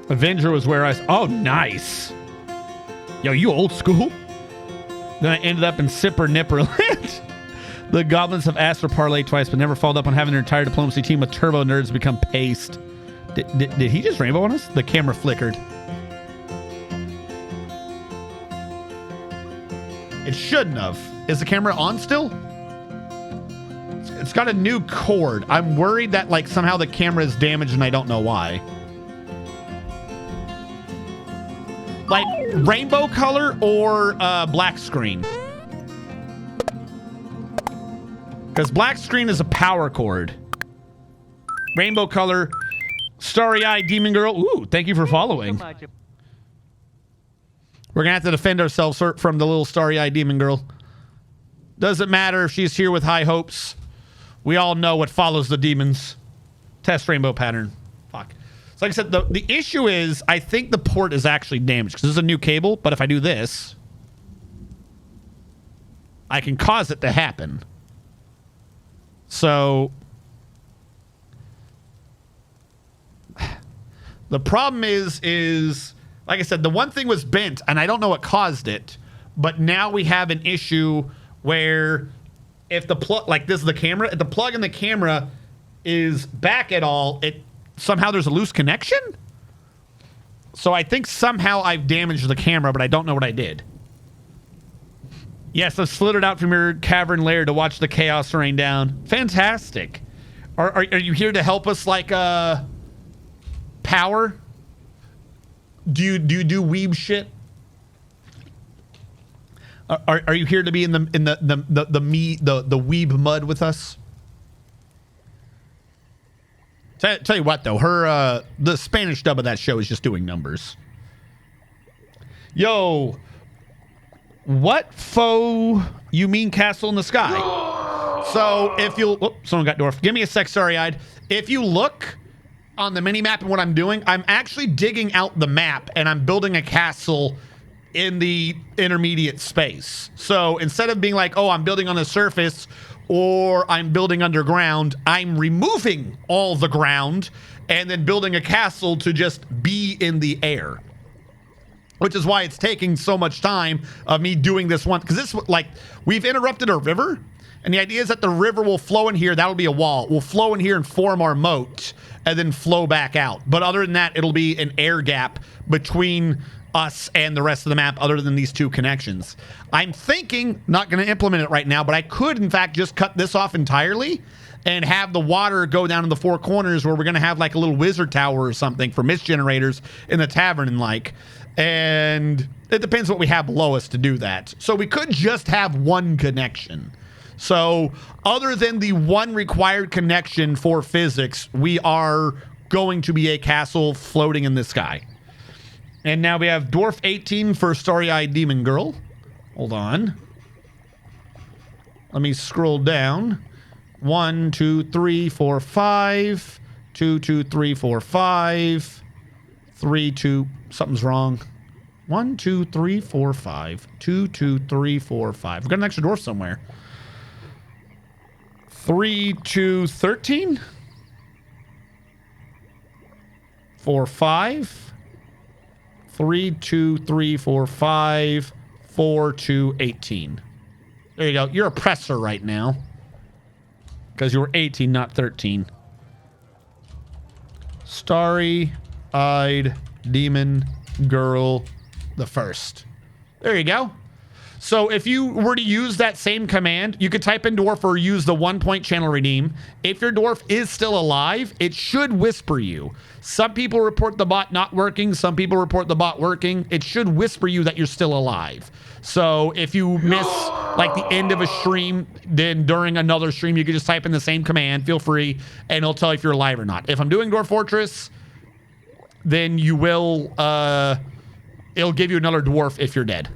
Avenger was where I... Oh, nice. Yo, you old school? Then I ended up in Sipper Nipperland. The goblins have asked for parlay twice, but never followed up on having their entire diplomacy team with turbo nerds become paste. Did he just rainbow on us? The camera flickered. It shouldn't have. Is the camera on still? It's got a new cord. I'm worried that like somehow the camera is damaged and I don't know why. Like rainbow color or black screen? Because black screen is a power cord. Rainbow color, starry-eyed demon girl. Ooh, thank you for following. We're going to have to defend ourselves from the little starry-eyed demon girl. Doesn't matter if she's here with high hopes. We all know what follows the demons. Test rainbow pattern. Fuck. So like I said, the issue is I think the port is actually damaged because this is a new cable, but if I do this, I can cause it to happen. So the problem is like I said, the one thing was bent and I don't know what caused it, but now we have an issue where if the plug, like this is the camera, if the plug in the camera is back at all, it somehow there's a loose connection. So I think somehow I've damaged the camera, but I don't know what I did. Yes, I slithered out from your cavern lair to watch the chaos rain down. Fantastic. Are you here to help us like power? Do you do weeb shit? Are you here to be in the weeb mud with us? Tell you what though, the Spanish dub of that show is just doing numbers. Yo, what foe you mean castle in the sky? So if you'll, someone got dwarf. Give me a sec, starry-eyed. If you look on the mini map and what I'm doing, I'm actually digging out the map and I'm building a castle in the intermediate space. So instead of being like, oh, I'm building on the surface or I'm building underground, I'm removing all the ground and then building a castle to just be in the air. Which is why it's taking so much time of me doing this one. Because this, like, we've interrupted a river. And the idea is that the river will flow in here. That'll be a wall. We'll flow in here and form our moat and then flow back out. But other than that, it'll be an air gap between us and the rest of the map other than these two connections. I'm thinking, not going to implement it right now, but I could, in fact, just cut this off entirely and have the water go down in the four corners where we're going to have like a little wizard tower or something for mist generators in the tavern and like. And it depends what we have below us to do that. So we could just have one connection. So other than the one required connection for physics, we are going to be a castle floating in the sky. And now we have Dwarf 18 for Starry-Eyed Demon Girl. Hold on. Let me scroll down. 1, 2, 3, 4, 5. 2, 2, 3, 4, 5. 3, 2. Something's wrong. 1, 2, 3, 4, 5. 2, 2, 3, 4, 5. We've got an extra dwarf somewhere. 3, 2, 13. 4, 5. 3, 2, 3, 4, 5. 4, 2, 18. There you go. You're a presser right now. Because you were 18, not 13. Starry-Eyed Demon Girl the first. There you go. So if you were to use that same command, you could type in dwarf or use the 1-point channel redeem. If your dwarf is still alive, it should whisper you. Some people report the bot not working. Some people report the bot working. It should whisper you that you're still alive. So if you miss like the end of a stream, then during another stream, you can just type in the same command. Feel free, and it'll tell you if you're alive or not. If I'm doing Dwarf Fortress, then you will, it'll give you another dwarf if you're dead.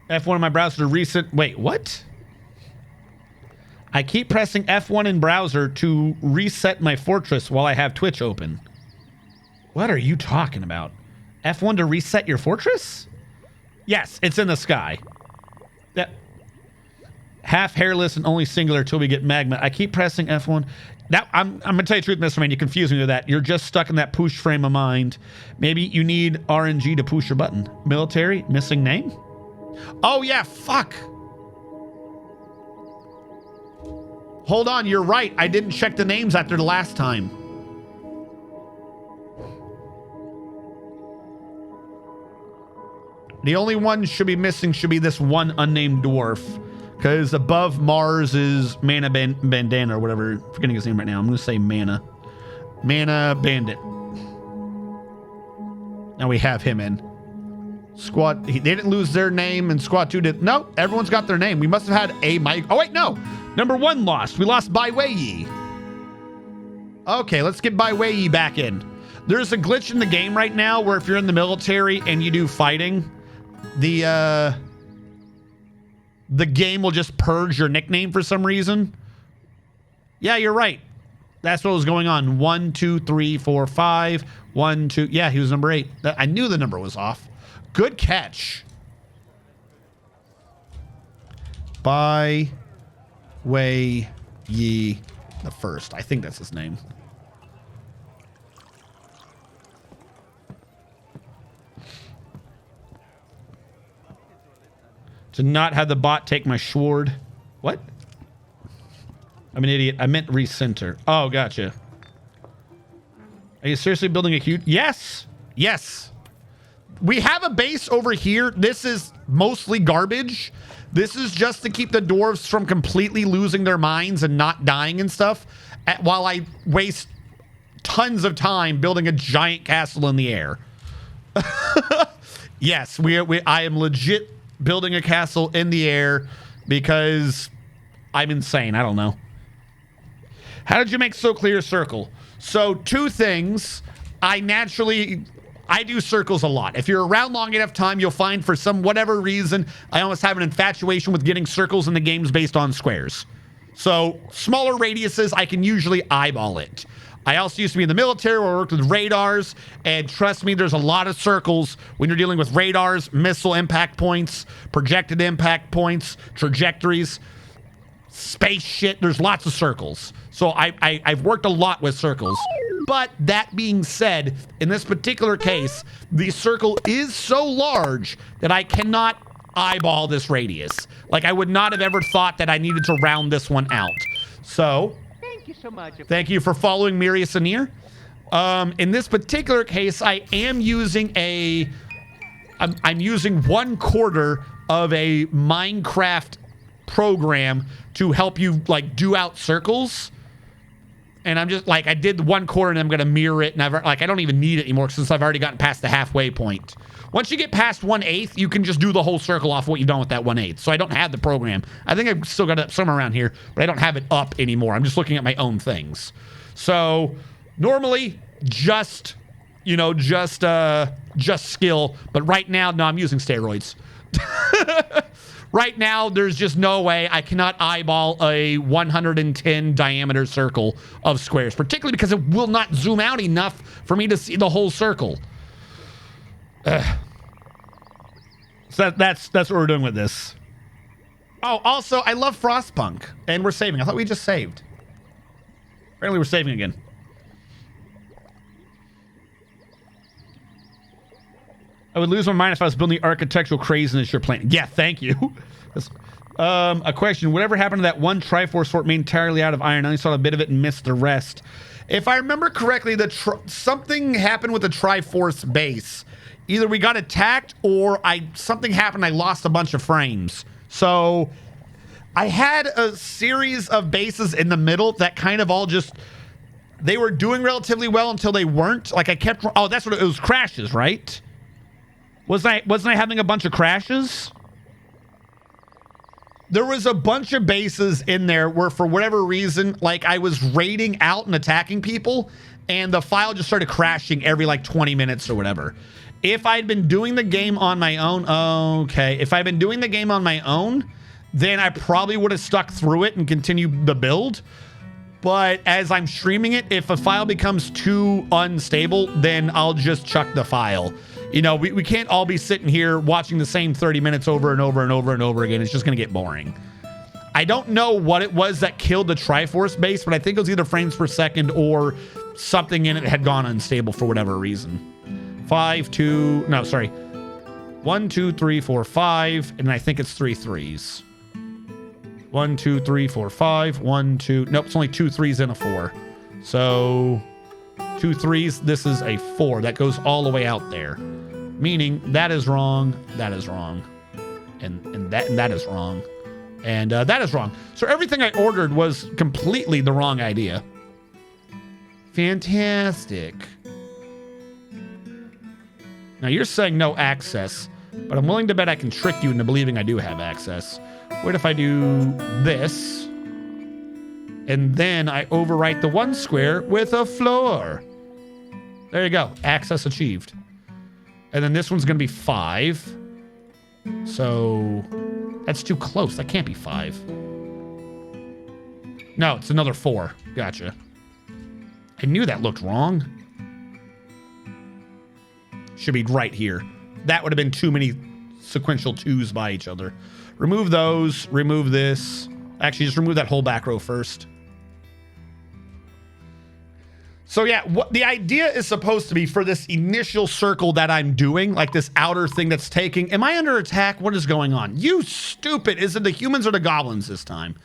F1 of my browser recent. Wait, what? I keep pressing F1 in browser to reset my fortress while I have Twitch open. What are you talking about? F1 to reset your fortress? Yes, it's in the sky. That half hairless and only singular till we get magma. I keep pressing F1. Now, I'm gonna tell you the truth, Mr. Man. You confuse me with that. You're just stuck in that push frame of mind. Maybe you need RNG to push your button. Military, missing name? Oh yeah, fuck. Hold on, you're right. I didn't check the names after the last time. The only one should be missing should be this one unnamed dwarf. Because above Mars is Mana Bandana or whatever. Forgetting his name right now. I'm going to say Mana. Mana Bandit. Now we have him in. Squad, they didn't lose their name and Squad 2 did. No, everyone's got their name. We must have had a Mike. Oh, wait, no. Number 1 lost. We lost Bai Weiyi. Okay, let's get Bai Weiyi back in. There's a glitch in the game right now where if you're in the military and you do fighting, the game will just purge your nickname for some reason. Yeah, you're right. That's what was going on. 1, 2, 3, 4, 5. 1, 2. Yeah, he was number 8. I knew the number was off. Good catch. Bai Weiyi the first. I think that's his name. To not have the bot take my sword. What? I'm an idiot. I meant recenter. Oh, gotcha. Are you seriously building a huge... Yes! Yes! We have a base over here. This is mostly garbage. This is just to keep the dwarves from completely losing their minds and not dying and stuff, while I waste tons of time building a giant castle in the air. Yes, I am legit building a castle in the air because I'm insane. I don't know. How did you make so clear a circle? So 2 things. I do circles a lot. If you're around long enough time, you'll find for some whatever reason, I almost have an infatuation with getting circles in the games based on squares. So smaller radiuses, I can usually eyeball it. I also used to be in the military where I worked with radars, and trust me, there's a lot of circles when you're dealing with radars, missile impact points, projected impact points, trajectories, space shit. There's lots of circles. So I've worked a lot with circles. But that being said, in this particular case, the circle is so large that I cannot eyeball this radius. Like, I would not have ever thought that I needed to round this one out. So... Thank you so much. Thank you for following Mirius Anir. In this particular case, I am using I'm using 1/4 of a Minecraft program to help you like do out circles. And I'm just like, I did 1/4 and I'm going to mirror it. And I don't even need it anymore since I've already gotten past the halfway point. Once you get past 1/8, you can just do the whole circle off what you've done with that 1/8. So I don't have the program. I think I've still got it somewhere around here, but I don't have it up anymore. I'm just looking at my own things. So normally just skill. But right now, no, I'm using steroids. Right now, there's just no way I cannot eyeball a 110 diameter circle of squares, particularly because it will not zoom out enough for me to see the whole circle. So that's what we're doing with this. Oh, also, I love Frostpunk, and we're saving. I thought we just saved. Apparently, we're saving again. I would lose my mind if I was building the architectural craziness you're planning. Yeah, thank you. A question. Whatever happened to that one Triforce fort made entirely out of iron? I only saw a bit of it and missed the rest. If I remember correctly, something happened with the Triforce base. Either we got attacked or something happened. I lost a bunch of frames. So I had a series of bases in the middle that kind of all just... They were doing relatively well until they weren't. Like I kept... Oh, that's what it was. Crashes, right? Wasn't I having a bunch of crashes? There was a bunch of bases in there where for whatever reason, like I was raiding out and attacking people and the file just started crashing every like 20 minutes or whatever. If I'd been doing the game on my own, okay. If I'd been doing the game on my own, then I probably would have stuck through it and continued the build. But as I'm streaming it, if a file becomes too unstable, then I'll just chuck the file. You know, we can't all be sitting here watching the same 30 minutes over and over and over and over again. It's just going to get boring. I don't know what it was that killed the Triforce base, but I think it was either frames per second or something in it had gone unstable for whatever reason. 1, 2, 3, 4, 5, and I think it's 3 threes. 1, 2, 3, 4, 5. 1, 2. Nope, it's only 2 threes and a 4. So 2 threes. This is a 4. That goes all the way out there, meaning that is wrong. That is wrong, and that is wrong. And that is wrong. So everything I ordered was completely the wrong idea. Fantastic. Now you're saying no access, but I'm willing to bet I can trick you into believing I do have access. What if I do this? And then I overwrite the 1 square with a floor. There you go. Access achieved. And then this one's going to be 5. So that's too close. That can't be 5. No, it's another 4. Gotcha. I knew that looked wrong. Should be right here. That would have been too many sequential 2s by each other. Remove those. Remove this. Actually, just remove that whole back row first. So yeah, what the idea is supposed to be for this initial circle that I'm doing, like this outer thing that's taking. Am I under attack? What is going on? You stupid. Is it the humans or the goblins this time?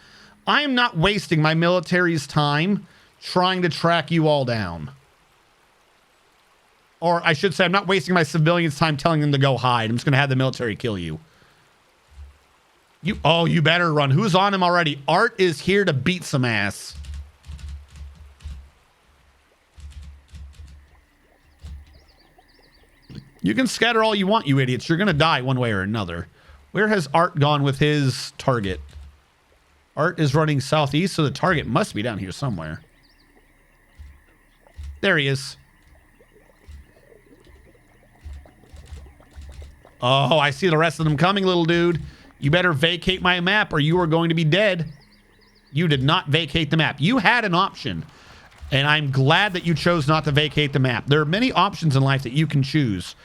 I am not wasting my military's time trying to track you all down. Or I should say, I'm not wasting my civilians' time telling them to go hide. I'm just going to have the military kill you. You better run. Who's on him already? Art is here to beat some ass. You can scatter all you want, you idiots. You're going to die one way or another. Where has Art gone with his target? Art is running southeast, so the target must be down here somewhere. There he is. Oh, I see the rest of them coming, little dude. You better vacate my map or you are going to be dead. You did not vacate the map. You had an option, and I'm glad that you chose not to vacate the map. There are many options in life that you can choose,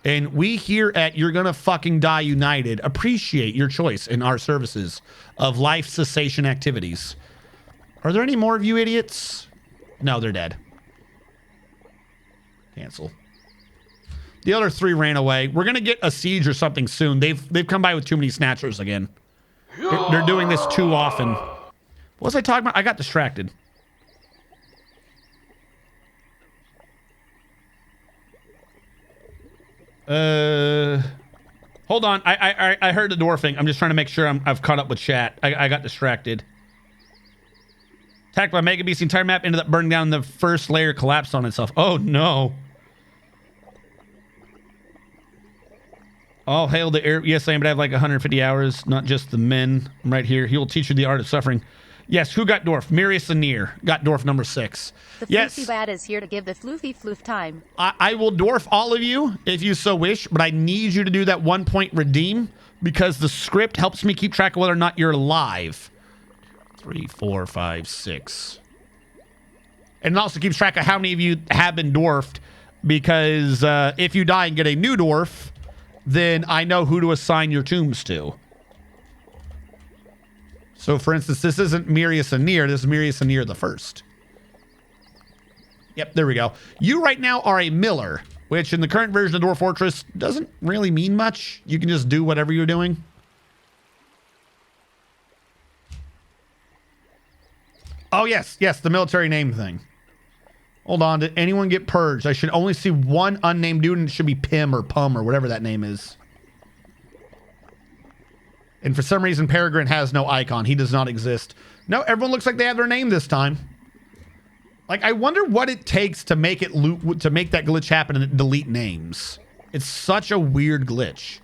and we here at You're Gonna Fucking Die United appreciate your choice in our services of life cessation activities. Are there any more of you idiots? No, they're dead. Cancel. The other 3 ran away. We're gonna get a siege or something soon. They've come by with too many snatchers again. They're doing this too often. What was I talking about? I got distracted. Hold on. I heard the dwarfing. I'm just trying to make sure I've caught up with chat. I got distracted. Attacked by Mega Beast, the entire map ended up burning down. The first layer collapsed on itself. Oh no. All hail the air. Yes, I am, but I have like 150 hours, not just the men. I'm right here. He will teach you the art of suffering. Yes, who got dwarf? Mirius Anir got dwarf number 6. The yes. floofy lad is here to give the floofy floof time. I will dwarf all of you if you so wish, but I need you to do that 1 point redeem because the script helps me keep track of whether or not you're alive. 3, 4, 5, 6. And it also keeps track of how many of you have been dwarfed because if you die and get a new dwarf, then I know who to assign your tombs to. So, for instance, this isn't Mirius Anir. This is Mirius Anir the First. Yep, there we go. You right now are a miller, which in the current version of Dwarf Fortress doesn't really mean much. You can just do whatever you're doing. Oh, yes, the military name thing. Hold on, did anyone get purged? I should only see one unnamed dude, and it should be Pim or Pum or whatever that name is. And for some reason, Peregrine has no icon. He does not exist. No, everyone looks like they have their name this time. Like, I wonder what it takes to make it to make that glitch happen and delete names. It's such a weird glitch.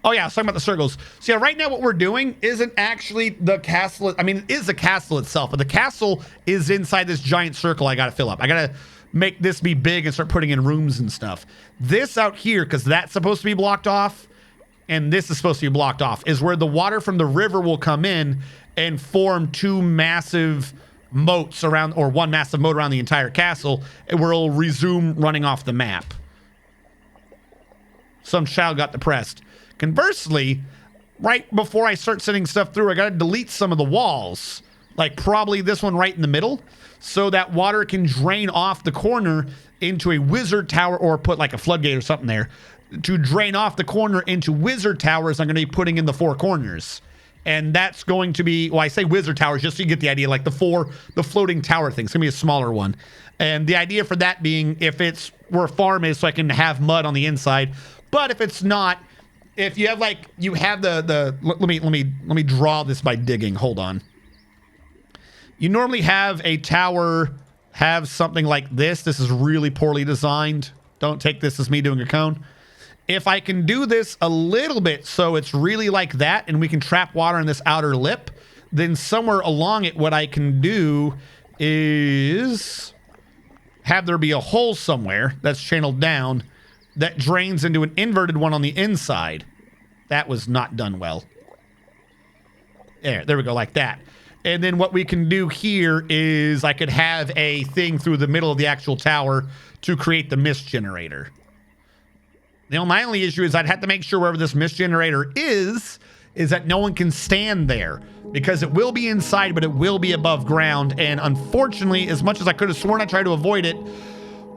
Oh yeah, I was talking about the circles. So yeah, right now what we're doing isn't actually the castle. I mean, it is the castle itself, but the castle is inside this giant circle I gotta fill up. I gotta make this be big and start putting in rooms and stuff. This out here, because that's supposed to be blocked off, and this is supposed to be blocked off, is where the water from the river will come in and form two massive moats around, or one massive moat around the entire castle, where it'll resume running off the map. Some child got depressed. Conversely, right before I start sending stuff through, I gotta delete some of the walls, like probably this one right in the middle, so that water can drain off the corner into a wizard tower, or put like a floodgate or something there to drain off the corner into wizard towers I'm going to be putting in the four corners. And that's going to be, well, I say wizard towers just so you get the idea, like the floating tower thing. It's going to be a smaller one. And the idea for that being, if it's where a farm is, so I can have mud on the inside. But if it's not, if you have like, you have let me draw this by digging. Hold on. You normally have a tower have something like this. This is really poorly designed. Don't take this as me doing a cone. If I can do this a little bit so it's really like that, and we can trap water in this outer lip, then somewhere along it, what I can do is have there be a hole somewhere that's channeled down that drains into an inverted one on the inside. That was not done well. There we go, like that. And then what we can do here is I could have a thing through the middle of the actual tower to create the mist generator. My only issue is I'd have to make sure wherever this mist generator is that no one can stand there, because it will be inside, but it will be above ground. And unfortunately, as much as I could have sworn I tried to avoid it,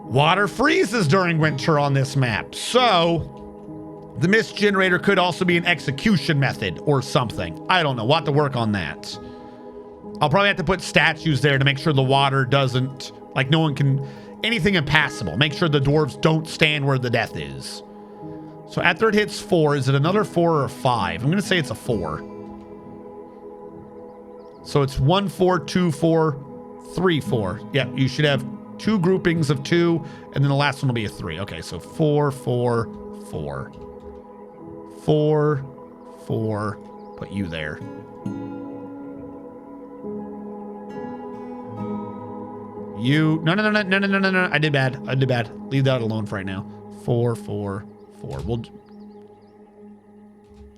water freezes during winter on this map. So the mist generator could also be an execution method or something. I don't know. We'll have to work on that. I'll probably have to put statues there to make sure the water doesn't, like, no one can, anything impassable. Make sure the dwarves don't stand where the death is. So after it hits 4, is it another 4 or a 5? I'm going to say it's a 4. So it's 1, 4, 2, 4, 3, 4. Yeah, you should have 2 groupings of 2, and then the last one will be a 3. Okay, so 4, 4, 4. 4, 4. Put you there. You, no. I did bad. Leave that alone for right now. 4, 4, 4. We'll,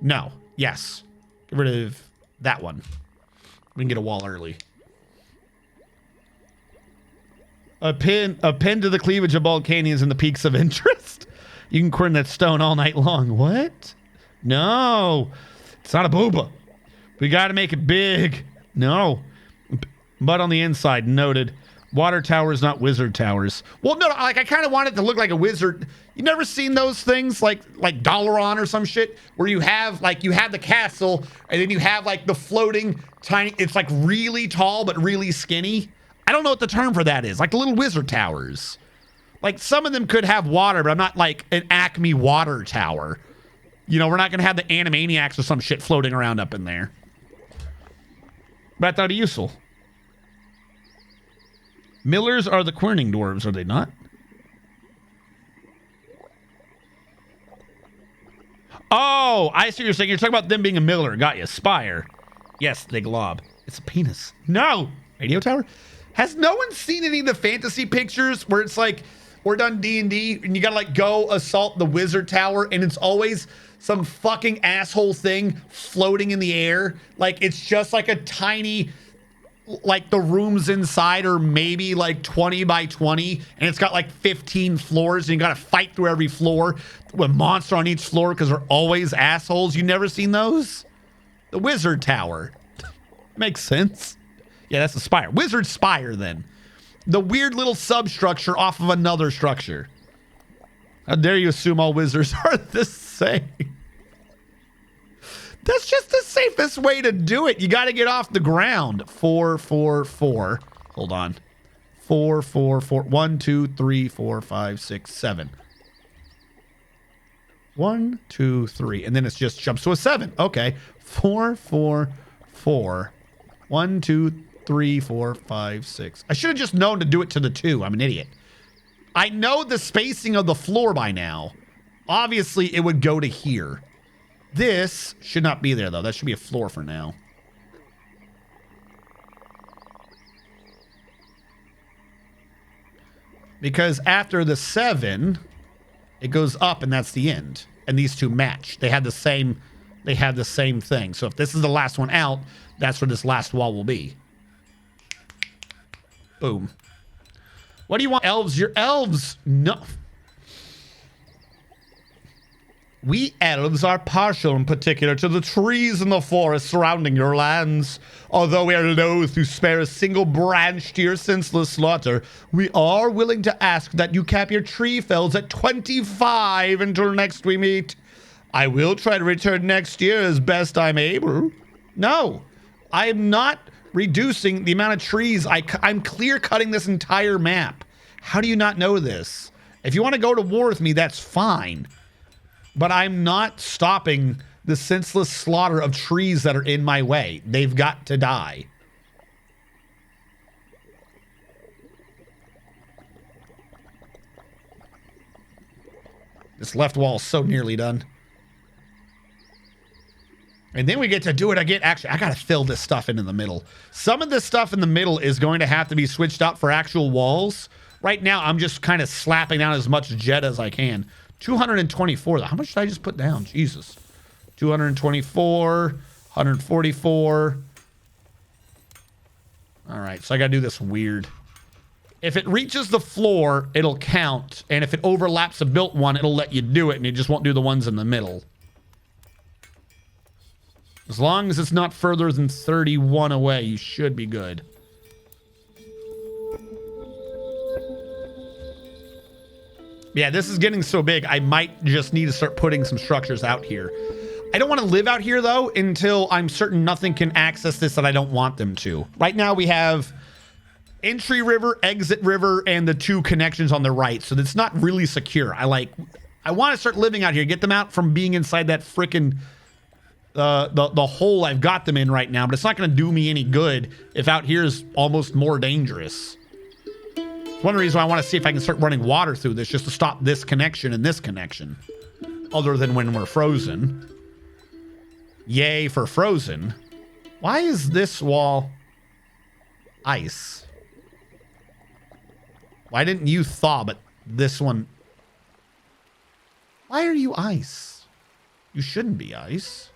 no, yes. Get rid of that one. We can get a wall early. A pin to the cleavage of BaldCanyons and the peaks of interest. You can quern that stone all night long. What? No, it's not a booba. We got to make it big. No, mud on the inside. Noted. Water towers, not wizard towers. Well, no, like I kind of want it to look like a wizard. You never seen those things like Dalaran or some shit where you have the castle and then you have like the floating tiny, it's like really tall but really skinny. I don't know what the term for that is. Like the little wizard towers. Like some of them could have water, but I'm not like an Acme water tower. You know, we're not going to have the Animaniacs or some shit floating around up in there. But I thought it'd be useful. Millers are the querning dwarves, are they not? Oh, I see what you're saying. You're talking about them being a miller. Got you. Spire. Yes, the glob. It's a penis. No. Radio tower? Has no one seen any of the fantasy pictures where it's like, we're done D&D and you gotta like go assault the wizard tower and it's always some fucking asshole thing floating in the air? Like it's just like a tiny... like the rooms inside are maybe like 20 by 20 and it's got like 15 floors and you gotta fight through every floor with a monster on each floor because they're always assholes. You never seen those? The wizard tower. Makes sense. Yeah, that's the spire. Wizard spire then. The weird little substructure off of another structure. How dare you assume all wizards are the same? That's just the safest way to do it. You got to get off the ground. 4, 4, 4. Hold on. 4, 4, 4. 1, 2, 3, 4, 5, 6, 7. 1, 2, 3. And then it just jumps to a 7. Okay. 4, 4, 4. 1, 2, 3, 4, 5, 6. I should have just known to do it to the 2. I'm an idiot. I know the spacing of the floor by now. Obviously, it would go to here. This should not be there, though. That should be a floor for now. Because after the 7, it goes up, and that's the end. and these two match. They had the same thing. So if this is the last one out, that's where this last wall will be. Boom. What do you want, elves? Your elves, no. We elves are partial in particular to the trees in the forest surrounding your lands. Although we are loath to spare a single branch to your senseless slaughter, we are willing to ask that you cap your tree fells at 25 until next we meet. I will try to return next year as best I'm able. No, I am not reducing the amount of trees. I'm clear cutting this entire map. How do you not know this? If you want to go to war with me, that's fine. But I'm not stopping the senseless slaughter of trees that are in my way. They've got to die. This left wall is so nearly done. And then we get to do it again. Actually, I got to fill this stuff in the middle. Some of this stuff in the middle is going to have to be switched out for actual walls. Right now, I'm just kind of slapping down as much jet as I can. 224. How much did I just put down? Jesus. 224. 144. All right, so I got to do this weird. If it reaches the floor, it'll count. And if it overlaps a built one, it'll let you do it. And it just won't do the ones in the middle. As long as it's not further than 31 away, you should be good. Yeah, this is getting so big, I might just need to start putting some structures out here. I don't want to live out here, though, until I'm certain nothing can access this that I don't want them to. Right now, we have entry river, exit river, and the two connections on the right, so it's not really secure. I want to start living out here, get them out from being inside that frickin' the hole I've got them in right now, but it's not going to do me any good if out here is almost more dangerous. One reason I want to see if I can start running water through this just to stop this connection and this connection. Other than when we're frozen. Yay for frozen. Why is this wall ice? Why didn't you thaw, but this one... Why are you ice? You shouldn't be ice.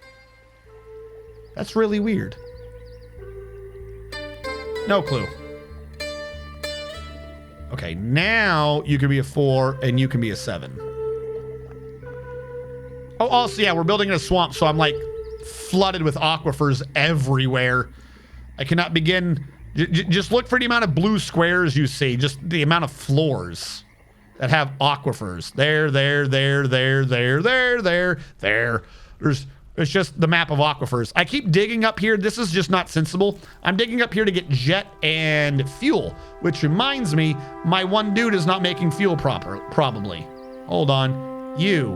That's really weird. No clue. Okay, now you can be a 4 and you can be a 7. Oh, also, yeah, we're building in a swamp, so I'm like flooded with aquifers everywhere. I cannot begin. Just look for the amount of blue squares you see, just the amount of floors that have aquifers. There. It's just the map of aquifers. I keep digging up here. This is just not sensible. I'm digging up here to get jet and fuel, which reminds me, my one dude is not making fuel probably. Hold on. You.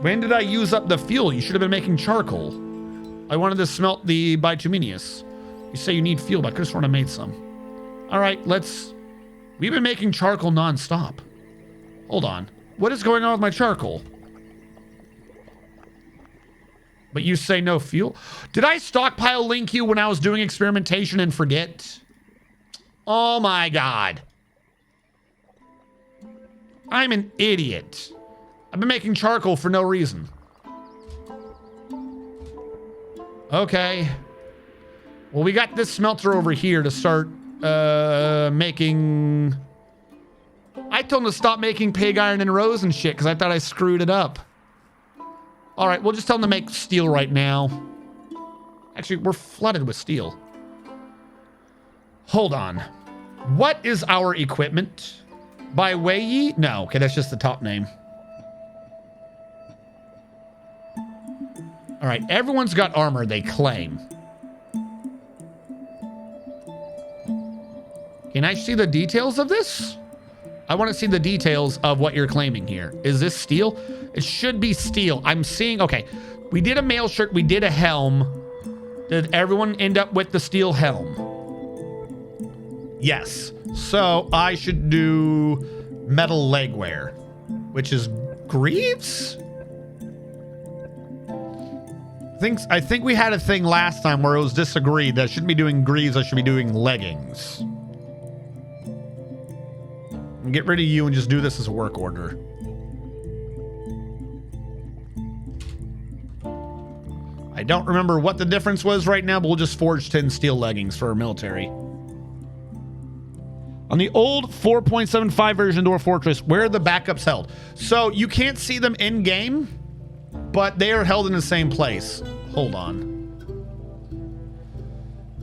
When did I use up the fuel? You should have been making charcoal. I wanted to smelt the bituminous. You say you need fuel, but I could have sworn I made some. All right, we've been making charcoal nonstop. Hold on. What is going on with my charcoal? But you say no fuel? Did I stockpile link you when I was doing experimentation and forget? Oh my God. I'm an idiot. I've been making charcoal for no reason. Okay. Well, we got this smelter over here to start making... I told him to stop making pig iron and rose and shit because I thought I screwed it up. All right, we'll just tell them to make steel right now. Actually, we're flooded with steel. Hold on. What is our equipment? By Wei? No, okay, that's just the top name. All right, everyone's got armor, they claim. Can I see the details of this? I want to see the details of what you're claiming here. Is this steel? It should be steel. I'm seeing... Okay, we did a mail shirt. We did a helm. Did everyone end up with the steel helm? Yes. So I should do metal legwear, which is greaves? I think we had a thing last time where it was disagreed that I shouldn't be doing greaves. I should be doing leggings. Get rid of you and just do this as a work order. don't remember what the difference was right now, but we'll just forge 10 steel leggings for our military. On the old 4.75 version Dwarf Fortress, where are the backups held? So you can't see them in game, but they are held in the same place. Hold on.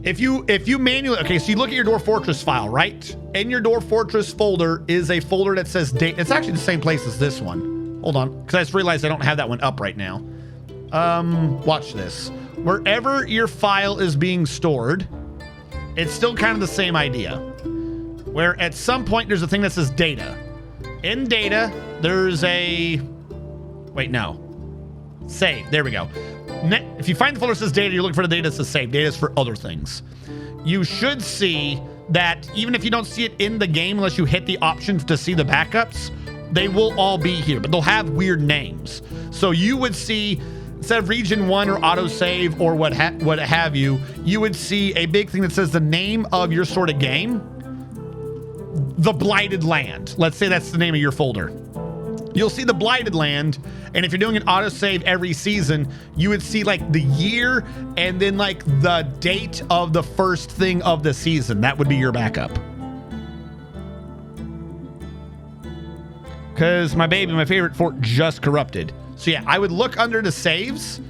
If you manually, okay, so you look at your Dwarf Fortress file, right? In your Dwarf Fortress folder is a folder that says date. It's actually the same place as this one. Hold on, because I just realized I don't have that one up right now. Watch this. Wherever your file is being stored, it's still kind of the same idea. Where at some point there's a thing that says data. In data, there's a... Wait, no. Save. There we go. If you find the folder that says data, you're looking for the data that says save. Data is for other things. You should see that even if you don't see it in the game, unless you hit the option to see the backups, they will all be here, but they'll have weird names. So you would see, instead of region 1 or autosave or what have you, you would see a big thing that says the name of your sort of game. The Blighted Land. Let's say that's the name of your folder. You'll see the Blighted Land, and if you're doing an autosave every season, you would see like the year and then like the date of the first thing of the season. That would be your backup. Because my favorite fort just corrupted. So yeah, I would look under the saves.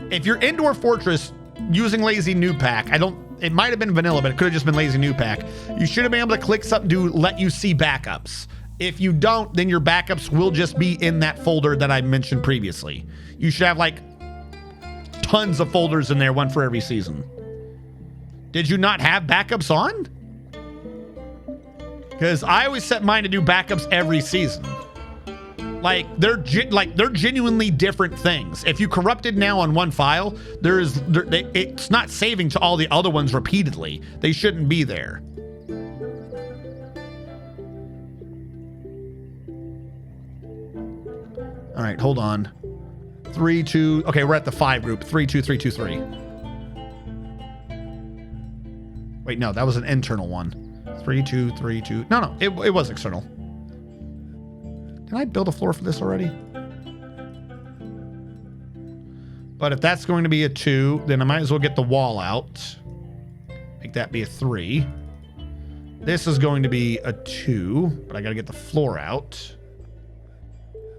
If you're in Dwarf Fortress using Lazy New Pack, it might have been vanilla, but it could have just been Lazy New Pack. You should have been able to click something to let you see backups. If you don't, then your backups will just be in that folder that I mentioned previously. You should have like tons of folders in there, one for every season. Did you not have backups on? Because I always set mine to do backups every season. Like they're genuinely different things. If you corrupted now on one file, it's not saving to all the other ones repeatedly. They shouldn't be there. All right, hold on. 3, 2. Okay, we're at the 5 group. 3, 2, 3, 2, 3. Wait, no, that was an internal one. 3, 2, 3, 2. No, it was external. Did I build a floor for this already? But if that's going to be a 2, then I might as well get the wall out. Make that be a 3. This is going to be a 2, but I got to get the floor out.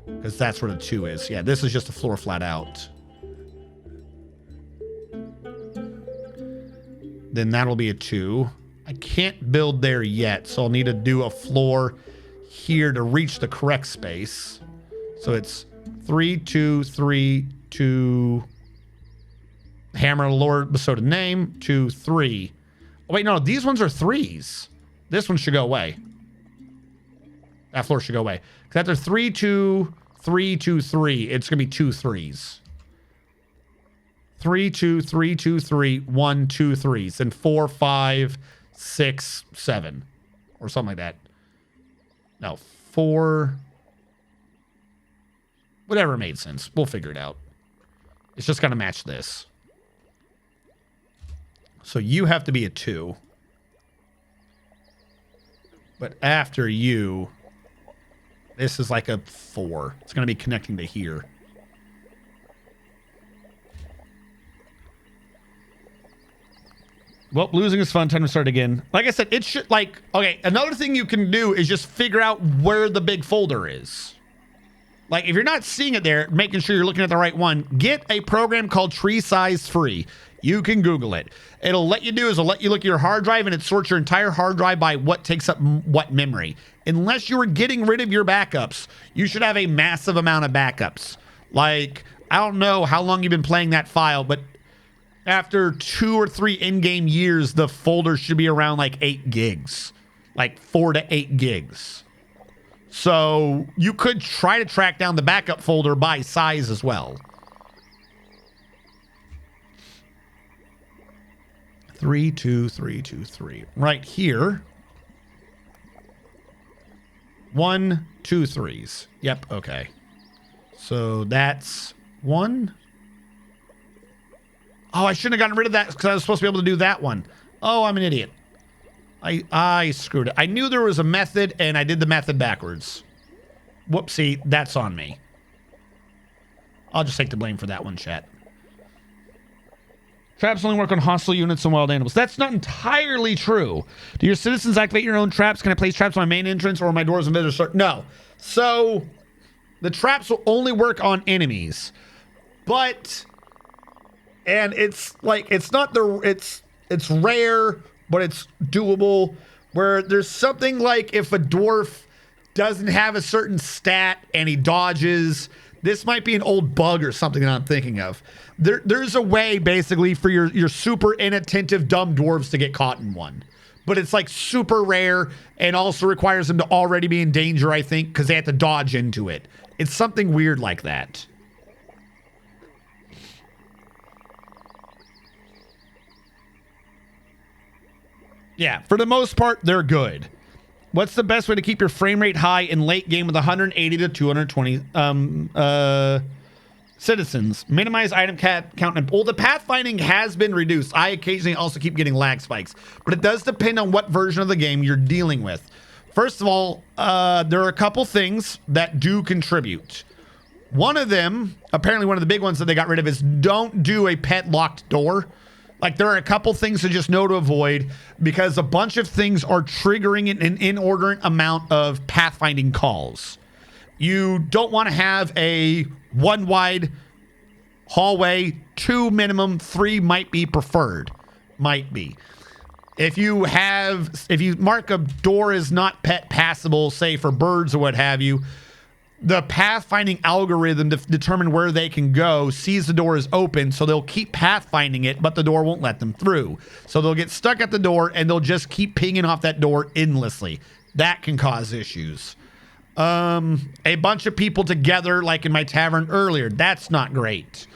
Because that's where the 2 is. Yeah, this is just a floor flat out. Then that'll be a 2. I can't build there yet, so I'll need to do a floor here to reach the correct space. So it's 3, 2, 3, 2. Hammer Lord bestowed a name. 2, 3. Oh, wait, no, these ones are 3s. This one should go away. That floor should go away. Because after 3, 2, 3, 2, 3, it's going to be 2 3s. 3, 2, 3, 2, 3, 1, 2 3s. And 4, 5, 6, 7. Or something like that. No, 4. Whatever made sense. We'll figure it out. It's just got to match this. So you have to be a 2. But after you, this is like a 4. It's going to be connecting to here. Well, losing is fun. Time to start again. Like I said, it should okay, another thing you can do is just figure out where the big folder is. Like if you're not seeing it there, making sure you're looking at the right one, get a program called Tree Size Free. You can Google it. It'll let you look at your hard drive and it sorts your entire hard drive by what takes up what memory. Unless you were getting rid of your backups, you should have a massive amount of backups. Like, I don't know how long you've been playing that file, but after 2 or 3 in-game years, the folder should be around like 8 gigs. Like 4 to 8 gigs. So you could try to track down the backup folder by size as well. 3, 2, 3, 2, 3. Right here. 1, 2, 3s. Yep, okay. So that's 1. Oh, I shouldn't have gotten rid of that because I was supposed to be able to do that one. Oh, I'm an idiot. I screwed it. I knew there was a method, and I did the method backwards. Whoopsie, that's on me. I'll just take the blame for that one, chat. Traps only work on hostile units and wild animals. That's not entirely true. Do your citizens activate your own traps? Can I place traps on my main entrance or my doors and visitors? No. So the traps will only work on enemies. But, and it's like, it's not the, it's rare, but it's doable. Where there's something like if a dwarf doesn't have a certain stat and he dodges, this might be an old bug or something that I'm thinking of. There's a way basically for your super inattentive dumb dwarves to get caught in one. But it's like super rare and also requires them to already be in danger, I think, because they have to dodge into it. It's something weird like that. Yeah, for the most part, they're good. What's the best way to keep your frame rate high in late game with 180 to 220 citizens? Minimize item count. And well, the pathfinding has been reduced. I occasionally also keep getting lag spikes, but it does depend on what version of the game you're dealing with. First of all, there are a couple things that do contribute. One of them, apparently one of the big ones that they got rid of, is don't do a pet locked door. Like, there are a couple things to just know to avoid because a bunch of things are triggering an inordinate amount of pathfinding calls. You don't want to have a 1 wide hallway, 2 minimum, 3 might be preferred. Might be. If you mark a door as not pet passable, say for birds or what have you, the pathfinding algorithm to determine where they can go sees the door is open, so they'll keep pathfinding it, but the door won't let them through. So they'll get stuck at the door, and they'll just keep pinging off that door endlessly. That can cause issues. A bunch of people together, like in my tavern earlier, that's not great.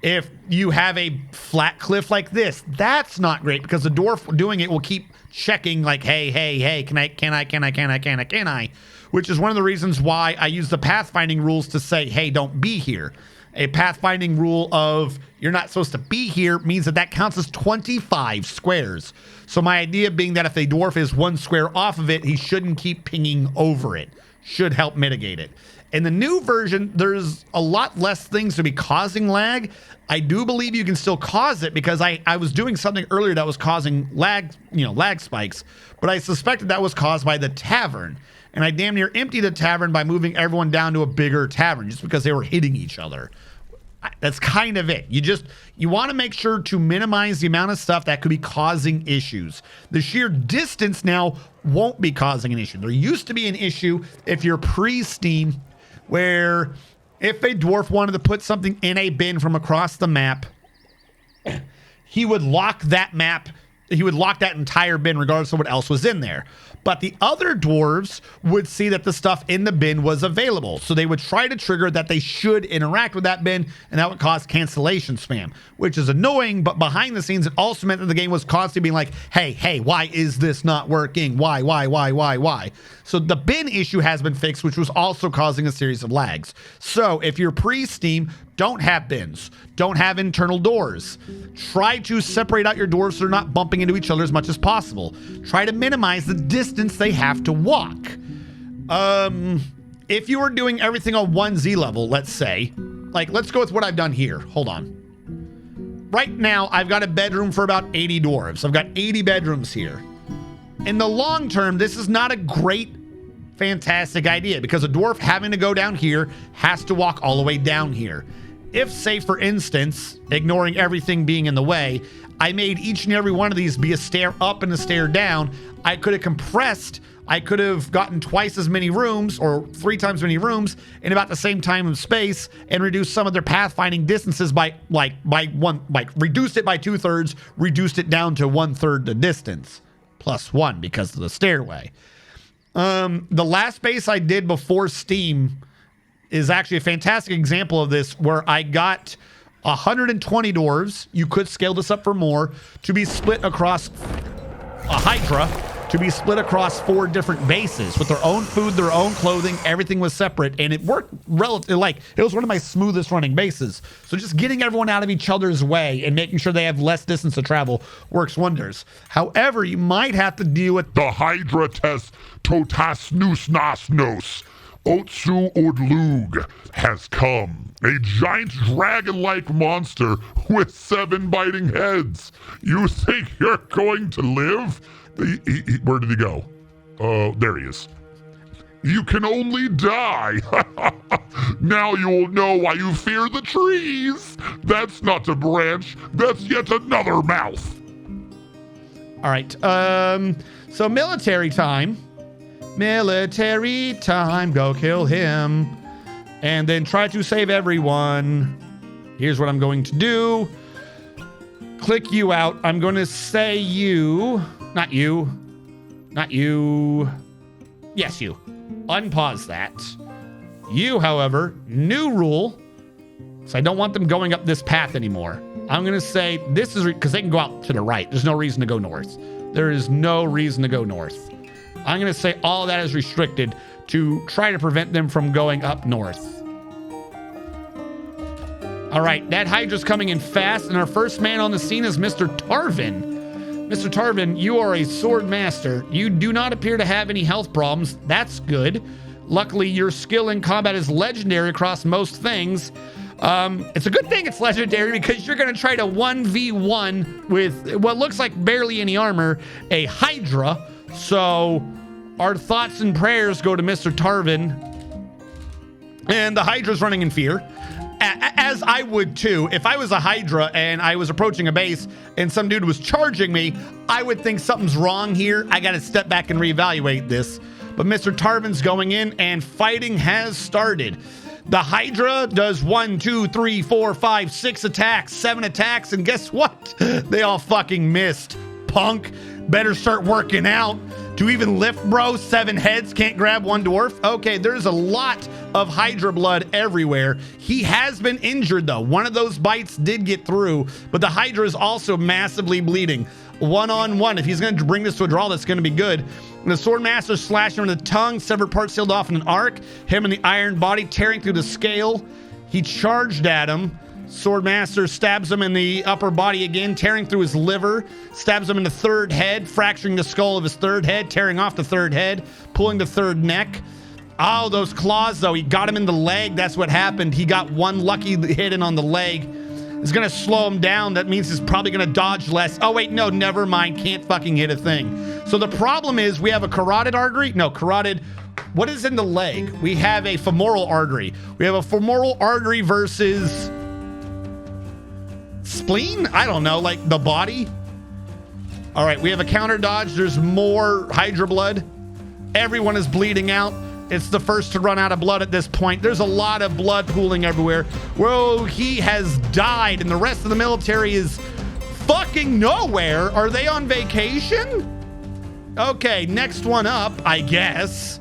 If you have a flat cliff like this, that's not great because the dwarf doing it will keep checking like, hey, can I? Which is one of the reasons why I use the pathfinding rules to say, hey, don't be here. A pathfinding rule of you're not supposed to be here means that counts as 25 squares. So my idea being that if a dwarf is 1 square off of it, he shouldn't keep pinging over it. Should help mitigate it. In the new version, there's a lot less things to be causing lag. I do believe you can still cause it because I was doing something earlier that was causing lag spikes, but I suspected that was caused by the tavern. And I damn near emptied the tavern by moving everyone down to a bigger tavern just because they were hitting each other. That's kind of it. You want to make sure to minimize the amount of stuff that could be causing issues. The sheer distance now won't be causing an issue. There used to be an issue if you're pre-Steam where if a dwarf wanted to put something in a bin from across the map, he would lock that map. He would lock that entire bin regardless of what else was in there. But the other dwarves would see that the stuff in the bin was available. So they would try to trigger that they should interact with that bin, and that would cause cancellation spam, which is annoying. But behind the scenes, it also meant that the game was constantly being like, hey, why is this not working? Why? So the bin issue has been fixed, which was also causing a series of lags. So if you're pre-Steam, don't have bins. Don't have internal doors. Try to separate out your dwarves so they're not bumping into each other as much as possible. Try to minimize the distance they have to walk. If you were doing everything on 1Z level, let's say, like, let's go with what I've done here. Hold on. Right now, I've got a bedroom for about 80 dwarves. I've got 80 bedrooms here. In the long term, this is not a great, fantastic idea because a dwarf having to go down here has to walk all the way down here. If, say, for instance, ignoring everything being in the way, I made each and every one of these be a stair up and a stair down, I could have compressed, I could have gotten twice as many rooms or 3 times as many rooms in about the same time and space and reduced some of their pathfinding distances by reduced it by 2/3, reduced it down to 1/3 the distance, +1 because of the stairway. The last base I did before Steam is actually a fantastic example of this, where I got 120 dwarves. You could scale this up for more, to be split across a Hydra, to be split across 4 different bases with their own food, their own clothing. Everything was separate, and it worked relatively. Like, it was one of my smoothest running bases. So just getting everyone out of each other's way and making sure they have less distance to travel works wonders. However, you might have to deal with The Hydra test totas nous nos nos. Otsu Udlug has come. A giant dragon-like monster with 7 biting heads. You think you're going to live? Where did he go? There he is. You can only die. Now you will know why you fear the trees. That's not a branch. That's yet another mouth. All right. So military time. Military time. Go kill him. And then try to save everyone. Here's what I'm going to do. Click you out. I'm going to say you. Not you. Not you. Yes, you. Unpause that. You, however, new rule. So I don't want them going up this path anymore. I'm going to say this is because they can go out to the right. There's no reason to go north. There is no reason to go north. I'm going to say all of that is restricted to try to prevent them from going up north. All right, that Hydra's coming in fast, and our first man on the scene is Mr. Tarvin. Mr. Tarvin, you are a sword master. You do not appear to have any health problems. That's good. Luckily, your skill in combat is legendary across most things. It's a good thing it's legendary because you're going to try to 1v1 with what looks like barely any armor, a Hydra. So our thoughts and prayers go to Mr. Tarvin. And the Hydra's running in fear. As I would too. If I was a Hydra and I was approaching a base and some dude was charging me, I would think something's wrong here. I got to step back and reevaluate this. But Mr. Tarvin's going in and fighting has started. The Hydra does 1, 2, 3, 4, 5, 6 attacks, 7 attacks, and guess what? They all fucking missed. Punk, better start working out. To even lift, bro, 7 heads can't grab 1 dwarf. Okay, there's a lot of Hydra blood everywhere. He has been injured, though. One of those bites did get through, but the Hydra is also massively bleeding. 1-on-1. If he's going to bring this to a draw, that's going to be good. And the Sword Master slashed him in the tongue, severed parts sealed off in an arc. Him in the iron body, tearing through the scale. He charged at him. Sword Master stabs him in the upper body again, tearing through his liver, stabs him in the third head, fracturing the skull of his third head, tearing off the third head, pulling the third neck. Oh, those claws, though. He got him in the leg. That's what happened. He got one lucky hit in on the leg. It's going to slow him down. That means he's probably going to dodge less. Oh, wait, no, never mind. Can't fucking hit a thing. So the problem is we have a carotid artery. No, carotid. What is in the leg? We have a femoral artery. We have a femoral artery versus spleen? I don't know, like the body? All right, we have a counter dodge. There's more Hydra blood. Everyone is bleeding out. It's the first to run out of blood at this point. There's a lot of blood pooling everywhere. Whoa, he has died, and the rest of the military is fucking nowhere. Are they on vacation? Okay, next one up, I guess.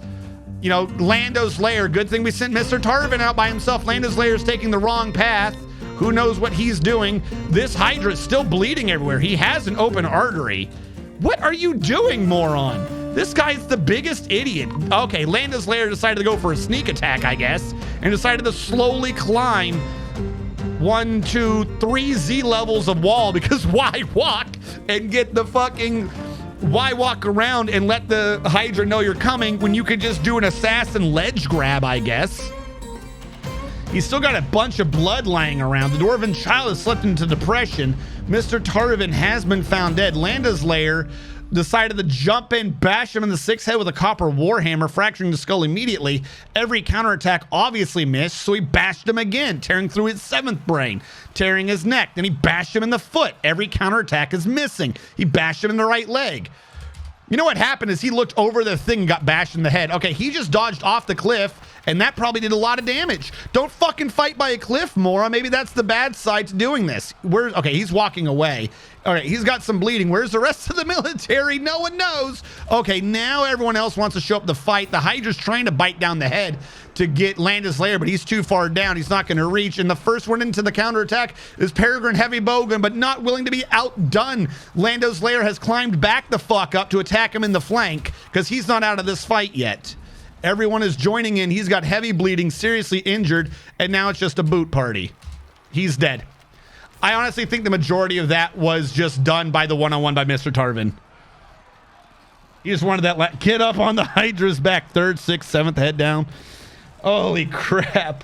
You know, Lando's Lair. Good thing we sent Mr. Tarvin out by himself. Lando's Lair is taking the wrong path. Who knows what he's doing? This Hydra is still bleeding everywhere. He has an open artery. What are you doing, moron? This guy's the biggest idiot. Okay, Lando's Lair decided to go for a sneak attack, I guess, and decided to slowly climb 1, 2, 3 Z levels of wall because why walk and get the fucking... Why walk around and let the Hydra know you're coming when you could just do an assassin ledge grab, I guess? He's still got a bunch of blood lying around. The Dwarven child has slipped into depression. Mr. Tarvin has been found dead. Landa's Lair decided to jump in, bash him in the 6th head with a copper warhammer, fracturing the skull immediately. Every counterattack obviously missed, so he bashed him again, tearing through his 7th brain, tearing his neck. Then he bashed him in the foot. Every counterattack is missing. He bashed him in the right leg. You know what happened is he looked over the thing and got bashed in the head. Okay, he just dodged off the cliff, and that probably did a lot of damage. Don't fucking fight by a cliff, Mora. Maybe that's the bad side to doing this. Okay, he's walking away. All right, he's got some bleeding. Where's the rest of the military? No one knows. Okay, now everyone else wants to show up to fight. The Hydra's trying to bite down the head to get Landa's Lair, but he's too far down. He's not going to reach. And the first one into the counterattack is Peregrine Heavy Bowgun, but not willing to be outdone. Lando's Lair has climbed back the fuck up to attack him in the flank because he's not out of this fight yet. Everyone is joining in. He's got heavy bleeding, seriously injured, and now it's just a boot party. He's dead. I honestly think the majority of that was just done by the one-on-one by Mr. Tarvin. He just wanted that get up on the Hydra's back, 3rd, 6th, 7th head down. Holy crap.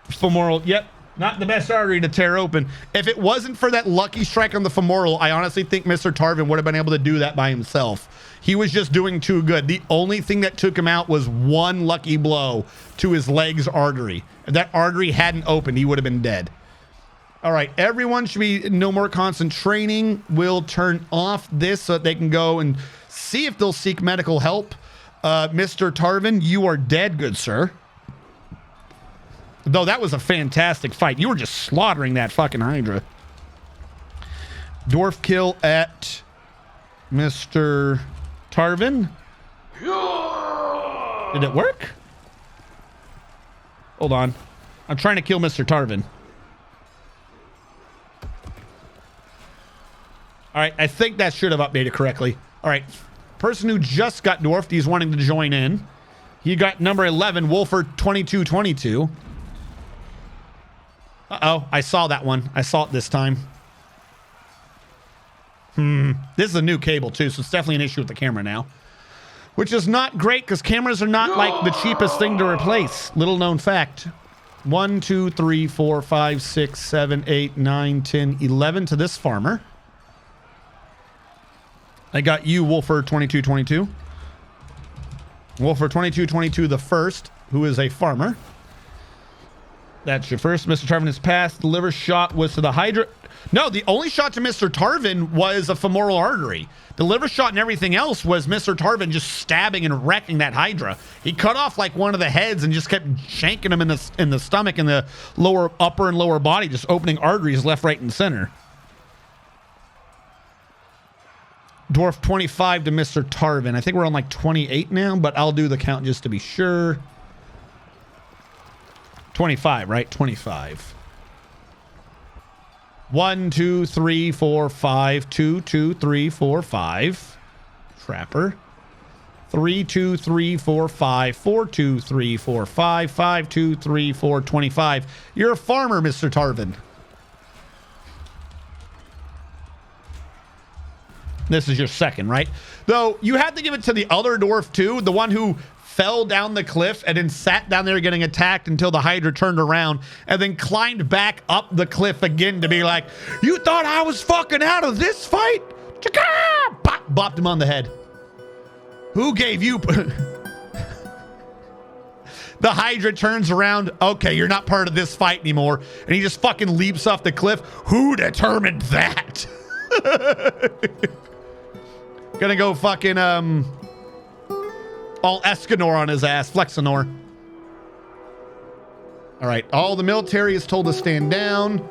Femoral. Yep. Not the best artery to tear open. If it wasn't for that lucky strike on the femoral, I honestly think Mr. Tarvin would have been able to do that by himself. He was just doing too good. The only thing that took him out was one lucky blow to his leg's artery. If that artery hadn't opened, he would have been dead. All right, everyone should be no more constant training. We'll turn off this so that they can go and see if they'll seek medical help. Mr. Tarvin, you are dead, good sir. Though that was a fantastic fight. You were just slaughtering that fucking Hydra. Dwarf kill at Mr. Tarvin. Did it work? Hold on. I'm trying to kill Mr. Tarvin. All right, I think that should have updated correctly. All right, person who just got dwarfed, he's wanting to join in. He got number 11, Wolfer 2222. Uh-oh, I saw that one. I saw it this time. This is a new cable too, so it's definitely an issue with the camera now. Which is not great because cameras are not like the cheapest thing to replace. Little known fact. 1, 2, 3, 4, 5, 6, 7, 8, 9, 10, 11 to this farmer. I got you, Wolfer 2222. Wolfer 2222 the first, who is a farmer. That's your first. Mr. Tarvin is passed. The liver shot was to the Hydra. No, the only shot to Mr. Tarvin was a femoral artery. The liver shot and everything else was Mr. Tarvin just stabbing and wrecking that Hydra. He cut off like one of the heads and just kept shanking him in the stomach and the lower, upper and lower body, just opening arteries left, right, and center. Dwarf 25 to Mr. Tarvin. I think we're on like 28 now, but I'll do the count just to be sure. 25, right? 25. 1, 2, 3, 4, 5. 2, 2, 3, 4, 5. Trapper. 3, 2, 3, 4, 5. 4, 2, 3, 4, 5. 5, 2, 3, 4, 25. You're a farmer, Mr. Tarvin. This is your second, right? Though you had to give it to the other dwarf too, the one who fell down the cliff and then sat down there getting attacked until the Hydra turned around and then climbed back up the cliff again to be like, you thought I was fucking out of this fight? Chaka! Bop, bopped him on the head. Who gave you... The Hydra turns around. Okay, you're not part of this fight anymore. And he just fucking leaps off the cliff. Who determined that? Gonna go fucking, all Escanor on his ass. Flexanor. All right. All the military is told to stand down.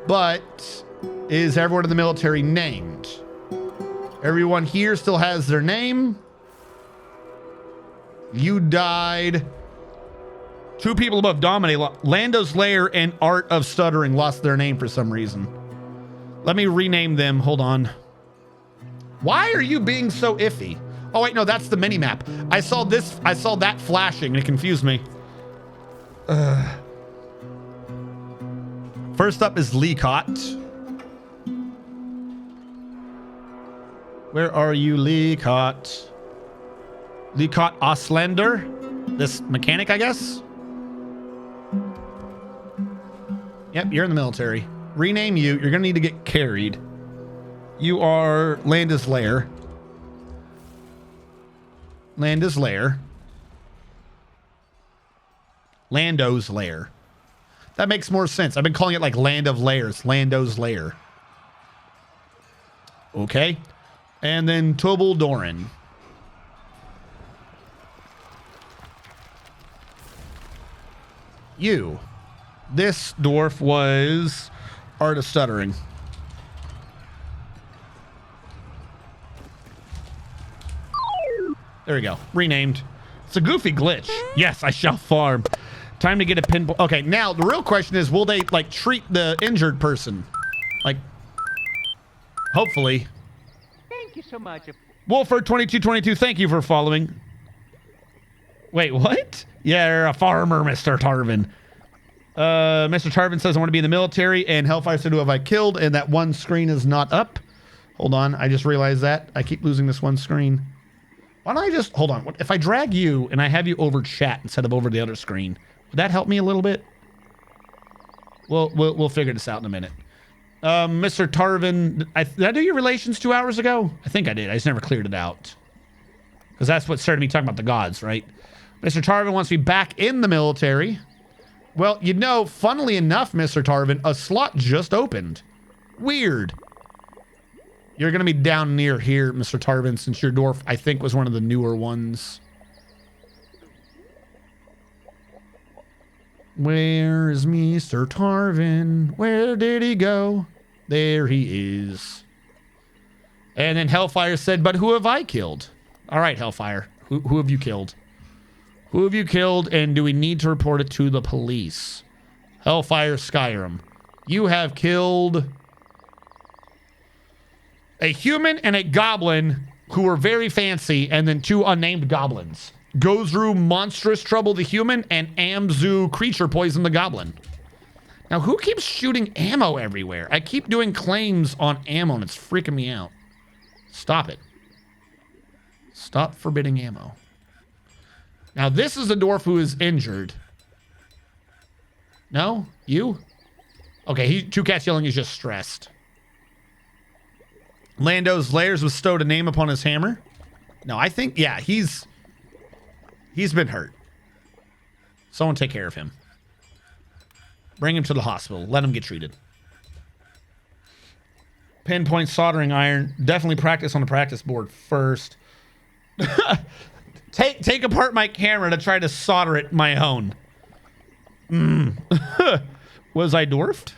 But is everyone in the military named? Everyone here still has their name. You died. 2 people above Domine, Lando's Lair and Art of Stuttering lost their name for some reason. Let me rename them. Hold on. Why are you being so iffy? Oh, wait, no, that's the mini-map. I saw that flashing and it confused me. First up is Leacott. Where are you, Leacott? Leacott Oslander? This mechanic, I guess? Yep, you're in the military. Rename you. You're going to need to get carried. You are Landa's Lair. Landa's Lair. Lando's Lair. That makes more sense. I've been calling it like Land of Lairs. Lando's Lair. Okay. And then Tobal Doran. You. This dwarf was Art of Stuttering. There we go. Renamed. It's a goofy glitch. Yes, I shall farm. Time to get a pinpoint. Okay, now the real question is, will they like treat the injured person? Like, hopefully. Thank you so much. Wolford 2222, thank you for following. Wait, what? Yeah, you're a farmer, Mr. Tarvin. Mr. Tarvin says I want to be in the military, and Hellfire said, who have I killed? And that one screen is not up. Hold on, I just realized that. I keep losing this one screen. Why don't I just hold on? If I drag you and I have you over chat instead of over the other screen, would that help me a little bit? We'll figure this out in a minute. Mr. Tarvin, did I do your relations 2 hours ago? I think I did. I just never cleared it out. Because that's what started me talking about the gods, right? Mr. Tarvin wants me back in the military. Well, you know, funnily enough, Mr. Tarvin, a slot just opened. Weird. You're going to be down near here, Mr. Tarvin, since your dwarf, I think, was one of the newer ones. Where's Mr. Tarvin? Where did he go? There he is. And then Hellfire said, but who have I killed? All right, Hellfire. Who have you killed? Who have you killed, and do we need to report it to the police? Hellfire Skyrim. You have killed a human and a goblin who were very fancy, and then 2 unnamed goblins. Gozru Monstrous Trouble the human, and Amzu Creature Poison the goblin. Now, who keeps shooting ammo everywhere? I keep doing claims on ammo, and it's freaking me out. Stop it. Stop forbidding ammo. Now, this is a dwarf who is injured. No? You? Okay, Two Cats Yelling is just stressed. Lando's Lairs bestowed a name upon his hammer. No, I think, yeah, he's been hurt. Someone take care of him. Bring him to the hospital. Let him get treated. Pinpoint soldering iron. Definitely practice on the practice board first. Take apart my camera to try to solder it my own. Was I dwarfed?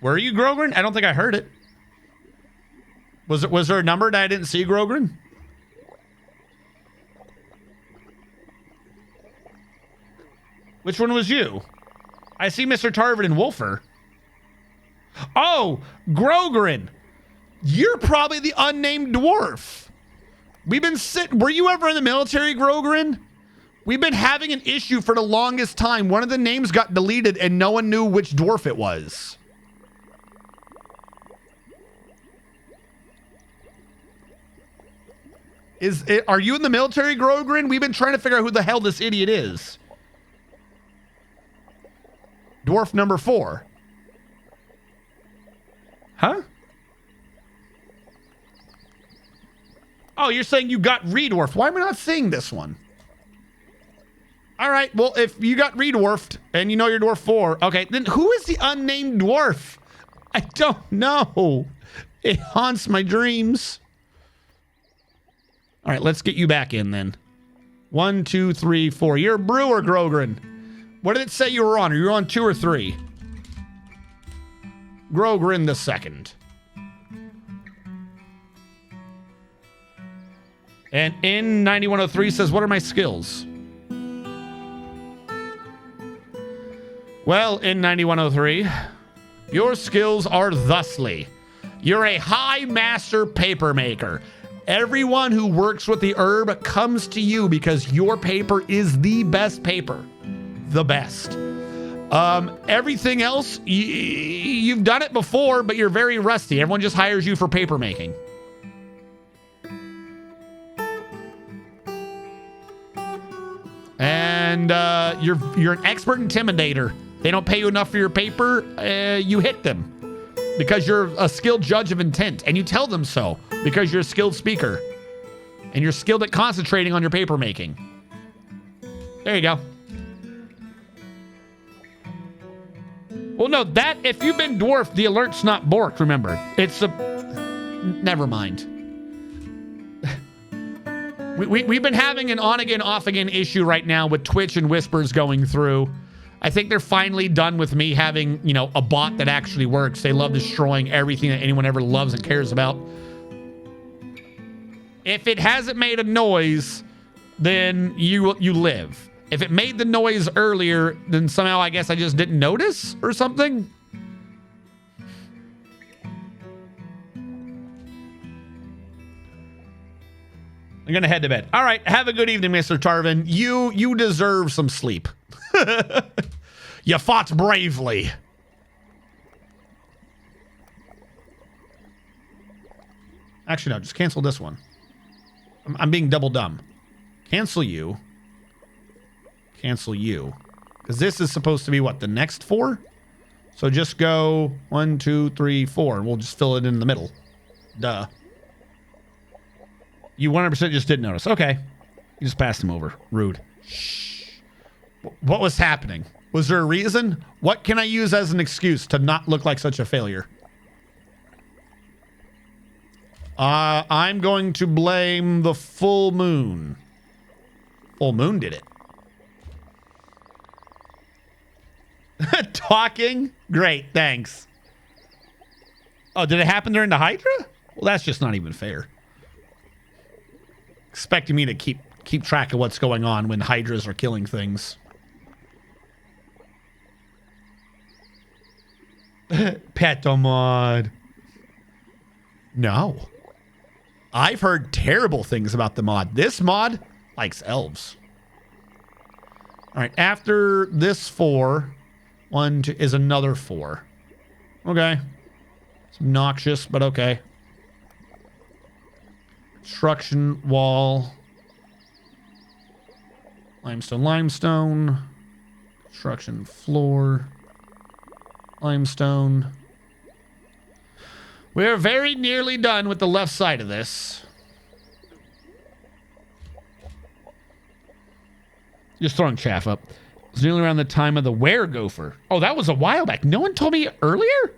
Were you, Grogrin? I don't think I heard it. Was there a number that I didn't see, Grogrin? Which one was you? I see Mr. Tarvin and Wolfer. Oh, Grogrin. You're probably the unnamed dwarf. We've been were you ever in the military, Grogrin? We've been having an issue for the longest time. One of the names got deleted and no one knew which dwarf it was. Are you in the military, Grogrin? We've been trying to figure out who the hell this idiot is. Dwarf number 4. Huh? Oh, you're saying you got redwarfed. Why am I not seeing this one? All right, well, if you got redwarfed and you know you're dwarf 4, okay, then who is the unnamed dwarf? I don't know. It haunts my dreams. All right, let's get you back in then. 1, 2, 3, 4. You're a brewer, Grogrin. What did it say you were on? Are you on 2 or 3? Grogrin the second. And in 9103 says, what are my skills? Well, in 9103, your skills are thusly. You're a high master paper maker. Everyone who works with the herb comes to you because your paper is the best paper. The best. Everything else, you've done it before, but you're very rusty. Everyone just hires you for paper making. And you're an expert intimidator. They don't pay you enough for your paper, you hit them because you're a skilled judge of intent, and you tell them so because you're a skilled speaker and you're skilled at concentrating on your paper making. There you go. Well, no, that, if you've been dwarfed, the alert's not borked, remember. It's a... Never mind. We've been having an on-again, off-again issue right now with Twitch and Whispers going through. I think they're finally done with me having, you know, a bot that actually works. They love destroying everything that anyone ever loves and cares about. If it hasn't made a noise, then you live. If it made the noise earlier, then somehow I guess I just didn't notice or something. I'm going to head to bed. All right. Have a good evening, Mr. Tarvin. You deserve some sleep. You fought bravely. Actually, no. Just cancel this one. I'm being double dumb. Cancel you. Cancel you. Because this is supposed to be what? The next 4? So just go 1, 2, 3, 4. And we'll just fill it in the middle. Duh. You 100% just didn't notice. Okay. You just passed him over. Rude. Shh. What was happening? Was there a reason? What can I use as an excuse to not look like such a failure? I'm going to blame the full moon. Full moon did it. Talking? Great, thanks. Oh, did it happen during the Hydra? Well, that's just not even fair. Expecting me to keep track of what's going on when Hydras are killing things. Petomod. No. I've heard terrible things about the mod. This mod likes elves. All right, after this 4, 1, 2 is another 4. Okay. It's obnoxious, but okay. Construction wall. Limestone, limestone. Construction floor. Limestone. We're very nearly done with the left side of this. Just throwing chaff up. It's nearly around the time of the were gopher. Oh, that was a while back. No one told me earlier?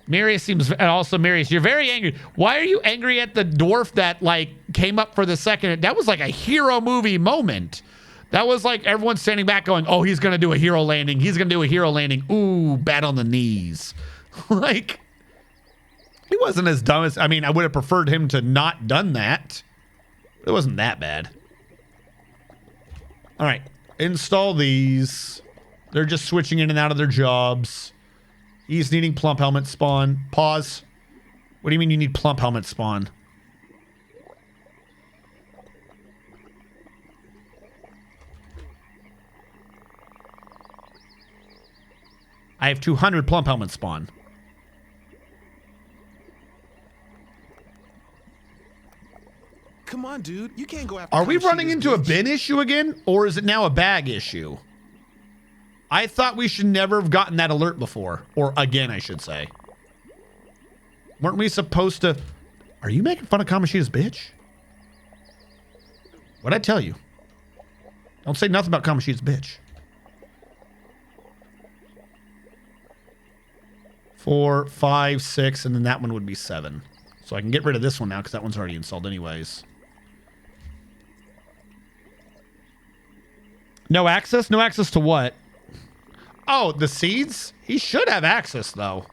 Marius seems... And also, Marius, you're very angry. Why are you angry at the dwarf that, like, came up for the second? That was like a hero movie moment. That was like everyone standing back going, oh, he's going to do a hero landing. He's going to do a hero landing. Ooh, bad on the knees. Like... He wasn't as dumb as... I mean, I would have preferred him to not done that. It wasn't that bad. All right. Install these. They're just switching in and out of their jobs. He's needing plump helmet spawn. Pause. What do you mean you need plump helmet spawn? I have 200 plump helmet spawn. Come on, dude. You can't go after... Are we running Kamoshida's into a bitch. bin issue again? Or is it now a bag issue? I thought we should never have gotten that alert before. Or again, I should say. Weren't we supposed to... Are you making fun of Kamoshida's bitch? What'd I tell you? Don't say nothing about Kamoshida's bitch. 4, 5, 6, and then that one would be 7. So I can get rid of this one now because that one's already installed anyways. No access? No access to what? Oh, the seeds? He should have access, though.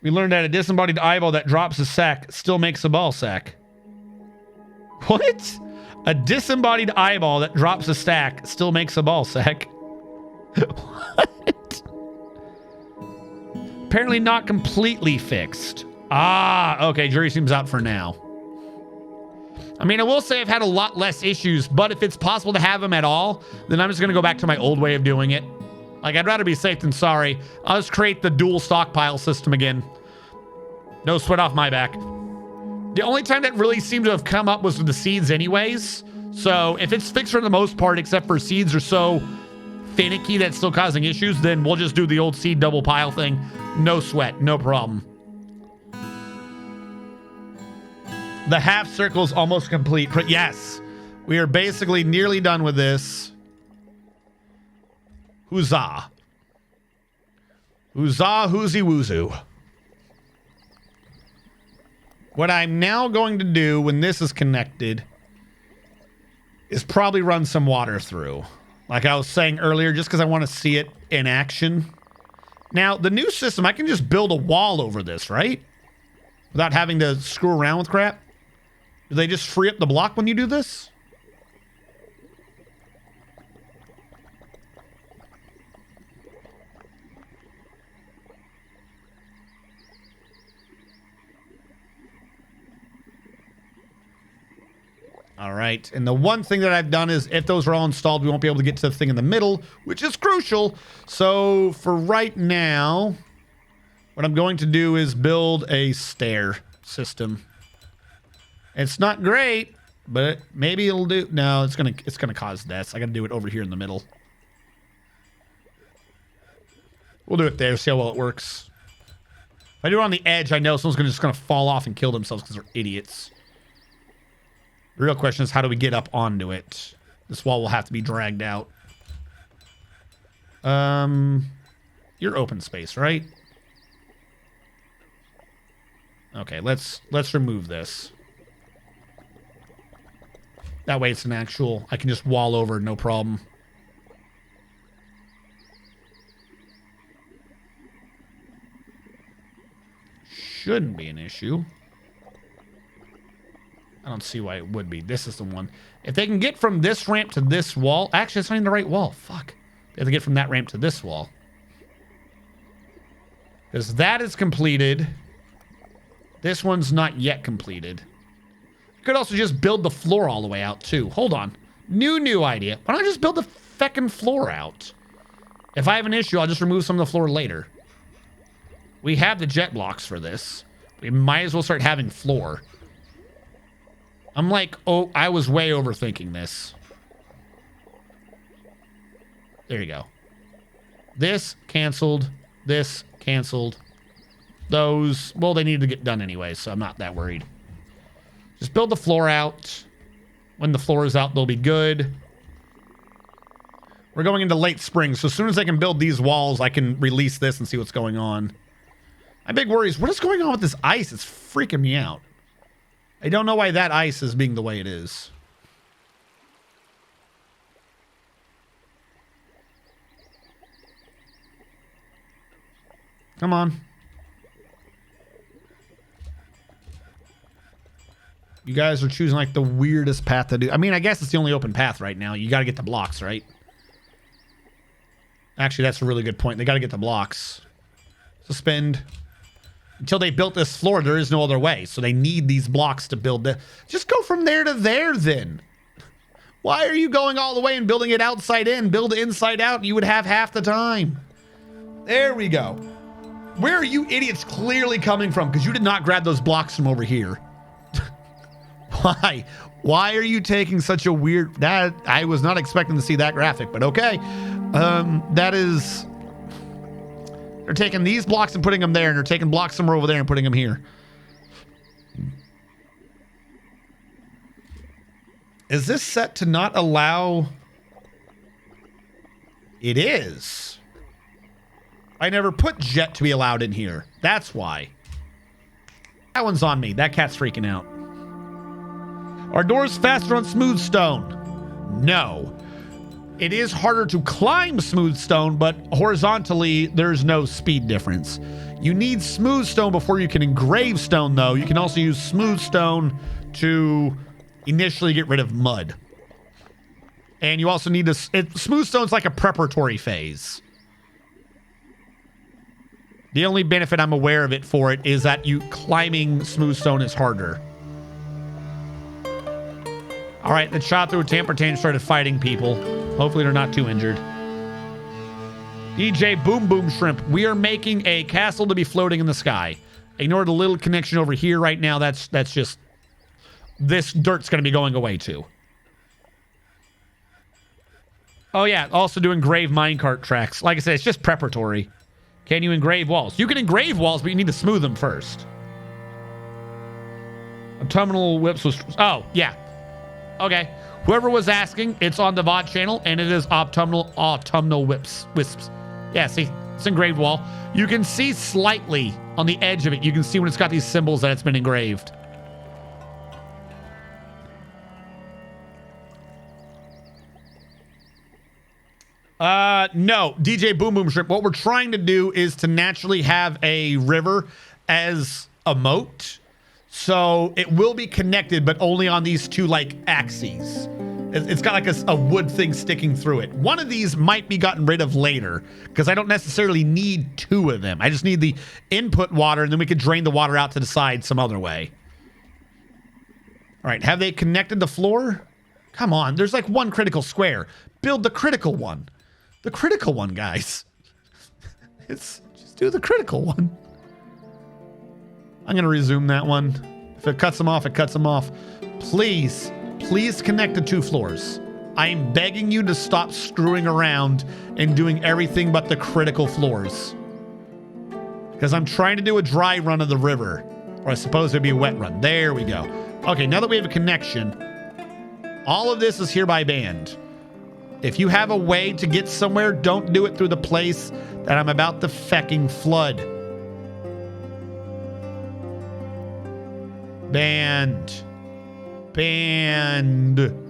We learned that a disembodied eyeball that drops a sack still makes a ball sack. What? A disembodied eyeball that drops a stack still makes a ball sack. What? Apparently not completely fixed. Ah, okay. Jury seems out for now. I mean, I will say I've had a lot less issues, but if it's possible to have them at all, then I'm just going to go back to my old way of doing it. Like, I'd rather be safe than sorry. I'll just create the dual stockpile system again. No sweat off my back. The only time that really seemed to have come up was with the seeds anyways. So if it's fixed for the most part, except for seeds are so finicky that's still causing issues, then we'll just do the old seed double pile thing. No sweat, no problem. The half circle is almost complete. Yes, we are basically nearly done with this. Huzzah. Huzzah, whoozy woozoo. What I'm now going to do when this is connected is probably run some water through. Like I was saying earlier, just because I want to see it in action. Now, the new system, I can just build a wall over this, right? Without having to screw around with crap. Do they just free up the block when you do this? All right. And the one thing that I've done is if those are all installed, we won't be able to get to the thing in the middle, which is crucial. So for right now, What I'm going to do is build a stair system. It's not great, but maybe it'll do. No, it's gonna cause deaths. I gotta do it over here in the middle. We'll do it there, see how well it works. If I do it on the edge, I know someone's just gonna fall off and kill themselves because they're idiots. The real question is, how do we get up onto it? This wall will have to be dragged out. You're open space, right? Okay, let's remove this. That way it's an actual, I can just wall over, no problem. Shouldn't be an issue. I don't see why it would be. This is the one. If they can get from this ramp to this wall, actually it's not even the right wall. Fuck. They have to get from that ramp to this wall. Because that is completed. This one's not yet completed. You could also just build the floor all the way out too. Hold on. New idea. Why don't I just build the feckin' floor out? If I have an issue, I'll just remove some of the floor later. We have the jet blocks for this. We might as well start having floor. I'm like, oh, I was way overthinking this. There you go. This canceled. This canceled. Those, well, they need to get done anyway, so I'm not that worried. Just build the floor out. When the floor is out, they'll be good. We're going into late spring, so as soon as I can build these walls, I can release this and see what's going on. My big worry is, what is going on with this ice? It's freaking me out. I don't know why that ice is being the way it is. Come on. You guys are choosing like the weirdest path to do. I mean, I guess it's the only open path right now. You got to get the blocks, right? Actually, that's a really good point. They got to get the blocks. Suspend. Until they built this floor, there is no other way. So they need these blocks to build the... Just go from there to there then. Why are you going all the way and building it outside in? Build it inside out. You would have half the time. There we go. Where are you idiots clearly coming from? Because you did not grab those blocks from over here. Why? Why are you taking such a weird... That I was not expecting to see that graphic, but okay. That is... They're taking these blocks and putting them there, and they're taking blocks somewhere over there and putting them here. Is this set to not allow... It is. I never put jet to be allowed in here. That's why. That one's on me. That cat's freaking out. Are doors faster on smooth stone? No. It is harder to climb smooth stone, but horizontally, there's no speed difference. You need smooth stone before you can engrave stone, though. You can also use smooth stone to initially get rid of mud. And you also need to... smooth stone's like a preparatory phase. The only benefit I'm aware of it for it is that you climbing smooth stone is harder. All right, the shot through a tamper tank started fighting people. Hopefully they're not too injured. DJ Boom Boom Shrimp, we are making a castle to be floating in the sky. Ignore the little connection over here right now. That's just... This dirt's going to be going away too. Oh yeah, also do engrave minecart tracks. Like I said, it's just preparatory. Can you engrave walls? You can engrave walls, but you need to smooth them first. Autumnal whips was... Oh, yeah. Okay. Whoever was asking, it's on the VOD channel, and it is autumnal wisps. Yeah, see, it's engraved wall. You can see slightly on the edge of it. You can see when it's got these symbols that it's been engraved. No, DJ Boom Boom Shrimp. What we're trying to do is to naturally have a river as a moat. So it will be connected, but only on these two, like, axes. It's got like a wood thing sticking through it. One of these might be gotten rid of later because I don't necessarily need two of them. I just need the input water, and then we could drain the water out to the side some other way. All right, have they connected the floor? Come on, there's like one critical square. Build the critical one. The critical one, guys. Just do the critical one. I'm going to resume that one. If it cuts them off, it cuts them off. Please, please connect the 2 floors. I'm begging you to stop screwing around and doing everything but the critical floors. Because I'm trying to do a dry run of the river. Or I suppose it'd be a wet run. There we go. Okay, now that we have a connection, all of this is hereby banned. If you have a way to get somewhere, don't do it through the place that I'm about to fecking flood. Banned. Banned.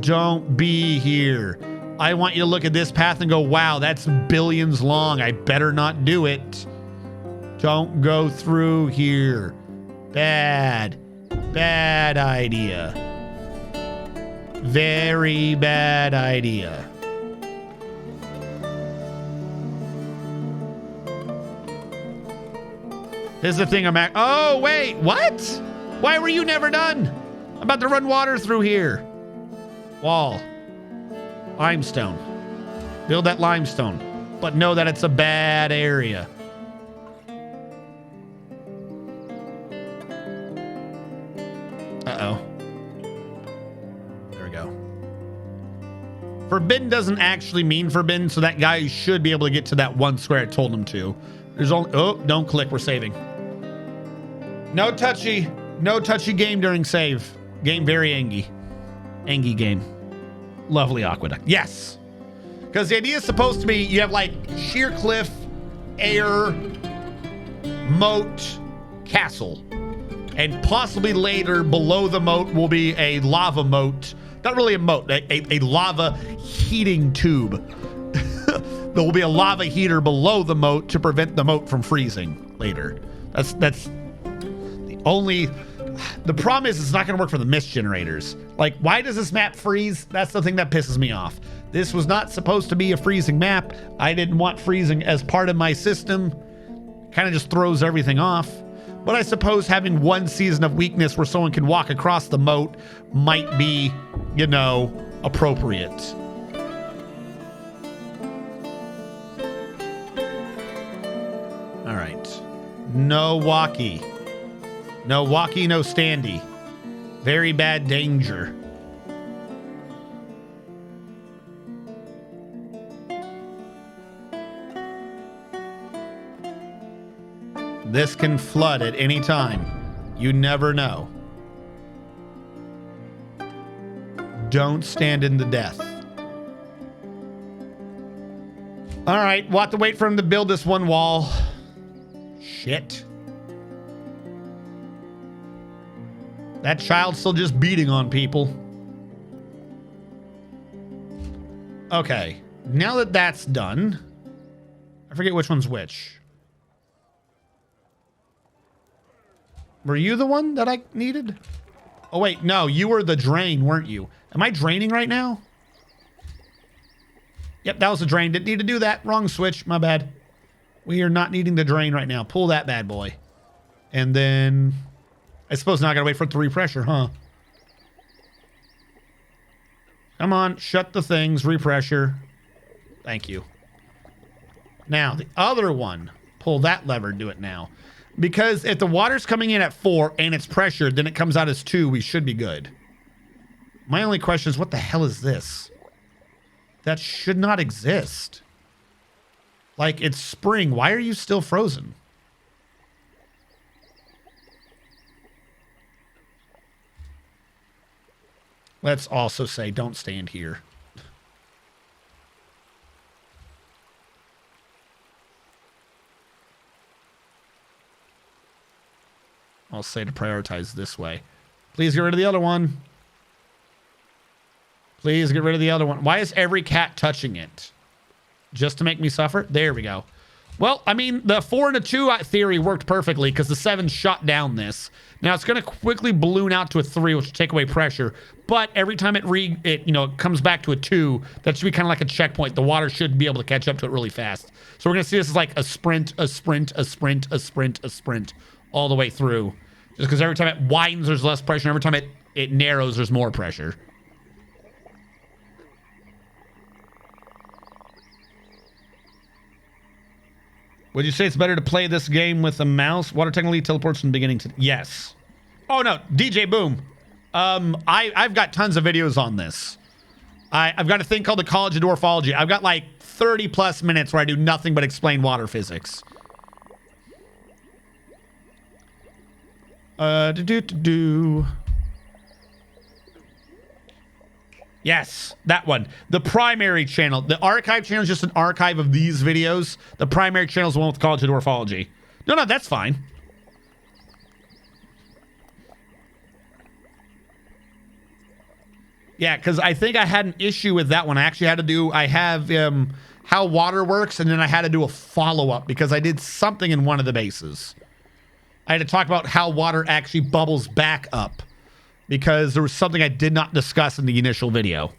Don't be here. I want you to look at this path and go, wow, that's billions long. I better not do it. Don't go through here. Bad. Bad idea. Very bad idea. This is the thing I'm at. Oh, wait. What? Why were you never done? I'm about to run water through here. Wall. Limestone. Build that limestone. But know that it's a bad area. Uh-oh. There we go. Forbidden doesn't actually mean forbidden, so that guy should be able to get to that 1 square I told him to. There's only... Oh, don't click. We're saving. No touchy. No touchy game during save. Game very angy. Angy game. Lovely aqueduct. Yes. Because the idea is supposed to be you have like sheer cliff, air, moat, castle. And possibly later below the moat will be a lava moat. Not really a moat, a lava heating tube. There will be a lava heater below the moat to prevent the moat from freezing later. That's the only... The problem is it's not going to work for the mist generators. Like, why does this map freeze? That's the thing that pisses me off. This was not supposed to be a freezing map. I didn't want freezing as part of my system. Kind of just throws everything off. But I suppose having 1 season of weakness where someone can walk across the moat might be, you know, appropriate. All right. No walkie. No walkie, no standy. Very bad danger. This can flood at any time. You never know. Don't stand in the death. All right, we'll have to wait for him to build this 1 wall. Shit. That child's still just beating on people. Okay, now that that's done, I forget which one's which. Were you the one that I needed? Oh, wait, no, you were the drain, weren't you? Am I draining right now? Yep, that was the drain. Didn't need to do that. Wrong switch, my bad. We are not needing the drain right now. Pull that bad boy. And then... I suppose now I gotta wait for it to repressure, huh? Come on, shut the things, repressure. Thank you. Now, the other one. Pull that lever, do it now. Because if the water's coming in at 4 and it's pressured, then it comes out as 2, we should be good. My only question is, what the hell is this? That should not exist. Like, it's spring. Why are you still frozen? Let's also say, don't stand here. I'll say to prioritize this way. Please get rid of the other one. Please get rid of the other one. Why is every cat touching it? Just to make me suffer? There we go. Well, I mean, the 4 and a 2 theory worked perfectly because the 7 shot down this. Now it's going to quickly balloon out to a 3, which will take away pressure. But every time it comes back to a 2, that should be kind of like a checkpoint. The water should be able to catch up to it really fast. So we're going to see this as like a sprint, a sprint, a sprint, a sprint, a sprint, all the way through. Just because every time it widens, there's less pressure. And every time it narrows, there's more pressure. Would you say it's better to play this game with a mouse? Water technically teleports from the beginning to... Yes. Oh, no. DJ Boom. I've got tons of videos on this. I've got a thing called the College of Dwarfology. I've got like 30 plus minutes where I do nothing but explain water physics. Yes, that one. The primary channel. The archive channel is just an archive of these videos. The primary channel is the one with College of Dwarfology. No, that's fine. Yeah, because I think I had an issue with that one. I actually had to do... I have how water works, and then I had to do a follow-up because I did something in one of the bases. I had to talk about how water actually bubbles back up because there was something I did not discuss in the initial video.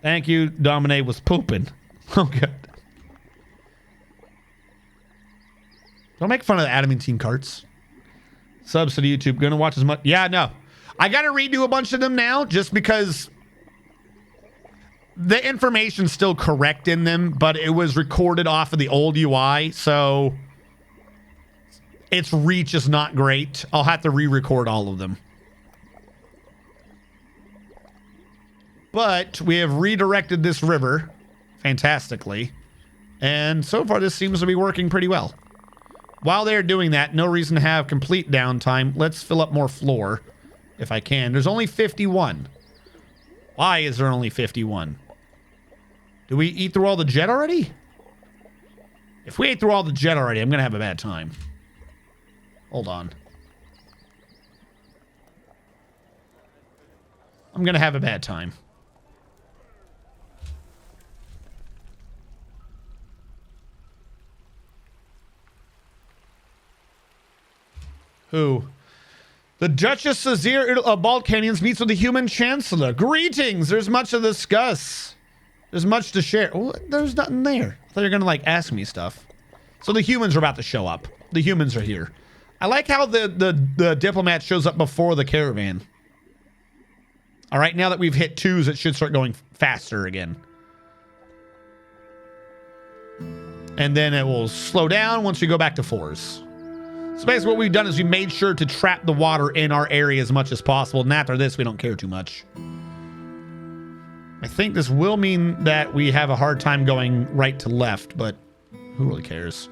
Thank you. Domine was pooping. Oh, good. Don't make fun of the adamantine carts. Subs to the YouTube. Gonna watch as much. Yeah, no. I got to redo a bunch of them now just because the information's still correct in them, but it was recorded off of the old UI, so... its reach is not great. I'll have to re-record all of them. But we have redirected this river fantastically. And so far, this seems to be working pretty well. While they're doing that, no reason to have complete downtime. Let's fill up more floor, if I can. There's only 51. Why is there only 51? Did we eat through all the jet already? If we ate through all the jet already, I'm going to have a bad time. Hold on. I'm going to have a bad time. Who? The Duchess Azir of BaldCanyons meets with the human chancellor. Greetings! There's much to discuss. There's much to share. Oh, there's nothing there. I thought you were going to, like, ask me stuff. So the humans are about to show up. The humans are here. I like how the diplomat shows up before the caravan. All right, now that we've hit 2s, it should start going faster again. And then it will slow down once we go back to 4s. So basically what we've done is we made sure to trap the water in our area as much as possible. And after this, we don't care too much. I think this will mean that we have a hard time going right to left, but who really cares?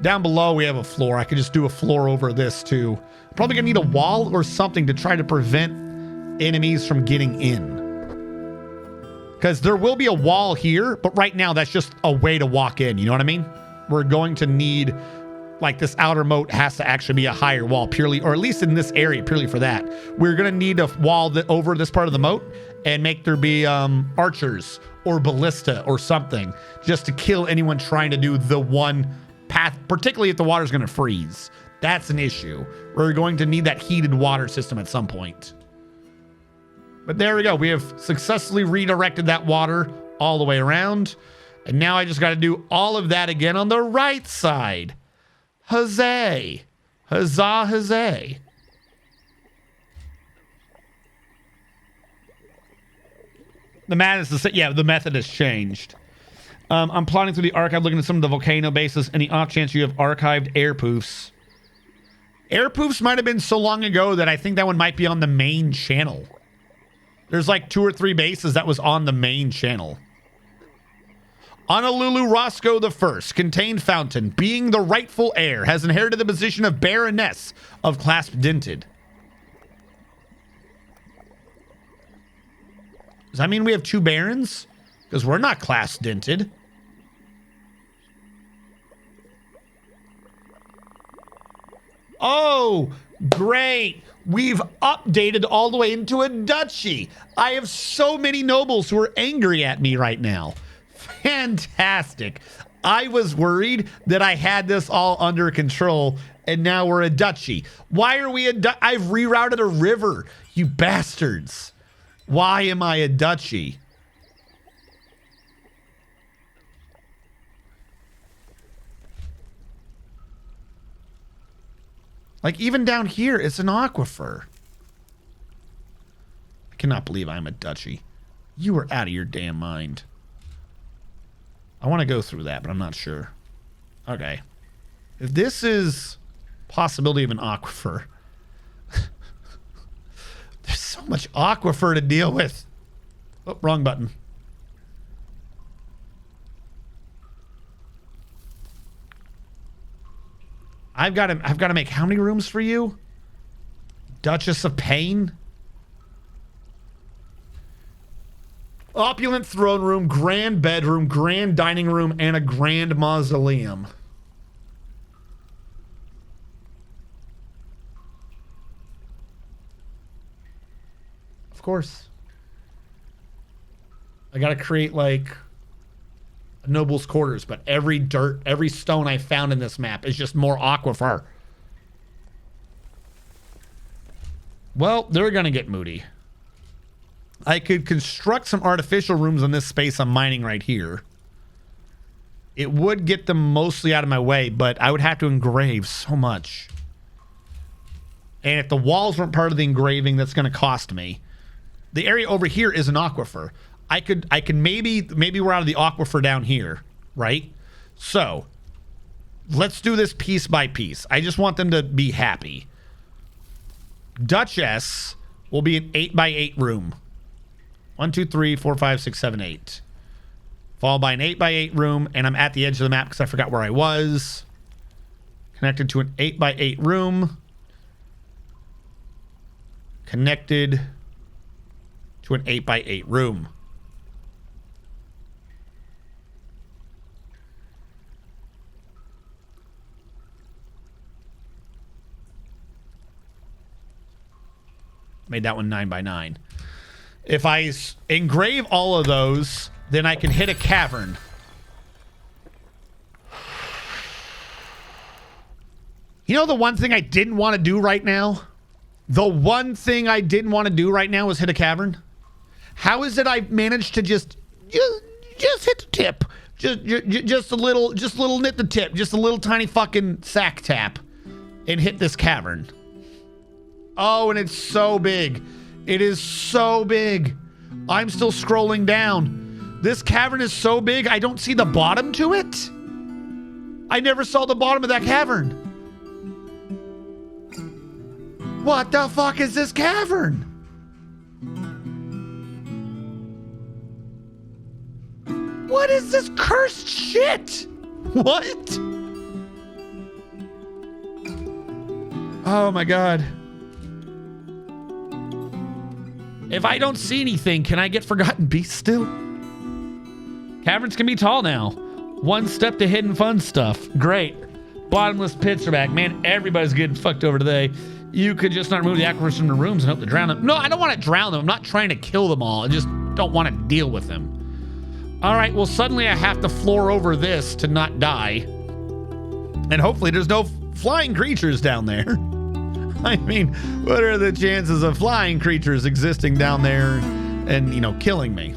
Down below, we have a floor. I could just do a floor over this, too. Probably gonna need a wall or something to try to prevent enemies from getting in. Because there will be a wall here, but right now, that's just a way to walk in. You know what I mean? We're going to need... like this outer moat has to actually be a higher wall purely, or at least in this area, purely for that. We're going to need a wall that over this part of the moat and make there be archers or ballista or something just to kill anyone trying to do the one path, particularly if the water's going to freeze. That's an issue. We're going to need that heated water system at some point. But there we go. We have successfully redirected that water all the way around. And now I just got to do all of that again on the right side. Huzzah! Huzzah, huzzah. The method has changed. I'm plotting through the archive, looking at some of the volcano bases, and the off chance you have archived air poofs. Air poofs might have been so long ago that I think that one might be on the main channel. There's like 2 or 3 bases that was on the main channel. Honolulu Roscoe I, contained fountain, being the rightful heir, has inherited the position of Baroness of Clasp Dinted. Does that mean we have 2 barons? Because we're not Clasp Dinted. Oh, great. We've updated all the way into a duchy. I have so many nobles who are angry at me right now. Fantastic. I was worried that I had this all under control, and now we're a duchy. Why are we a duchy? I've rerouted a river, you bastards. Why am I a duchy? Like, even down here, it's an aquifer. I cannot believe I'm a duchy. You are out of your damn mind. I want to go through that, but I'm not sure. Okay. If this is possibility of an aquifer, there's so much aquifer to deal with. Oh, wrong button. I've got to make how many rooms for you? Duchess of Pain? Opulent throne room, grand bedroom, grand dining room, and a grand mausoleum. Of course. I gotta create like a noble's quarters, but every stone I found in this map is just more aquifer. Well, they're gonna get moody. I could construct some artificial rooms on this space I'm mining right here. It would get them mostly out of my way, but I would have to engrave so much. And if the walls weren't part of the engraving, that's going to cost me. The area over here is an aquifer. I could maybe we're out of the aquifer down here, right? So let's do this piece by piece. I just want them to be happy. Duchess will be an 8x8 room. 1, 2, 3, 4, 5, 6, 7, 8. Followed by an 8x8 room, and I'm at the edge of the map because I forgot where I was. Connected to an 8x8 room. Connected to an 8x8 room. Made that one 9x9. If I engrave all of those, then I can hit a cavern. You know the one thing I didn't want to do right now? The one thing I didn't want to do right now was hit a cavern. How is it I managed to just hit the tip? Just a little nit the tip. Just a little tiny fucking sack tap and hit this cavern. Oh, and it's so big. It is so big. I'm still scrolling down. This cavern is so big, I don't see the bottom to it. I never saw the bottom of that cavern. What the fuck is this cavern? What is this cursed shit? What? Oh my god. If I don't see anything, can I get Forgotten Beast still? Caverns can be tall now. One step to hidden fun stuff. Great. Bottomless pits are back. Man, everybody's getting fucked over today. You could just not remove the aquifers from the rooms and hope to drown them. No, I don't want to drown them. I'm not trying to kill them all. I just don't want to deal with them. All right, well, suddenly I have to floor over this to not die. And hopefully there's no flying creatures down there. I mean, what are the chances of flying creatures existing down there and, you know, killing me?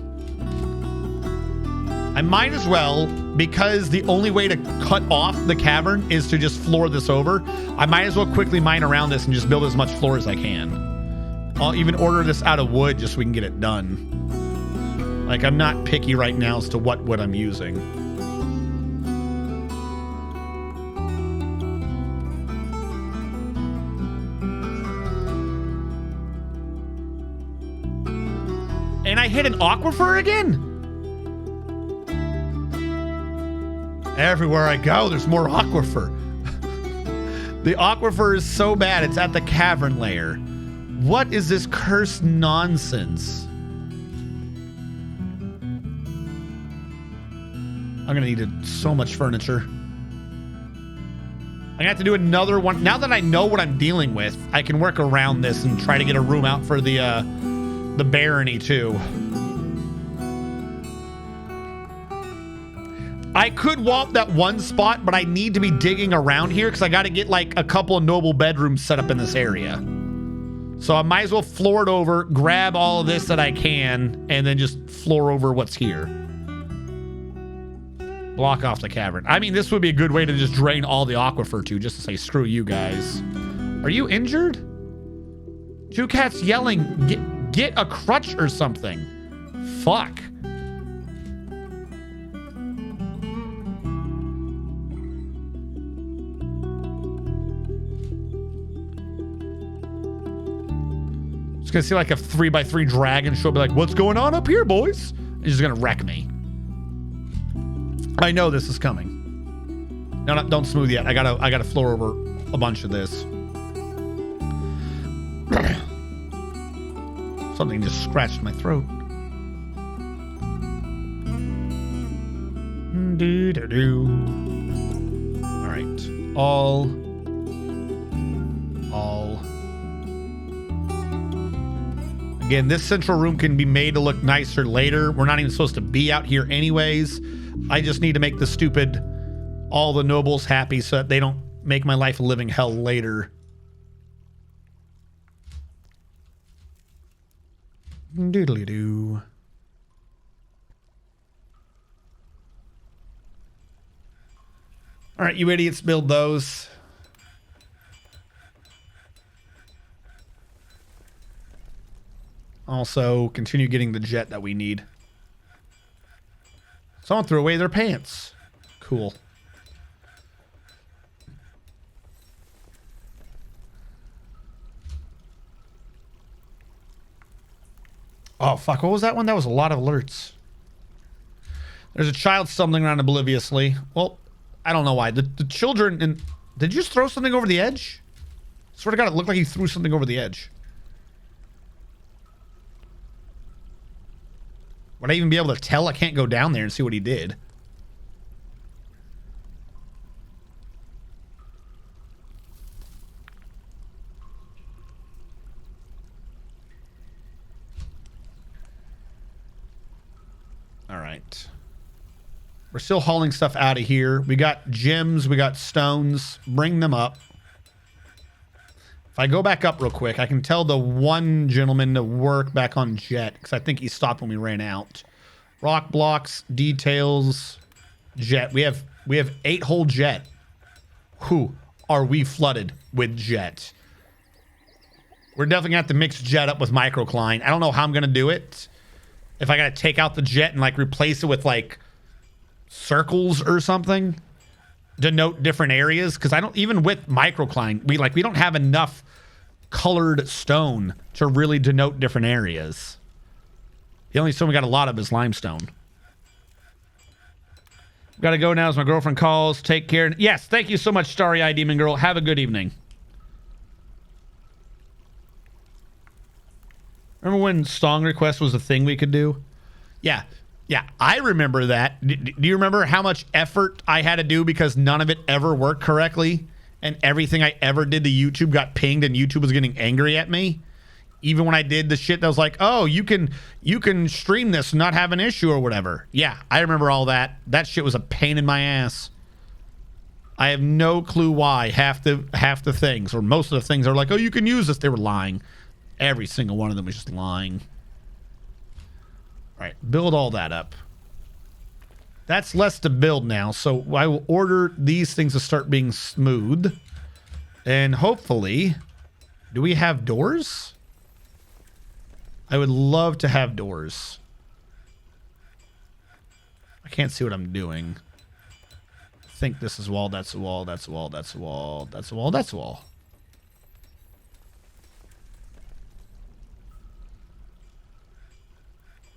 I might as well, because the only way to cut off the cavern is to just floor this over. I might as well quickly mine around this and just build as much floor as I can. I'll even order this out of wood just so we can get it done. Like, I'm not picky right now as to what wood I'm using. And I hit an aquifer again? Everywhere I go, there's more aquifer. The aquifer is so bad, it's at the cavern layer. What is this cursed nonsense? I'm gonna need so much furniture. I'm gonna have to do another one. Now that I know what I'm dealing with, I can work around this and try to get a room out for the barony too. I could walk that one spot, but I need to be digging around here because I got to get like a couple of noble bedrooms set up in this area. So I might as well floor it over, grab all of this that I can, and then just floor over what's here. Block off the cavern. I mean, this would be a good way to just drain all the aquifer too, just to say, screw you guys. Are you injured? Two cats yelling, get a crutch or something. Fuck. Just gonna see like a 3x3 dragon show, be like, what's going on up here, boys? He's just gonna wreck me. I know this is coming. No, don't smooth yet. I gotta floor over a bunch of this. Something just scratched my throat. All right. All. Again, this central room can be made to look nicer later. We're not even supposed to be out here anyways. I just need to make the stupid, all the nobles happy so that they don't make my life a living hell later. Doodly-doo. All right, you idiots, build those. Also, continue getting the jet that we need. Someone threw away their pants. Cool. Oh, fuck. What was that one? That was a lot of alerts. There's a child stumbling around obliviously. Well, I don't know why. The children... Did you just throw something over the edge? I swear to God, it looked like you threw something over the edge. Would I even be able to tell? I can't go down there and see what he did. All right. We're still hauling stuff out of here. We got gems. We got stones. Bring them up. If I go back up real quick, I can tell the one gentleman to work back on jet because I think he stopped when we ran out. Rock blocks, details, jet. We have 8-hole jet. Who are we flooded with jet? We're definitely gonna have to mix jet up with microcline. I don't know how I'm gonna do it. If I gotta take out the jet and like replace it with like circles or something. Denote different areas because I don't even with microcline we don't have enough colored stone to really denote different areas. The only stone we got a lot of is limestone. Gotta go now as my girlfriend calls. Take care. Yes, thank you so much, Starry-Eyed Demon Girl. Have a good evening. Remember when song request was a thing we could do? Yeah, I remember that. Do you remember how much effort I had to do because none of it ever worked correctly? And everything I ever did to YouTube got pinged and YouTube was getting angry at me? Even when I did the shit that was like, oh, you can stream this and not have an issue or whatever. Yeah, I remember all that. That shit was a pain in my ass. I have no clue why half the things, or most of the things are like, oh, you can use this. They were lying. Every single one of them was just lying. All right, build all that up. That's less to build now, so I will order these things to start being smooth. And hopefully... Do we have doors? I would love to have doors. I can't see what I'm doing. I think this is wall, that's a wall, that's a wall, that's a wall, that's a wall, that's a wall.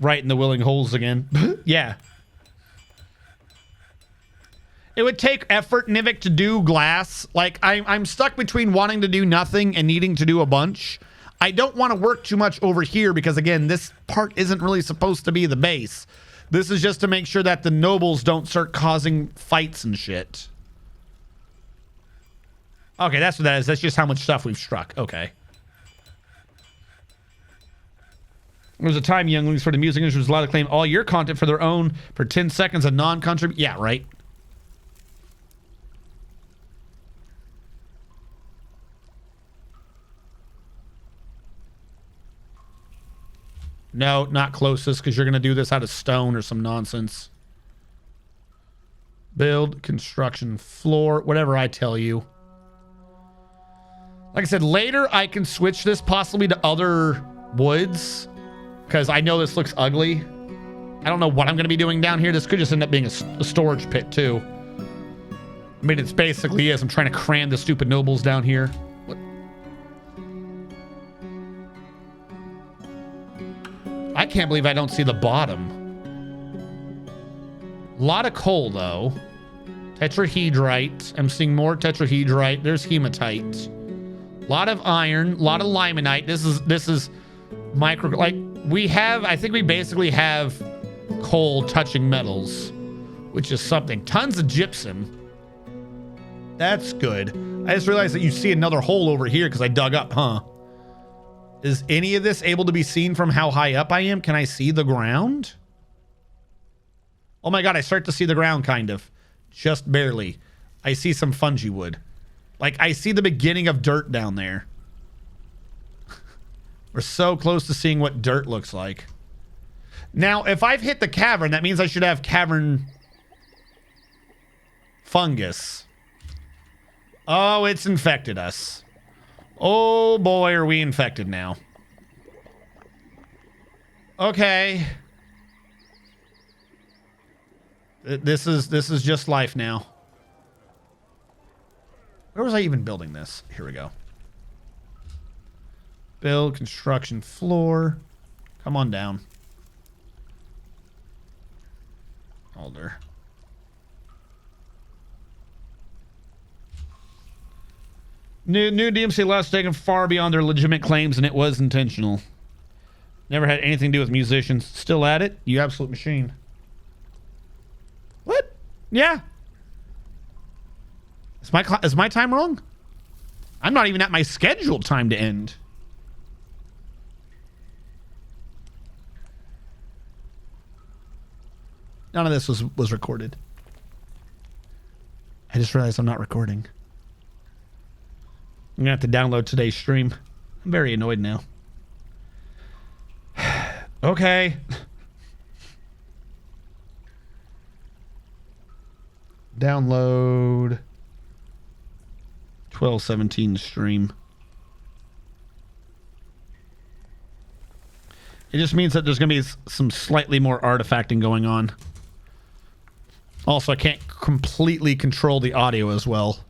Right in the willing holes again. Yeah. It would take effort, Nivik, to do glass. Like, I'm stuck between wanting to do nothing and needing to do a bunch. I don't want to work too much over here because, again, this part isn't really supposed to be the base. This is just to make sure that the nobles don't start causing fights and shit. Okay, that's what that is. That's just how much stuff we've struck. Okay. There was a time, younglings, for the music industry was allowed to claim all your content for their own for 10 seconds of non-contribute. Yeah, right. No, not closest, because you're going to do this out of stone or some nonsense. Build, construction, floor, whatever I tell you. Like I said, later I can switch this possibly to other woods. Because I know this looks ugly. I don't know what I'm going to be doing down here. This could just end up being a storage pit, too. I mean, it's basically is. I'm trying to cram the stupid nobles down here. What? can't believe I don't see the bottom. A lot of coal, though. Tetrahedrite. I'm seeing more tetrahedrite. There's hematite. A lot of iron. A lot of limonite. This is micro... Like, I think we basically have coal touching metals, which is something. Tons of gypsum. That's good. I just realized that you see another hole over here because I dug up, huh? Is any of this able to be seen from how high up I am? Can I see the ground? Oh my god, I start to see the ground, kind of. Just barely. I see some fungi wood. Like, I see the beginning of dirt down there. We're so close to seeing what dirt looks like. Now, if I've hit the cavern, that means I should have cavern fungus. Oh, it's infected us. Oh boy, are we infected now. Okay. This is just life now. Where was I even building this? Here we go. Build construction floor. Come on down. Alder. New DMC laws taken far beyond their legitimate claims, and it was intentional. Never had anything to do with musicians. Still at it? You absolute machine. What? Yeah. Is my time wrong? I'm not even at my scheduled time to end. None of this was recorded. I just realized I'm not recording. I'm gonna have to download today's stream. I'm very annoyed now. Okay. Download 12/17 stream. It just means that there's gonna be some slightly more artifacting going on. Also, I can't completely control the audio as well.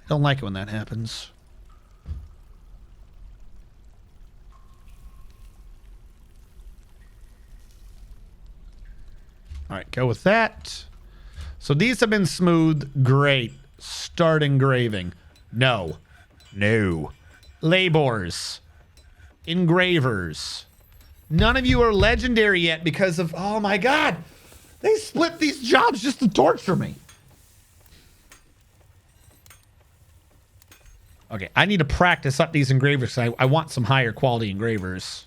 I don't like it when that happens. All right, go with that. So these have been smoothed. Great. Start engraving. No. No. Labors. Engravers. None of you are legendary yet because of... Oh my god! They split these jobs just to torture me. Okay, I need to practice up these engravers. I want some higher quality engravers.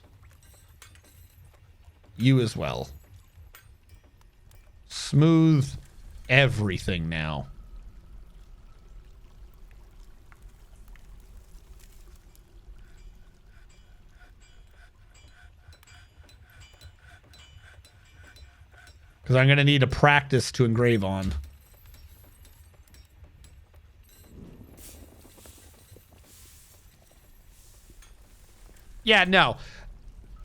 You as well. Smooth everything now. Because I'm going to need a practice to engrave on. Yeah, no.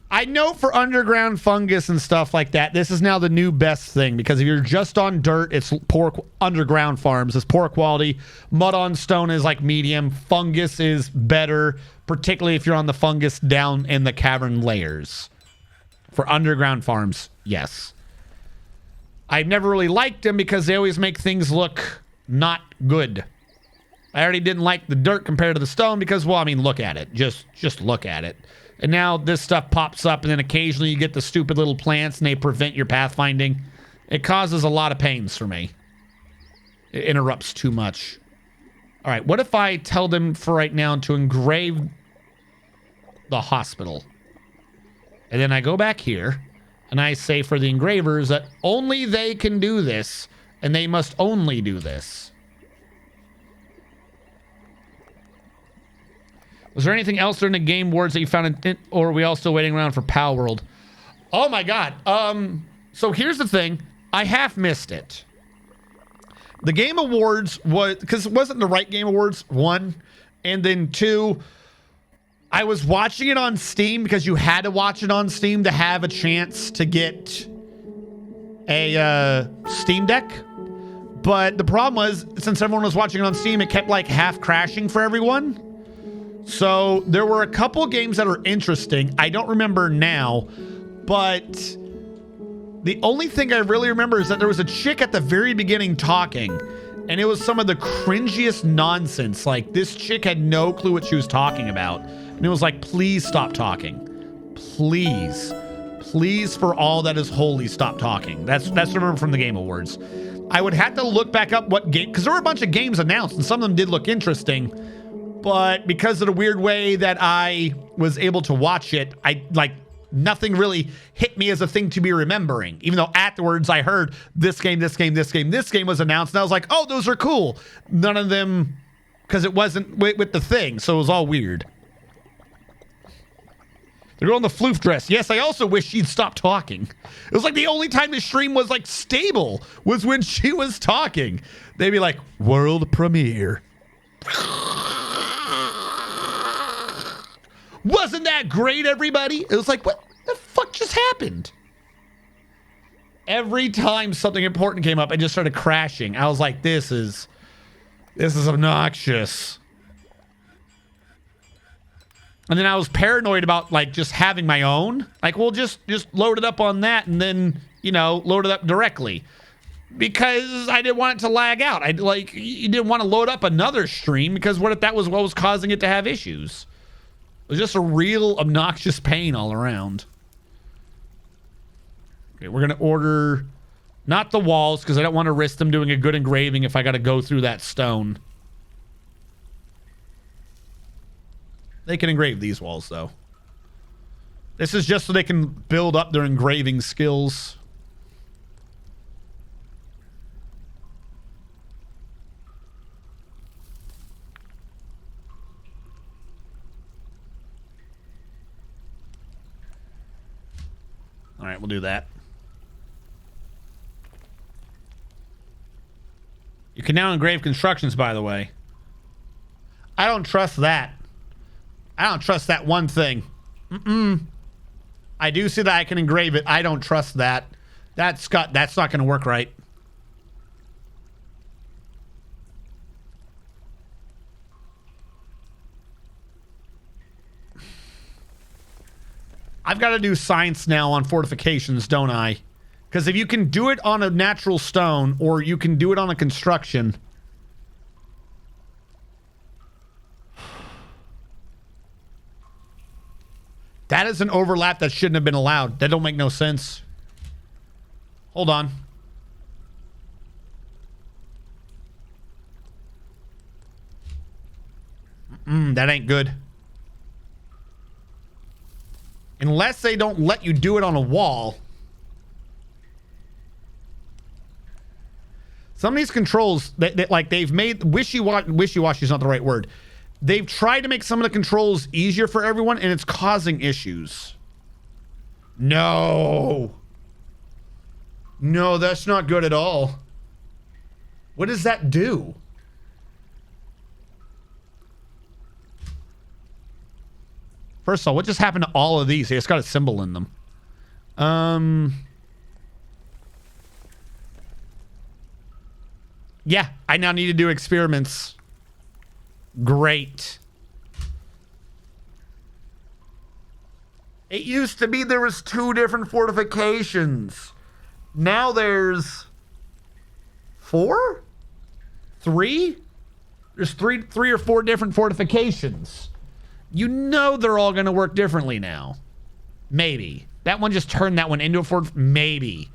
I know for underground fungus and stuff like that, this is now the new best thing. Because if you're just on dirt, it's poor. Underground farms is poor quality. Mud on stone is like medium. Fungus is better, particularly if you're on the fungus down in the cavern layers. For underground farms, yes. I've never really liked them because they always make things look not good. I already didn't like the dirt compared to the stone because, well, I mean, look at it. Just look at it. And now this stuff pops up, and then occasionally you get the stupid little plants, and they prevent your pathfinding. It causes a lot of pains for me. It interrupts too much. All right, what if I tell them for right now to engrave the hospital? And then I go back here, and I say for the engravers that only they can do this, and they must only do this. Was there anything else during the Game Awards that you found, or are we all still waiting around for Pal World? Oh my god. So here's the thing. I half missed it. The Game Awards was, because it wasn't the right Game Awards, one. And then two, I was watching it on Steam because you had to watch it on Steam to have a chance to get a Steam Deck. But the problem was, since everyone was watching it on Steam, it kept like half crashing for everyone. So there were a couple games that are interesting. I don't remember now. But the only thing I really remember is that there was a chick at the very beginning talking, and it was some of the cringiest nonsense. Like, this chick had no clue what she was talking about. And it was like, please stop talking. Please. Please, for all that is holy, stop talking. That's what I remember from the Game Awards. I would have to look back up what game, because there were a bunch of games announced, and some of them did look interesting. But because of the weird way that I was able to watch it, nothing really hit me as a thing to be remembering. Even though afterwards I heard this game was announced, and I was like, oh, those are cool. None of them, because it wasn't with the thing, so it was all weird. The girl in the floof dress. Yes, I also wish she'd stop talking. It was like the only time the stream was like stable was when she was talking. They'd be like, world premiere. Wasn't that great, everybody? It was like, what the fuck just happened? Every time something important came up, I just started crashing. I was like, this is obnoxious. And then I was paranoid about like just having my own. Like, well, just load it up on that and then, load it up directly. Because I didn't want it to lag out. You didn't want to load up another stream because what if that was what was causing it to have issues? It was just a real obnoxious pain all around. Okay, we're going to order not the walls because I don't want to risk them doing a good engraving if I got to go through that stone. They can engrave these walls, though. This is just so they can build up their engraving skills. All right, we'll do that. You can now engrave constructions, by the way. I don't trust that. I don't trust that one thing. I do see that I can engrave it. I don't trust that. That's not going to work right. I've got to do science now on fortifications, don't I? Because if you can do it on a natural stone or you can do it on a construction... That is an overlap that shouldn't have been allowed. That don't make no sense. Hold on. That ain't good. Unless they don't let you do it on a wall. Some of these controls, they've made wishy-washy is not the right word. They've tried to make some of the controls easier for everyone, and it's causing issues. No. No, that's not good at all. What does that do? First of all, what just happened to all of these? It's got a symbol in them. Yeah, I now need to do experiments. Great. It used to be there was 2 different fortifications. Now there's 4? 3? There's three or 4 different fortifications. You know they're all going to work differently now. Maybe. That one just turned that one into a fort. Maybe.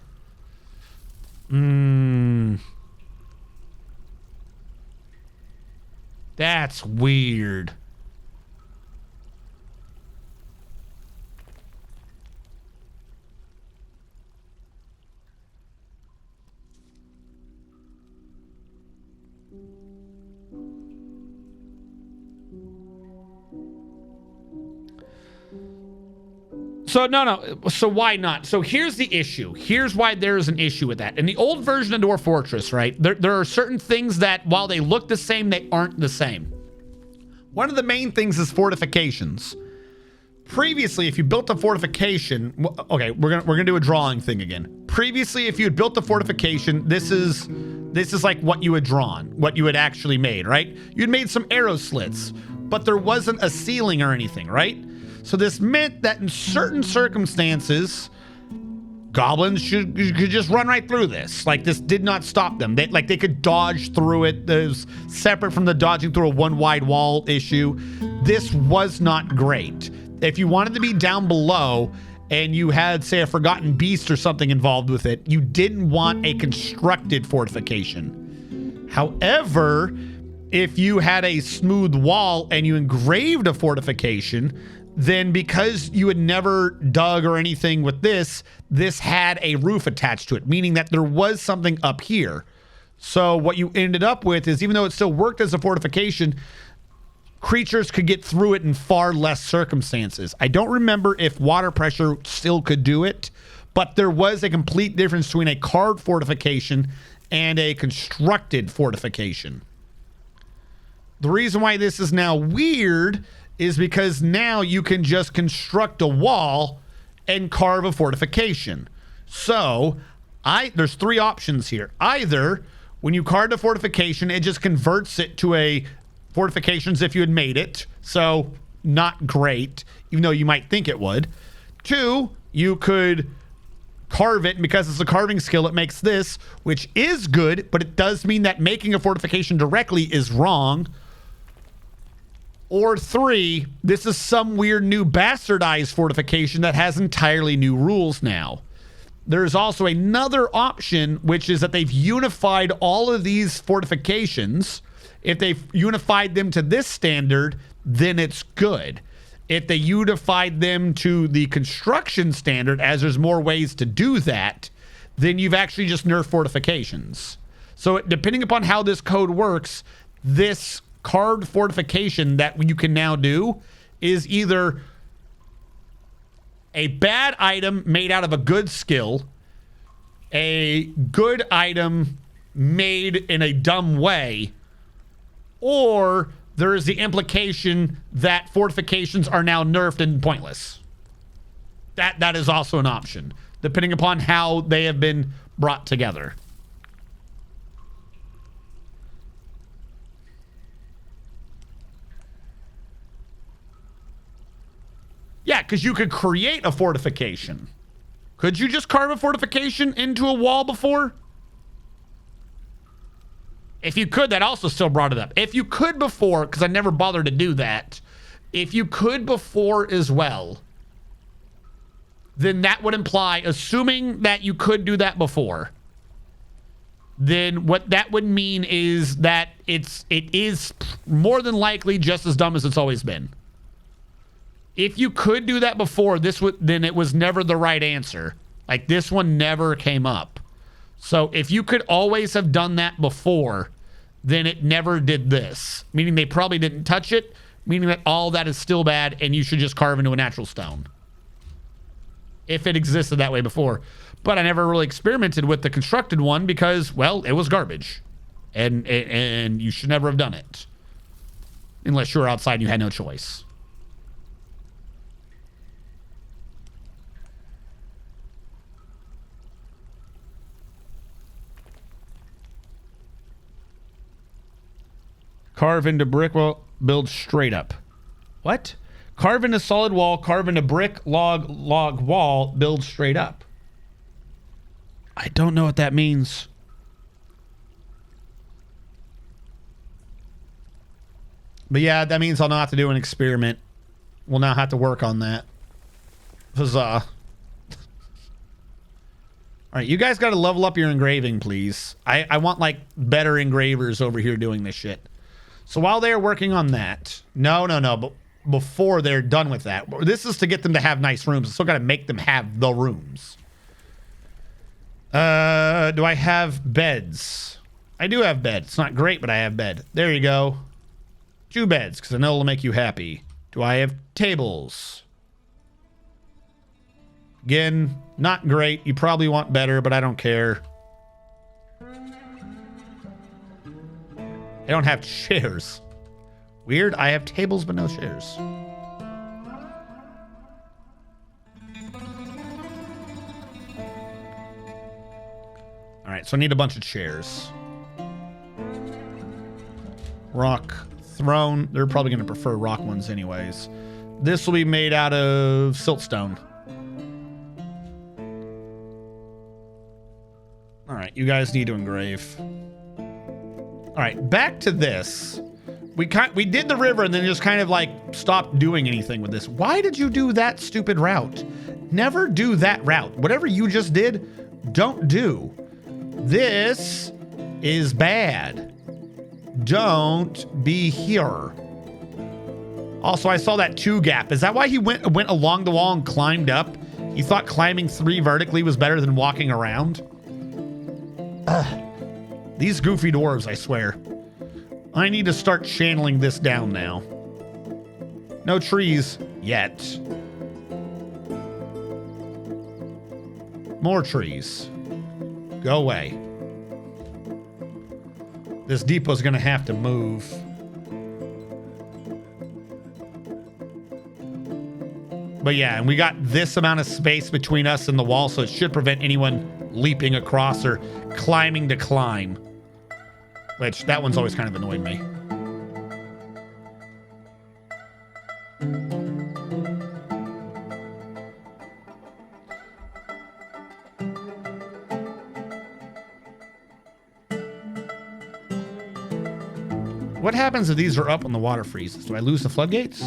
That's weird. So no. So why not? So here's the issue. Here's why there's an issue with that. In the old version of Dwarf Fortress, right, there are certain things that, while they look the same, they aren't the same. One of the main things is fortifications. Previously, if you built a fortification, okay, we're gonna do a drawing thing again. Previously, if you had built a fortification, this is like what you had drawn, what you had actually made, right? You'd made some arrow slits, but there wasn't a ceiling or anything, right? So this meant that in certain circumstances, goblins could just run right through this. Like, this did not stop them. They could dodge through it. It was separate from the dodging through a one wide wall issue. This was not great. If you wanted to be down below and you had, say, a forgotten beast or something involved with it, you didn't want a constructed fortification. However, if you had a smooth wall and you engraved a fortification, then because you had never dug or anything with this had a roof attached to it, meaning that there was something up here. So what you ended up with is, even though it still worked as a fortification, creatures could get through it in far less circumstances. I don't remember if water pressure still could do it, but there was a complete difference between a carved fortification and a constructed fortification. The reason why this is now weird is because now you can just construct a wall and carve a fortification. So there's three options here. Either when you carve a fortification, it just converts it to a fortification as if you had made it. So not great, even though you might think it would. Two, you could carve it, and because it's a carving skill, it makes this, which is good, but it does mean that making a fortification directly is wrong. Or three, this is some weird new bastardized fortification that has entirely new rules now. There's also another option, which is that they've unified all of these fortifications. If they've unified them to this standard, then it's good. If they unified them to the construction standard, as there's more ways to do that, then you've actually just nerfed fortifications. So depending upon how this code works, this carved fortification that you can now do is either a bad item made out of a good skill, a good item made in a dumb way, or there is the implication that fortifications are now nerfed and pointless. That is also an option, depending upon how they have been brought together. Yeah, because you could create a fortification. Could you just carve a fortification into a wall before? If you could, that also still brought it up. If you could before, because I never bothered to do that, if you could before as well, then that would imply, assuming that you could do that before, then what that would mean is that it is more than likely just as dumb as it's always been. If you could do that before, then it was never the right answer. Like, this one never came up. So if you could always have done that before, then it never did this. Meaning they probably didn't touch it, meaning that all that is still bad and you should just carve into a natural stone. If it existed that way before. But I never really experimented with the constructed one because, well, it was garbage. And you should never have done it. Unless you were outside and you had no choice. Carve into brick wall, build straight up. What? Carve into solid wall, carve into brick, log wall, build straight up. I don't know what that means. But yeah, that means I'll now have to do an experiment. We'll now have to work on that. Huzzah. Alright, you guys got to level up your engraving, please. I want, like, better engravers over here doing this shit. So while they're working on that... No, but before they're done with that. This is to get them to have nice rooms. I still got to make them have the rooms. Do I have beds? I do have bed. It's not great, but I have bed. There you go. 2 beds, because I know it'll make you happy. Do I have tables? Again, not great. You probably want better, but I don't care. I don't have chairs. Weird. I have tables, but no chairs. All right, so I need a bunch of chairs. Rock throne. They're probably going to prefer rock ones anyways. This will be made out of siltstone. You guys need to engrave. All right, back to this. We did the river and then just kind of like stopped doing anything with this. Why did you do that stupid route? Never do that route. Whatever you just did, don't do. This is bad. Don't be here. Also, I saw that 2 gap. Is that why he went along the wall and climbed up? He thought climbing 3 vertically was better than walking around? Ugh. These goofy dwarves, I swear. I need to start channeling this down now. No trees yet. More trees. Go away. This depot's gonna have to move. But yeah, and we got this amount of space between us and the wall, so it should prevent anyone leaping across or climbing to climb. Which, that one's always kind of annoyed me. What happens if these are up when the water freezes? Do I lose the floodgates?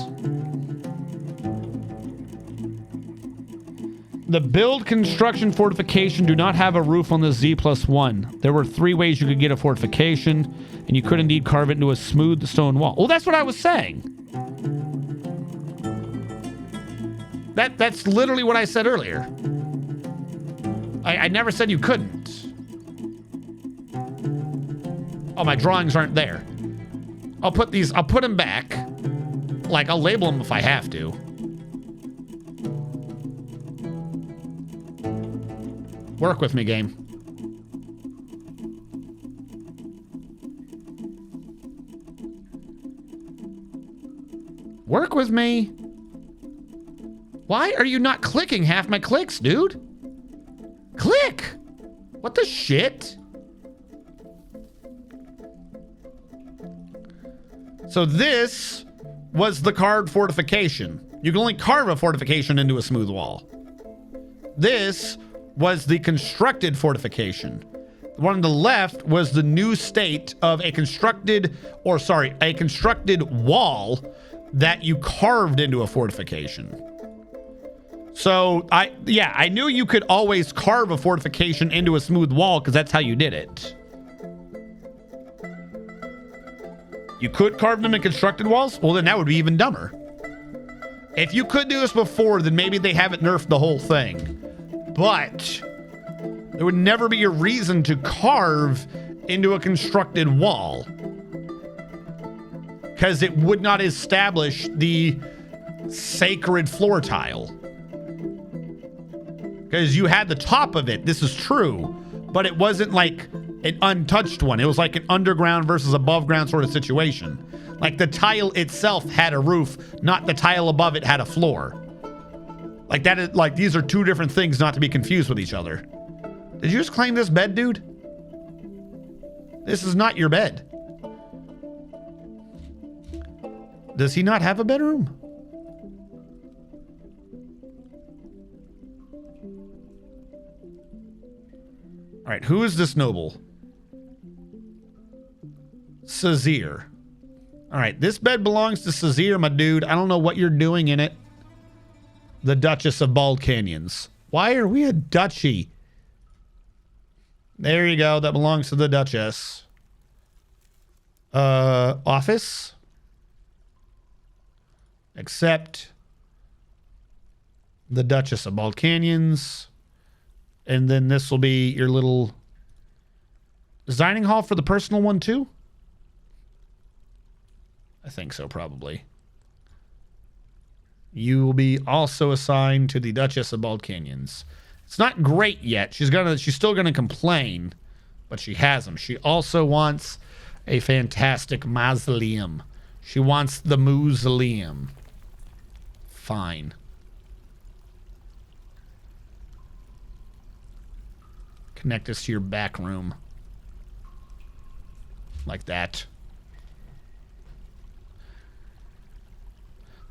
The build construction fortification do not have a roof on the Z+1. There were 3 ways you could get a fortification, and you could indeed carve it into a smooth stone wall. Well, that's what I was saying. That's literally what I said earlier. I never said you couldn't. Oh, my drawings aren't there. I'll put them back. Like, I'll label them if I have to. Work with me, game. Work with me. Why are you not clicking half my clicks, dude? Click! What the shit? So this was the carved fortification. You can only carve a fortification into a smooth wall. This was the constructed fortification. The one on the left was the new state of a constructed wall that you carved into a fortification. So I knew you could always carve a fortification into a smooth wall because that's how you did it. You could carve them in constructed walls? Well, then that would be even dumber. If you could do this before, then maybe they haven't nerfed the whole thing. But there would never be a reason to carve into a constructed wall, because it would not establish the sacred floor tile. Because you had the top of it, this is true, but it wasn't like an untouched one. It was like an underground versus above ground sort of situation. Like the tile itself had a roof, not the tile above it had a floor. Like that is like, these are 2 different things, not to be confused with each other. Did you just claim this bed, dude? This is not your bed. Does he not have a bedroom? All right, who is this noble? Sazir. All right, this bed belongs to Sazir, my dude. I don't know what you're doing in it. The Duchess of BaldCanyons. Why are we a duchy? There you go. That belongs to the Duchess. Office. Accept. The Duchess of BaldCanyons. And then this will be your little dining hall for the personal one too? I think so, probably. You will be also assigned to the Duchess of BaldCanyons. It's not great yet. She's still gonna complain, but she has them. She also wants a fantastic mausoleum. She wants the mausoleum. Fine. Connect this to your back room. Like that.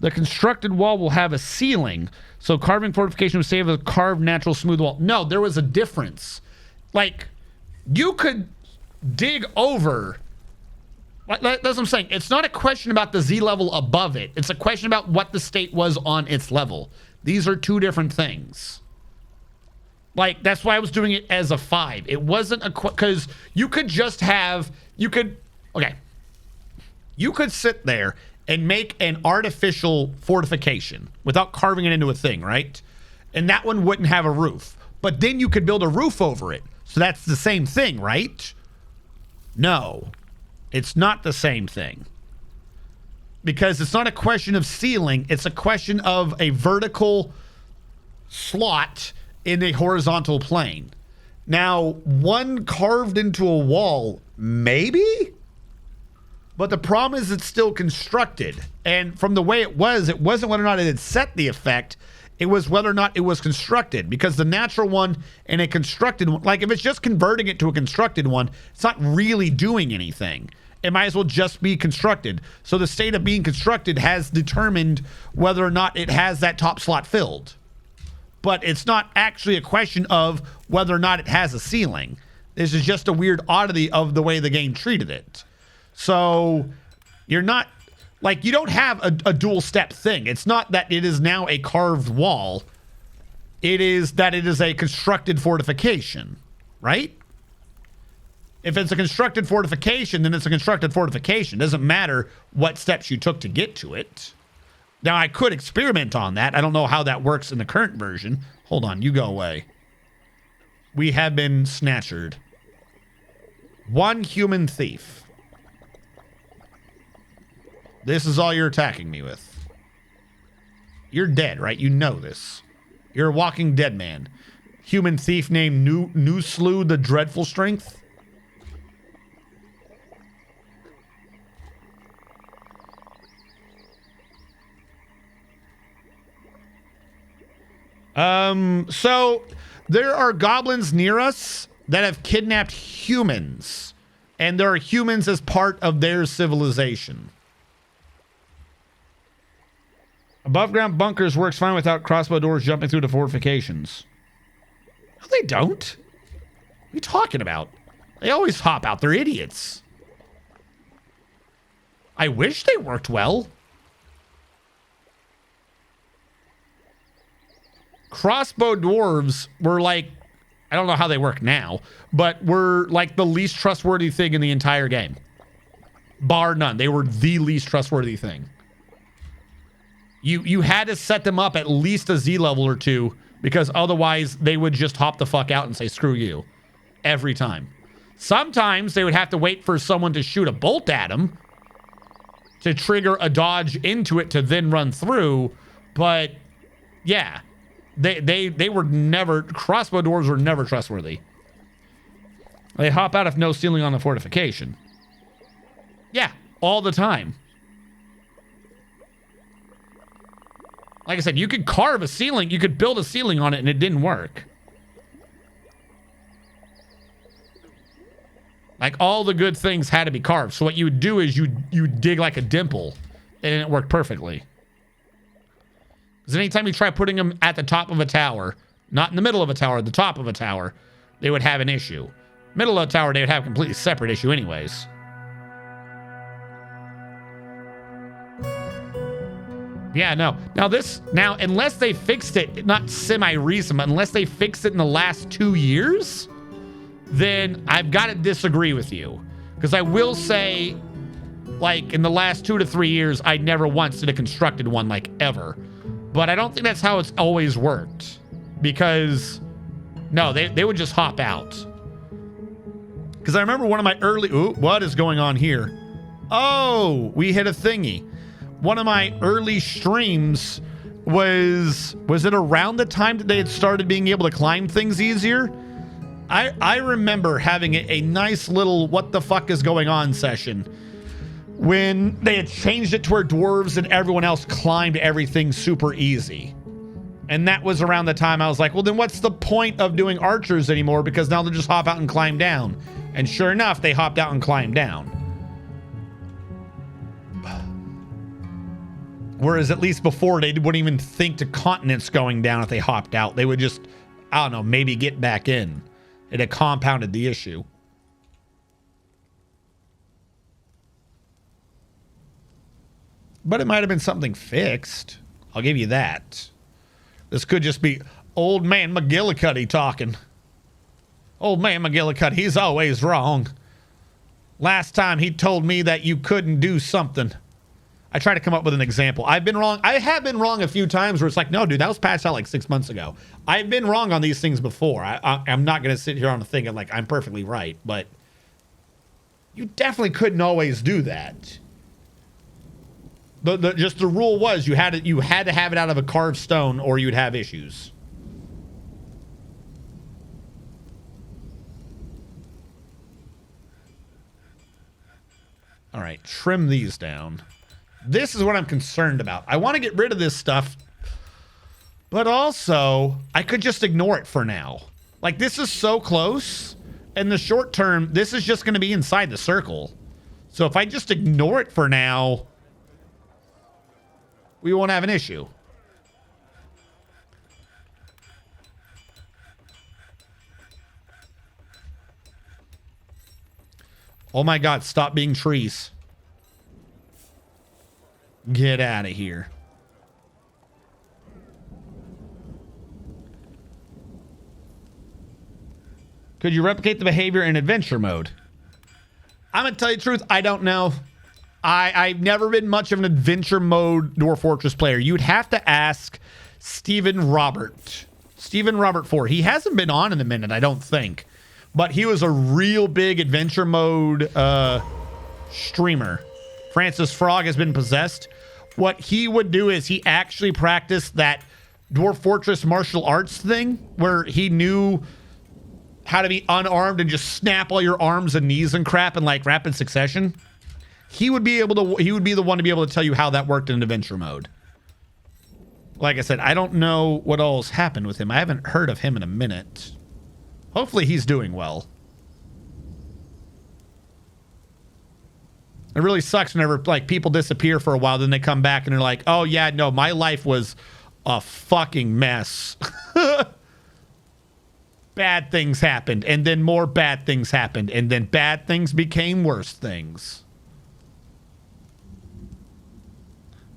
The constructed wall will have a ceiling, so carving fortification will save a carved natural smooth wall. No, there was a difference. Like, You could dig over. That's what I'm saying. It's not a question about the Z level above it. It's a question about what the state was on its level. These are two different things. Like, that's why I was doing it as a 5. It wasn't a... Because you could just have... You could... Okay. You could sit there and make an artificial fortification without carving it into a thing, right? And that one wouldn't have a roof. But then you could build a roof over it. So that's the same thing, right? No. It's not the same thing. Because it's not a question of ceiling. It's a question of a vertical slot in a horizontal plane. Now, one carved into a wall, maybe? But the problem is it's still constructed. And from the way it wasn't whether or not it had set the effect. It was whether or not it was constructed. Because the natural one and a constructed one, like if it's just converting it to a constructed one, it's not really doing anything. It might as well just be constructed. So the state of being constructed has determined whether or not it has that top slot filled. But it's not actually a question of whether or not it has a ceiling. This is just a weird oddity of the way the game treated it. So you're not, like, you don't have a dual step thing. It's not that it is now a carved wall. It is that it is a constructed fortification, right? If it's a constructed fortification, then it's a constructed fortification. It doesn't matter what steps you took to get to it. Now, I could experiment on that. I don't know how that works in the current version. Hold on, you go away. We have been snatchered. One human thief. This is all you're attacking me with. You're dead, right? You know this. You're a walking dead man. Human thief named Nuslu the Dreadful Strength. So there are goblins near us that have kidnapped humans, and there are humans as part of their civilization. Above ground bunkers works fine without crossbow doors jumping through the fortifications. No, they don't. What are you talking about? They always hop out. They're idiots. I wish they worked well. Crossbow dwarves were like, I don't know how they work now, but were like the least trustworthy thing in the entire game. Bar none. They were the least trustworthy thing. You had to set them up at least a Z level or 2, because otherwise they would just hop the fuck out and say, screw you. Every time. Sometimes they would have to wait for someone to shoot a bolt at them to trigger a dodge into it to then run through. But yeah, they were never, crossbow dwarves were never trustworthy. They hop out if no ceiling on the fortification. Yeah, all the time. Like I said, you could carve a ceiling, you could build a ceiling on it, and it didn't work. Like, all the good things had to be carved. So what you would do is you dig like a dimple, and it worked perfectly. Because anytime you try putting them at the top of a tower, not in the middle of a tower, at the top of a tower, they would have an issue. Middle of a tower, they would have a completely separate issue anyways. Yeah, no. Now, unless they fixed it, not semi-recent, but unless they fixed it in the last 2 years, then I've got to disagree with you. Because I will say, like, in the last 2 to 3 years, I never once did a constructed one, like, ever. But I don't think that's how it's always worked. Because, no, they would just hop out. Because I remember one of my early... Ooh, what is going on here? Oh, we hit a thingy. One of my early streams was it around the time that they had started being able to climb things easier? I remember having a nice little what the fuck is going on session when they had changed it to where dwarves and everyone else climbed everything super easy. And that was around the time I was like, well, then what's the point of doing archers anymore? Because now they'll just hop out and climb down. And sure enough, they hopped out and climbed down. Whereas at least before, they wouldn't even think to continents going down if they hopped out. They would just, I don't know, maybe get back in. It had compounded the issue. But it might have been something fixed. I'll give you that. This could just be old man McGillicuddy talking. Old man McGillicuddy, he's always wrong. Last time he told me that you couldn't do something. I try to come up with an example. I've been wrong. I have been wrong a few times where it's like, no, dude, that was patched out like 6 months ago. I've been wrong on these things before. I'm not going to sit here on thinking like I'm perfectly right, but you definitely couldn't always do that. Just the rule was you had to have it out of a carved stone or you'd have issues. All right, trim these down. This is what I'm concerned about. I want to get rid of this stuff, but also I could just ignore it for now. Like, this is so close. In the short term, this is just going to be inside the circle. So if I just ignore it for now, we won't have an issue. Oh my God, stop being trees. Get out of here. Could you replicate the behavior in adventure mode? I'm going to tell you the truth, I don't know. I've never been much of an adventure mode Dwarf Fortress player. You'd have to ask Stephen Robert. Stephen Robert 4. He hasn't been on in a minute, I don't think. But he was a real big adventure mode streamer. Francis Frog has been possessed. What he would do is he actually practiced that Dwarf Fortress martial arts thing where he knew how to be unarmed and just snap all your arms and knees and crap in like rapid succession. He would be the one to be able to tell you how that worked in adventure mode. Like I said, I don't know what all's happened with him. I haven't heard of him in a minute. Hopefully he's doing well. It really sucks whenever like people disappear for a while, then they come back and they're like, oh yeah, no, my life was a fucking mess. Bad things happened, and then more bad things happened, and then bad things became worse things.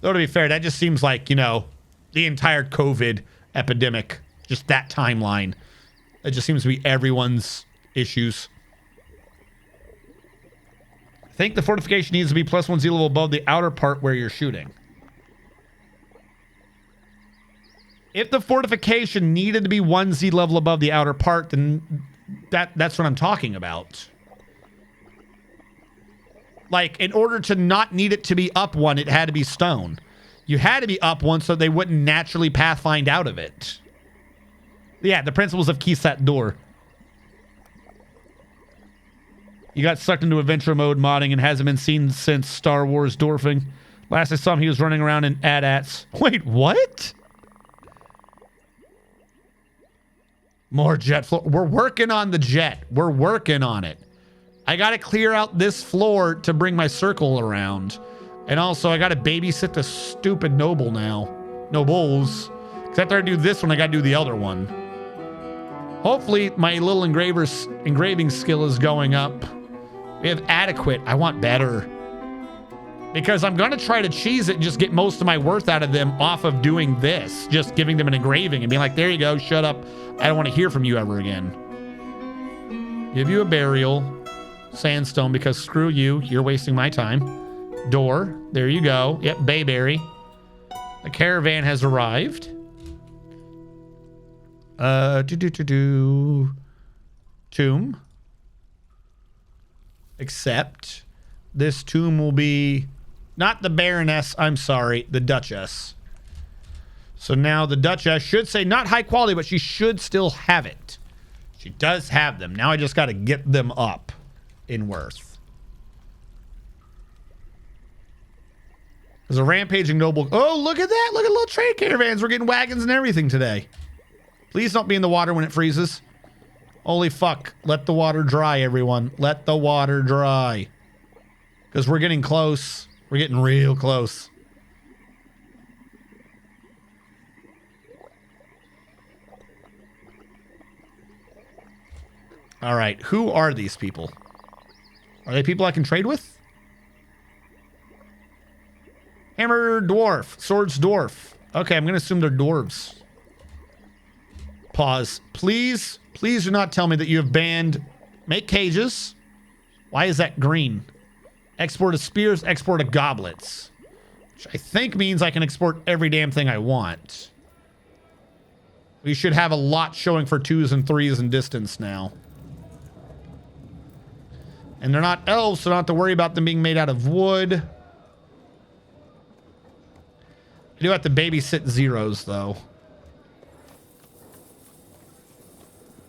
Though to be fair, that just seems like, you know, the entire COVID epidemic, just that timeline. It just seems to be everyone's issues. I think the fortification needs to be +1 Z level above the outer part where you're shooting. If the fortification needed to be 1 Z level above the outer part, then that's what I'm talking about. Like, in order to not need it to be up 1, it had to be stone. You had to be up 1 so they wouldn't naturally pathfind out of it. Yeah, the principles of Keysat Door. You got sucked into adventure mode modding and hasn't been seen since Star Wars dwarfing. Last I saw him, he was running around in AT-ATs. Wait, what? More jet floor. We're working on the jet. We're working on it. I got to clear out this floor to bring my circle around. And also, I got to babysit the stupid noble now. Nobles. Because after I do this one, I got to do the other one. Hopefully, my little engraving skill is going up. We have adequate. I want better. Because I'm going to try to cheese it and just get most of my worth out of them off of doing this. Just giving them an engraving and being like, there you go, shut up. I don't want to hear from you ever again. Give you a burial. Sandstone, because screw you. You're wasting my time. Door. There you go. Yep, bayberry. The caravan has arrived. Tomb. Except this tomb will be not the Baroness, I'm sorry, the Duchess. So now the Duchess should say not high quality, but she should still have it. She does have them. Now I just got to get them up in worth. There's a rampaging noble. Oh, look at that. Look at little trade caravans. We're getting wagons and everything today. Please don't be in the water when it freezes. Holy fuck. Let the water dry, everyone. Let the water dry. Because we're getting close. We're getting real close. All right. Who are these people? Are they people I can trade with? Hammer dwarf. Swords dwarf. Okay, I'm going to assume they're dwarves. Pause. Please, please do not tell me that you have banned... Make cages. Why is that green? Export of spears, export of goblets. Which I think means I can export every damn thing I want. We should have a lot showing for 2s and 3s in distance now. And they're not elves, so I don't have to worry about them being made out of wood. I do have to babysit zeros, though.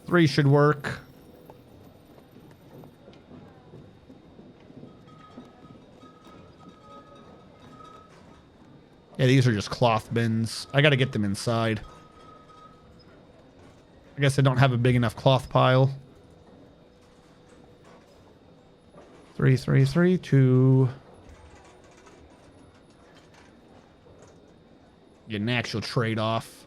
3 should work. Yeah, these are just cloth bins. I gotta get them inside. I guess I don't have a big enough cloth pile. 3, 3, 3, 2. Get an actual trade-off.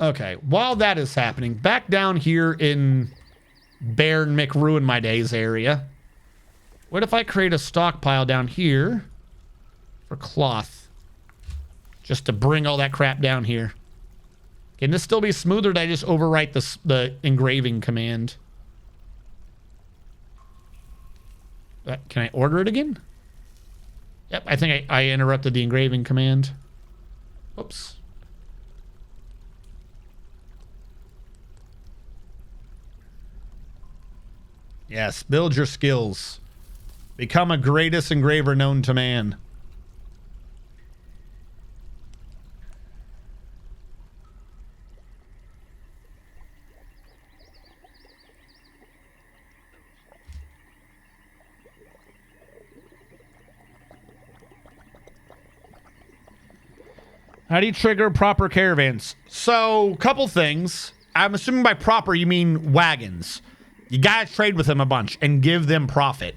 Okay, while that is happening, back down here in Baron McRuin My Days area, what if I create a stockpile down here for cloth? Just to bring all that crap down here. Can this still be smooth, or did I just overwrite the engraving command? Can I order it again? Yep, I think I interrupted the engraving command. Oops. Yes, build your skills. Become a greatest engraver known to man. How do you trigger proper caravans? So, couple things. I'm assuming by proper you mean wagons. You gotta trade with them a bunch and give them profit.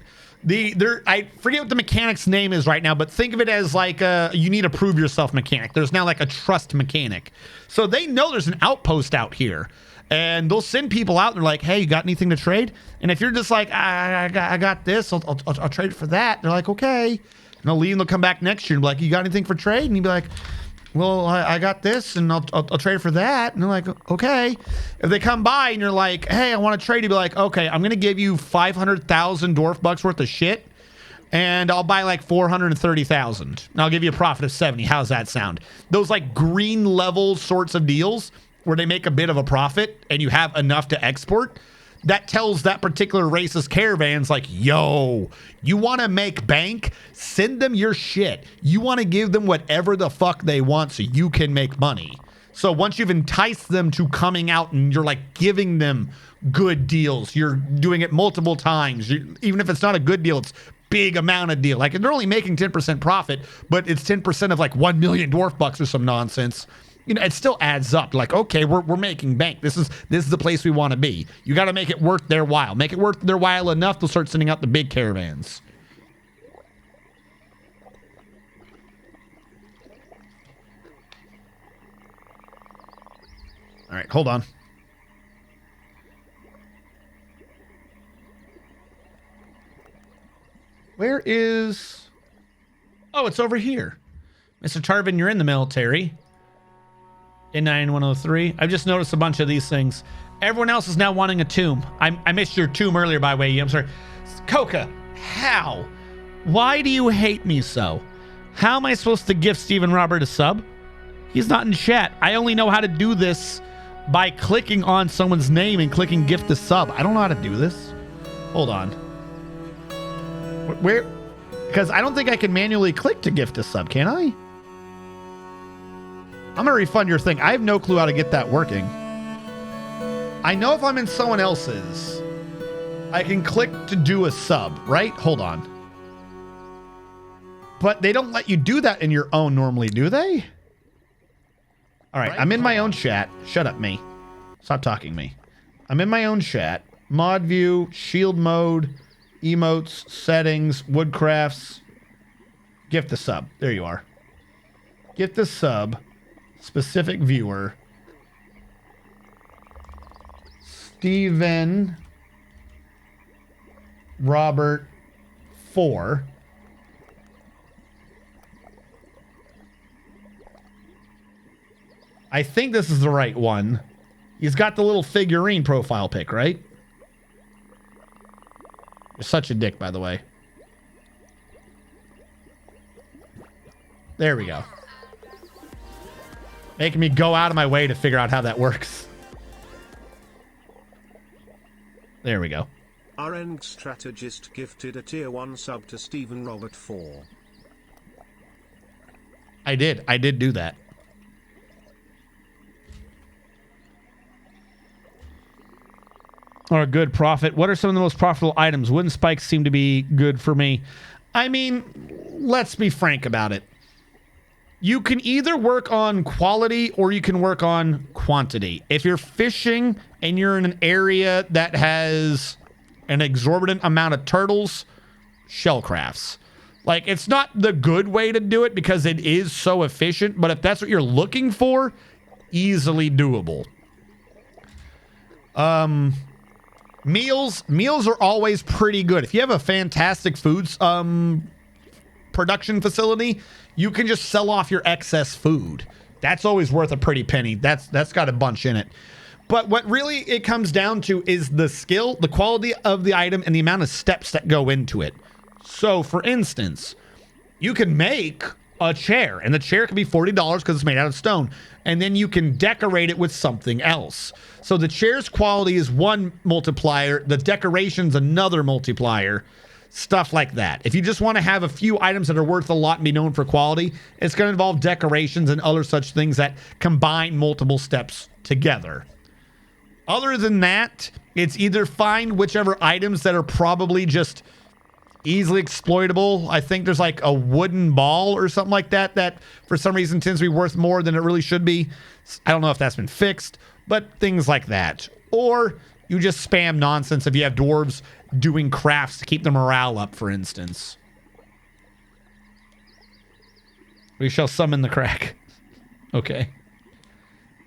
I forget what the mechanic's name is right now, but think of it as like you need to prove yourself mechanic. There's now like a trust mechanic. So they know there's an outpost out here. And they'll send people out and they're like, hey, you got anything to trade? And if you're just like, I got this, I'll trade for that. They're like, okay. And they'll leave and they'll come back next year and be like, you got anything for trade? And you'd be like, well, I got this and I'll trade for that. And they're like, okay. If they come by and you're like, hey, I want to trade, you'd be like, okay, I'm going to give you 500,000 dwarf bucks worth of shit. And I'll buy like 430,000. And I'll give you a profit of 70. How's that sound? Those like green level sorts of deals where they make a bit of a profit and you have enough to export. That tells that particular race's caravans like, yo, you want to make bank? Send them your shit. You want to give them whatever the fuck they want so you can make money. So once you've enticed them to coming out and you're like giving them good deals, you're doing it multiple times. Even if it's not a good deal, it's big amount of deal. Like they're only making 10% profit, but it's 10% of like 1 million dwarf bucks or some nonsense. You know, it still adds up. Like, okay, we're making bank. This is the place we want to be. You got to make it worth their while. Make it worth their while enough, they'll start sending out the big caravans. All right, hold on. Where is... Oh, it's over here. Mr. Tarvin, you're in the military. N9103. I've just noticed a bunch of these things. Everyone else is now wanting a tomb. I missed your tomb earlier, by the way. I'm sorry. Coca, how? Why do you hate me so? How am I supposed to gift Stephen Robert a sub? He's not in chat. I only know how to do this by clicking on someone's name and clicking gift a sub. I don't know how to do this. Hold on. Where? Because I don't think I can manually click to gift a sub, can I? I'm gonna refund your thing. I have no clue how to get that working. I know if I'm in someone else's, I can click to do a sub, right? Hold on. But they don't let you do that in your own normally, do they? All right, I'm in my own chat. Shut up, me. Stop talking, me. I'm in my own chat. Mod view, shield mode, emotes, settings, woodcrafts. Gift the sub. There you are. Gift the sub. Specific viewer. Steven Robert, 4. I think this is the right one. He's got the little figurine profile pic, right? You're such a dick, by the way. There we go. Making me go out of my way to figure out how that works. There we go. RN Strategist gifted a tier 1 sub to Stephen Robert 4. I did do that. Or a good profit. What are some of the most profitable items? Wooden spikes seem to be good for me. I mean, let's be frank about it. You can either work on quality or you can work on quantity. If you're fishing and you're in an area that has an exorbitant amount of turtles, shell crafts. Like, it's not the good way to do it because it is so efficient, but if that's what you're looking for, easily doable. Meals are always pretty good. If you have a fantastic foods production facility, you can just sell off your excess food. That's always worth a pretty penny. That's got a bunch in it. But what really it comes down to is the skill, the quality of the item, and the amount of steps that go into it. So, for instance, you can make a chair, and the chair can be $40 because it's made out of stone. And then you can decorate it with something else. So the chair's quality is one multiplier, the decoration's another multiplier. Stuff like that. If you just want to have a few items that are worth a lot and be known for quality, it's going to involve decorations and other such things that combine multiple steps together. Other than that, it's either find whichever items that are probably just easily exploitable. I think there's like a wooden ball or something like that that for some reason tends to be worth more than it really should be. I don't know if that's been fixed, but things like that. Or you just spam nonsense if you have dwarves doing crafts to keep the morale up, for instance. We shall summon the crack. Okay.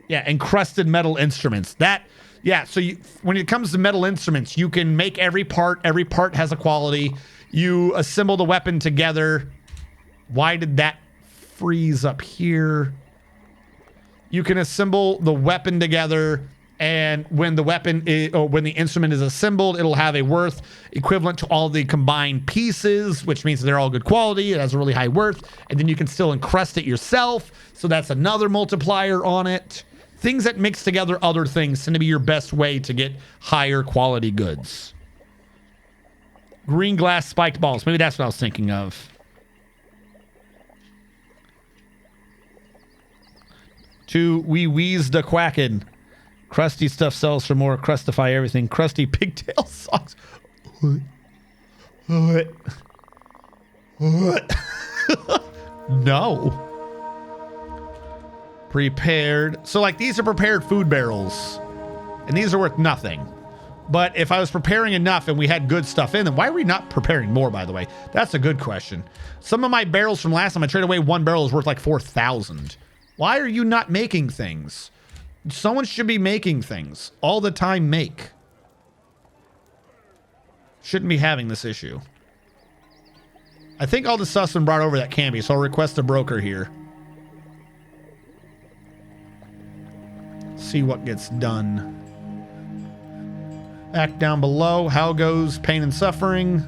Yeah, encrusted metal instruments. So when it comes to metal instruments, you can make every part. Every part has a quality. You assemble the weapon together. Why did that freeze up here? You can assemble the weapon together, and when the when the instrument is assembled, it'll have a worth equivalent to all the combined pieces, which means they're all good quality. It has a really high worth, and then you can still encrust it yourself. So that's another multiplier on it. Things that mix together other things tend to be your best way to get higher quality goods. Green glass spiked balls. Maybe that's what I was thinking of. To wee wees the quackin'. Crusty stuff sells for more. Crustify everything. Crusty pigtail socks. What? No. Prepared. So like these are prepared food barrels. And these are worth nothing. But if I was preparing enough and we had good stuff in them, why are we not preparing more, by the way? That's a good question. Some of my barrels from last time I traded away, one barrel is worth like 4,000. Why are you not making things? Someone should be making things. All the time make. Shouldn't be having this issue. I think all the stuff's been brought over that can be, so I'll request a broker here. See what gets done. Back down below. How goes pain and suffering?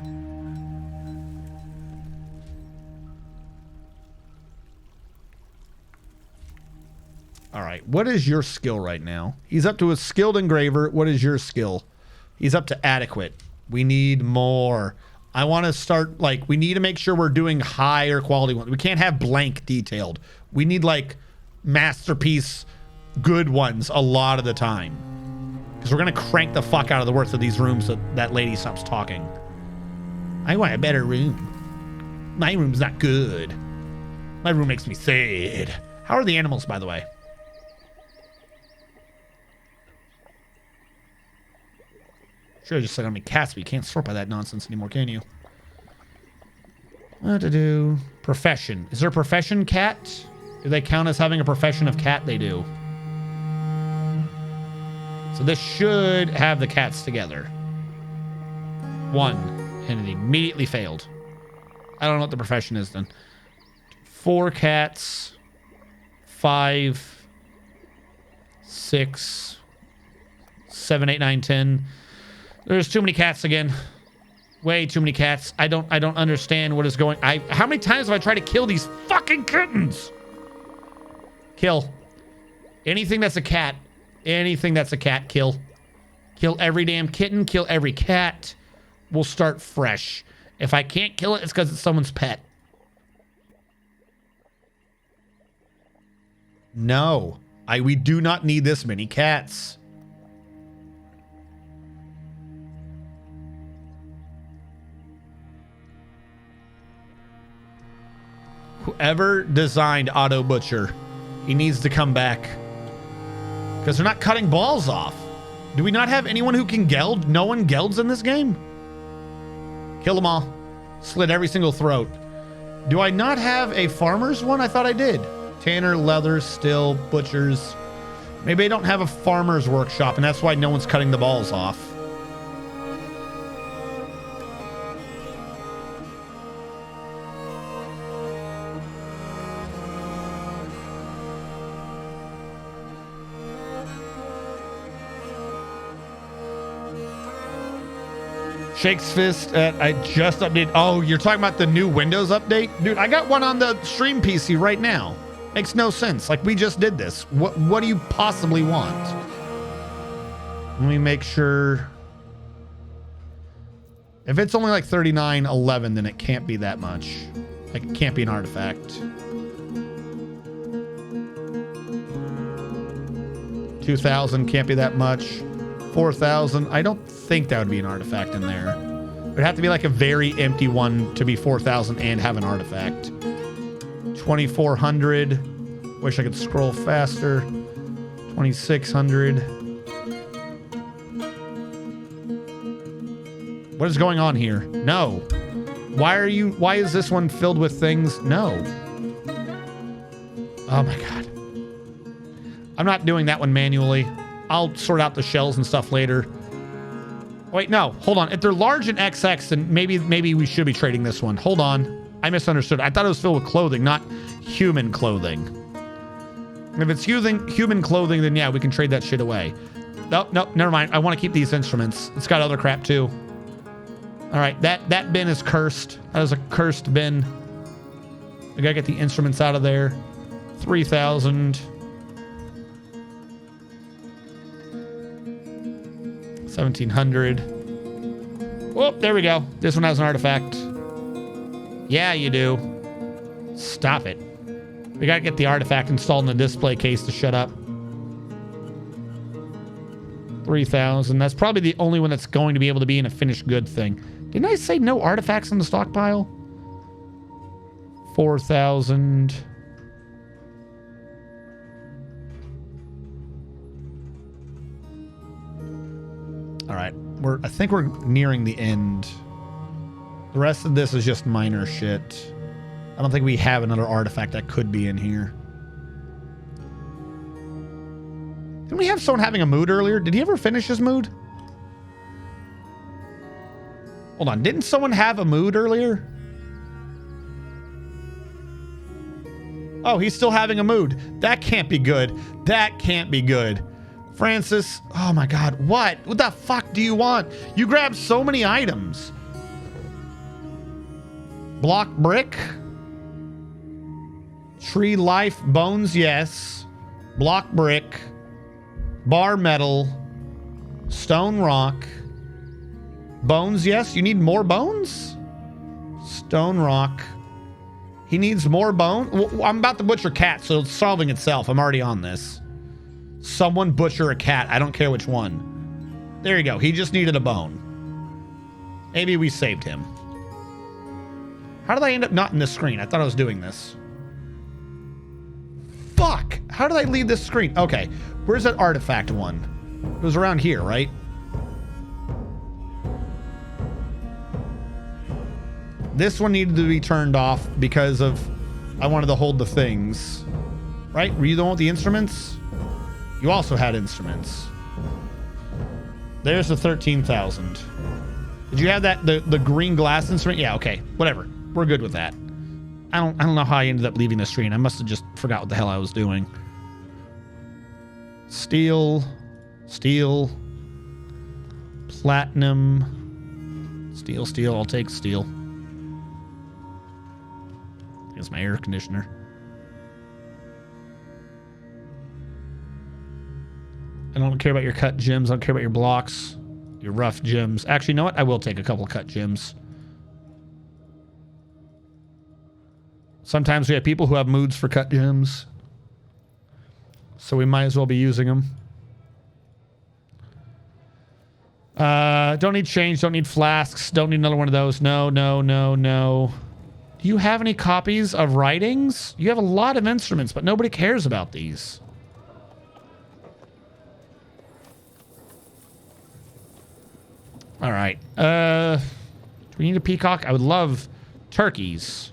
All right. What is your skill right now? He's up to a skilled engraver. What is your skill? He's up to adequate. We need more. I want to start, like, we need to make sure we're doing higher quality ones. We can't have blank detailed. We need, like, masterpiece good ones a lot of the time. Because we're going to crank the fuck out of the worth of these rooms so that lady stops talking. I want a better room. My room's not good. My room makes me sad. How are the animals, by the way? Sure, just like how many cats, but you can't sort by that nonsense anymore, can you? What to do? Profession. Is there a profession cat? Do they count as having a profession of cat? They do. So this should have the cats together. 1 And it immediately failed. I don't know what the profession is then. 4 cats. 5. 6. 7, 8, 9, 10. There's too many cats again. Way too many cats. I don't understand what is going. How many times have I tried to kill these fucking kittens? Kill. Anything that's a cat. Anything that's a cat, kill. Kill every damn kitten. Kill every cat. We'll start fresh. If I can't kill it, it's because it's someone's pet. No. We do not need this many cats. Whoever designed Auto Butcher, he needs to come back. Because they're not cutting balls off. Do we not have anyone who can geld? No one gelds in this game? Kill them all. Slit every single throat. Do I not have a farmer's one? I thought I did. Tanner, leather, still, butchers. Maybe I don't have a farmer's workshop, and that's why no one's cutting the balls off. Shakes Fist, I just updated. Oh, you're talking about the new Windows update? Dude, I got one on the stream PC right now. Makes no sense. Like, we just did this. What do you possibly want? Let me make sure. If it's only like 39.11, then it can't be that much. Like, it can't be an artifact. 2,000 can't be that much. 4,000. I don't think that would be an artifact in there. It would have to be like a very empty one to be 4,000 and have an artifact. 2,400. Wish I could scroll faster. 2,600. What is going on here? No. Why is this one filled with things? No. Oh my God. I'm not doing that one manually. I'll sort out the shells and stuff later. Wait, no. Hold on. If they're large and XX, then maybe we should be trading this one. Hold on. I misunderstood. I thought it was filled with clothing, not human clothing. If it's using human clothing, then yeah, we can trade that shit away. Nope, never mind. I want to keep these instruments. It's got other crap too. All right, that bin is cursed. That is a cursed bin. We gotta get the instruments out of there. 3,000. 1,700. Oh, there we go. This one has an artifact. Yeah, you do. Stop it. We gotta get the artifact installed in the display case to shut up. 3,000. That's probably the only one that's going to be able to be in a finished good thing. Didn't I say no artifacts in the stockpile? 4,000. All right, I think we're nearing the end. The rest of this is just minor shit. I don't think we have another artifact that could be in here. Didn't we have someone having a mood earlier? Did he ever finish his mood? Hold on, didn't someone have a mood earlier? Oh, he's still having a mood. That can't be good. That can't be good. Francis, oh my God, what? What the fuck do you want? You grabbed so many items. Block brick. Tree life, bones, yes. Block brick. Bar metal. Stone rock. Bones, yes. You need more bones? Stone rock. He needs more bone. Well, I'm about to butcher cat, so it's solving itself. I'm already on this. Someone butcher a cat. I don't care which one. There you go. He just needed a bone. Maybe we saved him. How did I end up not in this screen? I thought I was doing this. Fuck! How did I leave this screen? Okay. Where's that artifact one? It was around here, right? This one needed to be turned off because of... I wanted to hold the things. Right? Were you the one with the instruments? You also had instruments. There's the 13,000. Did you have that the green glass instrument? Yeah, okay. Whatever. We're good with that. I don't know how I ended up leaving the screen. I must have just forgot what the hell I was doing. Steel. Platinum. Steel. I'll take steel. It's my air conditioner. I don't care about your cut gems. I don't care about your blocks. Your rough gems. Actually, you know what? I will take a couple cut gems. Sometimes we have people who have moods for cut gems. So we might as well be using them. Don't need change. Don't need flasks. Don't need another one of those. No. Do you have any copies of writings? You have a lot of instruments, but nobody cares about these. All right. Do we need a peacock? I would love turkeys.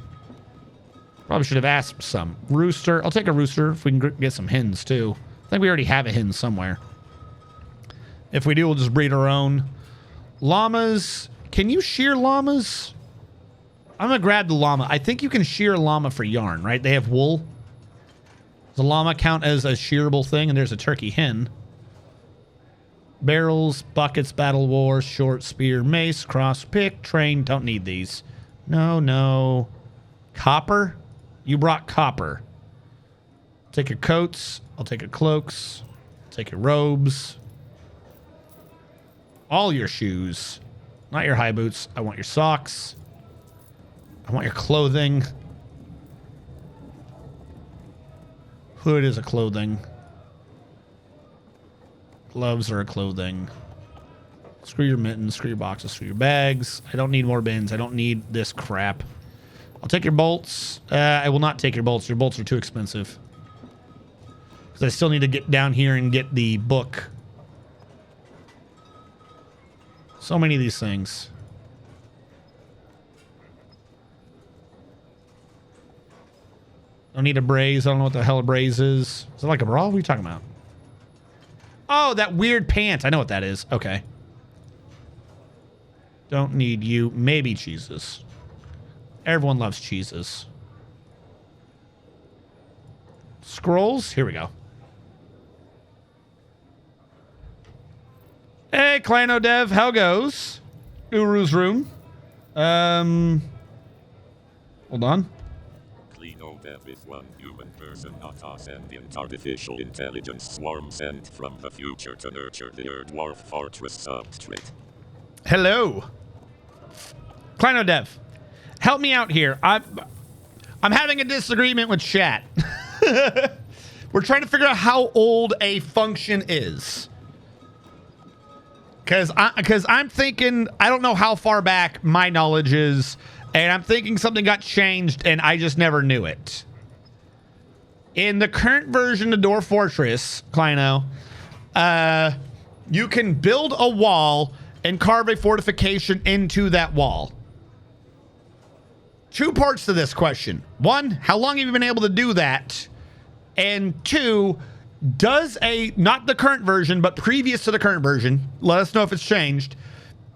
Probably should have asked some. Rooster. I'll take a rooster if we can get some hens, too. I think we already have a hen somewhere. If we do, we'll just breed our own. Llamas. Can you shear llamas? I'm going to grab the llama. I think you can shear a llama for yarn, right? They have wool. Does the llama count as a shearable thing? And there's a turkey hen. Barrels, buckets, battle war, short spear, mace, cross, pick, train. Don't need these. No. Copper? You brought copper. Take your coats. I'll take your cloaks. Take your robes. All your shoes. Not your high boots. I want your socks. I want your clothing. Hood is a clothing. Gloves are a clothing. Screw your mittens, screw your boxes, screw your bags. I don't need more bins. I don't need this crap. I'll take your bolts. I will not take your bolts. Your bolts are too expensive. Because I still need to get down here and get the book. So many of these things. Don't need a braise. I don't know what the hell a braise is. Is it like a bra? What are you talking about? Oh, that weird pants. I know what that is. Okay. Don't need you. Maybe cheeses. Everyone loves cheeses. Scrolls. Here we go. Hey, Clano Dev. How goes? Uru's room. Hold on. Dev is one human person, not a sentient artificial intelligence swarm sent from the future to nurture the dwarf fortress substrate. Hello. Clano Dev, help me out here. I'm having a disagreement with chat. We're trying to figure out how old a function is. Because I'm thinking, I don't know how far back my knowledge is. And I'm thinking something got changed and I just never knew it. In the current version of Dwarf Fortress, Kleino, you can build a wall and carve a fortification into that wall. Two parts to this question. One, how long have you been able to do that? And two, does not the current version, but previous to the current version, let us know if it's changed.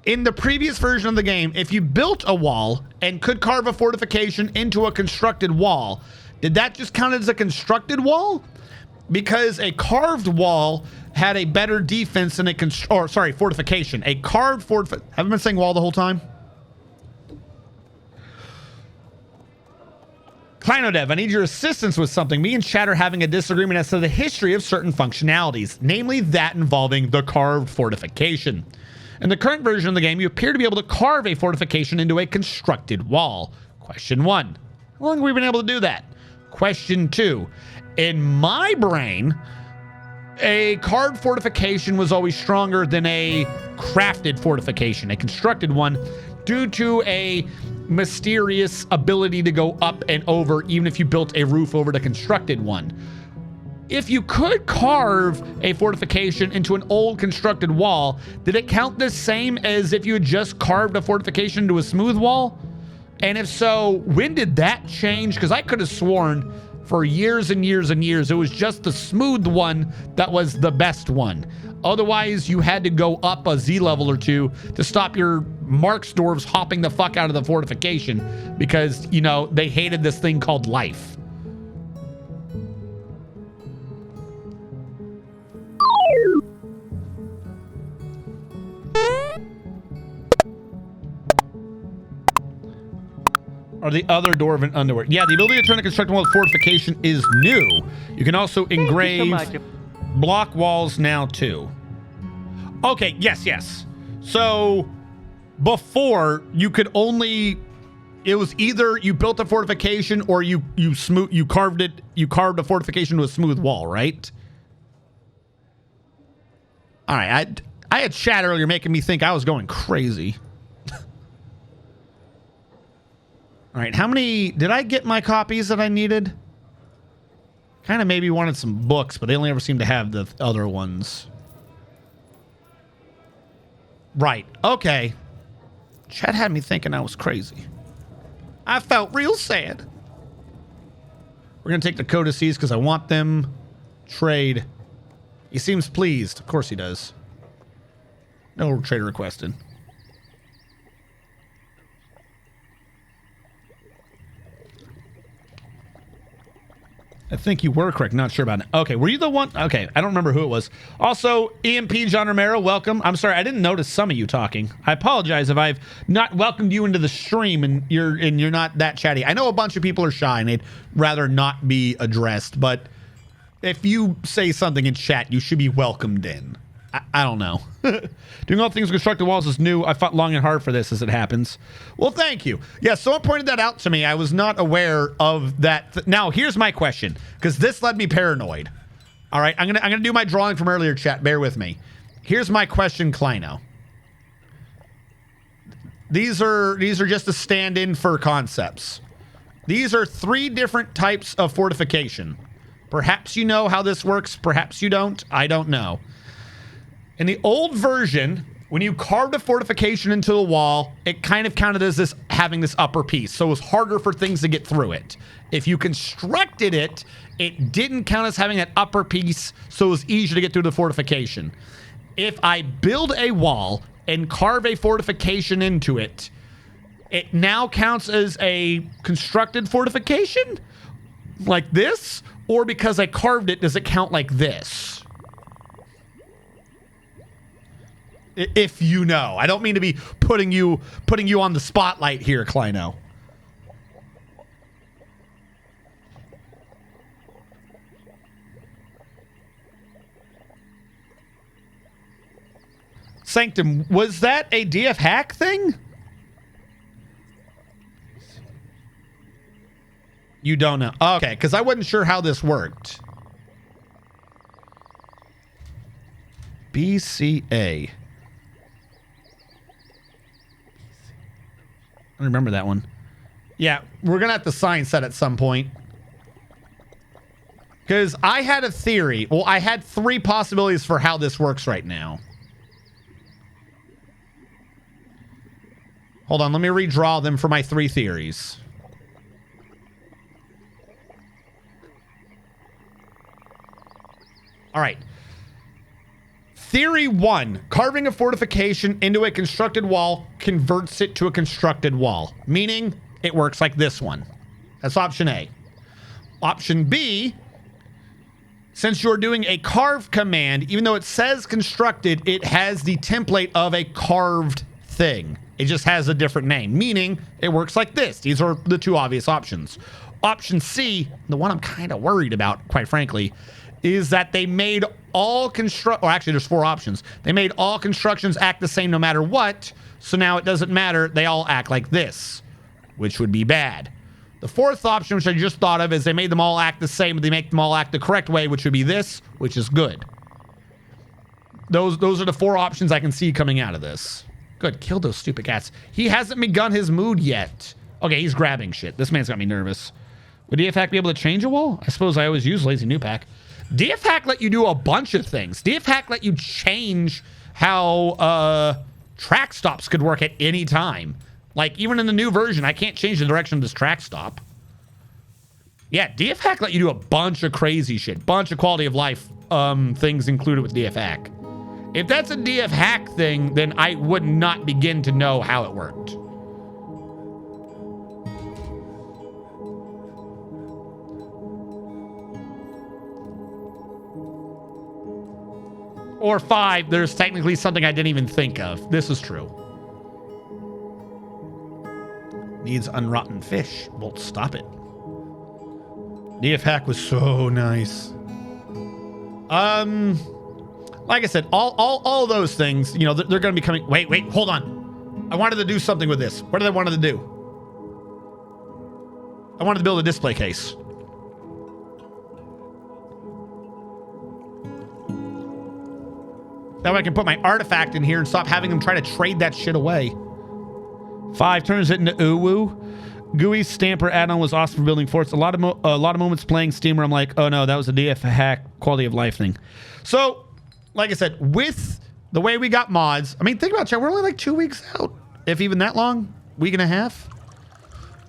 In the previous version of the game, if you built a wall and could carve a fortification into a constructed wall, did that just count as a constructed wall? Because a carved wall had a better defense than fortification. A carved fortification. Have I been saying wall the whole time? Kleinodev, I need your assistance with something. Me and Chat are having a disagreement as to the history of certain functionalities, namely that involving the carved fortification. In the current version of the game, you appear to be able to carve a fortification into a constructed wall. Question 1. How long have we been able to do that? Question 2. In my brain, a carved fortification was always stronger than a crafted fortification, a constructed one, due to a mysterious ability to go up and over even if you built a roof over the constructed one. If you could carve a fortification into an old constructed wall, did it count the same as if you had just carved a fortification into a smooth wall? And if so, when did that change? Because I could have sworn for years and years and years it was just the smooth one that was the best one. Otherwise, you had to go up a Z level or two to stop your Mark's dwarves hopping the fuck out of the fortification because, you know, they hated this thing called life. Or the other dwarven underwear. Yeah, the ability to turn a constructed wall fortification is new. You can also engrave block walls now too. Okay, yes. So before you could only, it was either you built a fortification or you carved a fortification to a smooth wall, right? All right, I had chat earlier making me think I was going crazy. All right, how many did I get my copies that I needed? Kind of maybe wanted some books, but they only ever seem to have the other ones. Right, okay. Chat had me thinking I was crazy. I felt real sad. We're going to take the codices because I want them. Trade. He seems pleased. Of course he does. No trade requested. I think you were correct. Not sure about it. Okay, were you the one? Okay, I don't remember who it was. Also, EMP John Romero, welcome. I'm sorry, I didn't notice some of you talking. I apologize if I've not welcomed you into the stream and you're not that chatty. I know a bunch of people are shy and they'd rather not be addressed, but if you say something in chat, you should be welcomed in. I don't know. Doing all things constructed walls is new. I fought long and hard for this as it happens. Well, thank you. Yeah, someone pointed that out to me. I was not aware of that. Now, here's my question, because this led me paranoid. All right, I'm gonna do my drawing from earlier, chat. Bear with me. Here's my question, Kleino. These are just a stand-in for concepts. These are 3 different types of fortification. Perhaps you know how this works. Perhaps you don't. I don't know. In the old version, when you carved a fortification into the wall, it kind of counted as this having this upper piece, so it was harder for things to get through it. If you constructed it, it didn't count as having that upper piece, so it was easier to get through the fortification. If I build a wall and carve a fortification into it, it now counts as a constructed fortification? Like this? Or because I carved it, does it count like this? If you know. I don't mean to be putting you on the spotlight here, Kleino. Sanctum, was that a DF hack thing? You don't know. Okay, because I wasn't sure how this worked. BCA. I remember that one. Yeah, we're going to have to sign set at some point. Because I had a theory. Well, I had 3 possibilities for how this works right now. Hold on, let me redraw them for my 3 theories. All right. Theory 1, carving a fortification into a constructed wall converts it to a constructed wall, meaning it works like this one. That's option A. Option B, since you're doing a carve command, even though it says constructed, it has the template of a carved thing. It just has a different name, meaning it works like this. These are the 2 obvious options. Option C, the one I'm kind of worried about, quite frankly, is that they made all or actually there's 4 options. They made all constructions act the same no matter what, so now it doesn't matter. They all act like this, which would be bad. The 4th option, which I just thought of, is they made them all act the same, but they make them all act the correct way, which would be this, which is good. Those are the 4 options I can see coming out of this. Good, kill those stupid cats. He hasn't begun his mood yet. Okay, he's grabbing shit. This man's got me nervous. Would DF Hack be able to change a wall? I suppose I always use Lazy New Pack. DF Hack let you do a bunch of things. DF Hack let you change how track stops could work at any time. Like, even in the new version, I can't change the direction of this track stop. Yeah, DF Hack let you do a bunch of crazy shit. Bunch of quality of life things included with DF Hack. If that's a DF hack thing, then I would not begin to know how it worked. Or 5, there's technically something I didn't even think of. This is true. Needs unrotten fish. Well, stop it. DF hack was so nice. Like I said, all those things, you know, they're going to be coming. Wait, hold on. I wanted to do something with this. What did I want to do? I wanted to build a display case. That way I can put my artifact in here and stop having them try to trade that shit away. 5 turns it into Uwu. Gooey's Stamper add-on was awesome for building forts. A lot of moments playing Steam where I'm like, oh no, that was a DF hack quality of life thing. So, like I said, with the way we got mods, I mean, think about it, chat, we're only like 2 weeks out, if even that long, week and a half.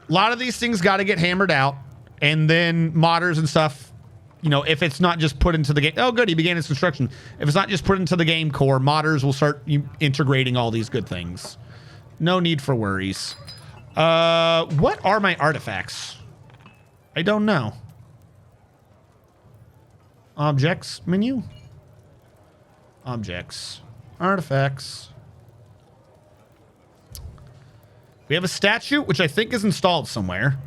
A lot of these things got to get hammered out, and then modders and stuff, you know, if it's not just put into the game. Oh, good, he began his construction. If it's not just put into the game core, modders will start integrating all these good things. No need for worries. What are my artifacts? I don't know. Objects menu. Objects. Artifacts. We have a statue, which I think is installed somewhere.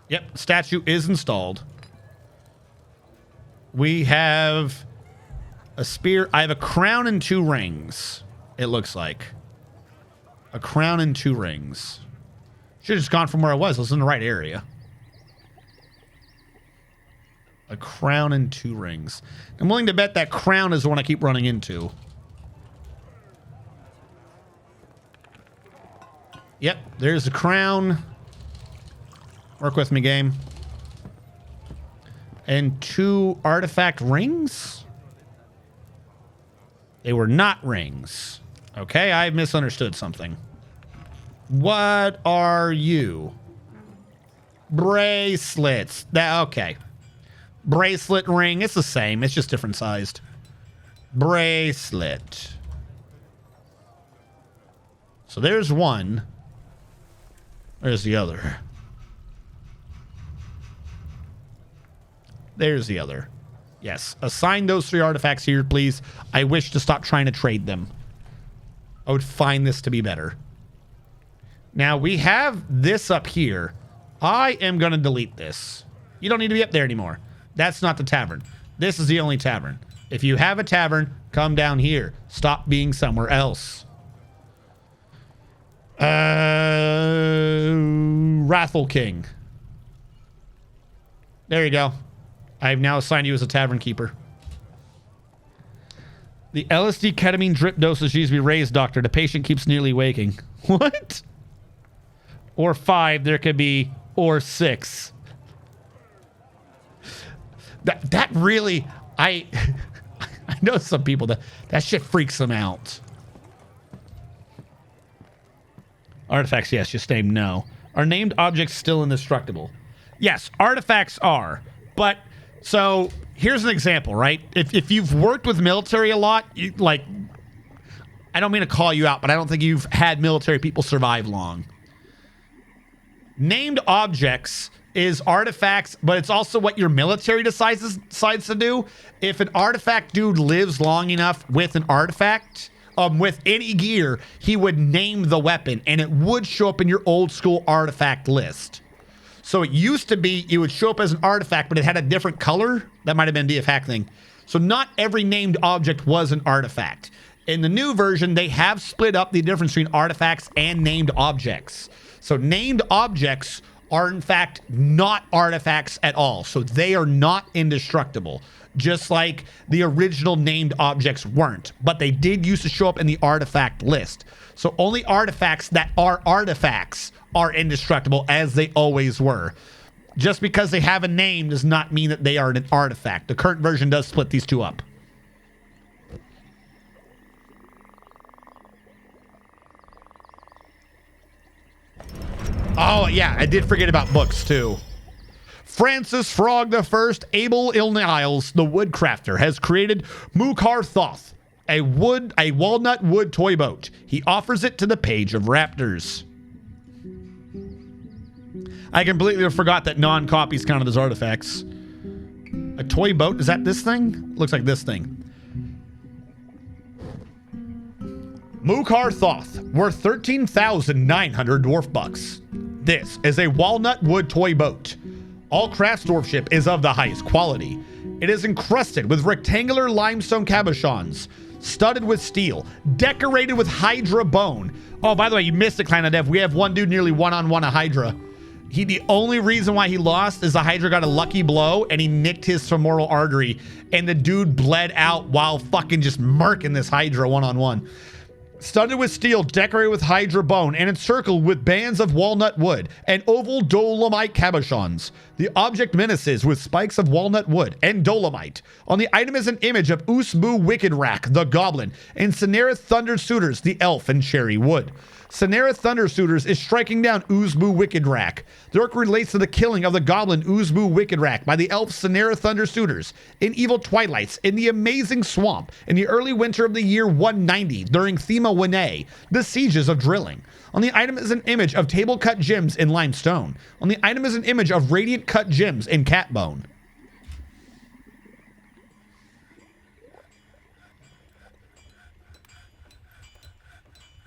Yep, statue is installed. We have a spear. I have a crown and 2 rings, it looks like. A crown and 2 rings. Should have just gone from where I was. I was in the right area. A crown and 2 rings. I'm willing to bet that crown is the one I keep running into. Yep, there's the crown. Work with me, game. And 2 artifact rings? They were not rings. Okay, I misunderstood something. What are you? Bracelets. Okay. Bracelet ring. It's the same. It's just different sized. Bracelet. So there's one. There's the other. There's the other. Yes. Assign those 3 artifacts here, please. I wish to stop trying to trade them. I would find this to be better. Now, we have this up here. I am going to delete this. You don't need to be up there anymore. That's not the tavern. This is the only tavern. If you have a tavern, come down here. Stop being somewhere else. Wrathful King. There you go. I have now assigned you as a tavern keeper. The LSD ketamine drip dosage needs to be raised, doctor. The patient keeps nearly waking. What? Or 5, there could be, or 6. That really, I know some people that shit freaks them out. Artifacts, yes. Just name no. Are named objects still indestructible? Yes, artifacts are. But, so, here's an example, right? If you've worked with military a lot, like, I don't mean to call you out, but I don't think you've had military people survive long. Named objects is artifacts, but it's also what your military decides to do. If an artifact dude lives long enough with an artifact, with any gear, he would name the weapon, and it would show up in your old school artifact list. So it used to be it would show up as an artifact, but it had a different color. That might have been a DF hack thing. So not every named object was an artifact. In the new version, they have split up the difference between artifacts and named objects. So named objects are in fact not artifacts at all. So they are not indestructible, just like the original named objects weren't. But they did used to show up in the artifact list. So only artifacts that are artifacts are indestructible, as they always were. Just because they have a name does not mean that they are an artifact. The current version does split these two up. Oh, yeah, I did forget about books, too. Francis Frog the First, Abel Ilniles, the Woodcrafter, has created Mukhar Thoth, A walnut wood toy boat. He offers it to the page of raptors. I completely forgot that non-copies counted as artifacts. A toy boat? Is that this thing? Looks like this thing. Mukar Thoth, worth 13,900 dwarf bucks. This is a walnut wood toy boat. All crafts dwarfship is of the highest quality. It is encrusted with rectangular limestone cabochons, studded with steel, decorated with Hydra bone. Oh, by the way, you missed it, Clan of Dev. We have one dude nearly one-on-one a Hydra. The only reason why he lost is the Hydra got a lucky blow and he nicked his femoral artery, and the dude bled out while fucking just murking this Hydra one-on-one. Studded with steel, decorated with Hydra bone, and encircled with bands of walnut wood and oval dolomite cabochons. The object menaces with spikes of walnut wood and dolomite. On the item is an image of Usbu Wicked Rack, the goblin, and Cinerith Thunder Suitors, the elf in cherry wood. Cinerith Thunder Suitors is striking down Usbu Wicked Rack. The orc relates to the killing of the goblin Usbu Wicked Rack by the elf Cinerith Thunder Suitors in Evil Twilights in the Amazing Swamp in the early winter of the year 190 during Thema Wene, the Sieges of Drilling. On the item is an image of table cut gems in limestone. On the item is an image of radiant cut gems in cat bone.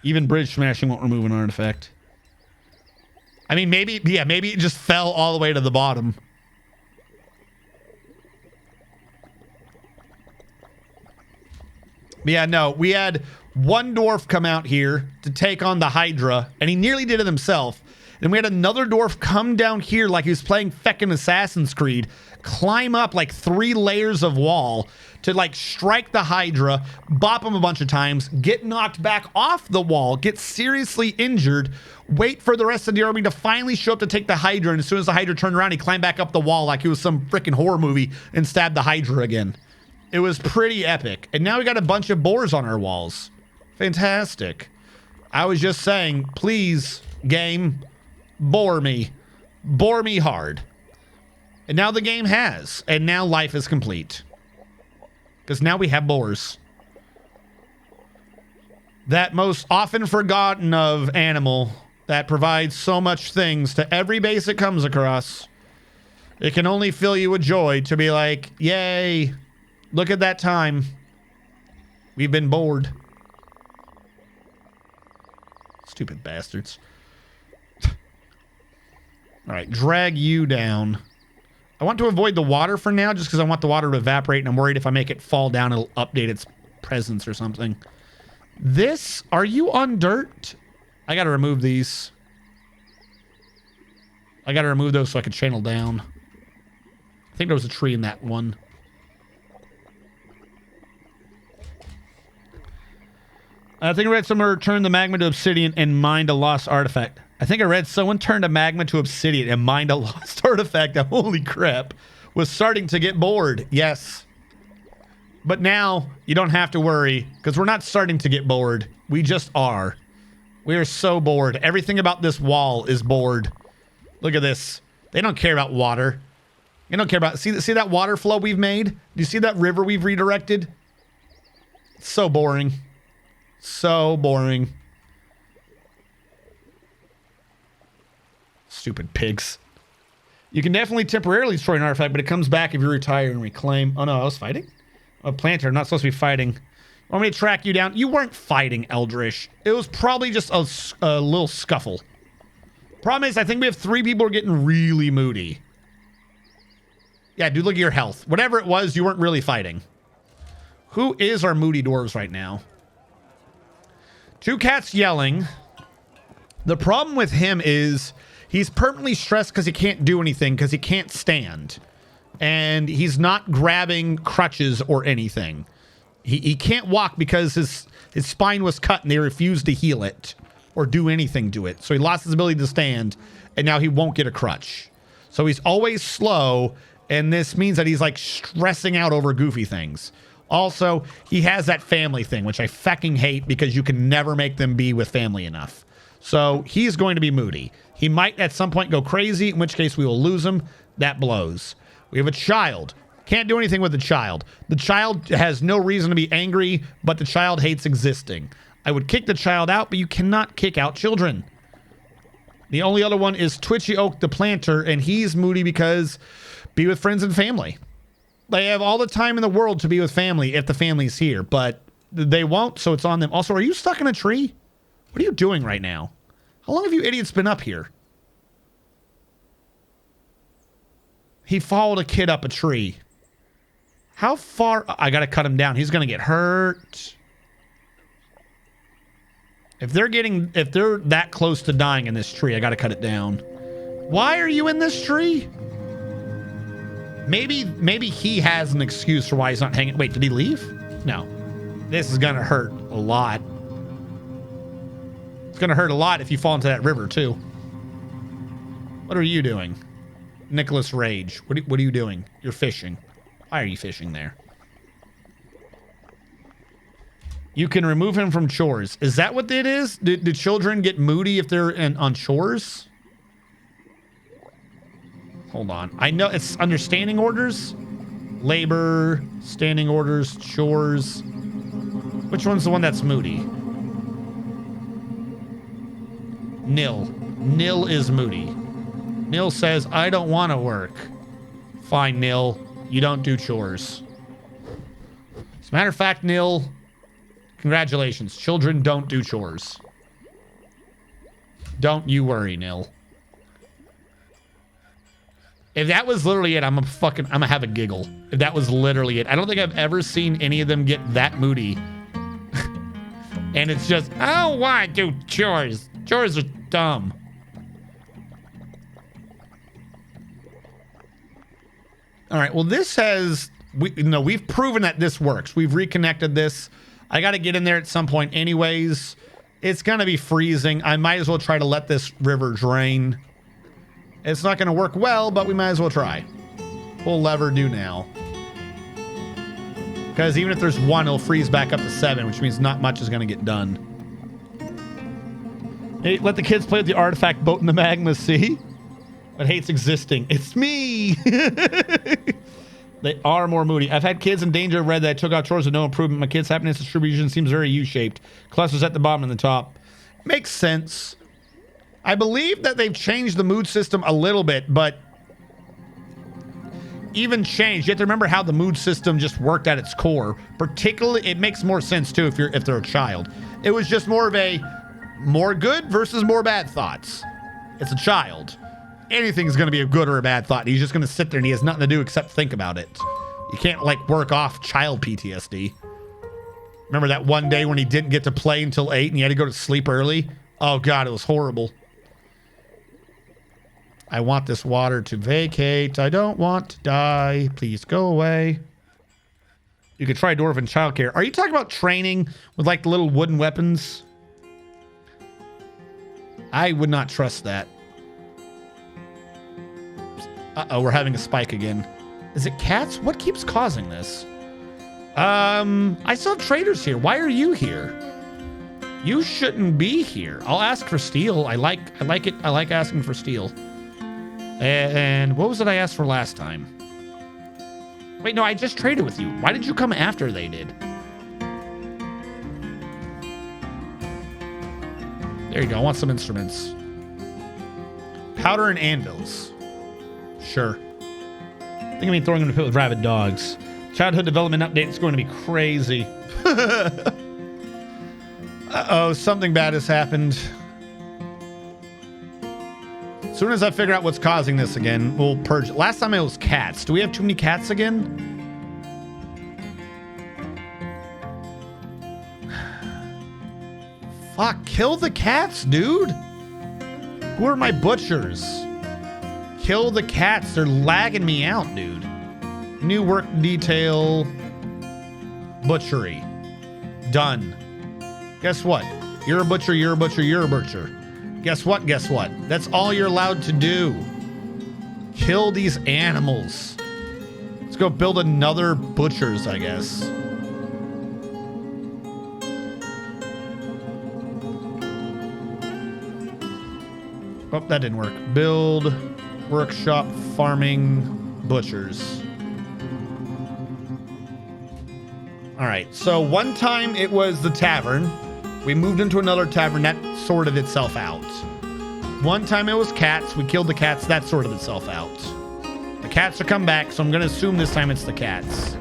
Even bridge smashing won't remove an artifact. I mean, maybe it just fell all the way to the bottom. But yeah, no, we had one dwarf come out here to take on the Hydra, and he nearly did it himself. And we had another dwarf come down here like he was playing feckin' Assassin's Creed, climb up like 3 layers of wall to like strike the Hydra, bop him a bunch of times, get knocked back off the wall, get seriously injured, wait for the rest of the army to finally show up to take the Hydra, and as soon as the Hydra turned around, he climbed back up the wall like he was some freaking horror movie and stabbed the Hydra again. It was pretty epic. And now we got a bunch of boars on our walls. Fantastic. I was just saying, please, game, bore me. Bore me hard. And now the game has. And now life is complete. Because now we have boars. That most often forgotten of animal that provides so much things to every base it comes across. It can only fill you with joy to be like, yay, look at that time. We've been bored. Stupid bastards. All right, drag you down. I want to avoid the water for now just because I want the water to evaporate, and I'm worried if I make it fall down, it'll update its presence or something. This, are you on dirt? I got to remove these. I got to remove those so I can channel down. I think there was a tree in that one. I think I read someone turn the magma to obsidian and mined a lost artifact. I think I read someone turned a magma to obsidian and mined a lost artifact. Holy crap. Was starting to get bored. Yes. But now you don't have to worry because we're not starting to get bored. We just are. We are so bored. Everything about this wall is bored. Look at this. They don't care about water. They don't care about... See that water flow we've made? Do you see that river we've redirected? It's so boring. So boring. Stupid pigs. You can definitely temporarily destroy an artifact, but it comes back if you retire and reclaim. Oh no, I was fighting? A planter, not supposed to be fighting. Want me to track you down? You weren't fighting, Eldritch. It was probably just a little scuffle. Problem is, I think we have 3 people who are getting really moody. Yeah, dude, look at your health. Whatever it was, you weren't really fighting. Who is our moody dwarves right now? 2 cats yelling. The problem with him is he's permanently stressed because he can't do anything because he can't stand. And he's not grabbing crutches or anything. He can't walk because his spine was cut and they refused to heal it or do anything to it. So he lost his ability to stand and now he won't get a crutch. So he's always slow, and this means that he's like stressing out over goofy things. Also, he has that family thing, which I fucking hate because you can never make them be with family enough. So he's going to be moody. He might at some point go crazy, in which case we will lose him. That blows. We have a child Can't do anything with the child. The child has no reason to be angry, but the child hates existing. I would kick the child out, but you cannot kick out children. The only other one is Twitchy Oak the planter, and he's moody because be with friends and family. They have all the time in the world to be with family if the family's here, but they won't, so it's on them. Also, are you stuck in a tree? What are you doing right now? How long have you idiots been up here? He followed a kid up a tree. How far? I gotta cut him down. He's gonna get hurt. If they're that close to dying in this tree, I gotta cut it down. Why are you in this tree? Maybe he has an excuse for why he's not hanging. Wait, did he leave? No. This is gonna hurt a lot. It's gonna hurt a lot if you fall into that river too. What are you doing? Nicholas Rage. What are you doing? You're fishing. Why are you fishing there? You can remove him from chores. Is that what it is? Do children get moody if they're on chores? Hold on. I know it's under standing orders. Labor, standing orders, chores. Which one's the one that's moody? Nil. Nil is moody. Nil says, I don't want to work. Fine, Nil. You don't do chores. As a matter of fact, Nil, congratulations. Children don't do chores. Don't you worry, Nil. If that was literally it, I'm gonna have a giggle. If that was literally it. I don't think I've ever seen any of them get that moody. And it's just, I don't want to do chores. Chores are dumb. All right, well, this has, we've proven that this works. We've reconnected this. I got to get in there at some point anyways. It's going to be freezing. I might as well try to let this river drain. It's not going to work well, but we might as well try. Pull lever, do now. Because even if there's one, it'll freeze back up to 7, which means not much is going to get done. Hey, let the kids play with the artifact boat in the magma, see? But hates existing. It's me! They are more moody. I've had kids in danger of red that I took out chores with no improvement. My kids' happiness distribution seems very U-shaped. Clusters at the bottom and the top. Makes sense. I believe that they've changed the mood system a little bit, but even changed. You have to remember how the mood system just worked at its core. Particularly, it makes more sense too if they're a child. It was just more of a more good versus more bad thoughts. It's a child. Anything's going to be a good or a bad thought. He's just going to sit there and he has nothing to do except think about it. You can't like work off child PTSD. Remember that one day when he didn't get to play until 8 and he had to go to sleep early? Oh God, it was horrible. I want this water to vacate. I don't want to die. Please go away. You could try dwarven childcare. Are you talking about training with like the little wooden weapons? I would not trust that. Uh-oh, we're having a spike again. Is it cats? What keeps causing this? I still have traders here. Why are you here? You shouldn't be here. I'll ask for steel. I like it. I like asking for steel. And what was it I asked for last time? Wait, no, I just traded with you. Why did you come after they did? There you go. I want some instruments. Powder and anvils. Sure. I think I mean throwing them in the pit with rabid dogs. Childhood development update is going to be crazy. Uh-oh, something bad has happened. As soon as I figure out what's causing this again, we'll purge it. Last time it was cats. Do we have too many cats again? Fuck, kill the cats, dude. Who are my butchers? Kill the cats. They're lagging me out, dude. New work detail. Butchery. Done. Guess what? You're a butcher, you're a butcher, you're a butcher. Guess what? Guess what? That's all you're allowed to do. Kill these animals. Let's go build another butcher's, I guess. Oh, that didn't work. Build, workshop, farming, butchers. All right, so one time it was the tavern. We moved into another tavern. That sorted itself out. One time it was cats. We killed the cats. That sorted itself out. The cats are come back, so I'm going to assume this time it's the cats.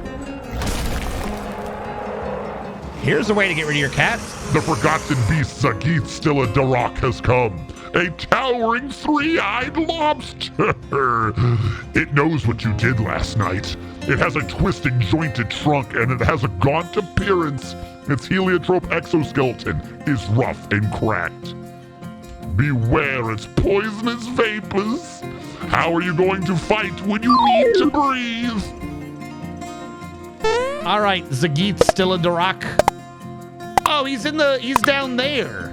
Here's a way to get rid of your cats. The forgotten beast Zagith Stilla Darak has come. A towering three-eyed lobster. It knows what you did last night. It has a twisted, jointed trunk, and it has a gaunt appearance. Its heliotrope exoskeleton is rough and cracked. Beware its poisonous vapors. How are you going to fight when you need to breathe? All right, Zagith Stilla Darak. Oh, he's down there.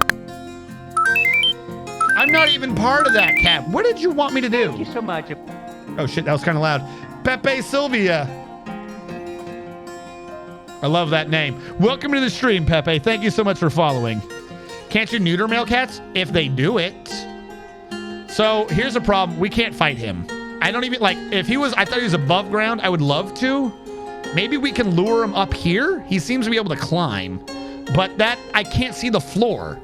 I'm not even part of that, Cap. What did you want me to do? Thank you so much. Oh shit, that was kind of loud. Pepe Sylvia. I love that name. Welcome to the stream, Pepe. Thank you so much for following. Can't you neuter male cats? If they do it. So here's a problem. We can't fight him. I don't even like, if he was, I thought he was above ground. I would love to. Maybe we can lure him up here. He seems to be able to climb, but that I can't see the floor.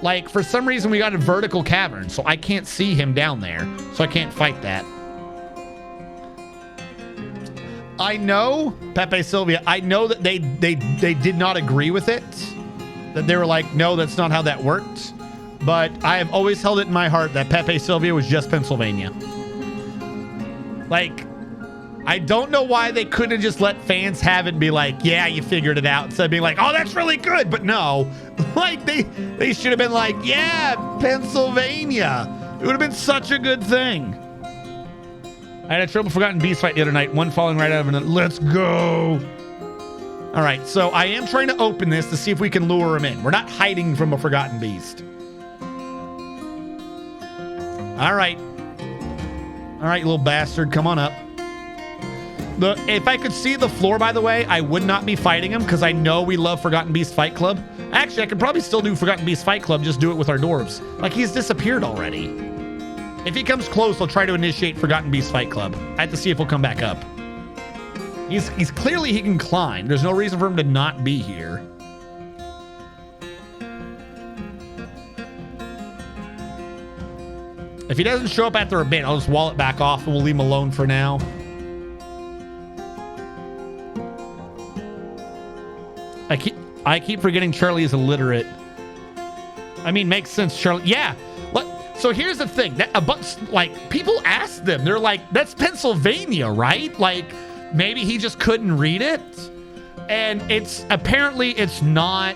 Like for some reason we got a vertical cavern, so I can't see him down there. So I can't fight that. I know, Pepe Sylvia, I know that they did not agree with it. That they were like, no, that's not how that worked. But I have always held it in my heart that Pepe Sylvia was just Pennsylvania. Like, I don't know why they couldn't just let fans have it and be like, yeah, you figured it out. Instead of being like, oh, that's really good. But no, like they should have been like, yeah, Pennsylvania. It would have been such a good thing. I had a triple forgotten beast fight the other night. One falling right out of it. Let's go. All right, so I am trying to open this to see if we can lure him in. We're not hiding from a forgotten beast. All right. All right, you little bastard, come on up. If I could see the floor, by the way, I would not be fighting him because I know we love Forgotten Beast Fight Club. Actually, I could probably still do Forgotten Beast Fight Club, just do it with our dwarves. Like, he's disappeared already. If he comes close, I'll try to initiate Forgotten Beast Fight Club. I have to see if he'll come back up. He's clearly he can climb. There's no reason for him to not be here. If he doesn't show up after a bit, I'll just wall it back off and we'll leave him alone for now. I keep forgetting Charlie is illiterate. I mean, makes sense, Charlie. Yeah. So here's the thing. That a bunch, like, people ask them. They're like, that's Pennsylvania, right? Like, maybe he just couldn't read it. And apparently it's not.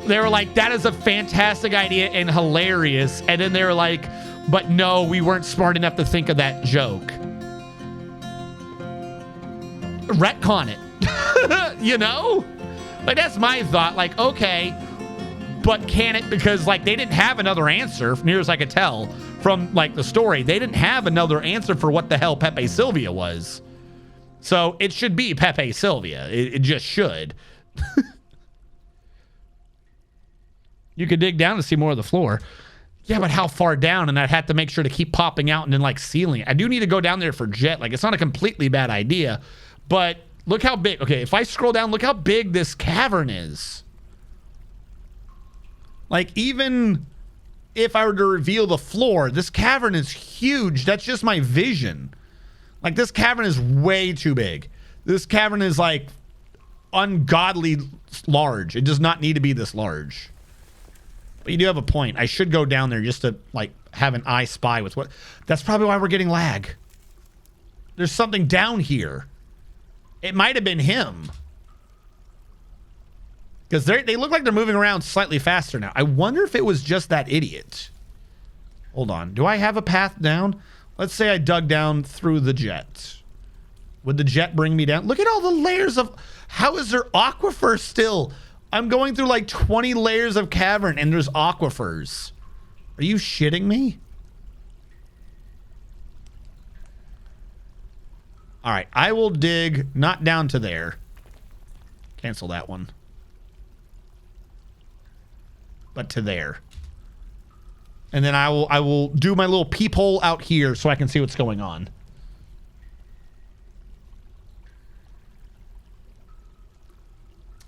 They were like, that is a fantastic idea and hilarious. And then they were like, but no, we weren't smart enough to think of that joke. Retcon it. You know? Like, that's my thought. Like, okay, but can it? Because, like, they didn't have another answer, near as I could tell from, like, the story. They didn't have another answer for what the hell Pepe Sylvia was. So it should be Pepe Sylvia. It just should. You could dig down to see more of the floor. Yeah, but how far down? And I'd have to make sure to keep popping out and then, like, sealing it. I do need to go down there for jet. Like, it's not a completely bad idea, but look how big. Okay, if I scroll down, look how big this cavern is. Like, even if I were to reveal the floor, this cavern is huge. That's just my vision. Like, this cavern is way too big. This cavern is, like, ungodly large. It does not need to be this large. But you do have a point. I should go down there just to, like, have an eye spy with what. That's probably why we're getting lag. There's something down here. It might have been him. Because they look like they're moving around slightly faster now. I wonder if it was just that idiot. Hold on. Do I have a path down? Let's say I dug down through the jet. Would the jet bring me down? Look at all the layers of... How is there aquifer still? I'm going through like 20 layers of cavern and there's aquifers. Are you shitting me? All right, I will dig not down to there. Cancel that one. But to there. And then I will do my little peephole out here so I can see what's going on.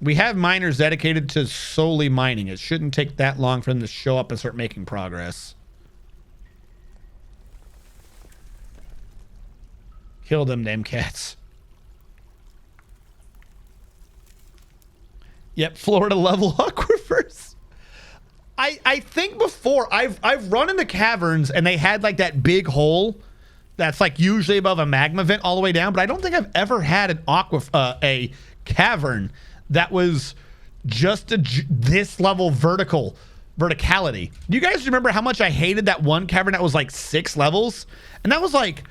We have miners dedicated to solely mining. It shouldn't take that long for them to show up and start making progress. Kill them damn cats. Yep, Florida level aquifers. I think before I've run into caverns and they had like that big hole that's like usually above a magma vent all the way down, but I don't think I've ever had an a cavern that was just this level verticality. Do you guys remember how much I hated that one cavern that was like 6 levels? And that was like,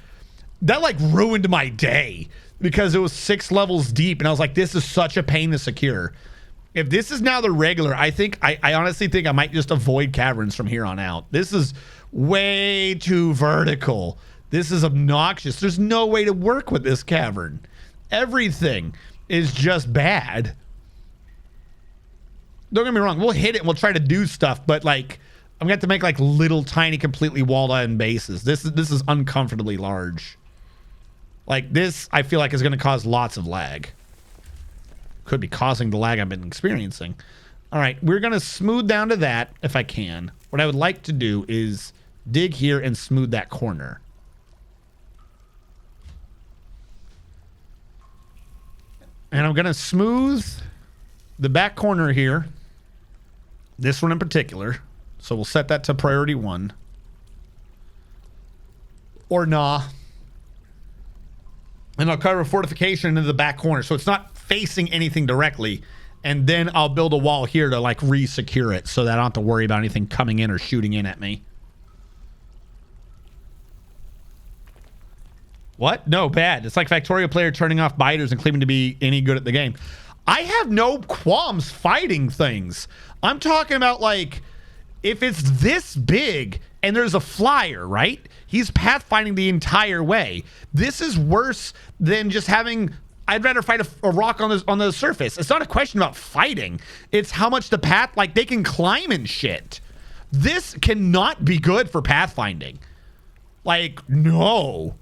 that like ruined my day because it was 6 levels deep and I was like, this is such a pain to secure. If this is now the regular, I think, I honestly think I might just avoid caverns from here on out. This is way too vertical. This is obnoxious. There's no way to work with this cavern. Everything is just bad. Don't get me wrong. We'll hit it and we'll try to do stuff, but like, I'm going to have to make like little tiny completely walled iron bases. This is uncomfortably large. Like this, I feel like is going to cause lots of lag. Could be causing the lag I've been experiencing. All right, we're going to smooth down to that if I can. What I would like to do is dig here and smooth that corner. And I'm going to smooth the back corner here. This one in particular. So we'll set that to priority 1. Or nah. And I'll cover fortification into the back corner. So it's not facing anything directly. And then I'll build a wall here to like re-secure it so that I don't have to worry about anything coming in or shooting in at me. What? No, bad. It's like Factorio player turning off biters and claiming to be any good at the game. I have no qualms fighting things. I'm talking about like if it's this big and there's a flyer, right? He's pathfinding the entire way. This is worse than just having. I'd rather fight a rock on the surface. It's not a question about fighting. It's how much the path, like they can climb and shit. This cannot be good for pathfinding. Like, no.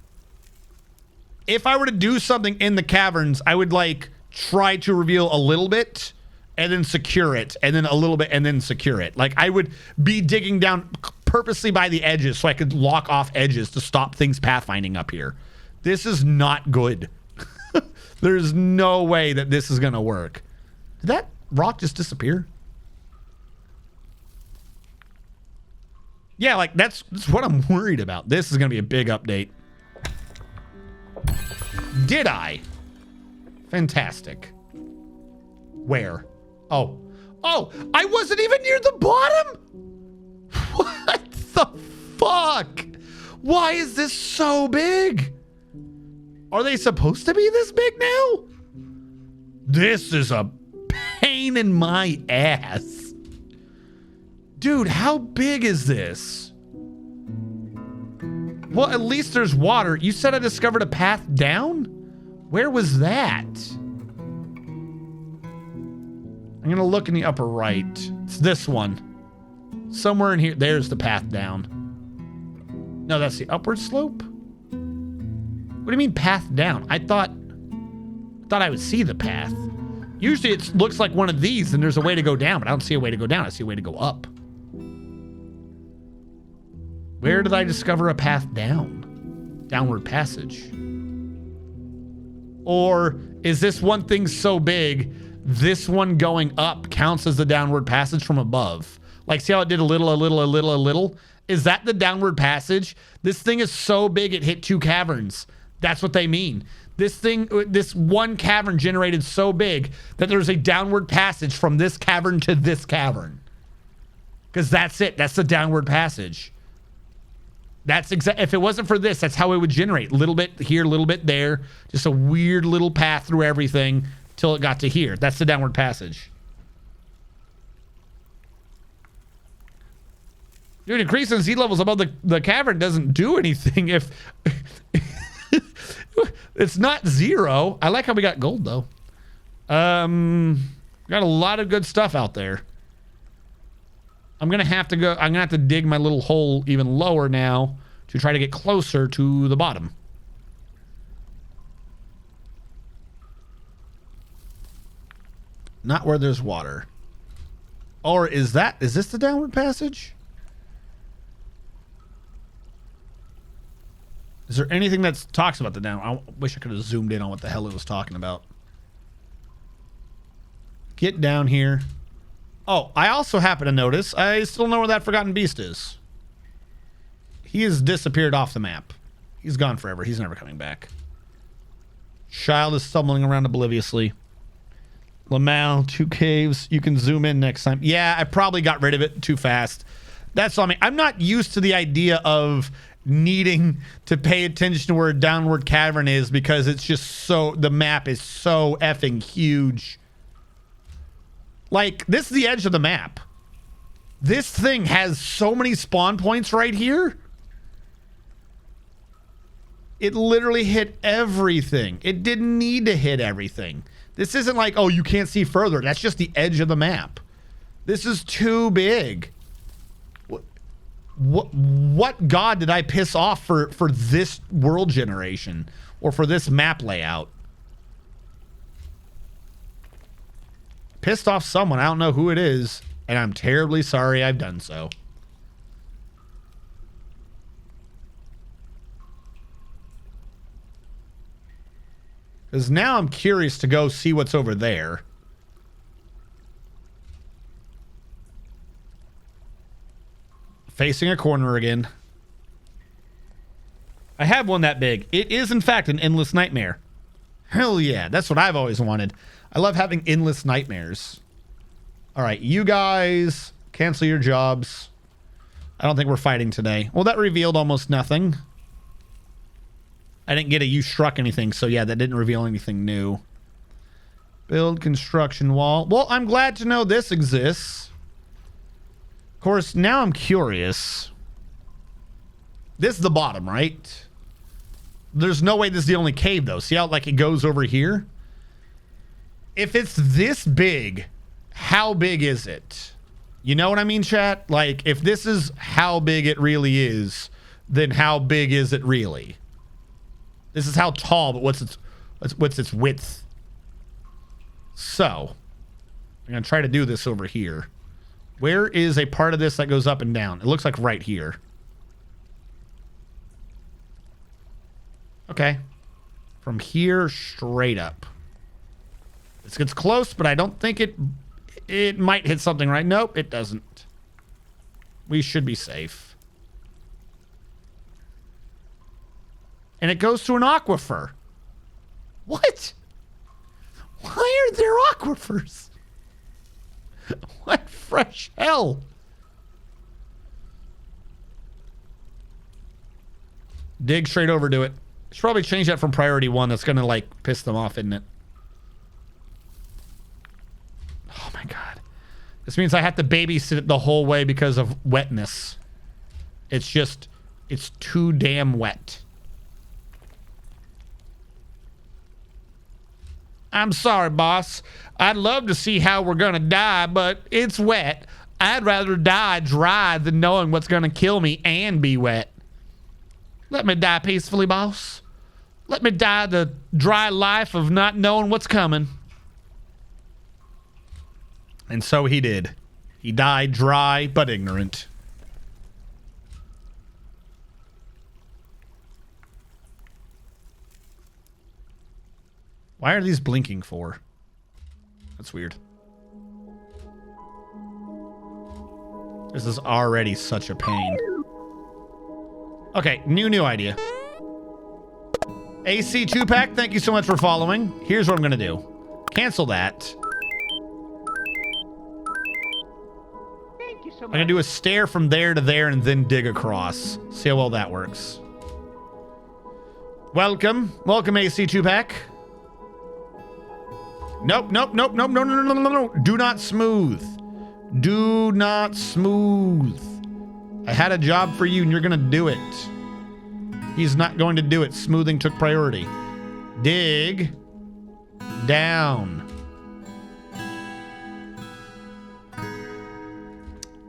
If I were to do something in the caverns, I would like try to reveal a little bit and then secure it and then a little bit and then secure it. Like I would be digging down purposely by the edges so I could lock off edges to stop things pathfinding up here. This is not good. There's no way that this is going to work. Did that rock just disappear? Yeah, like that's what I'm worried about. This is going to be a big update. Did I? Fantastic. Where? Oh. Oh, I wasn't even near the bottom? What the fuck? Why is this so big? Are they supposed to be this big now? This is a pain in my ass. Dude, how big is this? Well, at least there's water. You said I discovered a path down? Where was that? I'm going to look in the upper right. It's this one. Somewhere in here. There's the path down. No, that's the upward slope? What do you mean path down? I thought I would see the path. Usually it looks like one of these and there's a way to go down, but I don't see a way to go down. I see a way to go up. Where did I discover a path down? Downward passage. Or is this one thing so big, this one going up counts as the downward passage from above? Like, see how it did a little, a little, a little, a little? Is that the downward passage? This thing is so big it hit 2 caverns. That's what they mean. This thing, this one cavern generated so big that there's a downward passage from this cavern to this cavern. Because that's it. That's the downward passage. That's exact. If it wasn't for this, that's how it would generate. A little bit here, a little bit there. Just a weird little path through everything till it got to here. That's the downward passage. Dude, increasing sea levels above the cavern doesn't do anything if... It's not 0. I like how we got gold, though. Got a lot of good stuff out there. I'm going to have to dig my little hole even lower now to try to get closer to the bottom. Not where there's water. Or is this the downward passage? Is there anything that talks about the down? I wish I could have zoomed in on what the hell it was talking about. Get down here. Oh, I also happen to notice I still know where that Forgotten Beast is. He has disappeared off the map. He's gone forever. He's never coming back. Child is stumbling around obliviously. Lamal, 2 caves. You can zoom in next time. Yeah, I probably got rid of it too fast. That's on me. I'm not used to the idea of needing to pay attention to where a downward cavern is because it's just so, the map is so effing huge. Like, this is the edge of the map. This thing has so many spawn points right here. It literally hit everything. It didn't need to hit everything. This isn't like, oh, you can't see further. That's just the edge of the map. This is too big. What god did I piss off for this world generation or for this map layout? Pissed off someone. I don't know who it is, and I'm terribly sorry I've done so. Because now I'm curious to go see what's over there. Facing a corner again. I have one that big. It is, in fact, an endless nightmare. Hell yeah. That's what I've always wanted. I love having endless nightmares. All right, you guys, cancel your jobs. I don't think we're fighting today. Well, that revealed almost nothing. I didn't get a you struck anything, so yeah, that didn't reveal anything new. Build construction wall. Well, I'm glad to know this exists. Of course, now I'm curious. This is the bottom, right? There's no way this is the only cave, though. See how, like, it goes over here? If it's this big, how big is it? You know what I mean, chat? Like, if this is how big it really is, then how big is it really? This is how tall, but what's its width? So, I'm going to try to do this over here. Where is a part of this that goes up and down? It looks like right here. Okay. From here straight up. This gets close, but I don't think it might hit something right. Nope, it doesn't. We should be safe. And it goes to an aquifer. What? Why are there aquifers? What fresh hell? Dig straight over to it. Should probably change that from priority 1. That's gonna like piss them off, isn't it? Oh my god. This means I have to babysit it the whole way because of wetness. It's too damn wet. I'm sorry, boss. I'd love to see how we're gonna die, but it's wet. I'd rather die dry than knowing what's gonna kill me and be wet. Let me die peacefully, boss. Let me die the dry life of not knowing what's coming. And so he did. He died dry but ignorant. Why are these blinking for? That's weird. This is already such a pain. Okay, new idea. AC 2-pack, thank you so much for following. Here's what I'm gonna do. Cancel that. Thank you so I'm much. gonna do a stair from there to there and then dig across. See how well that works. Welcome. Welcome, AC 2-pack. Nope. No. Do not smooth. Do not smooth. I had a job for you and you're gonna do it. He's not going to do it. Smoothing took priority. Dig. Down.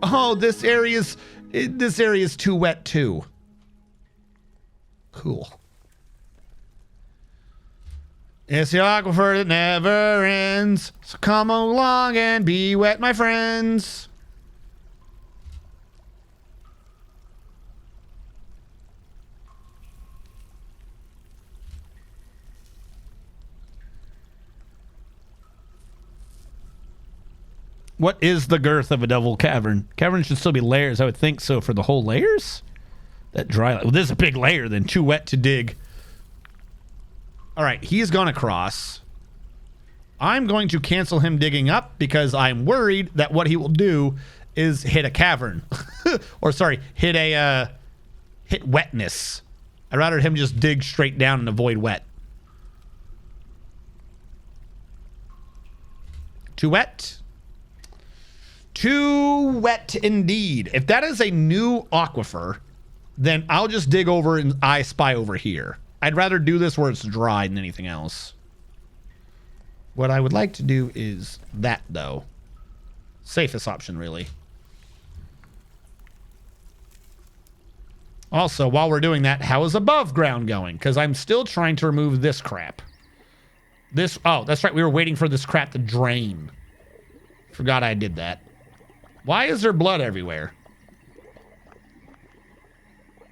Oh, this area's too wet too. Cool. It's the aquifer that never ends. So come along and be wet, my friends. What is the girth of a double cavern? Cavern should still be layers. I would think so for the whole layers. That dry. Well, this is a big layer then. Too wet to dig. All right, he's gone across. I'm going to cancel him digging up because I'm worried that what he will do is hit a cavern. Or sorry, hit wetness. I'd rather him just dig straight down and avoid wet. Too wet? Too wet indeed. If that is a new aquifer, then I'll just dig over and I spy over here. I'd rather do this where it's dry than anything else. What I would like to do is that, though. Safest option, really. Also, while we're doing that, how is above ground going? Because I'm still trying to remove this crap. Oh, that's right. We were waiting for this crap to drain. Forgot I did that. Why is there blood everywhere?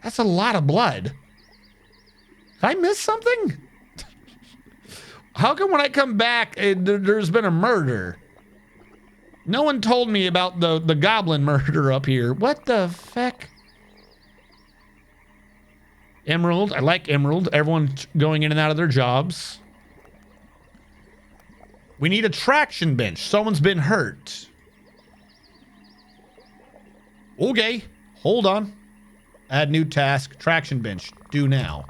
That's a lot of blood. Did I miss something? How come when I come back, there's been a murder? No one told me about the goblin murder up here. What the feck? Emerald. I like Emerald. Everyone going in and out of their jobs. We need a traction bench. Someone's been hurt. Okay. Hold on. Add new task. Traction bench. Do now.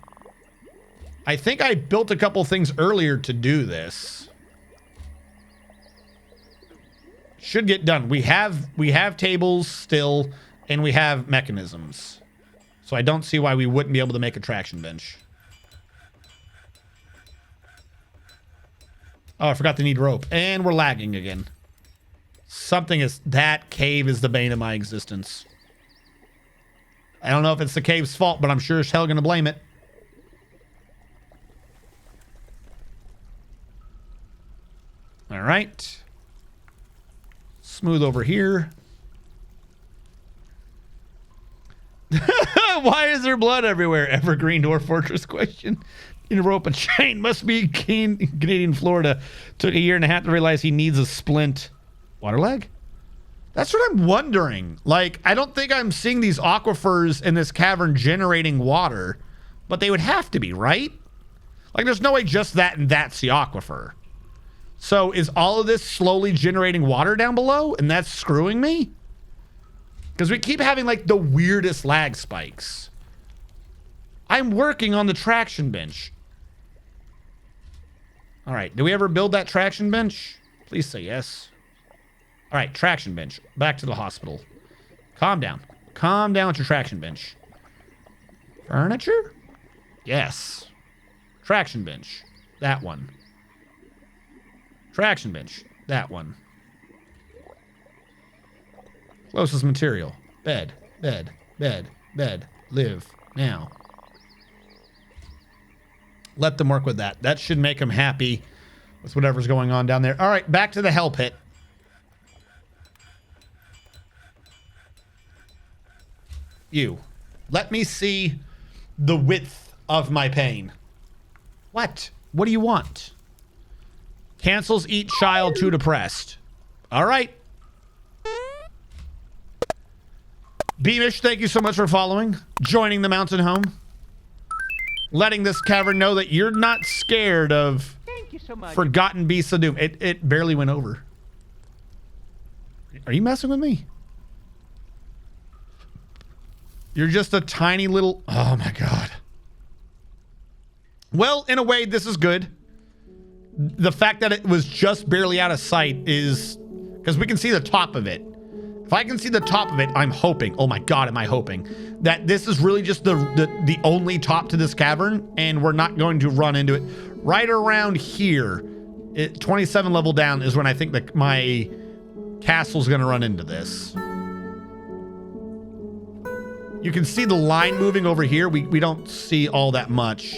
I think I built a couple things earlier to do this. Should get done. We have tables still, and we have mechanisms. So I don't see why we wouldn't be able to make a traction bench. Oh, I forgot to need rope. And we're lagging again. That cave is the bane of my existence. I don't know if it's the cave's fault, but I'm sure as hell gonna blame it. All right. Smooth over here. Why is there blood everywhere? Evergreen Dwarf Fortress question. In a rope and chain must be Canadian Florida. Took a year and a half to realize he needs a splint. Water lag? That's what I'm wondering. Like, I don't think I'm seeing these aquifers in this cavern generating water, but they would have to be, right? Like, there's no way just that and that's the aquifer. So is all of this slowly generating water down below and that's screwing me? Because we keep having like the weirdest lag spikes. I'm working on the traction bench. All right, do we ever build that traction bench? Please say yes. All right, traction bench. Back to the hospital. Calm down. Calm down with your traction bench. Furniture? Yes. Traction bench. That one. Traction bench. That one. Closest material. Bed. Bed. Bed. Bed. Live. Now. Let them work with that. That should make them happy with whatever's going on down there. All right, back to the hell pit. You. Let me see the width of my pain. What? What do you want? Cancels each child too depressed. All right. Beamish, thank you so much for following. Joining the mountain home. Letting this cavern know that you're not scared of Thank you so much. forgotten beasts of doom. It barely went over. Are you messing with me? You're just a tiny little... Oh, my God. Well, in a way, this is good. The fact that it was just barely out of sight is... Because we can see the top of it. If I can see the top of it, I'm hoping... Oh, my God, am I hoping... that this is really just the only top to this cavern, and we're not going to run into it. Right around here, 27 level down is when I think that my castle's going to run into this. You can see the line moving over here. We don't see all that much.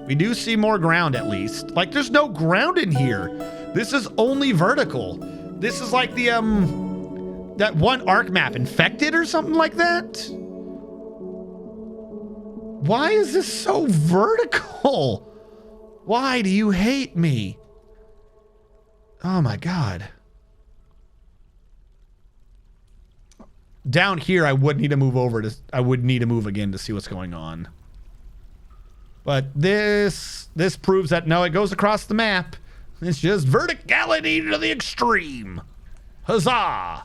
We do see more ground at least. Like there's no ground in here. This is only vertical. This is like the that one arc map, Infected or something like that. Why is this so vertical? Why do you hate me? Oh my God. Down here, I would need to move over to, I would need to move again to see what's going on. But this proves that no, it goes across the map. It's just verticality to the extreme. Huzzah!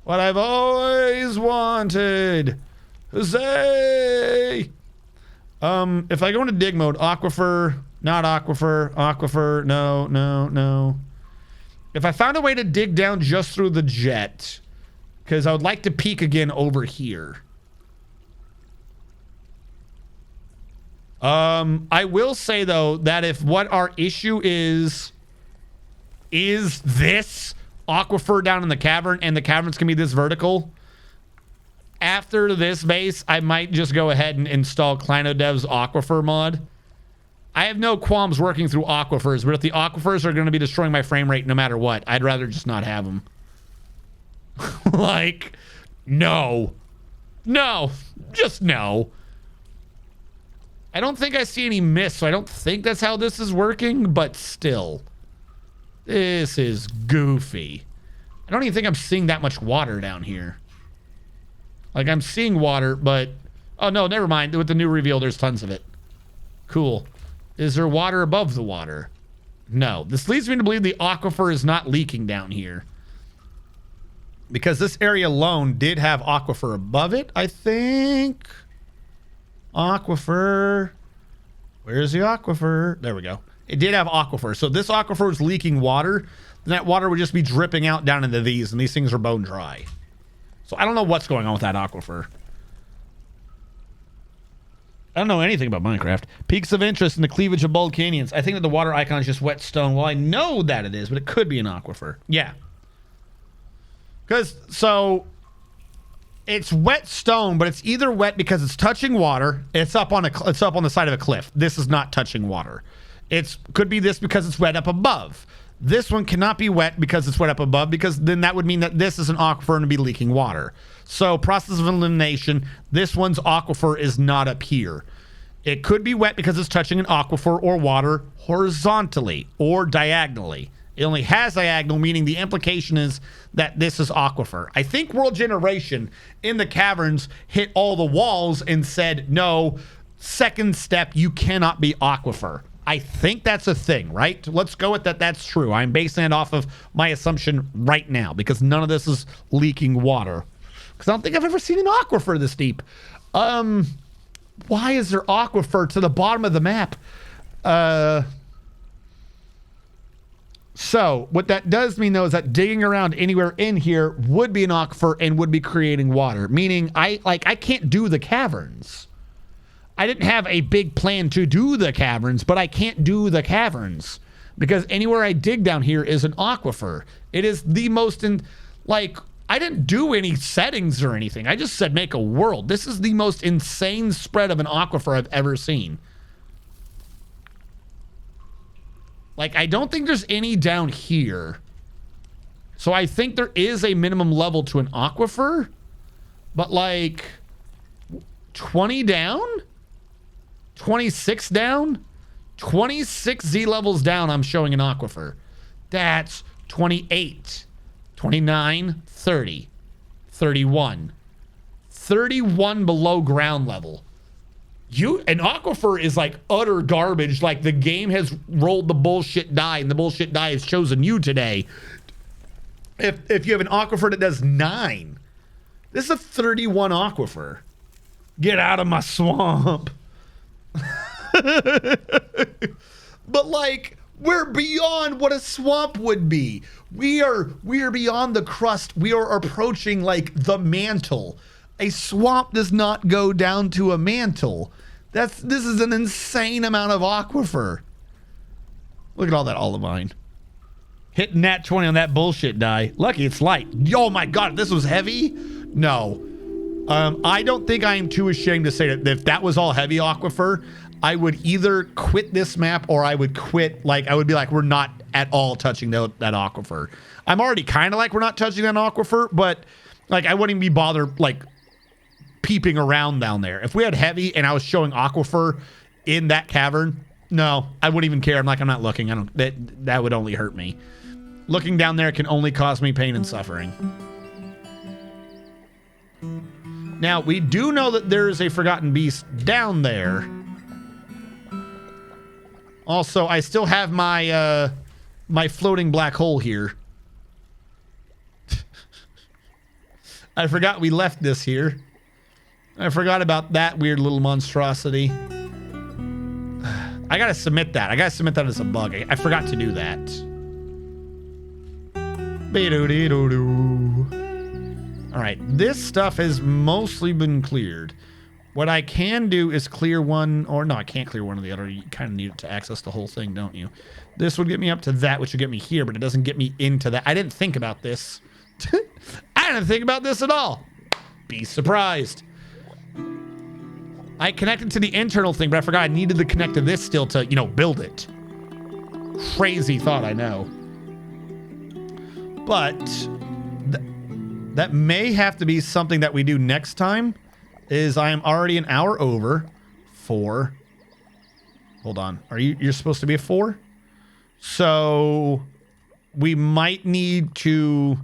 What I've always wanted. Huzzay! If I go into dig mode, aquifer, not aquifer, aquifer, no, no, no. If I found a way to dig down just through the jet, because I would like to peek again over here. I will say though that if what our issue is this aquifer down in the cavern and the caverns can be this vertical, after this base, I might just go ahead and install ClinoDev's aquifer mod. I have no qualms working through aquifers, but if the aquifers are going to be destroying my frame rate no matter what, I'd rather just not have them. Like, no. No. Just no. I don't think I see any mist, so I don't think that's how this is working, but still. This is goofy. I don't even think I'm seeing that much water down here. Like, I'm seeing water, but... Oh, no, never mind. With the new reveal, there's tons of it. Cool. Is there water above the water? No. This leads me to believe the aquifer is not leaking down here. Because this area alone did have aquifer above it, I think. Aquifer. Where's the aquifer? There we go. It did have aquifer. So this aquifer is leaking water. Then that water would just be dripping out down into these, and these things are bone dry. So I don't know what's going on with that aquifer. I don't know anything about Minecraft. Peaks of interest in the cleavage of BaldCanyons. I think that the water icon is just wet stone. Well, I know that it is, but it could be an aquifer. Yeah. Because, so, it's wet stone, but it's either wet because it's touching water. It's up on the side of a cliff. This is not touching water. Could be this because it's wet up above. This one cannot be wet because it's wet up above, because then that would mean that this is an aquifer and it'd be leaking water. So, process of elimination, this one's aquifer is not up here. It could be wet because it's touching an aquifer or water horizontally or diagonally. It only has diagonal, meaning the implication is that this is aquifer. I think World Generation in the caverns hit all the walls and said, no, second step, you cannot be aquifer. I think that's a thing, right? Let's go with that. That's true. I'm basing it off of my assumption right now because none of this is leaking water. Because I don't think I've ever seen an aquifer this deep. Why is there aquifer to the bottom of the map? So what that does mean though is that digging around anywhere in here would be an aquifer and would be creating water. Meaning I can't do the caverns. I didn't have a big plan to do the caverns, but I can't do the caverns because anywhere I dig down here is an aquifer. It is the most I didn't do any settings or anything. I just said make a world. This is the most insane spread of an aquifer I've ever seen. Like, I don't think there's any down here. So I think there is a minimum level to an aquifer. But like 20 down? 26 down? 26 Z levels down, I'm showing an aquifer. That's 28. 29, 30, 31. 31 below ground level. An aquifer is like utter garbage. Like the game has rolled the bullshit die and the bullshit die has chosen you today. If you have an aquifer that does 9, this is a 31 aquifer. Get out of my swamp. But like, we're beyond what a swamp would be. We are beyond the crust. We are approaching like the mantle. A swamp does not go down to a mantle. This is an insane amount of aquifer. Look at all that olivine. Hitting that 20 on that bullshit die. Lucky it's light. Oh my God, if this was heavy? No. I don't think I am too ashamed to say that if that was all heavy aquifer, I would either quit this map or I would quit. Like, I would be like, we're not at all touching that aquifer. I'm already kind of like, we're not touching that aquifer, but like, I wouldn't even be bothered, like, peeping around down there. If we had heavy and I was showing aquifer in that cavern, no, I wouldn't even care. I'm like, I'm not looking. That would only hurt me. Looking down there can only cause me pain and suffering. Now, we do know that there is a forgotten beast down there. Also, I still have my my floating black hole here. I forgot we left this here. I forgot about that weird little monstrosity. I gotta submit that. I gotta submit that as a bug. I forgot to do that. All right, this stuff has mostly been cleared. What I can do is clear one, or no, I can't clear one or the other. You kind of need it to access the whole thing, don't you? This would get me up to that, which would get me here, but it doesn't get me into that. I didn't think about this. I didn't think about this at all. Be surprised. I connected to the internal thing, but I forgot I needed to connect to this still to, you know, build it. Crazy thought, I know. But that may have to be something that we do next time. Is I am already an hour over. 4. Hold on. You're supposed to be a 4? So we might need to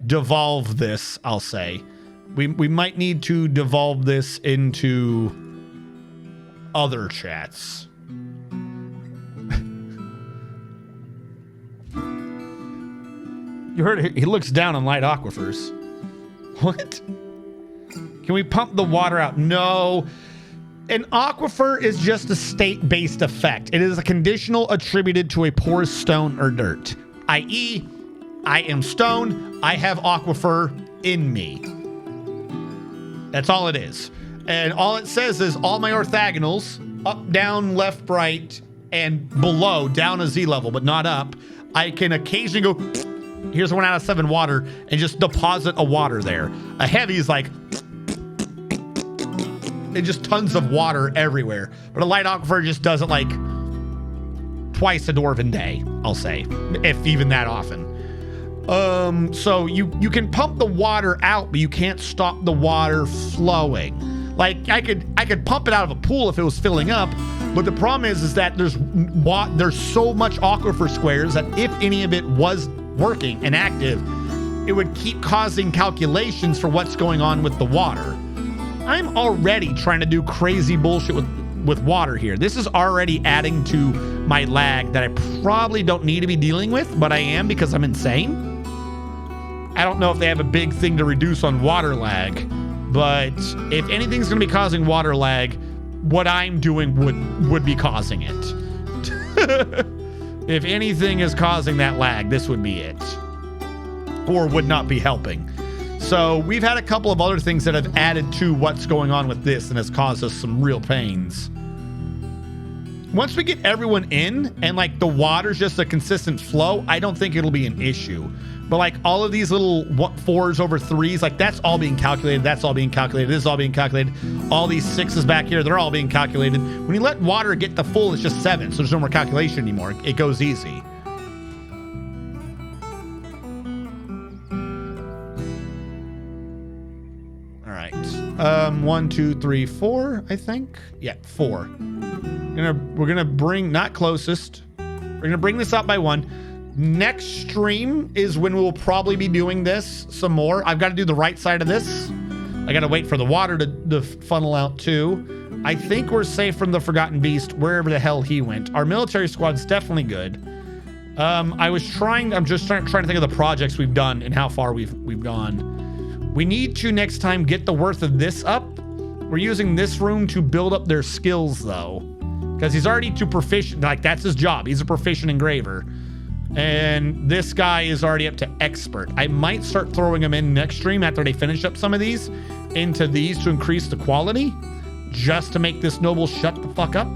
devolve this, I'll say. We might need to devolve this into other chats. You heard it. He looks down on light aquifers. What? Can we pump the water out? No. An aquifer is just a state-based effect. It is a conditional attributed to a porous stone or dirt. I.e., I am stone. I have aquifer in me. That's all it is. And all it says is all my orthogonals, up, down, left, right, and below, down a Z level, but not up. I can occasionally go, here's 1 out of 7 water, and just deposit a water there. A heavy is like, and just tons of water everywhere. But a light aquifer just does it like twice a dwarven day, I'll say, if even that often. So you can pump the water out, but you can't stop the water flowing. Like I could pump it out of a pool if it was filling up, but the problem is that there's so much aquifer squares that if any of it was working and active, it would keep causing calculations for what's going on with the water. I'm already trying to do crazy bullshit with water here. This is already adding to my lag that I probably don't need to be dealing with, but I am because I'm insane. I don't know if they have a big thing to reduce on water lag, but if anything's going to be causing water lag, what I'm doing would be causing it. If anything is causing that lag, this would be it. Or would not be helping. So we've had a couple of other things that have added to what's going on with this and has caused us some real pains. Once we get everyone in and like the water's just a consistent flow, I don't think it'll be an issue. But like all of these little 4s over 3s, like that's all being calculated. That's all being calculated. This is all being calculated. All these 6s back here, they're all being calculated. When you let water get to full, it's just 7. So there's no more calculation anymore. It goes easy. All right. 1, 2, 3, 4, I think. Yeah, 4. We're gonna bring, not closest. We're gonna bring this up by 1. Next stream is when we'll probably be doing this some more. I've got to do the right side of this. I got to wait for the water to funnel out too. I think we're safe from the Forgotten Beast, wherever the hell he went. Our military squad's definitely good. I'm just trying to think of the projects we've done and how far we've gone. We need to next time get the worth of this up. We're using this room to build up their skills though, because he's already too proficient. Like that's his job. He's a proficient engraver. And this guy is already up to expert. I might start throwing him in next stream after they finish up some of these into these to increase the quality, just to make this noble shut the fuck up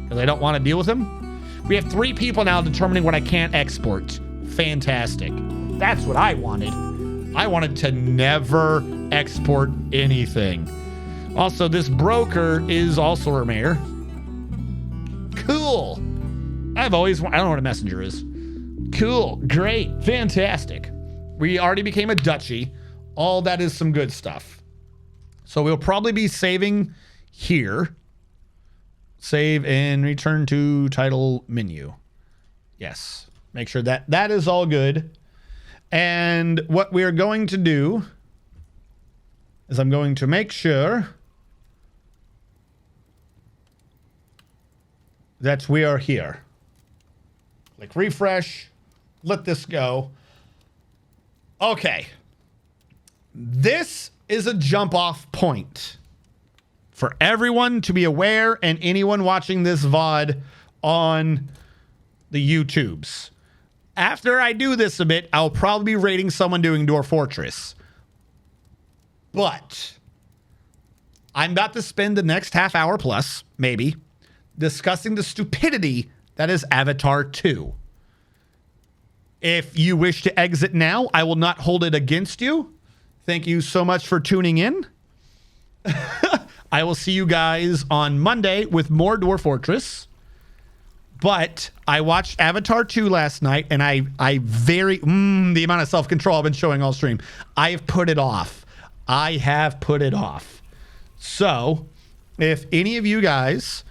because I don't want to deal with him. We have 3 people now determining what I can't export. Fantastic. That's what I wanted. I wanted to never export anything. Also, this broker is also a mayor. Cool. I don't know what a messenger is. Cool. Great. Fantastic. We already became a duchy. All that is some good stuff. So we'll probably be saving here. Save and return to title menu. Yes. Make sure that is all good. And what we're going to do is I'm going to make sure that we are here. Click refresh. Let this go. Okay. This is a jump off point for everyone to be aware, and anyone watching this VOD on the YouTubes. After I do this a bit, I'll probably be rating someone doing Dwarf Fortress. But I'm about to spend the next half hour plus, maybe, discussing the stupidity that is Avatar 2. If you wish to exit now, I will not hold it against you. Thank you so much for tuning in. I will see you guys on Monday with more Dwarf Fortress. But I watched Avatar 2 last night, and the amount of self-control I've been showing all stream. I have put it off. So, if any of you guys,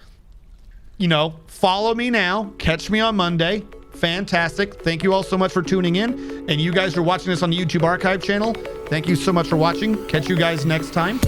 follow me now, catch me on Monday. Fantastic. Thank you all so much for tuning in. And you guys are watching this on the YouTube archive channel. Thank you so much for watching. Catch you guys next time.